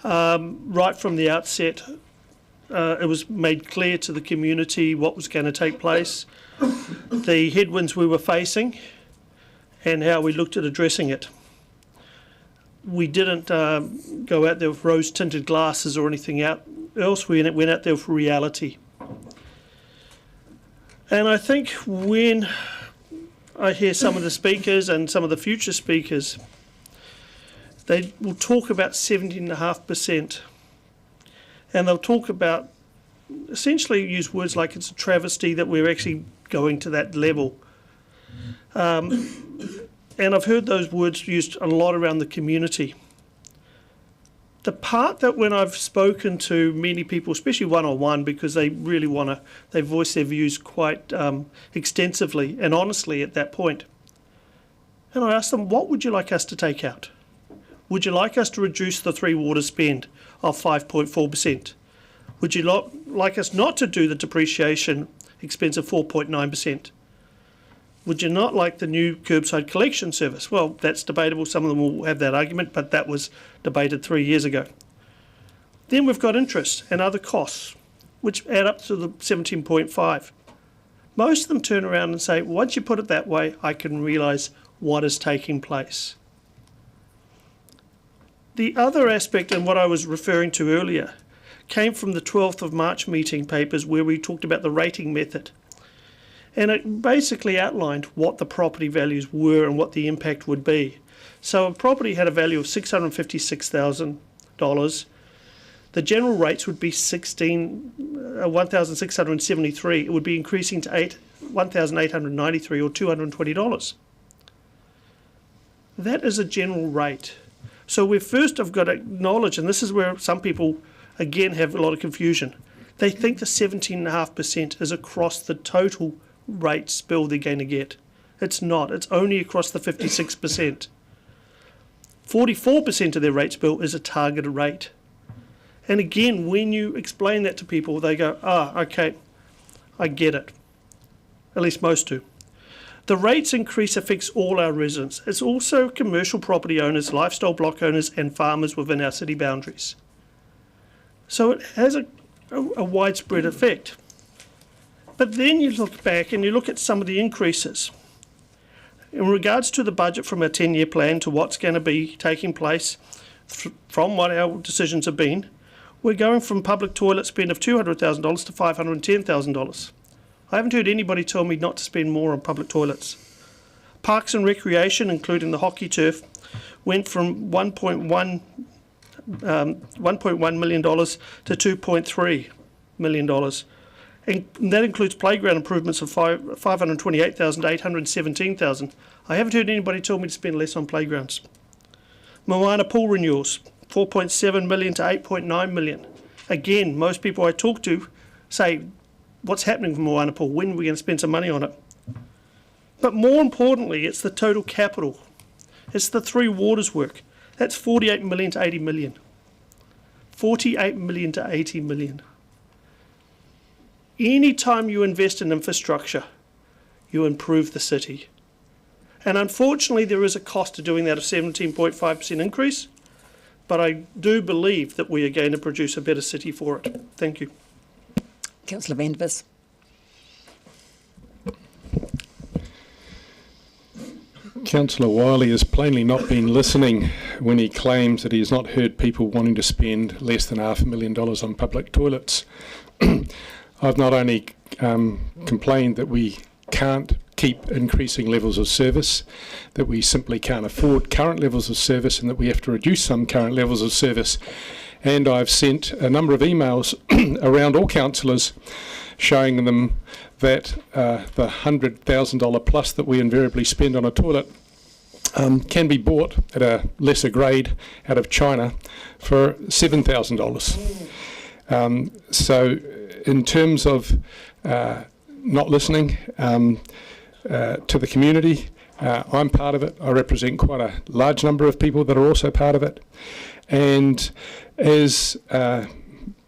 Right from the outset, it was made clear to the community what was going to take place, the headwinds we were facing, and how we looked at addressing it. We didn't go out there with rose-tinted glasses or anything else. We went out there for reality. And I think when I hear some of the speakers and some of the future speakers, they will talk about 17.5%. And they'll talk about, essentially use words like it's a travesty that we're actually going to that level. And I've heard those words used a lot around the community. The part that when I've spoken to many people, especially one-on-one, because they really they voice their views quite extensively and honestly at that point. And I asked them, what would you like us to take out? Would you like us to reduce the three water spend of 5.4%? Would you like us not to do the depreciation expense of 4.9%? Would you not like the new curbside collection service? Well, that's debatable. Some of them will have that argument, but that was debated 3 years ago. Then we've got interest and other costs, which add up to the 17.5. Most of them turn around and say, once you put it that way, I can realise what is taking place. The other aspect, and what I was referring to earlier, came from the 12th of March meeting papers where we talked about the rating method. And it basically outlined what the property values were and what the impact would be. So a property had a value of $656,000. The general rates would be $1,673. It would be increasing to $1,893 or $220. That is a general rate. So we first have got to acknowledge, and this is where some people again have a lot of confusion. They think the 17.5% is across the total rates bill they're going to get. It's not. It's only across the 56%. 44% of their rates bill is a targeted rate. And again, when you explain that to people, they go, okay, I get it. At least most do. The rates increase affects all our residents. It's also commercial property owners, lifestyle block owners, and farmers within our city boundaries. So it has a widespread effect. But then you look back and you look at some of the increases. In regards to the budget from our 10-year plan to what's going to be taking place from what our decisions have been, we're going from public toilet spend of $200,000 to $510,000. I haven't heard anybody tell me not to spend more on public toilets. Parks and recreation, including the hockey turf, went from $1.1 million to $2.3 million. And that includes playground improvements of $528,000 to $817,000. I haven't heard anybody tell me to spend less on playgrounds. Moana pool renewals, $4.7 million to $8.9 million. Again, most people I talk to say, what's happening with Moana pool? When are we going to spend some money on it? But more importantly, it's the total capital. It's the Three Waters work. That's $48 million to $80 million. $48 million to $80 million. Any time you invest in infrastructure, you improve the city. And unfortunately, there is a cost to doing that of 17.5% increase, but I do believe that we are going to produce a better city for it. Thank you. Councillor Van der Vis. Councillor Wiley has plainly not been listening when he claims that he has not heard people wanting to spend less than $500,000 on public toilets. I've not only complained that we can't keep increasing levels of service, that we simply can't afford current levels of service and that we have to reduce some current levels of service. And I've sent a number of emails around all councillors showing them that the $100,000 plus that we invariably spend on a toilet can be bought at a lesser grade out of China for $7,000. So in terms of not listening to the community, I'm part of it. I represent quite a large number of people that are also part of it. And as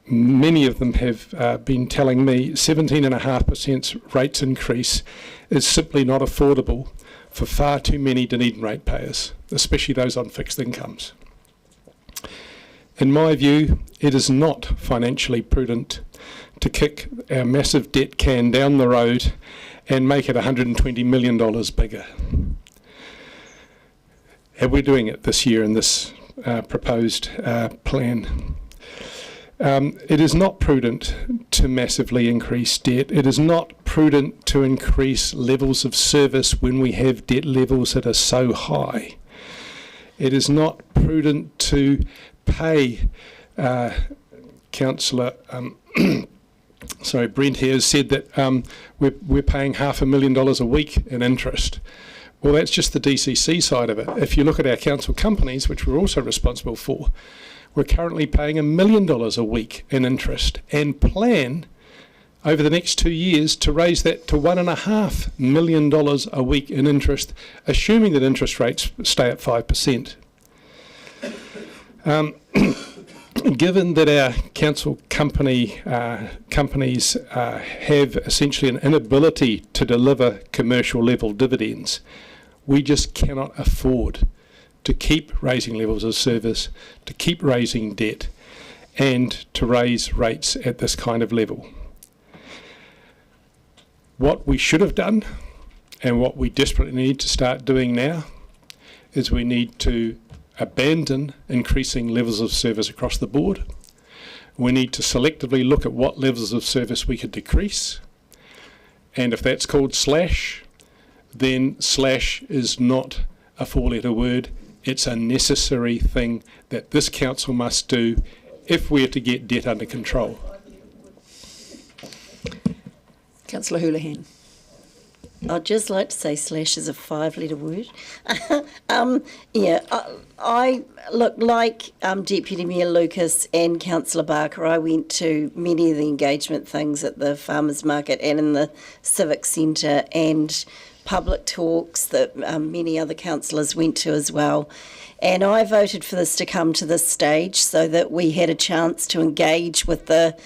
many of them have been telling me, 17.5% rates increase is simply not affordable for far too many Dunedin ratepayers, especially those on fixed incomes. In my view, it is not financially prudent to kick our massive debt can down the road and make it $120 million bigger. And we're doing it this year in this proposed plan. It is not prudent to massively increase debt. It is not prudent to increase levels of service when we have debt levels that are so high. It is not prudent to pay, Councillor Brent here has said that we're paying $500,000 a week in interest. Well, that's just the DCC side of it. If you look at our council companies, which we're also responsible for, we're currently paying $1 million a week in interest and plan over the next 2 years to raise that to $1.5 million a week in interest, assuming that interest rates stay at 5%. given that our council companies have essentially an inability to deliver commercial level dividends, we just cannot afford to keep raising levels of service, to keep raising debt, and to raise rates at this kind of level. What we should have done, and what we desperately need to start doing now, is we need to abandon increasing levels of service across the board. We need to selectively look at what levels of service we could decrease, and if that's called slash, then slash is not a four-letter word. It's a necessary thing that this council must do if we're to get debt under control. Councillor Houlihan. I'd just like to say slash is a five-letter word. I look like Deputy Mayor Lucas and Councillor Barker. I went to many of the engagement things at the farmers market and in the civic centre, and public talks that many other councillors went to as well. And I voted for this to come to this stage so that we had a chance to engage with the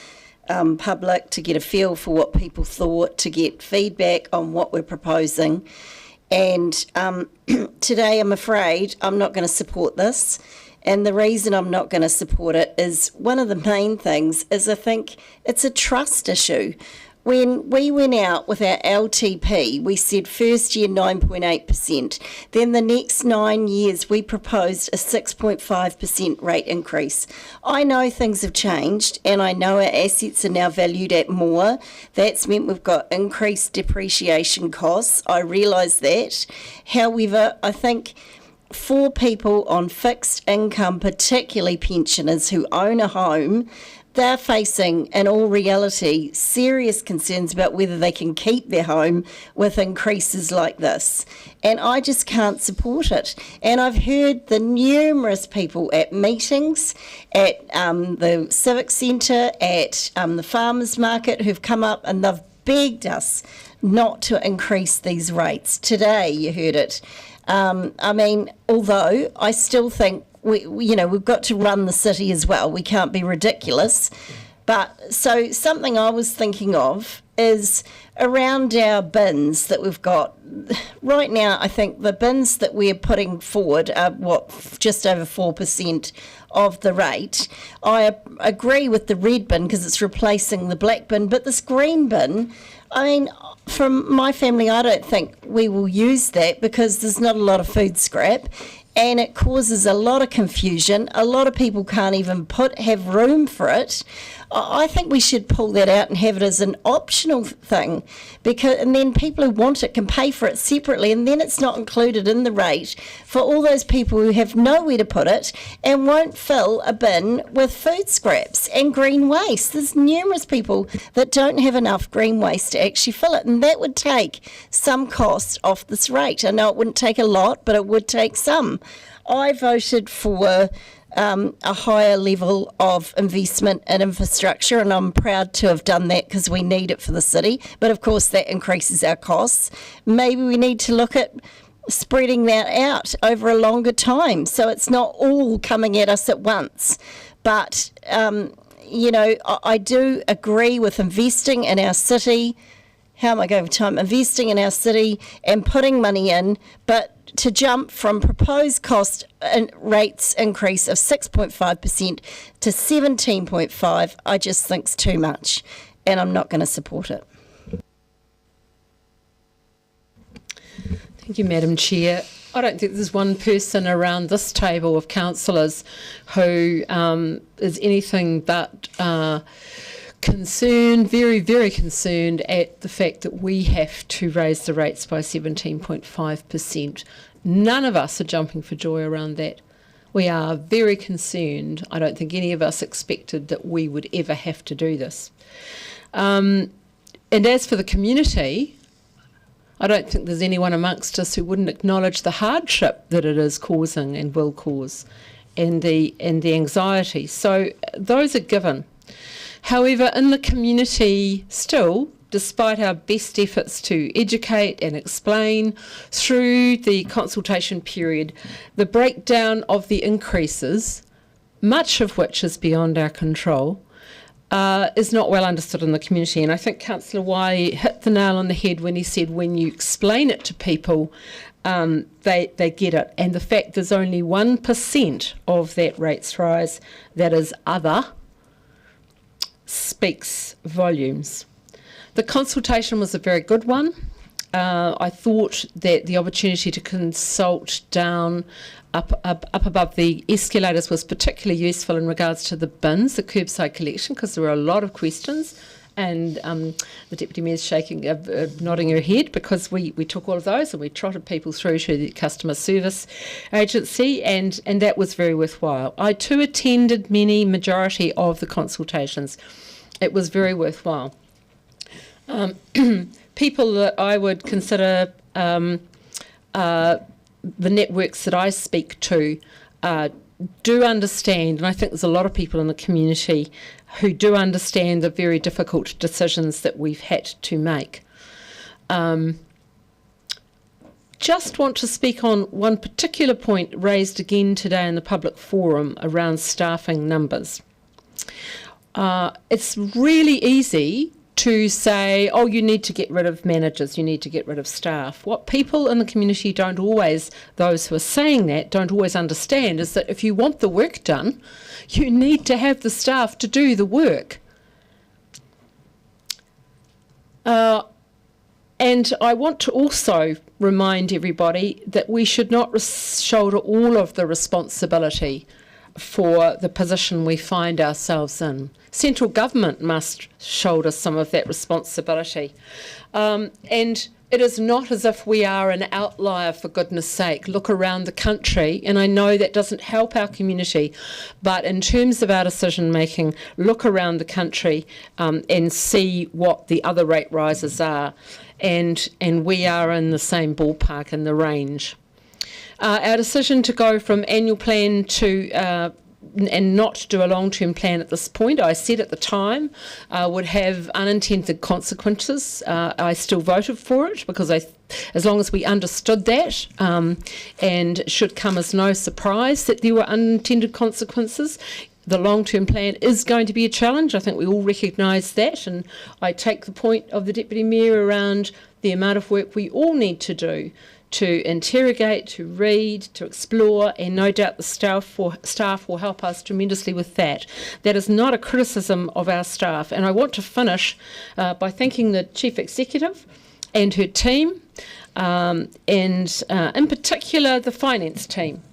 public, to get a feel for what people thought, to get feedback on what we're proposing. And today, I'm afraid, I'm not going to support this. And the reason I'm not going to support it is, one of the main things is, I think it's a trust issue. When we went out with our LTP, we said first year 9.8%. Then the next 9 years, we proposed a 6.5% rate increase. I know things have changed, and I know our assets are now valued at more. That's meant we've got increased depreciation costs. I realise that. However, I think for people on fixed income, particularly pensioners who own a home, they're facing, in all reality, serious concerns about whether they can keep their home with increases like this. And I just can't support it. And I've heard the numerous people at meetings, at the Civic Centre, at the farmers market, who've come up and they've begged us not to increase these rates. Today, you heard it. I mean, although I still think we've got to run the city as well. We can't be ridiculous. But so something I was thinking of is around our bins that we've got. Right now, I think the bins that we're putting forward are, just over 4% of the rate. I agree with the red bin because it's replacing the black bin, but this green bin, I mean, from my family, I don't think we will use that because there's not a lot of food scrap. And it causes a lot of confusion. A lot of people can't even have room for it. I think we should pull that out and have it as an optional thing, and then people who want it can pay for it separately, and then it's not included in the rate for all those people who have nowhere to put it and won't fill a bin with food scraps and green waste. There's numerous people that don't have enough green waste to actually fill it, and that would take some cost off this rate. I know it wouldn't take a lot, but it would take some. I voted for a higher level of investment in infrastructure, and I'm proud to have done that because we need it for the city. But of course, that increases our costs. Maybe we need to look at spreading that out over a longer time so it's not all coming at us at once. But, I do agree with investing in our city. How am I going over time? Investing in our city and putting money in, but to jump from proposed cost rates increase of 6.5% to 17.5%, I just think is too much, and I'm not going to support it. Thank you, Madam Chair. I don't think there's one person around this table of councillors who is anything but concerned, very, very concerned at the fact that we have to raise the rates by 17.5%. None of us are jumping for joy around that. We are very concerned. I don't think any of us expected that we would ever have to do this. And as for the community, I don't think there's anyone amongst us who wouldn't acknowledge the hardship that it is causing and will cause, and the anxiety. So those are given. However, in the community still, despite our best efforts to educate and explain through the consultation period, the breakdown of the increases much of which is beyond our control, is not well understood in the community. And I think Councillor Wiley hit the nail on the head when he said when you explain it to people, they get it. And the fact there's only 1% of that rates rise that is other speaks volumes. The consultation was a very good one. I thought that the opportunity to consult down up above the escalators was particularly useful in regards to the bins, the curbside collection, because there were a lot of questions. And the Deputy Mayor's nodding her head, because we took all of those and we trotted people through to the customer service agency, and that was very worthwhile. I too attended majority of the consultations. It was very worthwhile. People that I would consider the networks that I speak to do understand, and I think there's a lot of people in the community who do understand the very difficult decisions that we've had to make. Just want to speak on one particular point raised again today in the public forum around staffing numbers. It's really easy to say, oh, you need to get rid of managers, you need to get rid of staff. What people in the community don't always, those who are saying that, don't always understand is that if you want the work done, you need to have the staff to do the work. And I want to also remind everybody that we should not shoulder all of the responsibility for the position we find ourselves in. Central government must shoulder some of that responsibility. And it is not as if we are an outlier, for goodness sake. Look around the country, and I know that doesn't help our community, but in terms of our decision making, look around the country and see what the other rate rises are. And we are in the same ballpark in the range. Our decision to go from annual plan to and not do a long-term plan at this point, I said at the time, would have unintended consequences. I still voted for it because as long as we understood that, and it should come as no surprise that there were unintended consequences. The long-term plan is going to be a challenge. I think we all recognise that, and I take the point of the Deputy Mayor around the amount of work we all need to do to interrogate, to read, to explore, and no doubt the staff will help us tremendously with that. That is not a criticism of our staff, and I want to finish by thanking the Chief Executive and her team, and in particular the finance team,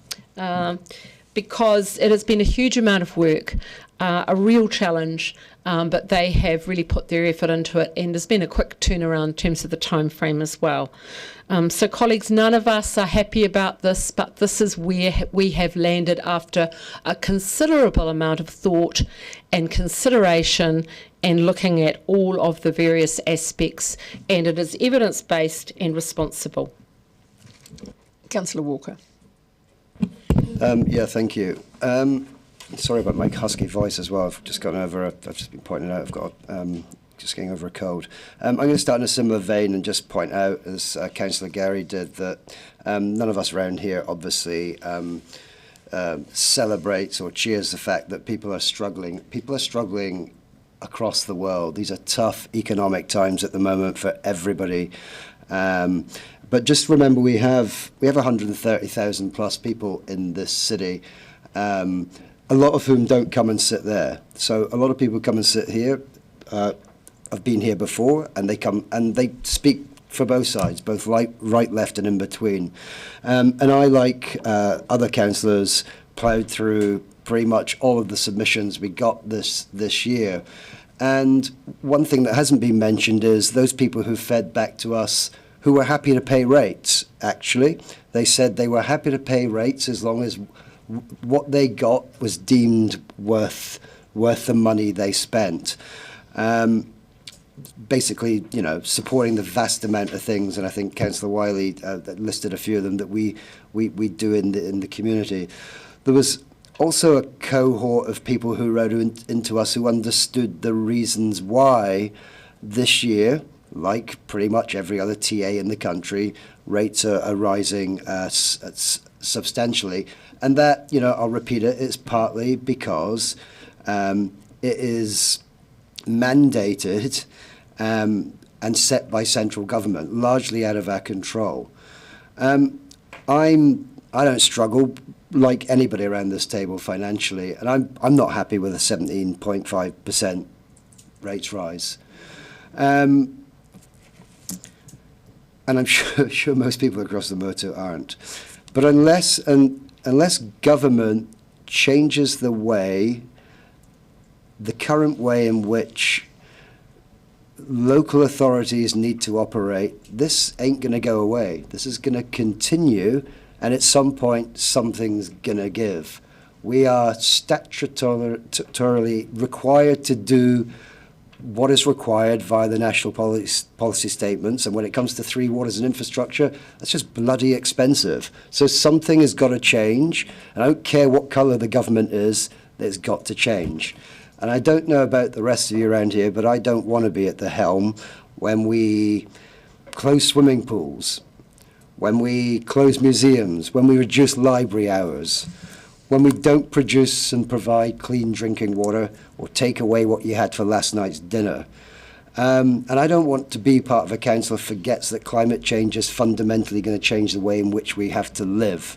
because it has been a huge amount of work, a real challenge, but they have really put their effort into it, and there's been a quick turnaround in terms of the time frame as well. So colleagues, none of us are happy about this, but this is where we have landed after a considerable amount of thought and consideration and looking at all of the various aspects, and it is evidence-based and responsible. Councillor Walker. Yeah, thank you. Sorry about my husky voice as well. I've just gotten over I've just been pointing out I've got just getting over a cold. I'm going to start in a similar vein and just point out, as Councillor Gary did, that none of us around here obviously celebrates or cheers the fact that people are struggling. People are struggling across the world. These are tough economic times at the moment for everybody. But just remember, we have 130,000 plus people in this city, a lot of whom don't come and sit there. So a lot of people come and sit here. I've been here before, and they come and they speak for both sides, both right, left, and in between. And I, like other councillors, ploughed through pretty much all of the submissions we got this year. And one thing that hasn't been mentioned is those people who fed back to us who were happy to pay rates, actually. They said they were happy to pay rates as long as what they got was deemed worth the money they spent. Basically, you know, supporting the vast amount of things, and I think Councillor Wiley listed a few of them that we do in the community. There was also a cohort of people who wrote into us who understood the reasons why this year, like pretty much every other TA in the country, rates are rising substantially. And that, I'll repeat it, it's partly because it is mandated and set by central government, largely out of our control. I don't struggle like anybody around this table financially, and I'm not happy with a 17.5% rates rise. And I'm sure most people across the motor aren't. But unless government changes the current way in which local authorities need to operate, this ain't going to go away. This is going to continue, and at some point, something's going to give. We are statutorily required to do what is required via the national policy statements, and when it comes to three waters and infrastructure, that's just bloody expensive. So something has got to change, and I don't care what colour the government is, it's got to change. And I don't know about the rest of you around here, but I don't want to be at the helm when we close swimming pools, when we close museums, when we reduce library hours, when we don't produce and provide clean drinking water or take away what you had for last night's dinner. And I don't want to be part of a council that forgets that climate change is fundamentally going to change the way in which we have to live.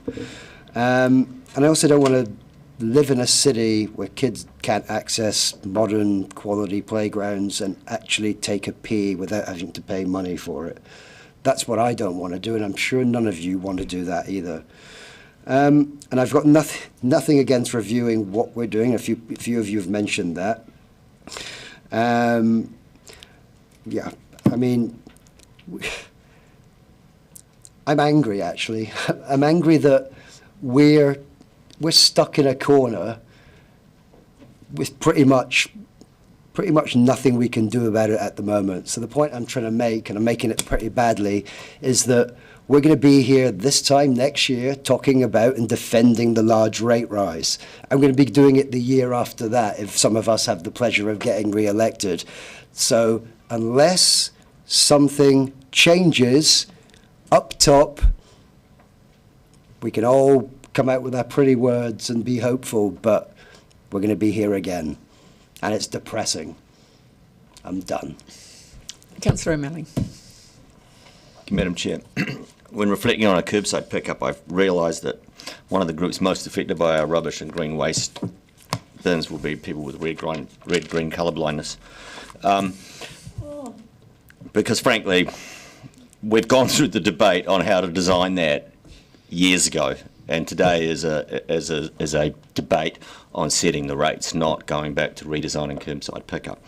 And I also don't want to live in a city where kids can't access modern quality playgrounds and actually take a pee without having to pay money for it. That's what I don't want to do, and I'm sure none of you want to do that either. And I've got nothing against reviewing what we're doing. A few of you have mentioned that. Yeah, I mean, I'm angry, actually. I'm angry that we're stuck in a corner with pretty much nothing we can do about it at the moment. So the point I'm trying to make, and I'm making it pretty badly, is that we're going to be here this time next year talking about and defending the large rate rise. I'm going to be doing it the year after that if some of us have the pleasure of getting re-elected. So unless something changes up top, we can all come out with our pretty words and be hopeful, but we're going to be here again. And it's depressing. I'm done. Councillor O'Malley. Madam Chair, when reflecting on our curbside pickup, I've realised that one of the groups most affected by our rubbish and green waste bins will be people with red-green colour blindness. Because frankly, we've gone through the debate on how to design that years ago, and today is a debate on setting the rates, not going back to redesigning curbside pickup.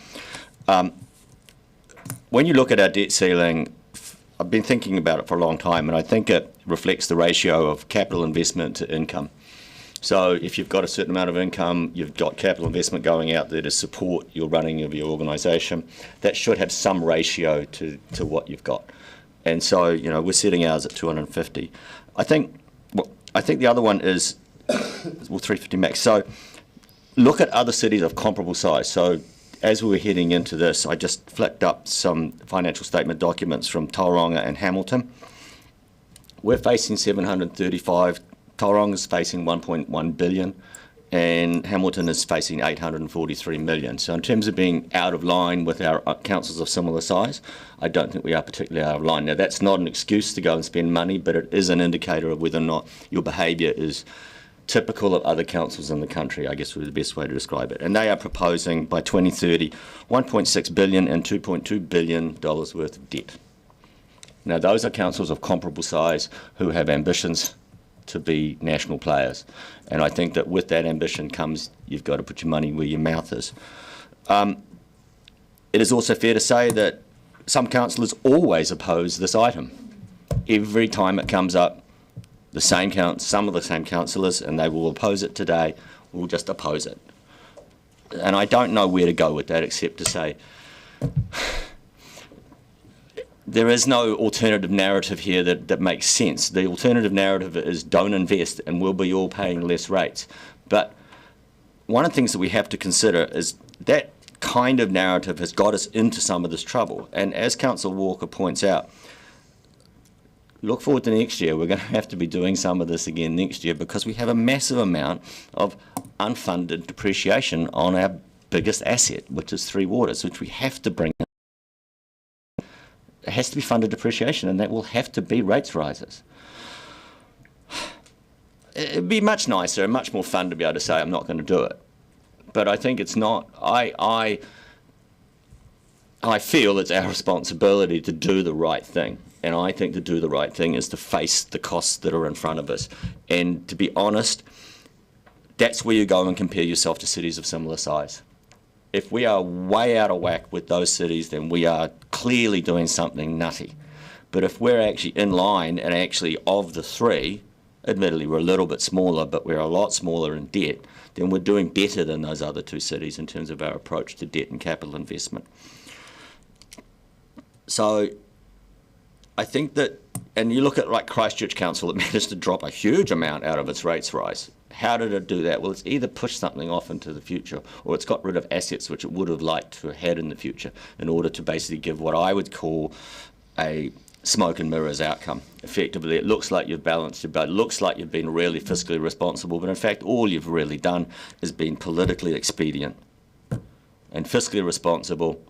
When you look at our debt ceiling, I've been thinking about it for a long time, and I think it reflects the ratio of capital investment to income. So if you've got a certain amount of income, you've got capital investment going out there to support your running of your organisation, that should have some ratio to what you've got. And so, we're setting ours at 250. I think the other one is, 350 max. So look at other cities of comparable size. So as we were heading into this, I just flicked up some financial statement documents from Tauranga and Hamilton. We're facing 735. Tauranga's facing 1.1 billion, and Hamilton is facing 843 million. So in terms of being out of line with our councils of similar size, I don't think we are particularly out of line. Now, that's not an excuse to go and spend money, but it is an indicator of whether or not your behaviour is typical of other councils in the country, I guess would be the best way to describe it. And they are proposing by 2030 $1.6 billion and $2.2 billion worth of debt. Now, those are councils of comparable size who have ambitions to be national players. And I think that with that ambition comes, you've got to put your money where your mouth is. It is also fair to say that some councillors always oppose this item. Every time it comes up, some of the same councillors, and they will oppose it today, will just oppose it. And I don't know where to go with that except to say there is no alternative narrative here that makes sense. The alternative narrative is don't invest and we'll be all paying less rates. But one of the things that we have to consider is that kind of narrative has got us into some of this trouble. And as Councillor Walker points out, look forward to next year. We're going to have to be doing some of this again next year because we have a massive amount of unfunded depreciation on our biggest asset, which is Three Waters, which we have to bring in. It has to be funded depreciation, and that will have to be rates rises. It'd be much nicer and much more fun to be able to say I'm not going to do it. But I think it's not. I feel it's our responsibility to do the right thing. And I think to do the right thing is to face the costs that are in front of us. And to be honest, that's where you go and compare yourself to cities of similar size. If we are way out of whack with those cities, then we are clearly doing something nutty. But if we're actually in line, and actually of the three, admittedly we're a little bit smaller, but we're a lot smaller in debt, then we're doing better than those other two cities in terms of our approach to debt and capital investment. So I think that, and you look at like Christchurch Council, it managed to drop a huge amount out of its rates rise. How did it do that? Well, it's either pushed something off into the future, or it's got rid of assets which it would have liked to have had in the future in order to basically give what I would call a smoke and mirrors outcome. Effectively, it looks like you've balanced your budget, it looks like you've been really fiscally responsible, but in fact, all you've really done is been politically expedient. And fiscally responsible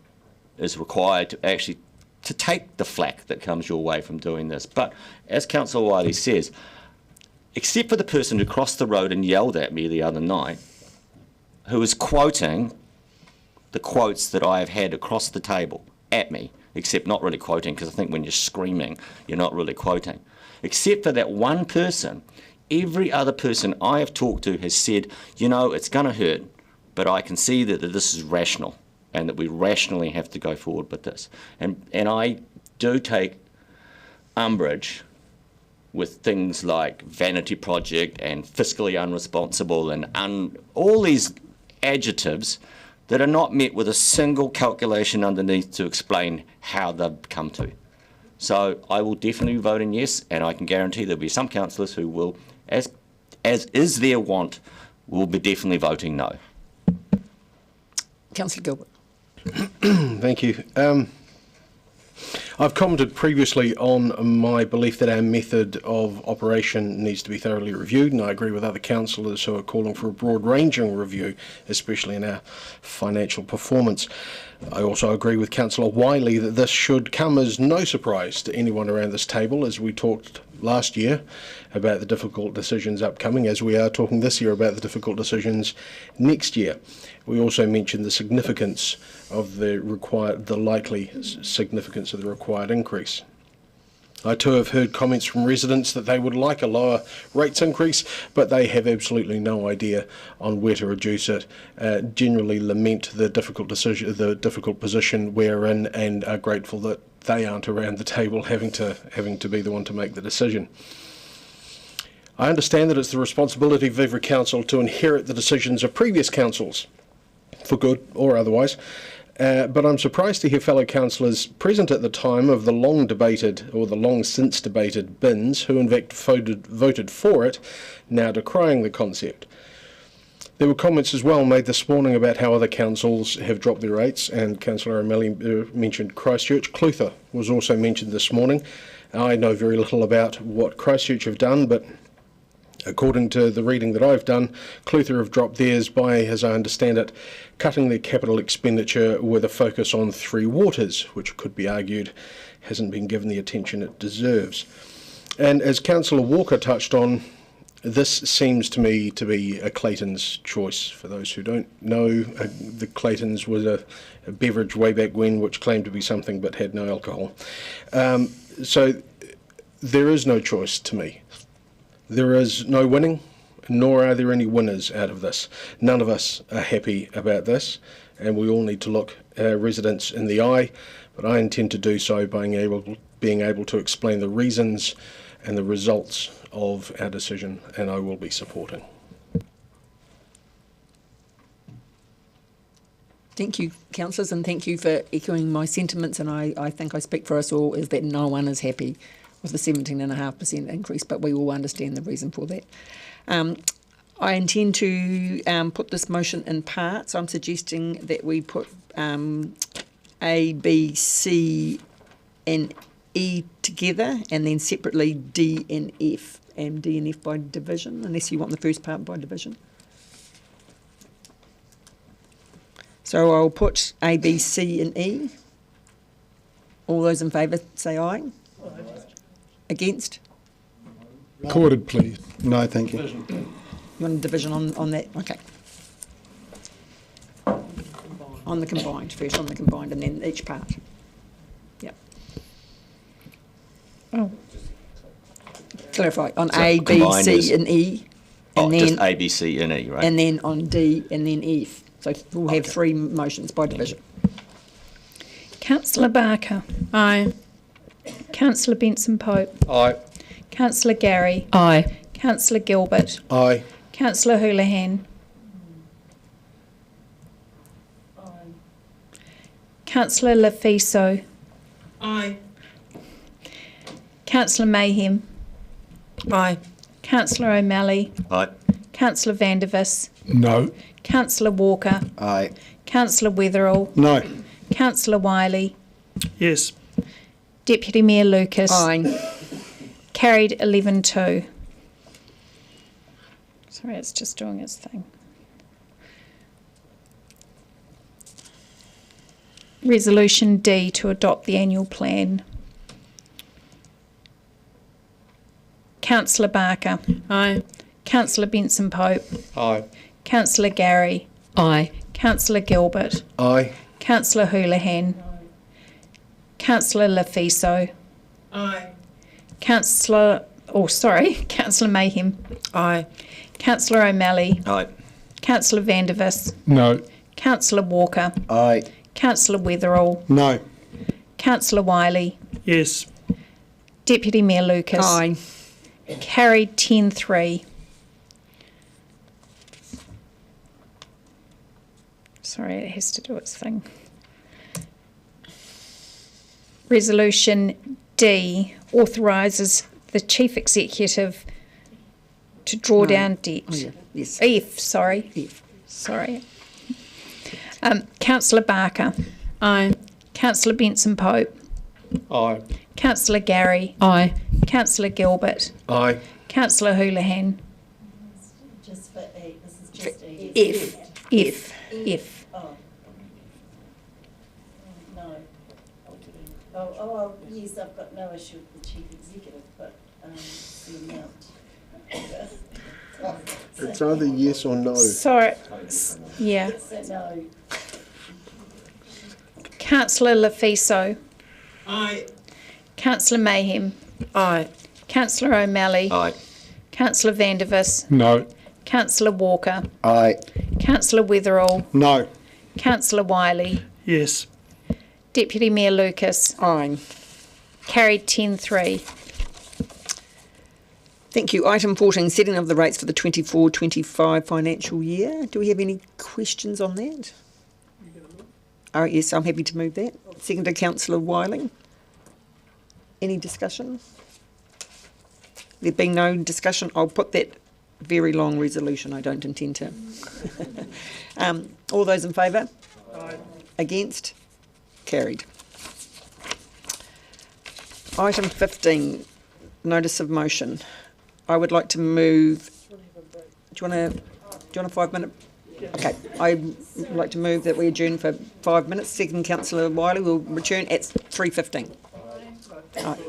is required to actually to take the flack that comes your way from doing this. But as Councillor Wiley says, except for the person who crossed the road and yelled at me the other night, who was quoting the quotes that I have had across the table at me, except not really quoting, because I think when you're screaming, you're not really quoting. Except for that one person, every other person I have talked to has said, you know, it's going to hurt, but I can see that this is rational and that we rationally have to go forward with this. And I do take umbrage with things like vanity project and fiscally unresponsible and all these adjectives that are not met with a single calculation underneath to explain how they've come to. So I will definitely be voting yes, and I can guarantee there'll be some councillors who will, as is their want, will be definitely voting no. Councillor Gilbert. Thank you. I've commented previously on my belief that our method of operation needs to be thoroughly reviewed, and I agree with other councillors who are calling for a broad-ranging review, especially in our financial performance. I also agree with Councillor Wiley that this should come as no surprise to anyone around this table, as we talked last year about the difficult decisions upcoming, as we are talking this year about the difficult decisions next year. We also mentioned the significance of the likely significance of the required increase. I too have heard comments from residents that they would like a lower rates increase, but they have absolutely no idea on where to reduce it. Generally lament the difficult position we're in, and are grateful that they aren't around the table having to be the one to make the decision. I understand that it's the responsibility of every council to inherit the decisions of previous councils, for good or otherwise. But I'm surprised to hear fellow councillors present at the time of the long since debated bins, who in fact voted for it, now decrying the concept. There were comments as well made this morning about how other councils have dropped their rates, and Councillor O'Malley mentioned Christchurch. Clutha was also mentioned this morning. I know very little about what Christchurch have done, but according to the reading that I've done, Clutha have dropped theirs by, as I understand it, cutting their capital expenditure with a focus on Three Waters, which could be argued hasn't been given the attention it deserves. And as Councillor Walker touched on, this seems to me to be a Clayton's choice. For those who don't know, the Clayton's was a beverage way back when which claimed to be something but had no alcohol. So there is no choice to me. There is no winning, nor are there any winners out of this. None of us are happy about this, and we all need to look our residents in the eye, but I intend to do so by being able to explain the reasons and the results of our decision, and I will be supporting. Thank you, councillors, and thank you for echoing my sentiments, and I think I speak for us all, is that no one is happy with the 17.5% increase, but we all understand the reason for that. I intend to put this motion in parts. I'm suggesting that we put A, B, C, and E together, and then separately D and F, and D and F by division, unless you want the first part by division. So I'll put A, B, C and E. All those in favour say aye. Against? Recorded, please. No, thank you. You want a division on that? Okay. On the combined, first on the combined, and then each part. Yep. Oh. Clarify, on So A, B, combined C is- and E. And then, just A, B, C, and E, right? and then on D and then F. So we'll have three motions by division. Councillor Barker. Aye. Councillor Benson Pope. Aye. Councillor Gary. Aye. Councillor Gilbert. Aye. Councillor Houlihan. Councillor Lafiso. Aye. Councillor Mayhem. Aye. Councillor O'Malley. Aye. Councillor Vandervis. No. Councillor Walker. Aye. Councillor Wetherall. No. Councillor Wiley. Yes. Deputy Mayor Lucas. Aye. Carried 11-2. Sorry, it's just doing its thing. Resolution D to adopt the annual plan. Councillor Barker. Aye. Councillor Benson Pope. Aye. Councillor Gary. Aye. Councillor Gilbert. Aye. Councillor Houlihan. Councillor Lafiso. Aye. Councillor Mayhem. Aye. Councillor O'Malley. Aye. Councillor Vandervis. No. Councillor Walker. Aye. Councillor Wetherall. No. Councillor Wiley. Yes. Deputy Mayor Lucas. Aye. Carried 10-3. Sorry, it has to do its thing. Resolution D authorises the Chief Executive to draw No. down debt. Oh, yeah. Yes. F, sorry. F. Sorry. Councillor Barker. Aye. Councillor Benson Pope. Aye. Councillor Gary. Aye. Councillor Gilbert. Aye. Councillor Houlihan. Just for E, this is just E. F. F. Oh. No. Oh, yes, I've got no issue with the chief executive, but the amount. It's either yes or no. Sorry. Yeah. So no. Councillor Lafiso. Aye. Councillor Mayhem. Aye. Councillor O'Malley. Aye. Councillor Vandervis. No. Councillor Walker. Aye. Councillor Wetherall. No. Councillor Wiley. Yes. Deputy Mayor Lucas. Aye. Carried 10-3. Thank you. Item 14, setting of the rates for the 24-25 financial year. Do we have any questions on that? Oh, yes, I'm happy to move that. Seconded, Councillor Wiley. Any discussion? There being no discussion, I'll put that very long resolution. I don't intend to. All those in favour? Aye. Against? Carried. Item 15, notice of motion. I would like to move. Do you want a 5 minute? Okay, I would like to move that we adjourn for 5 minutes. Second, Councillor Wiley will return at 3:15. Right.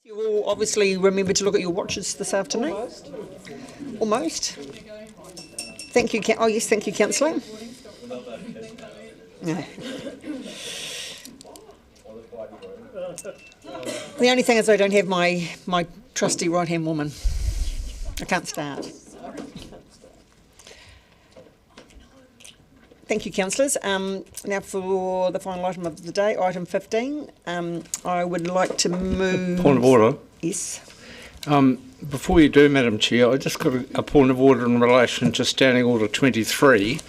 You will obviously remember to look at your watches this afternoon. Almost. Thank you. Oh yes, thank you, Councillor. No. The only thing is I don't have my trusty right-hand woman. I can't start. Thank you, councillors. Now for the final item of the day, item 15. I would like to move... Point of order. Yes. Before you do, Madam Chair, I just got a point of order in relation to Standing Order 23,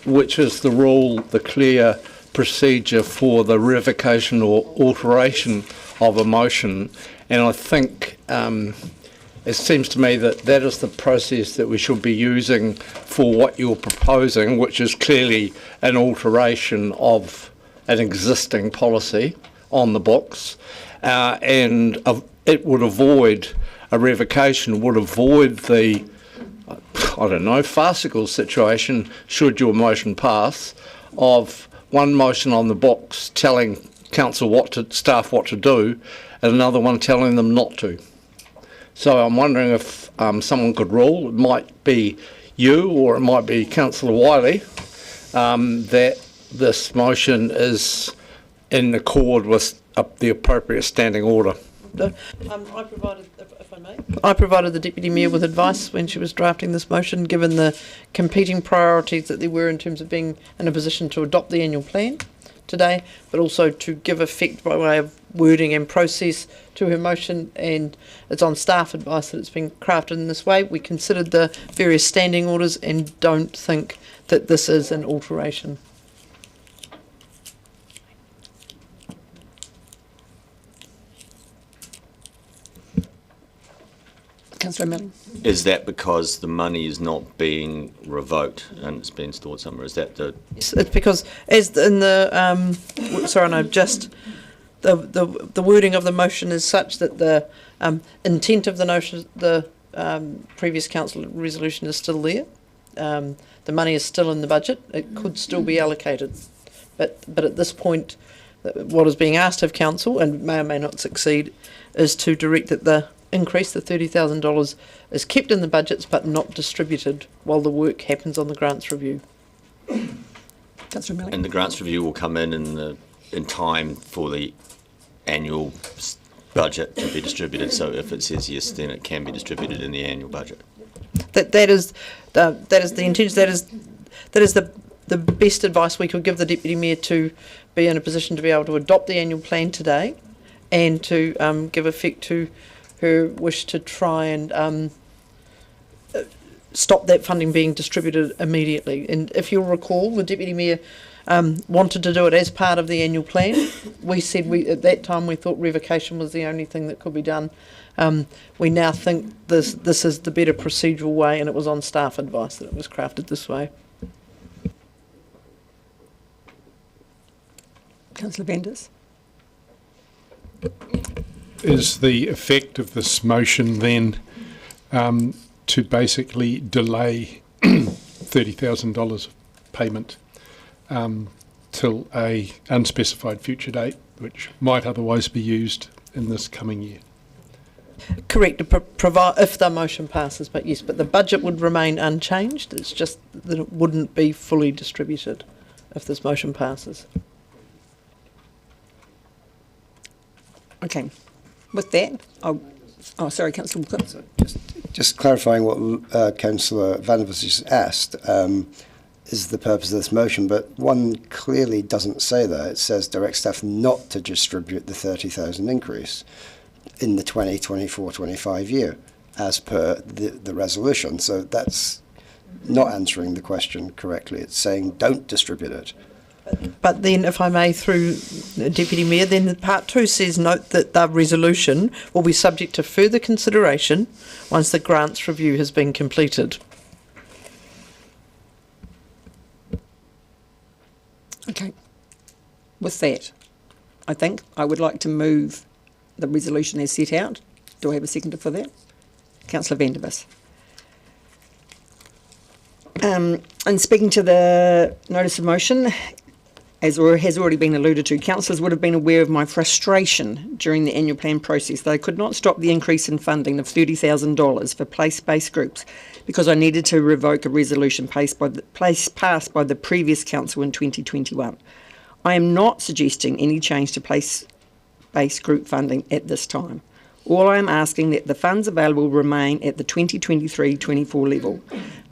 which is the rule, the clear procedure for the revocation or alteration of a motion. And I think it seems to me that that is the process that we should be using for what you're proposing, which is clearly an alteration of an existing policy on the books. And it would avoid, a revocation would avoid the, I don't know, farcical situation, should your motion pass, of one motion on the books telling council staff what to do, and another one telling them not to. So I'm wondering if someone could rule, it might be you or it might be Councillor Wiley, that this motion is in accord with the appropriate standing order. I provided, if I may, I provided the Deputy Mayor with advice when she was drafting this motion, given the competing priorities that there were in terms of being in a position to adopt the annual plan today, but also to give effect by way of wording and process to her motion, and it's on staff advice that it's been crafted in this way. We considered the various standing orders and don't think that this is an alteration. Councillor Milling. Is that because the money is not being revoked and it's been stored somewhere? Is that the... Yes, it's because, as in the, sorry, no, just the wording of the motion is such that the intent of the notion, the previous council resolution is still there. The money is still in the budget. It could still be allocated. But at this point, what is being asked of council, and may or may not succeed, is to direct that the increase, the $30,000, is kept in the budgets but not distributed while the work happens on the grants review. Councillor Milling. And the grants review will come in time for the annual budget to be distributed. So if it says yes, then it can be distributed in the annual budget. That is the intention. That is the best advice we could give the Deputy Mayor, to be in a position to be able to adopt the annual plan today, and to give effect to her wish to try and stop that funding being distributed immediately. And if you'll recall, the Deputy Mayor wanted to do it as part of the annual plan. We said at that time we thought revocation was the only thing that could be done. We now think this is the better procedural way, and it was on staff advice that it was crafted this way. Councillor Vendors. Is the effect of this motion then to basically delay $30,000 of payment till a unspecified future date, which might otherwise be used in this coming year? Correct, if the motion passes, but yes, but the budget would remain unchanged. It's just that it wouldn't be fully distributed if this motion passes. Okay. With that, sorry, Councillor Wilkins. Just clarifying what Councillor Vandervos just asked, is the purpose of this motion, but one clearly doesn't say that. It says direct staff not to distribute the 30,000 increase in the 2024-25 year, as per the resolution. So that's not answering the question correctly. It's saying don't distribute it. But then, if I may, through Deputy Mayor, then part 2 says, note that the resolution will be subject to further consideration once the grants review has been completed. Okay. With that, I think I would like to move the resolution as set out. Do I have a seconder for that? Councillor Vandervos. And speaking to the notice of motion, as has already been alluded to, councillors would have been aware of my frustration during the annual plan process. They could not stop the increase in funding of $30,000 for place-based groups because I needed to revoke a resolution passed by the previous council in 2021. I am not suggesting any change to place-based group funding at this time. All I am asking that the funds available remain at the 2023-24 level.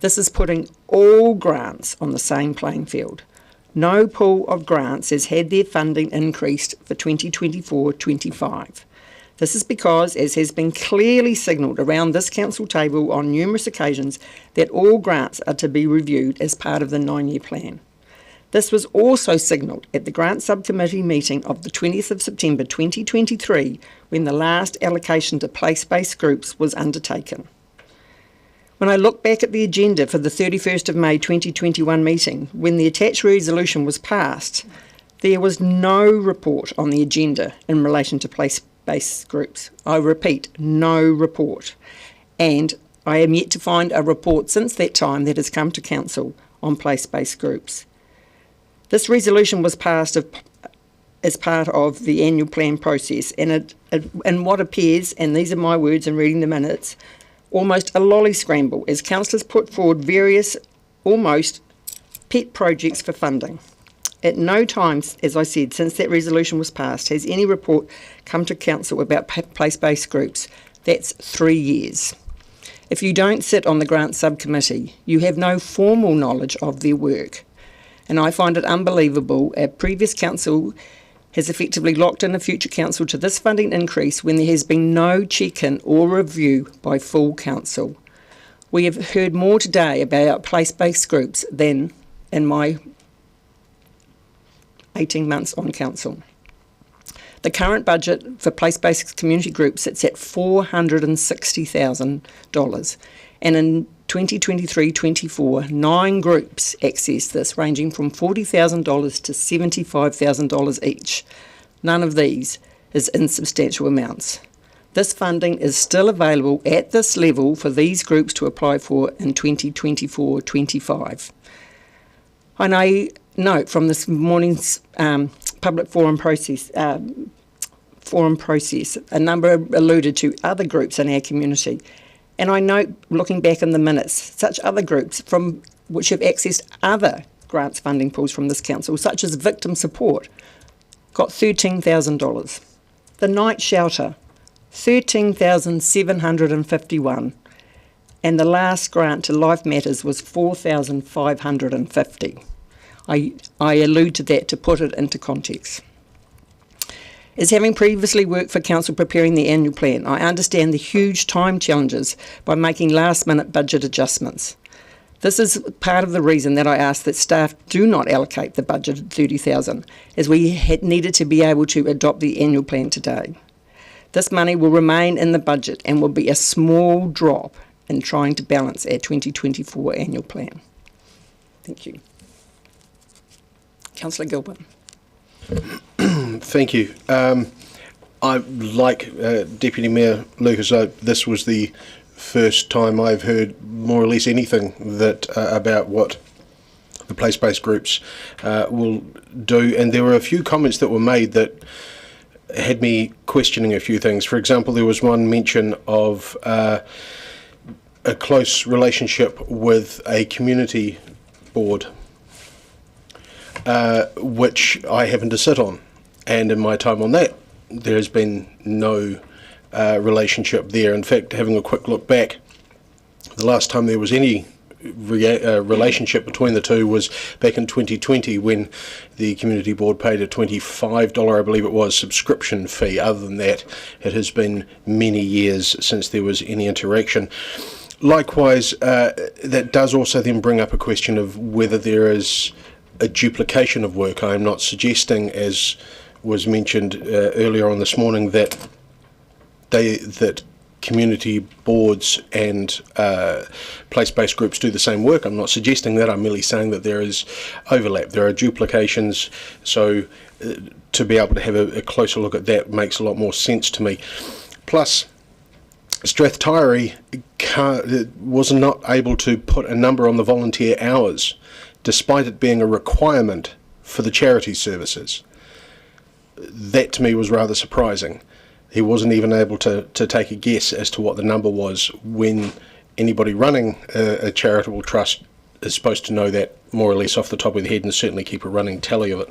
This is putting all grants on the same playing field. No pool of grants has had their funding increased for 2024-25. This is because, as has been clearly signalled around this council table on numerous occasions, that all grants are to be reviewed as part of the 9-year plan. This was also signalled at the Grant Subcommittee meeting of the 20th of September 2023, when the last allocation to place-based groups was undertaken. When I look back at the agenda for the 31st of May 2021 meeting, when the attached resolution was passed, there was no report on the agenda in relation to place-based groups. I repeat, no report. And I am yet to find a report since that time that has come to council on place-based groups. This resolution was passed as part of the annual plan process, and what appears, and these are my words in reading the minutes, almost a lolly scramble as councillors put forward various almost pet projects for funding. At no time, as I said, since that resolution was passed, has any report come to council about place-based groups. That's 3 years. If you don't sit on the grant subcommittee, you have no formal knowledge of their work. And I find it unbelievable a previous council has effectively locked in a future council to this funding increase when there has been no check-in or review by full council. We have heard more today about place-based groups than in my 18 months on council. The current budget for place-based community groups sits at $460,000, and in 2023-24, 9 groups accessed this, ranging from $40,000 to $75,000 each. None of these is insubstantial amounts. This funding is still available at this level for these groups to apply for in 2024-25. I note from this morning's public forum process, a number alluded to other groups in our community. And I note, looking back in the minutes, such other groups from which have accessed other grants funding pools from this council, such as Victim Support, got $13,000. The Night Shelter, $13,751. And the last grant to Life Matters was $4,550. I allude to that to put it into context. As having previously worked for council preparing the annual plan, I understand the huge time challenges by making last-minute budget adjustments. This is part of the reason that I ask that staff do not allocate the budget at $30,000, as we had needed to be able to adopt the annual plan today. This money will remain in the budget and will be a small drop in trying to balance our 2024 annual plan. Thank you. Councillor Gilbert. Thank you. I like Deputy Mayor Lucas. This was the first time I've heard more or less anything that about what the place-based groups will do, and there were a few comments that were made that had me questioning a few things. For example, there was one mention of a close relationship with a community board, which I happen to sit on. And in my time on that, there has been no relationship there. In fact, having a quick look back, the last time there was any relationship between the two was back in 2020 when the community board paid a $25, I believe it was, subscription fee. Other than that, it has been many years since there was any interaction. Likewise, that does also then bring up a question of whether there is a duplication of work. I am not suggesting, as was mentioned earlier on this morning, that community boards and place-based groups do the same work. I'm not suggesting that. I'm merely saying that there is overlap. There are duplications, so to be able to have a closer look at that makes a lot more sense to me. Plus, Strathtyre was not able to put a number on the volunteer hours, despite it being a requirement for the charity services. That to me was rather surprising. He wasn't even able to take a guess as to what the number was, when anybody running a charitable trust is supposed to know that more or less off the top of their head and certainly keep a running tally of it.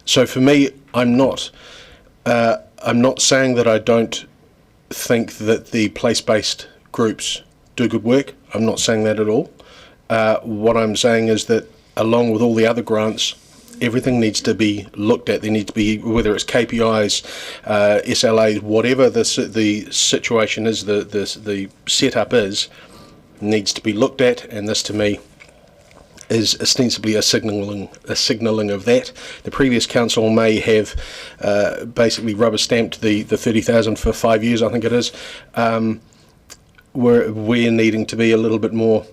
So for me, I'm not saying that I don't think that the place-based groups do good work. I'm not saying that at all. What I'm saying is that along with all the other grants, everything needs to be looked at. There needs to be, whether it's KPIs, SLAs, whatever the situation is, the setup is, needs to be looked at, and this to me is ostensibly a signalling of that. The previous council may have basically rubber stamped the 30,000 for 5 years, I think it is. We're needing to be a little bit more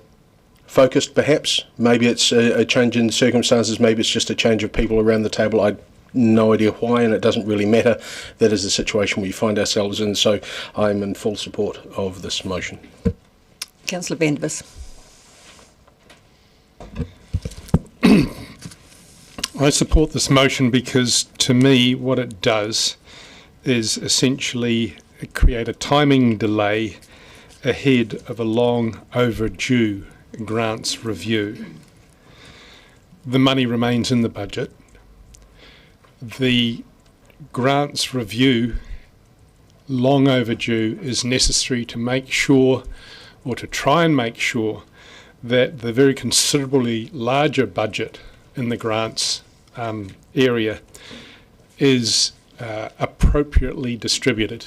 focused, perhaps. Maybe it's a change in circumstances, maybe it's just a change of people around the table. I no idea why, and it doesn't really matter. That is the situation we find ourselves in, so I'm in full support of this motion. Councillor Vandervis. I support this motion because, to me, what it does is essentially create a timing delay ahead of a long overdue grants review. The money remains in the budget. The grants review, long overdue, is necessary to make sure, or to try and make sure, that the very considerably larger budget in the grants area is appropriately distributed.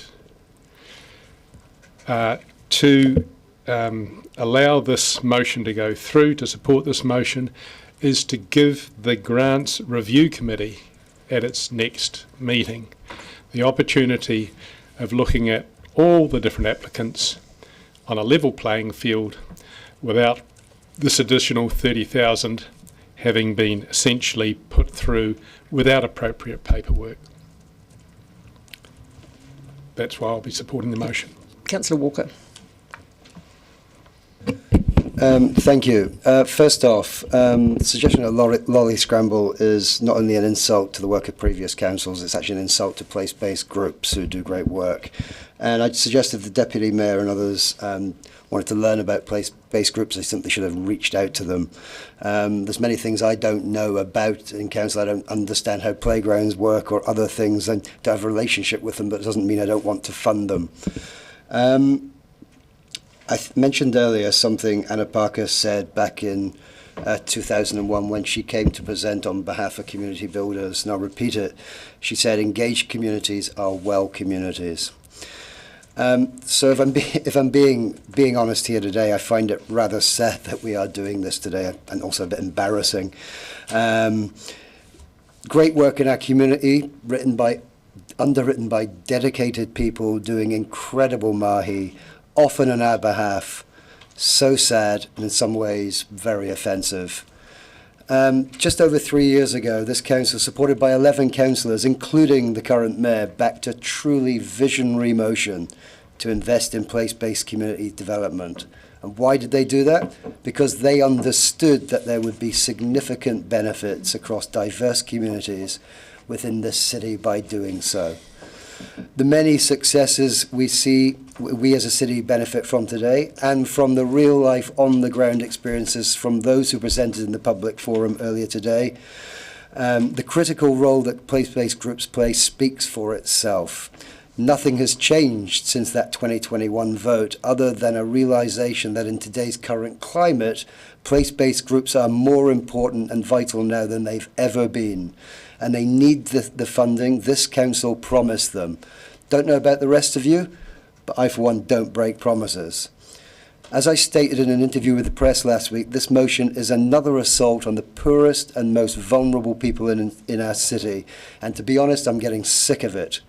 To allow this motion to go through, to support this motion, is to give the Grants Review Committee at its next meeting the opportunity of looking at all the different applicants on a level playing field without this additional 30,000 having been essentially put through without appropriate paperwork. That's why I'll be supporting the motion. Councillor Walker. Thank you. First off, the suggestion of lolly scramble is not only an insult to the work of previous councils, it's actually an insult to place-based groups who do great work. And I'd suggest if the Deputy Mayor and others wanted to learn about place-based groups, they simply should have reached out to them. There's many things I don't know about in council. I don't understand how playgrounds work or other things, and don't have a relationship with them, but it doesn't mean I don't want to fund them. I mentioned earlier something Anna Parker said back in 2001 when she came to present on behalf of community builders, and I'll repeat it. She said, engaged communities are well communities. So if I'm being honest here today, I find it rather sad that we are doing this today, and also a bit embarrassing. Great work in our community, underwritten by dedicated people doing incredible mahi, often on our behalf. So sad, and in some ways very offensive. Just over 3 years ago, this council, supported by 11 councillors, including the current mayor, backed a truly visionary motion to invest in place-based community development. And why did they do that? Because they understood that there would be significant benefits across diverse communities within this city by doing so. The many successes we as a city benefit from today, and from the real-life, on-the-ground experiences from those who presented in the public forum earlier today, the critical role that place-based groups play speaks for itself. Nothing has changed since that 2021 vote, other than a realisation that in today's current climate, place-based groups are more important and vital now than they've ever been. And they need the funding this council promised them. Don't know about the rest of you, but I, for one, don't break promises. As I stated in an interview with the press last week, this motion is another assault on the poorest and most vulnerable people in our city. And to be honest, I'm getting sick of it.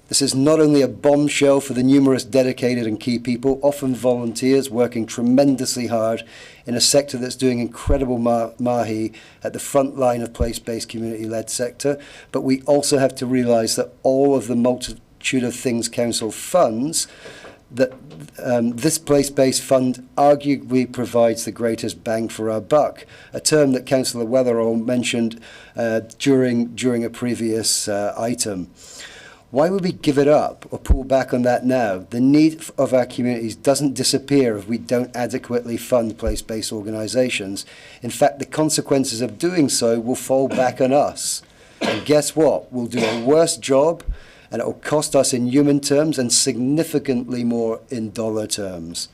This is not only a bombshell for the numerous dedicated and key people, often volunteers working tremendously hard in a sector that's doing incredible mahi at the front line of place-based community-led sector, but we also have to realise that all of the multitude of things council funds that this place-based fund arguably provides the greatest bang for our buck, a term that Councillor Weatherall mentioned during a previous item. Why would we give it up or pull back on that now? The need of our communities doesn't disappear if we don't adequately fund place-based organisations. In fact, the consequences of doing so will fall back on us. And guess what? We'll do a worse job, and it will cost us in human terms and significantly more in dollar terms.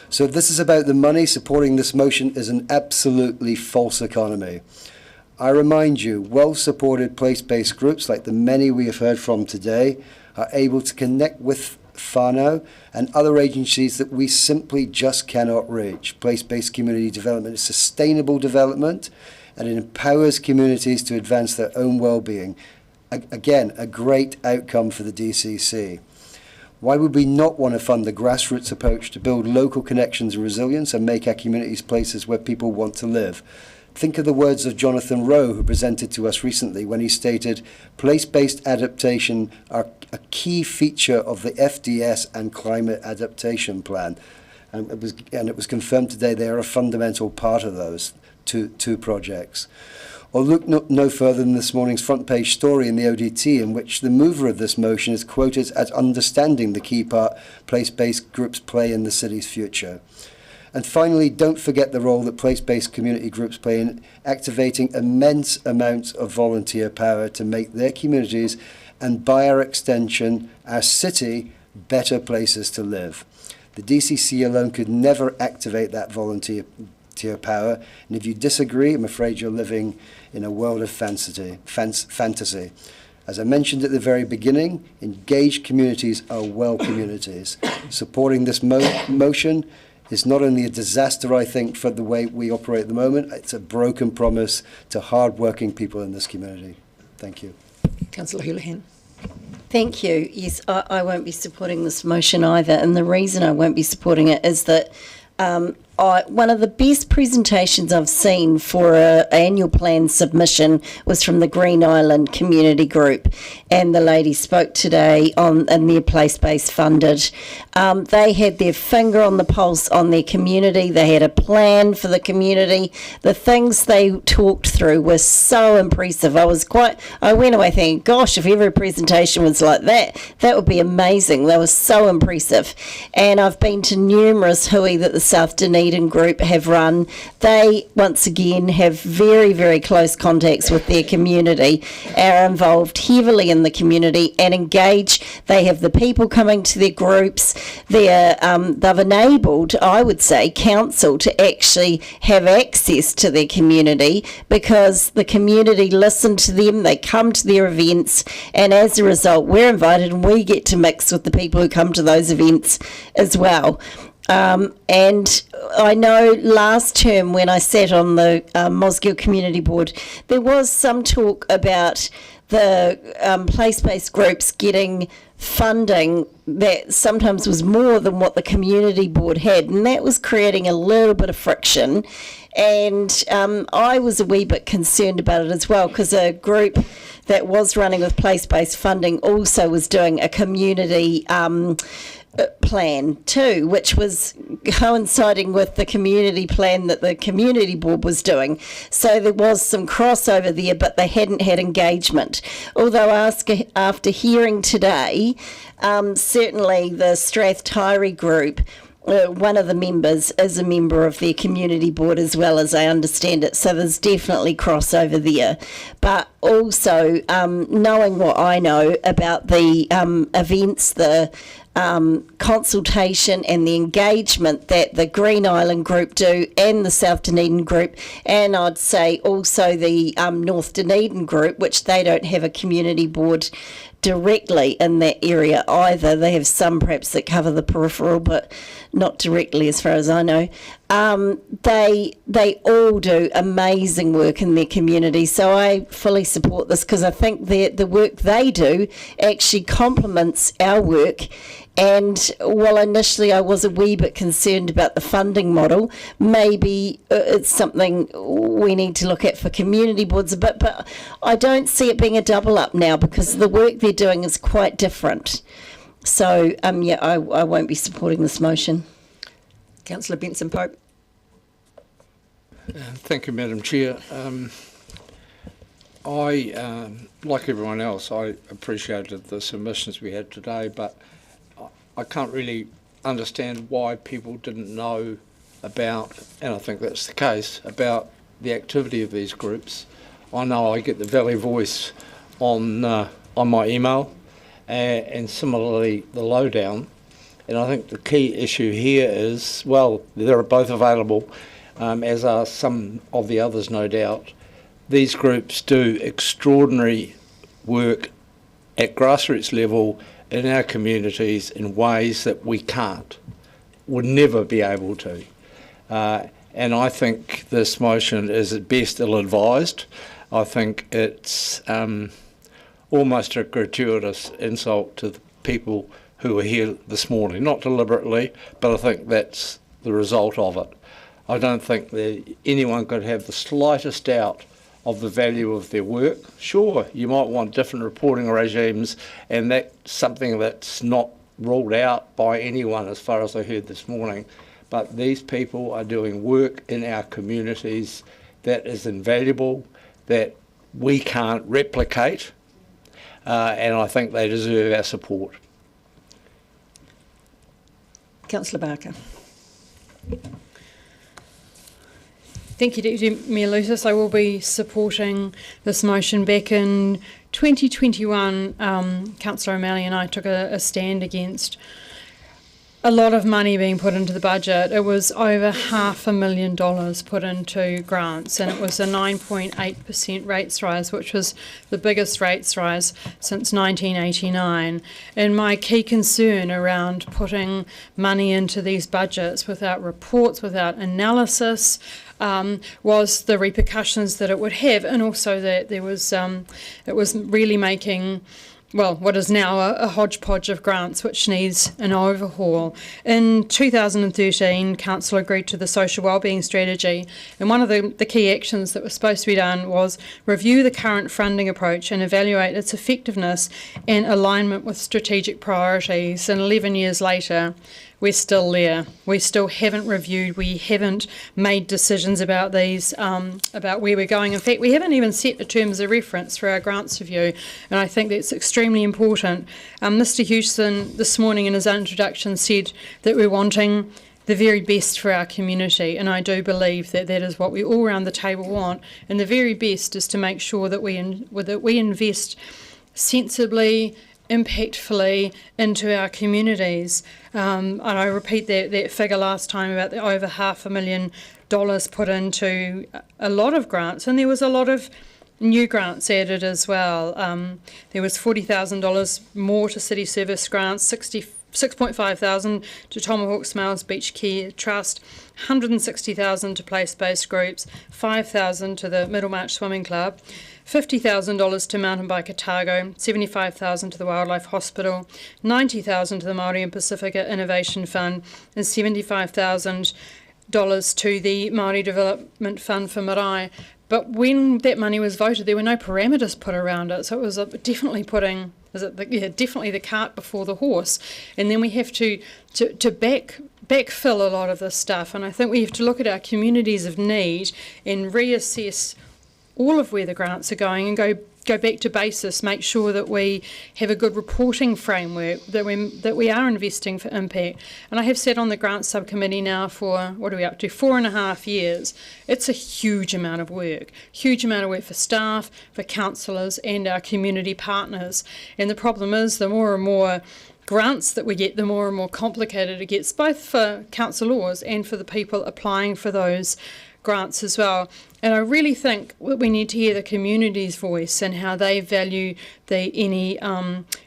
So if this is about the money, supporting this motion is an absolutely false economy. I remind you, well-supported place-based groups like the many we have heard from today are able to connect with whānau and other agencies that we simply just cannot reach. Place-based community development is sustainable development, and it empowers communities to advance their own well-being. Again, a great outcome for the DCC. Why would we not want to fund the grassroots approach to build local connections and resilience and make our communities places where people want to live? Think of the words of Jonathan Rowe, who presented to us recently when he stated, place-based adaptation are a key feature of the FDS and climate adaptation plan. And it was confirmed today they are a fundamental part of those two projects. Or look no further than this morning's front page story in the ODT, in which the mover of this motion is quoted as understanding the key part place-based groups play in the city's future. And finally, don't forget the role that place-based community groups play in activating immense amounts of volunteer power to make their communities, and by our extension, our city, better places to live. The DCC alone could never activate that volunteer power, and if you disagree, I'm afraid you're living in a world of fantasy. As I mentioned at the very beginning, engaged communities are well communities. Supporting this motion is not only a disaster, I think, for the way we operate at the moment, it's a broken promise to hard-working people in this community. Thank you. Councillor Houlihan. Thank you. Yes, I won't be supporting this motion either, and the reason I won't be supporting it is that one of the best presentations I've seen for an annual plan submission was from the Green Island Community Group, and the lady spoke today in their place-based funded. They had their finger on the pulse on their community. They had a plan for the community. The things they talked through were so impressive. I went away thinking, gosh, if every presentation was like that, that would be amazing. They were so impressive. And I've been to numerous hui that the South Dunedin group have run. They, once again, have very, very close contacts with their community, are involved heavily in the community and engage. They have the people coming to their groups. They've enabled, I would say, council to actually have access to their community because the community listen to them, they come to their events, and as a result, we're invited and we get to mix with the people who come to those events as well. And I know last term when I sat on the Mosgiel Community Board, there was some talk about the place-based groups getting funding that sometimes was more than what the community board had, and that was creating a little bit of friction. And I was a wee bit concerned about it as well, because a group that was running with place-based funding also was doing a community plan too, which was coinciding with the community plan that the community board was doing. So there was some crossover there, but they hadn't had engagement. Although after hearing today, certainly the Strathtyre group, one of the members is a member of their community board as well, as I understand it. So there's definitely crossover there. But also knowing what I know about the events, the consultation and the engagement that the Green Island group do and the South Dunedin group, and I'd say also the North Dunedin group, which they don't have a community board directly in that area either. They have some perhaps that cover the peripheral, but not directly as far as I know. They all do amazing work in their community, so I fully support this because I think the work they do actually complements our work. And while initially I was a wee bit concerned about the funding model, maybe it's something we need to look at for community boards a bit, but I don't see it being a double up now because the work they're doing is quite different. So, yeah, I won't be supporting this motion. Councillor Benson Pope. Thank you, Madam Chair. Like everyone else, I appreciated the submissions we had today, but I can't really understand why people didn't know about, and I think that's the case, about the activity of these groups. I know I get the Valley Voice on my email, and similarly the Lowdown. And I think the key issue here is, well, they're both available, as are some of the others, no doubt. These groups do extraordinary work at grassroots level in our communities in ways that we can't, would never be able to. And I think this motion is at best ill-advised. I think it's almost a gratuitous insult to the people who are here this morning. Not deliberately, but I think that's the result of it. I don't think that anyone could have the slightest doubt of the value of their work. Sure, you might want different reporting regimes, and that's something that's not ruled out by anyone as far as I heard this morning. But these people are doing work in our communities that is invaluable, that we can't replicate, and I think they deserve our support. Councillor Barker. Thank you, Deputy Mayor Lucis. I will be supporting this motion. Back in 2021, Councillor O'Malley and I took a stand against a lot of money being put into the budget. It was over $500,000 put into grants, and it was a 9.8% rates rise, which was the biggest rates rise since 1989. And my key concern around putting money into these budgets without reports, without analysis, was the repercussions that it would have, and also that there was it was really making, well, what is now a hodgepodge of grants which needs an overhaul. In 2013, Council agreed to the social wellbeing strategy, and one of the key actions that was supposed to be done was review the current funding approach and evaluate its effectiveness and alignment with strategic priorities. And 11 years later, we're still there. We still haven't reviewed, we haven't made decisions about these, about where we're going. In fact, we haven't even set the terms of reference for our grants review, and I think that's extremely important. Mr. Houston this morning in his introduction said that we're wanting the very best for our community, and I do believe that that is what we all around the table want, and the very best is to make sure that we invest sensibly, impactfully into our communities. And I repeat that figure last time about the over $500,000 put into a lot of grants, and there was a lot of new grants added as well. There was $40,000 more to city service grants, $6,500 to Tomahawk Smiles Beach Care Trust, $160,000 to place-based groups, $5,000 to the Middlemarch Swimming Club, $50,000 to Mountain Bike Otago, $75,000 to the Wildlife Hospital, $90,000 to the Māori and Pacifica Innovation Fund, and $75,000 to the Māori Development Fund for Marae. But when that money was voted, there were no parameters put around it, so it was definitely definitely the cart before the horse. And then we have to backfill a lot of this stuff, and I think we have to look at our communities of need and reassess all of where the grants are going and go back to basis, make sure that we have a good reporting framework, that we are investing for impact. And I have sat on the grants subcommittee now for, what are we up to, 4.5 years. It's a huge amount of work for staff, for councillors and our community partners. And the problem is the more and more grants that we get, the more and more complicated it gets, both for councillors and for the people applying for those grants as well. And I really think we need to hear the community's voice and how they value any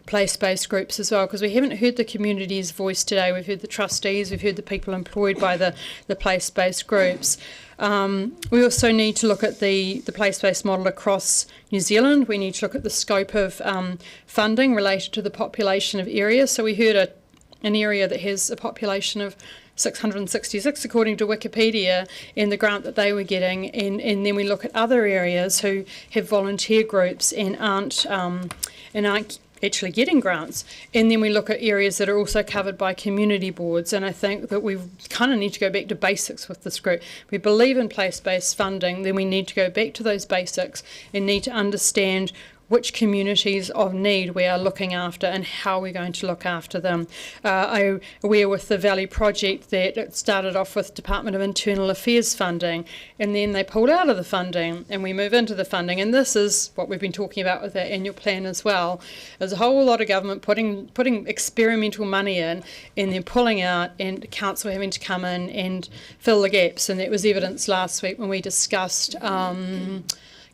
place-based groups as well, because we haven't heard the community's voice today. We've heard the trustees, we've heard the people employed by the place-based groups. We also need to look at the place-based model across New Zealand. We need to look at the scope of funding related to the population of areas. So we heard an area that has a population of 666 according to Wikipedia, and the grant that they were getting, and then we look at other areas who have volunteer groups and aren't actually getting grants. And then we look at areas that are also covered by community boards. And I think that we kind of need to go back to basics with this group. We believe in place-based funding, then we need to go back to those basics and need to understand which communities of need we are looking after and how we're going to look after them. I'm aware with the Valley project that it started off with Department of Internal Affairs funding, and then they pulled out of the funding and we move into the funding. And this is what we've been talking about with our annual plan as well. There's a whole lot of government putting experimental money in and then pulling out, and council having to come in and fill the gaps. And that was evidenced last week when we discussed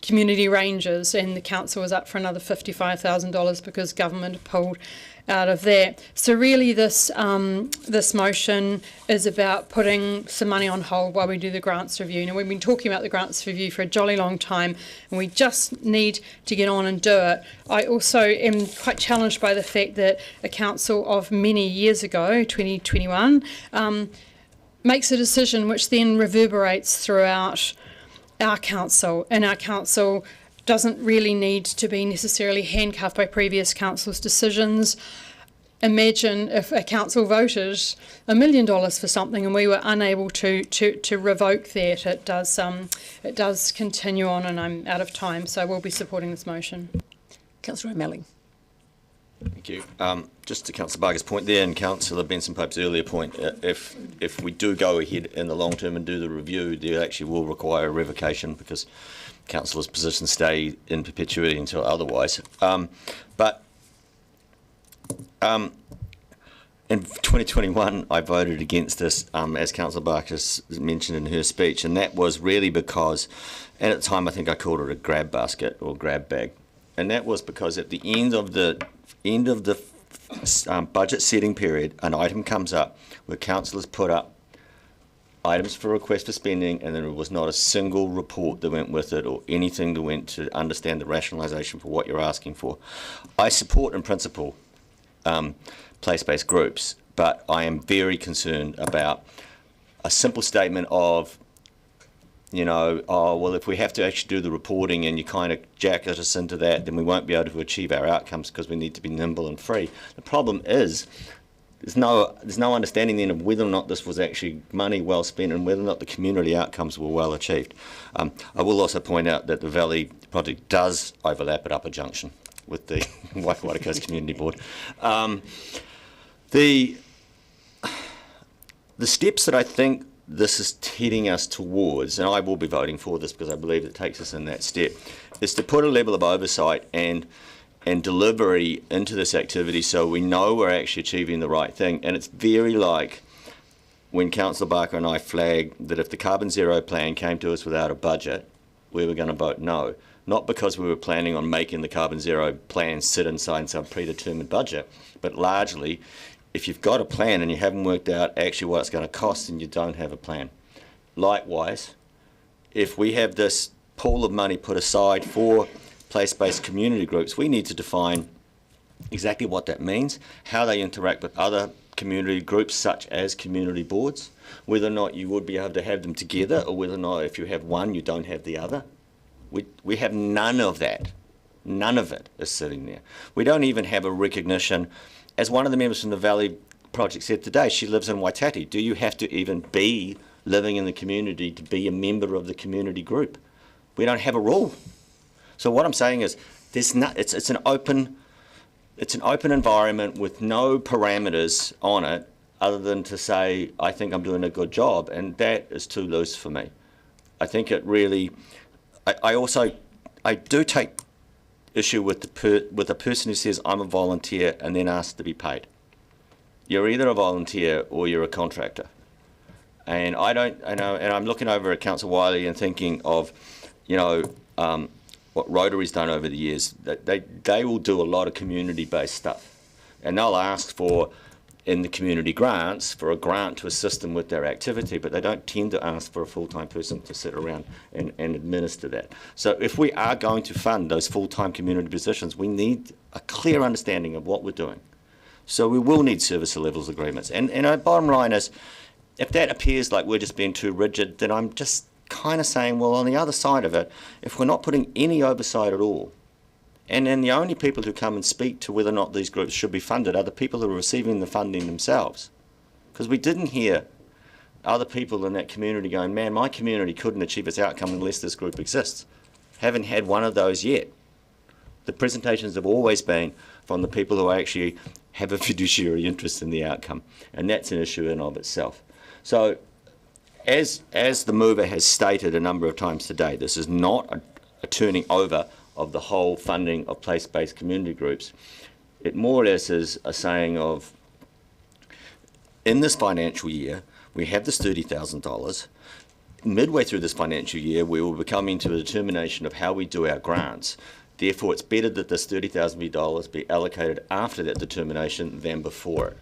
community ranges, and the council was up for another $55,000 because government pulled out of that. So really this this motion is about putting some money on hold while we do the grants review. Now, we've been talking about the grants review for a jolly long time, and we just need to get on and do it. I also am quite challenged by the fact that a council of many years ago, 2021, makes a decision which then reverberates throughout our council, and our council doesn't really need to be necessarily handcuffed by previous council's decisions. Imagine if a council voted $1 million for something and we were unable to revoke that. It does continue on, and I'm out of time, so I will be supporting this motion. Councillor O'Malley. Thank you. Just to Councillor Barker's point there, and Councillor Benson Pope's earlier point, if we do go ahead in the long term and do the review, there actually will require a revocation because councillors' positions stay in perpetuity until otherwise. But in 2021, I voted against this, as Councillor Barker mentioned in her speech, and that was really because, and at the time I think I called it a grab basket or grab bag, and that was because at the end of the budget setting period, an item comes up where councillors put up items for request for spending, and there was not a single report that went with it or anything that went to understand the rationalisation for what you're asking for. I support in principle place-based groups, but I am very concerned about a simple statement of, you know, oh, well, if we have to actually do the reporting and you kind of jacket us into that, then we won't be able to achieve our outcomes because we need to be nimble and free. The problem is there's no understanding then of whether or not this was actually money well spent and whether or not the community outcomes were well achieved. I will also point out that the Valley project does overlap at Upper Junction with the Waikato Coast Community Board. The steps that I think this is heading us towards, and I will be voting for this because I believe it takes us in that step, is to put a level of oversight and delivery into this activity so we know we're actually achieving the right thing. And it's very like when Councillor Barker and I flagged that if the Carbon Zero plan came to us without a budget, we were going to vote no. Not because we were planning on making the Carbon Zero plan sit inside some predetermined budget, but largely if you've got a plan and you haven't worked out actually what it's going to cost, and you don't have a plan. Likewise, if we have this pool of money put aside for place-based community groups, we need to define exactly what that means, how they interact with other community groups such as community boards, whether or not you would be able to have them together or whether or not if you have one you don't have the other. We have none of that. None of it is sitting there. We don't even have a recognition. As one of the members from the Valley project said today, she lives in Waitati. Do you have to even be living in the community to be a member of the community group? We don't have a rule. So what I'm saying is, it's an open environment with no parameters on it, other than to say I think I'm doing a good job, and that is too loose for me. I think it really. I do take issue with a person who says I'm a volunteer and then asks to be paid. You're either a volunteer or you're a contractor, and I'm looking over at Councillor Wiley and thinking of, what Rotary's done over the years. That they will do a lot of community-based stuff, and they'll ask for in the community grants for a grant to assist them with their activity, but they don't tend to ask for a full-time person to sit around and administer that. So if we are going to fund those full-time community positions, we need a clear understanding of what we're doing. So we will need service levels agreements. And our bottom line is, if that appears like we're just being too rigid, then I'm just kind of saying, well, on the other side of it, if we're not putting any oversight at all, And then the only people who come and speak to whether or not these groups should be funded are the people who are receiving the funding themselves. Because we didn't hear other people in that community going, man, my community couldn't achieve its outcome unless this group exists. Haven't had one of those yet. The presentations have always been from the people who actually have a fiduciary interest in the outcome, and that's an issue in of itself. So, as the mover has stated a number of times today, this is not a turning over of the whole funding of place-based community groups. It more or less is a saying of, in this financial year, we have this $30,000. Midway through this financial year, we will be coming to a determination of how we do our grants. Therefore, it's better that this $30,000 be allocated after that determination than before it.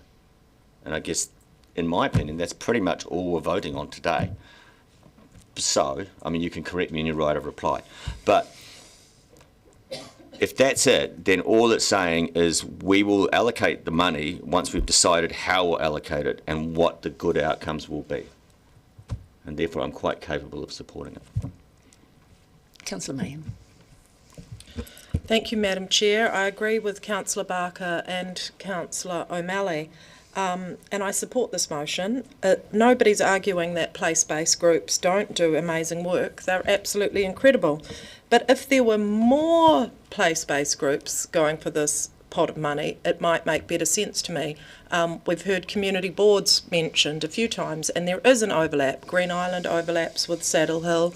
And I guess, in my opinion, that's pretty much all we're voting on today. So, I mean, you can correct me in your right of reply. But if that's it, then all it's saying is we will allocate the money once we've decided how we'll allocate it and what the good outcomes will be. And therefore, I'm quite capable of supporting it. Councillor Mayhem. Thank you, Madam Chair. I agree with Councillor Barker and Councillor O'Malley, and I support this motion. Nobody's arguing that place-based groups don't do amazing work. They're absolutely incredible. But if there were more place-based groups going for this pot of money, it might make better sense to me. We've heard community boards mentioned a few times, and there is an overlap. Green Island overlaps with Saddle Hill.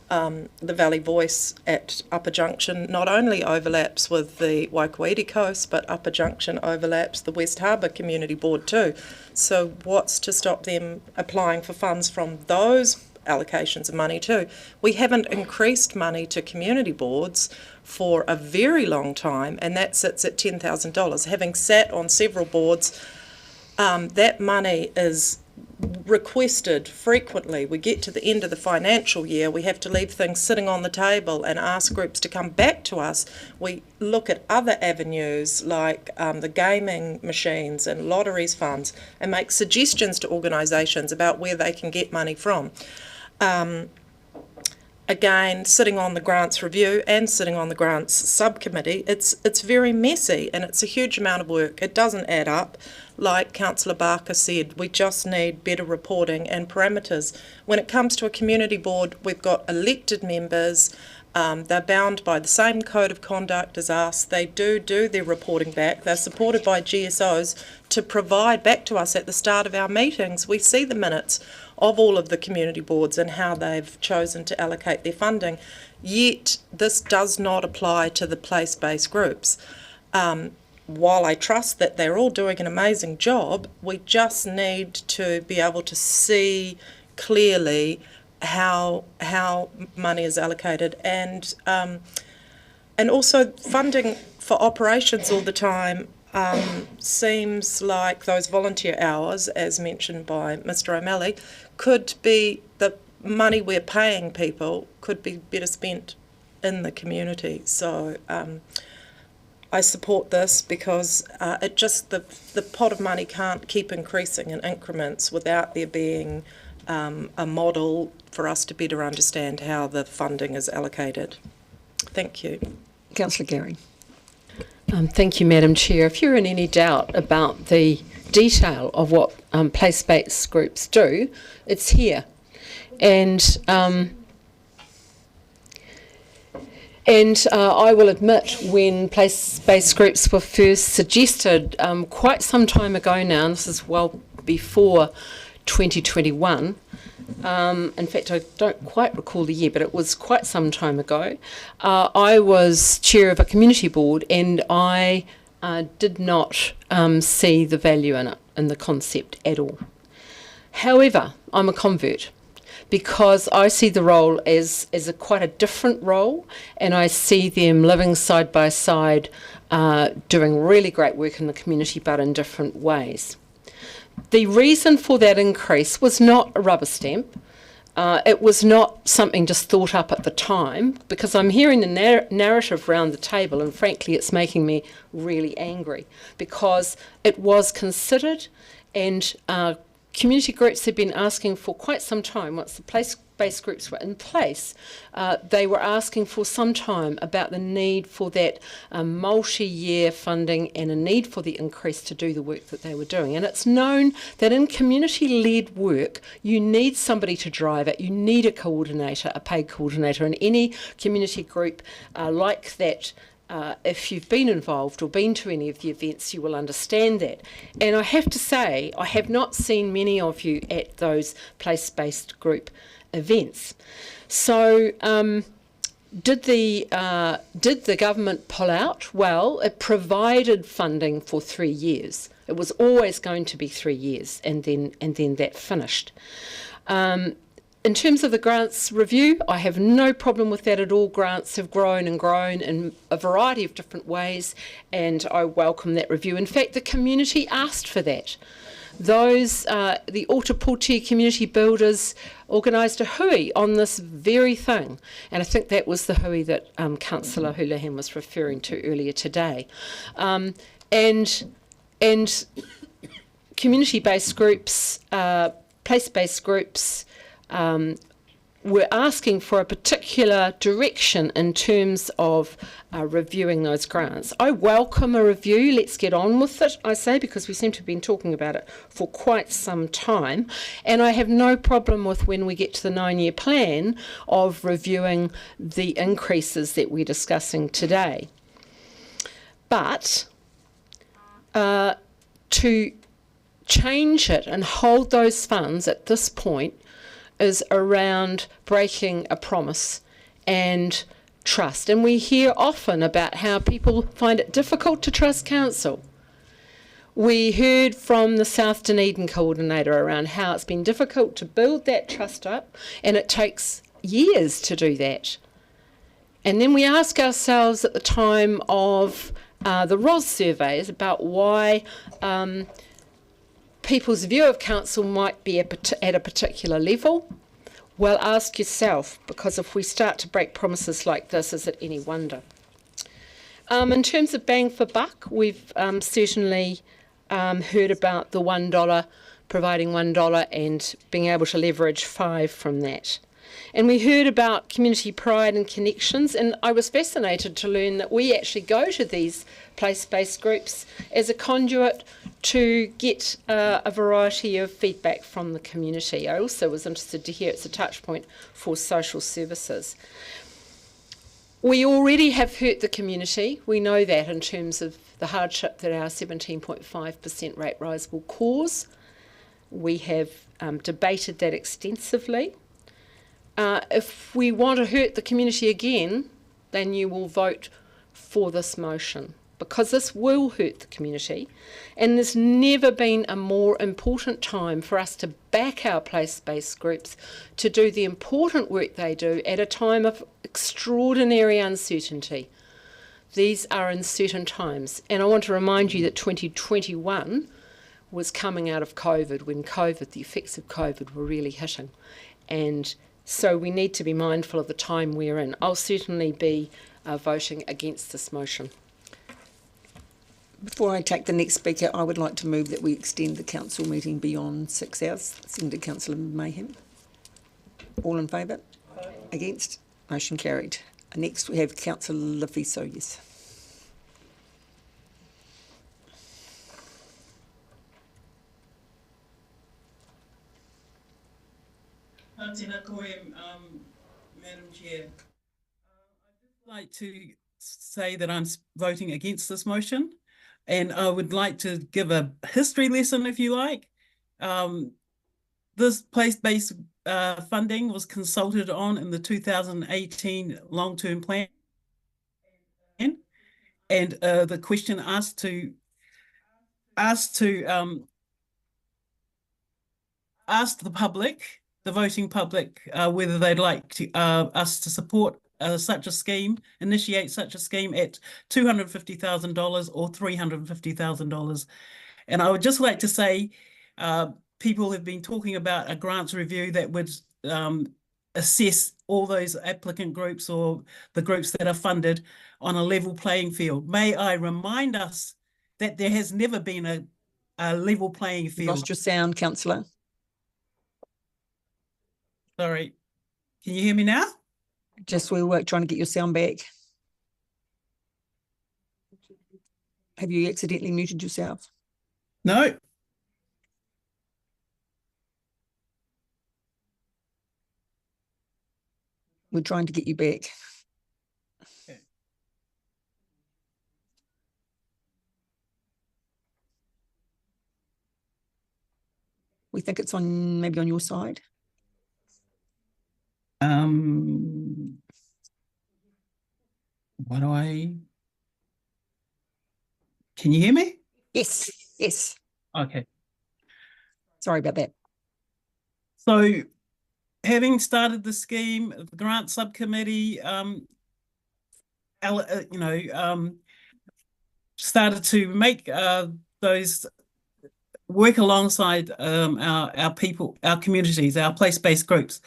The Valley Voice at Upper Junction not only overlaps with the Waikouiti Coast, but Upper Junction overlaps the West Harbour Community Board too. So what's to stop them applying for funds from those allocations of money too? We haven't increased money to community boards for a very long time, and that sits at $10,000. Having sat on several boards, that money is requested frequently. We get to the end of the financial year, we have to leave things sitting on the table and ask groups to come back to us. We look at other avenues like the gaming machines and lotteries funds and make suggestions to organisations about where they can get money from. Again, sitting on the grants review and sitting on the grants subcommittee, it's very messy and it's a huge amount of work. It doesn't add up. Like Councillor Barker said, we just need better reporting and parameters. When it comes to a community board, we've got elected members. They're bound by the same code of conduct as us. They do their reporting back. They're supported by GSOs to provide back to us at the start of our meetings. We see the minutes of all of the community boards and how they've chosen to allocate their funding. Yet this does not apply to the place-based groups. While I trust that they're all doing an amazing job, we just need to be able to see clearly how money is allocated, and also funding for operations all the time seems like those volunteer hours, as mentioned by Mr. O'Malley, could be the money we're paying people could be better spent in the community. So I support this because it just the pot of money can't keep increasing in increments without there being a model for us to better understand how the funding is allocated. Thank you. Councillor Gary. Thank you, Madam Chair. If you're in any doubt about the detail of what place-based groups do, it's here. And I will admit, when place-based groups were first suggested quite some time ago now, and this is well before 2021, in fact I don't quite recall the year, but it was quite some time ago, I was chair of a community board, and I did not see the value in it, in the concept at all. However, I'm a convert, because I see the role as quite a different role, and I see them living side by side, doing really great work in the community, but in different ways. The reason for that increase was not a rubber stamp. It was not something just thought up at the time, because I'm hearing the narrative around the table, and frankly it's making me really angry, because it was considered and community groups have been asking for quite some time. Once the place-based groups were in place, they were asking for some time about the need for that multi-year funding and a need for the increase to do the work that they were doing. And it's known that in community-led work, you need somebody to drive it. You need a coordinator, a paid coordinator, and any community group like that. If you've been involved or been to any of the events, you will understand that. And I have to say, I have not seen many of you at those place-based group events. So did the government pull out? Well, it provided funding for 3 years. It was always going to be 3 years, and then that finished. In terms of the grants review, I have no problem with that at all. Grants have grown and grown in a variety of different ways, and I welcome that review. In fact, the community asked for that. The Ōtepoti community builders organised a hui on this very thing, and I think that was the hui that Councillor Houlihan was referring to earlier today. And community-based groups, place-based groups, we're asking for a particular direction in terms of reviewing those grants. I welcome a review. Let's get on with it, I say, because we seem to have been talking about it for quite some time. And I have no problem with, when we get to the 9-year plan, of reviewing the increases that we're discussing today. But to change it and hold those funds at this point is around breaking a promise and trust. And we hear often about how people find it difficult to trust council. We heard from the South Dunedin coordinator around how it's been difficult to build that trust up, and it takes years to do that. And then we ask ourselves at the time of the ROS surveys about why people's view of council might be at a particular level. Well, ask yourself, because if we start to break promises like this, is it any wonder? In terms of bang for buck, we've certainly heard about the $1, providing $1 and being able to leverage 5 from that. And we heard about community pride and connections, and I was fascinated to learn that we actually go to these place-based groups as a conduit to get a variety of feedback from the community. I also was interested to hear it's a touch point for social services. We already have hurt the community. We know that in terms of the hardship that our 17.5% rate rise will cause. We have debated that extensively. If we want to hurt the community again, then you will vote for this motion, because this will hurt the community, and there's never been a more important time for us to back our place-based groups to do the important work they do at a time of extraordinary uncertainty. These are uncertain times, and I want to remind you that 2021 was coming out of COVID, when the effects of COVID were really hitting, and so we need to be mindful of the time we're in. I'll certainly be voting against this motion. Before I take the next speaker, I would like to move that we extend the council meeting beyond 6 hours. Seconded Councillor Mayhem. All in favour? Against? Motion carried. Next we have Councillor Lefiso, yes. Tēnā koe, Madam Chair. I'd just like to say that I'm voting against this motion, and I would like to give a history lesson, if you like. This place-based funding was consulted on in the 2018 long-term plan, and the question asked to ask the public, the voting public, whether they'd like to, us to support such a scheme, initiate such a scheme at $250,000 or $350,000. And I would just like to say, people have been talking about a grants review that would assess all those applicant groups or the groups that are funded on a level playing field. May I remind us that there has never been a level playing field. Lost your sound, Councillor. Sorry. Can you hear me now? Just we were trying to get your sound back. Have you accidentally muted yourself? No. We're trying to get you back. We think it's on maybe on your side. What do I? Can you hear me? Yes, yes. Okay. Sorry about that. So, having started the scheme, the grant subcommittee, started to make those work alongside our people, our communities, our place-based groups.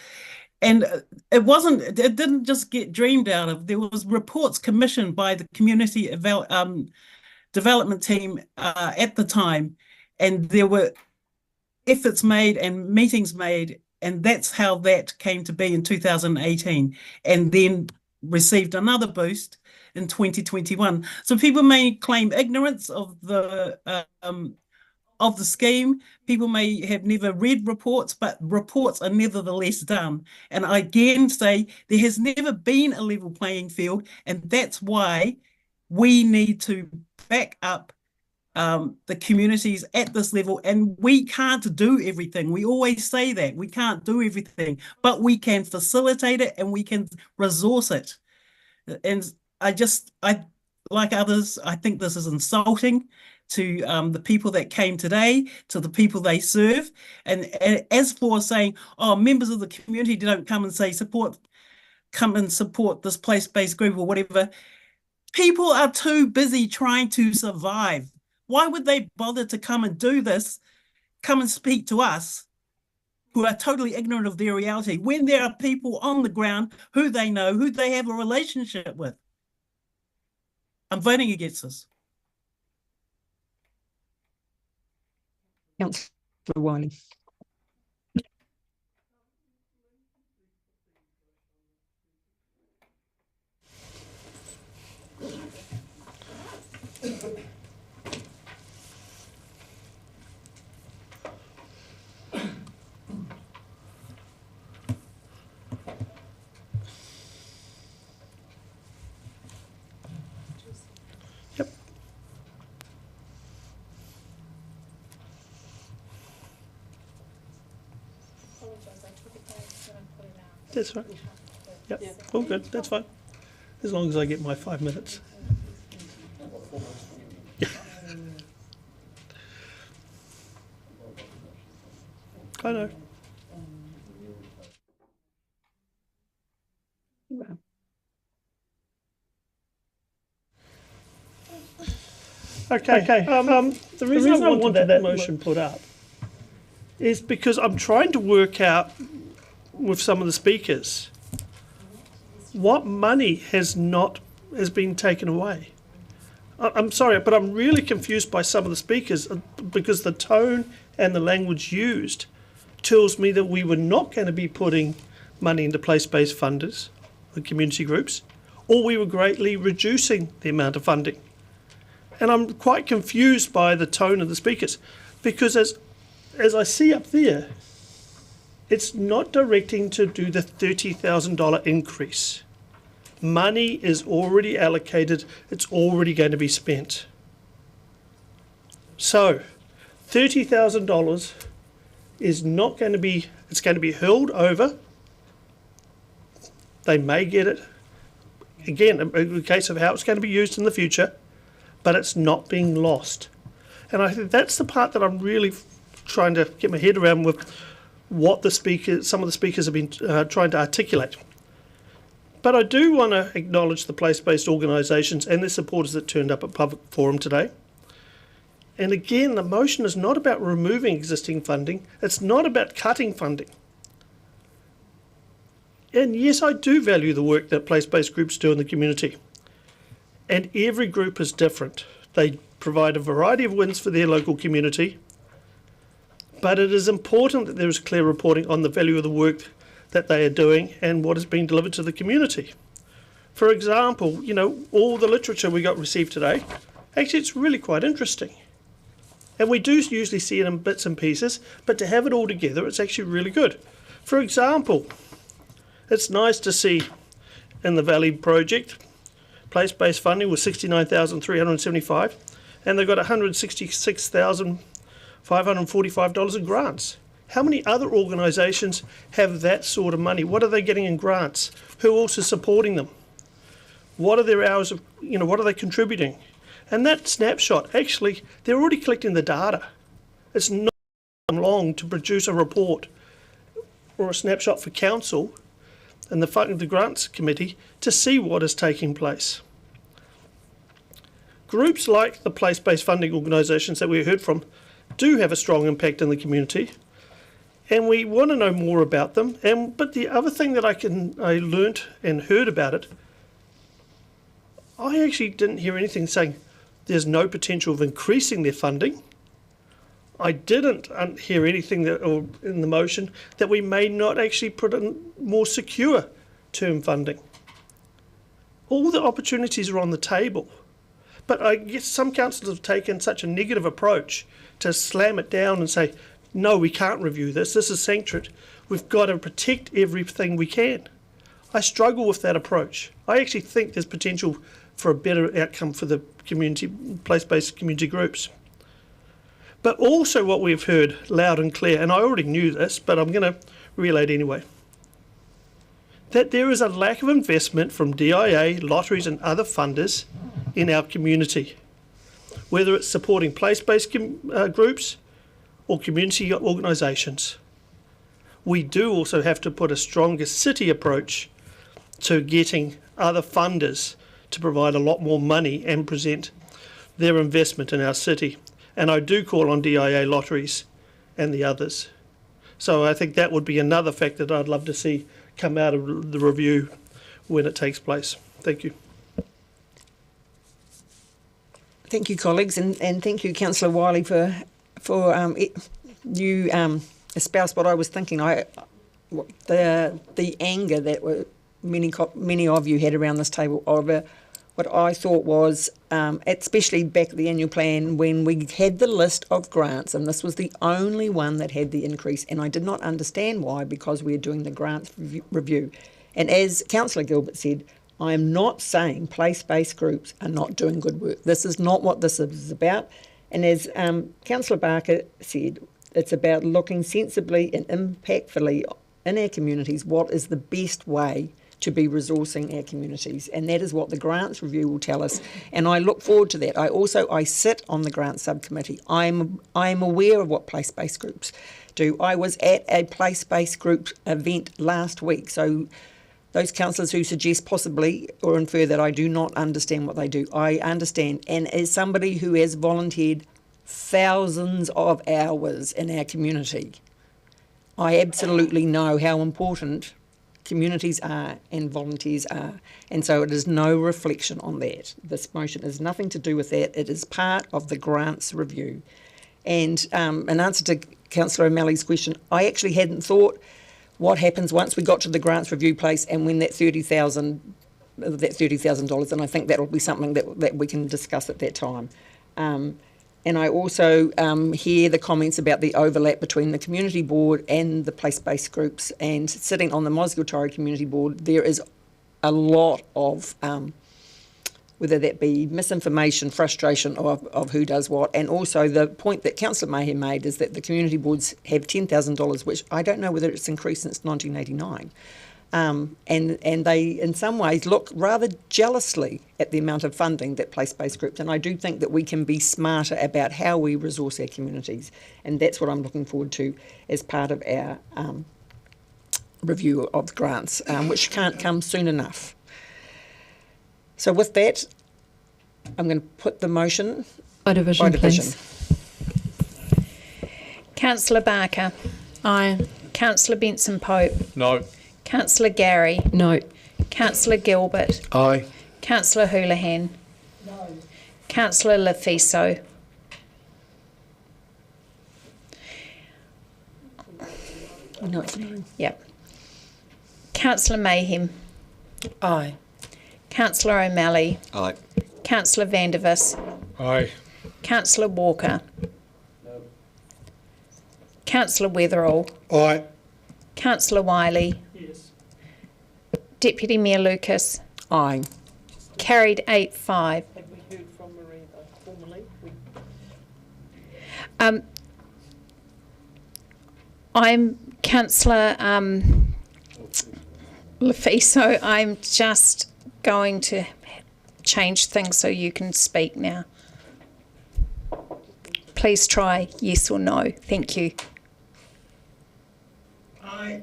And it didn't just get dreamed out of. There was reports commissioned by the community development team at the time, and there were efforts made and meetings made, and that's how that came to be in 2018, and then received another boost in 2021. So people may claim ignorance of the scheme. People may have never read reports, but reports are nevertheless done. And I again say there has never been a level playing field, and that's why we need to back up the communities at this level. And we can't do everything. We always say that we can't do everything, but we can facilitate it and we can resource it. And I like others, I think this is insulting to the people that came today, to the people they serve. And as for saying, oh, members of the community don't come and say come and support this place-based group or whatever, people are too busy trying to survive. Why would they bother to come and do this, come and speak to us who are totally ignorant of their reality when there are people on the ground who they know, who they have a relationship with? I'm voting against this. Councillor Wiley. That's right. Yep, all good, that's fine. As long as I get my 5 minutes. I know. Okay. The reason I wanted that motion put up is because I'm trying to work out with some of the speakers what money has been taken away. I'm sorry, but I'm really confused by some of the speakers because the tone and the language used tells me that we were not going to be putting money into place-based funders, the community groups, or we were greatly reducing the amount of funding. And I'm quite confused by the tone of the speakers because as I see up there, it's not directing to do the $30,000 increase. Money is already allocated, it's already going to be spent. So, $30,000 is not going to be, it's going to be hurled over. They may get it. Again, in the case of how it's going to be used in the future, but it's not being lost. And I think that's the part that I'm really trying to get my head around with what some of the speakers have been trying to articulate. But I do want to acknowledge the place-based organisations and their supporters that turned up at Public Forum today. And again, the motion is not about removing existing funding. It's not about cutting funding. And yes, I do value the work that place-based groups do in the community. And every group is different. They provide a variety of wins for their local community. But it is important that there is clear reporting on the value of the work that they are doing and what is being delivered to the community. For example, all the literature we got received today, actually it's really quite interesting. And we do usually see it in bits and pieces, but to have it all together, it's actually really good. For example, it's nice to see in the Valley project, place-based funding was $69,375, and they've got $166,545 in grants. How many other organisations have that sort of money? What are they getting in grants? Who else is supporting them? What are their hours of, what are they contributing? And that snapshot, actually, they're already collecting the data. It's not long to produce a report or a snapshot for council and the grants committee to see what is taking place. Groups like the place-based funding organisations that we heard from do have a strong impact in the community, and we want to know more about them. But the other thing that I learnt and heard about it, I actually didn't hear anything saying there's no potential of increasing their funding. I didn't hear anything or in the motion that we may not actually put in more secure term funding. All the opportunities are on the table, but I guess some councils have taken such a negative approach to slam it down and say, no, we can't review this. This is sanctuary. We've got to protect everything we can. I struggle with that approach. I actually think there's potential for a better outcome for the community, place-based community groups. But also what we've heard loud and clear, and I already knew this, but I'm going to relay it anyway, that there is a lack of investment from DIA, lotteries and other funders in our community, whether it's supporting place-based groups or community organisations. We do also have to put a stronger city approach to getting other funders to provide a lot more money and present their investment in our city. And I do call on DIA lotteries and the others. So I think that would be another fact that I'd love to see come out of the review when it takes place. Thank you. Thank you, colleagues, and thank you, Councillor Wiley, for you espoused what I was thinking. The anger that many of you had around this table over what I thought was, especially back at the annual plan when we had the list of grants, and this was the only one that had the increase, and I did not understand why, because we're doing the grants review. And as Councillor Gilbert said, I am not saying place-based groups are not doing good work. This is not what this is about. And as Councillor Barker said, it's about looking sensibly and impactfully in our communities what is the best way to be resourcing our communities, and that is what the grants review will tell us, and I look forward to that. I sit on the grants subcommittee. I'm aware of what place-based groups do. I was at a place-based group event last week, so those councillors who suggest possibly or infer that I do not understand what they do, I understand, and as somebody who has volunteered thousands of hours in our community, I absolutely know how important communities are and volunteers are, and so it is no reflection on that. This motion has nothing to do with that. It is part of the grants review. And in answer to Councillor O'Malley's question, I actually hadn't thought what happens once we got to the grants review place and when that $30,000, and I think that'll be something that we can discuss at that time. And I also hear the comments about the overlap between the community board and the place-based groups, and sitting on the Mosgiltari Community Board, there is a lot of, whether that be misinformation, frustration of who does what, and also the point that Councillor Mayhem made is that the community boards have $10,000, which I don't know whether it's increased since 1989. And they, in some ways, look rather jealously at the amount of funding that place-based groups, and I do think that we can be smarter about how we resource our communities, and that's what I'm looking forward to as part of our review of grants, which can't come soon enough. So with that, I'm going to put the motion by division, please. Councillor Barker. Aye. Councillor Benson Pope. No. Councillor Gary. No. Councillor Gilbert. Aye. Councillor Houlihan. No. Councillor Lefiso. No, it's no. Yep. Councillor Mayhem. Aye. Councillor O'Malley. Aye. Councillor Vandervis. Aye. Councillor Walker. Councillor Weatherall. Aye. Councillor Wiley. Yes. Deputy Mayor Lucas. Aye. Carried 8-5. Have we heard from Marie though, formally? I'm Councillor Lefiso. I'm just going to change things so you can speak now. Please try yes or no. Thank you. Aye.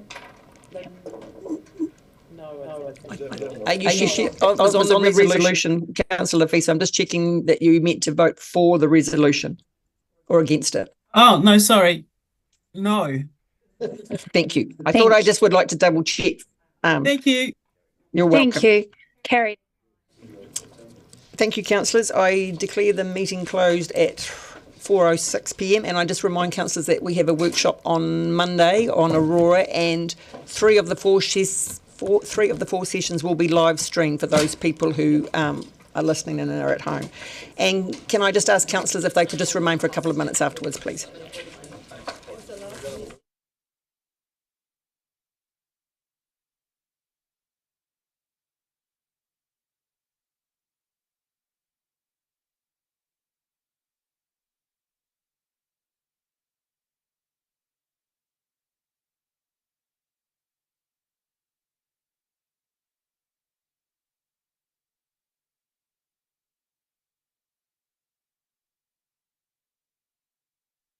No, I think. Are you sure? I was on the resolution, Councillor Fee, so I'm just checking that you meant to vote for the resolution or against it. Oh, no, sorry. No. Thank you. I thought I just would like to double check. Thank you. You're welcome. Thank you. Carried. Thank you, councillors. I declare the meeting closed at 4:06 p.m. and I just remind councillors that we have a workshop on Monday on Aurora, and three of the four sessions will be live streamed for those people who are listening and are at home. And can I just ask councillors if they could just remain for a couple of minutes afterwards, please?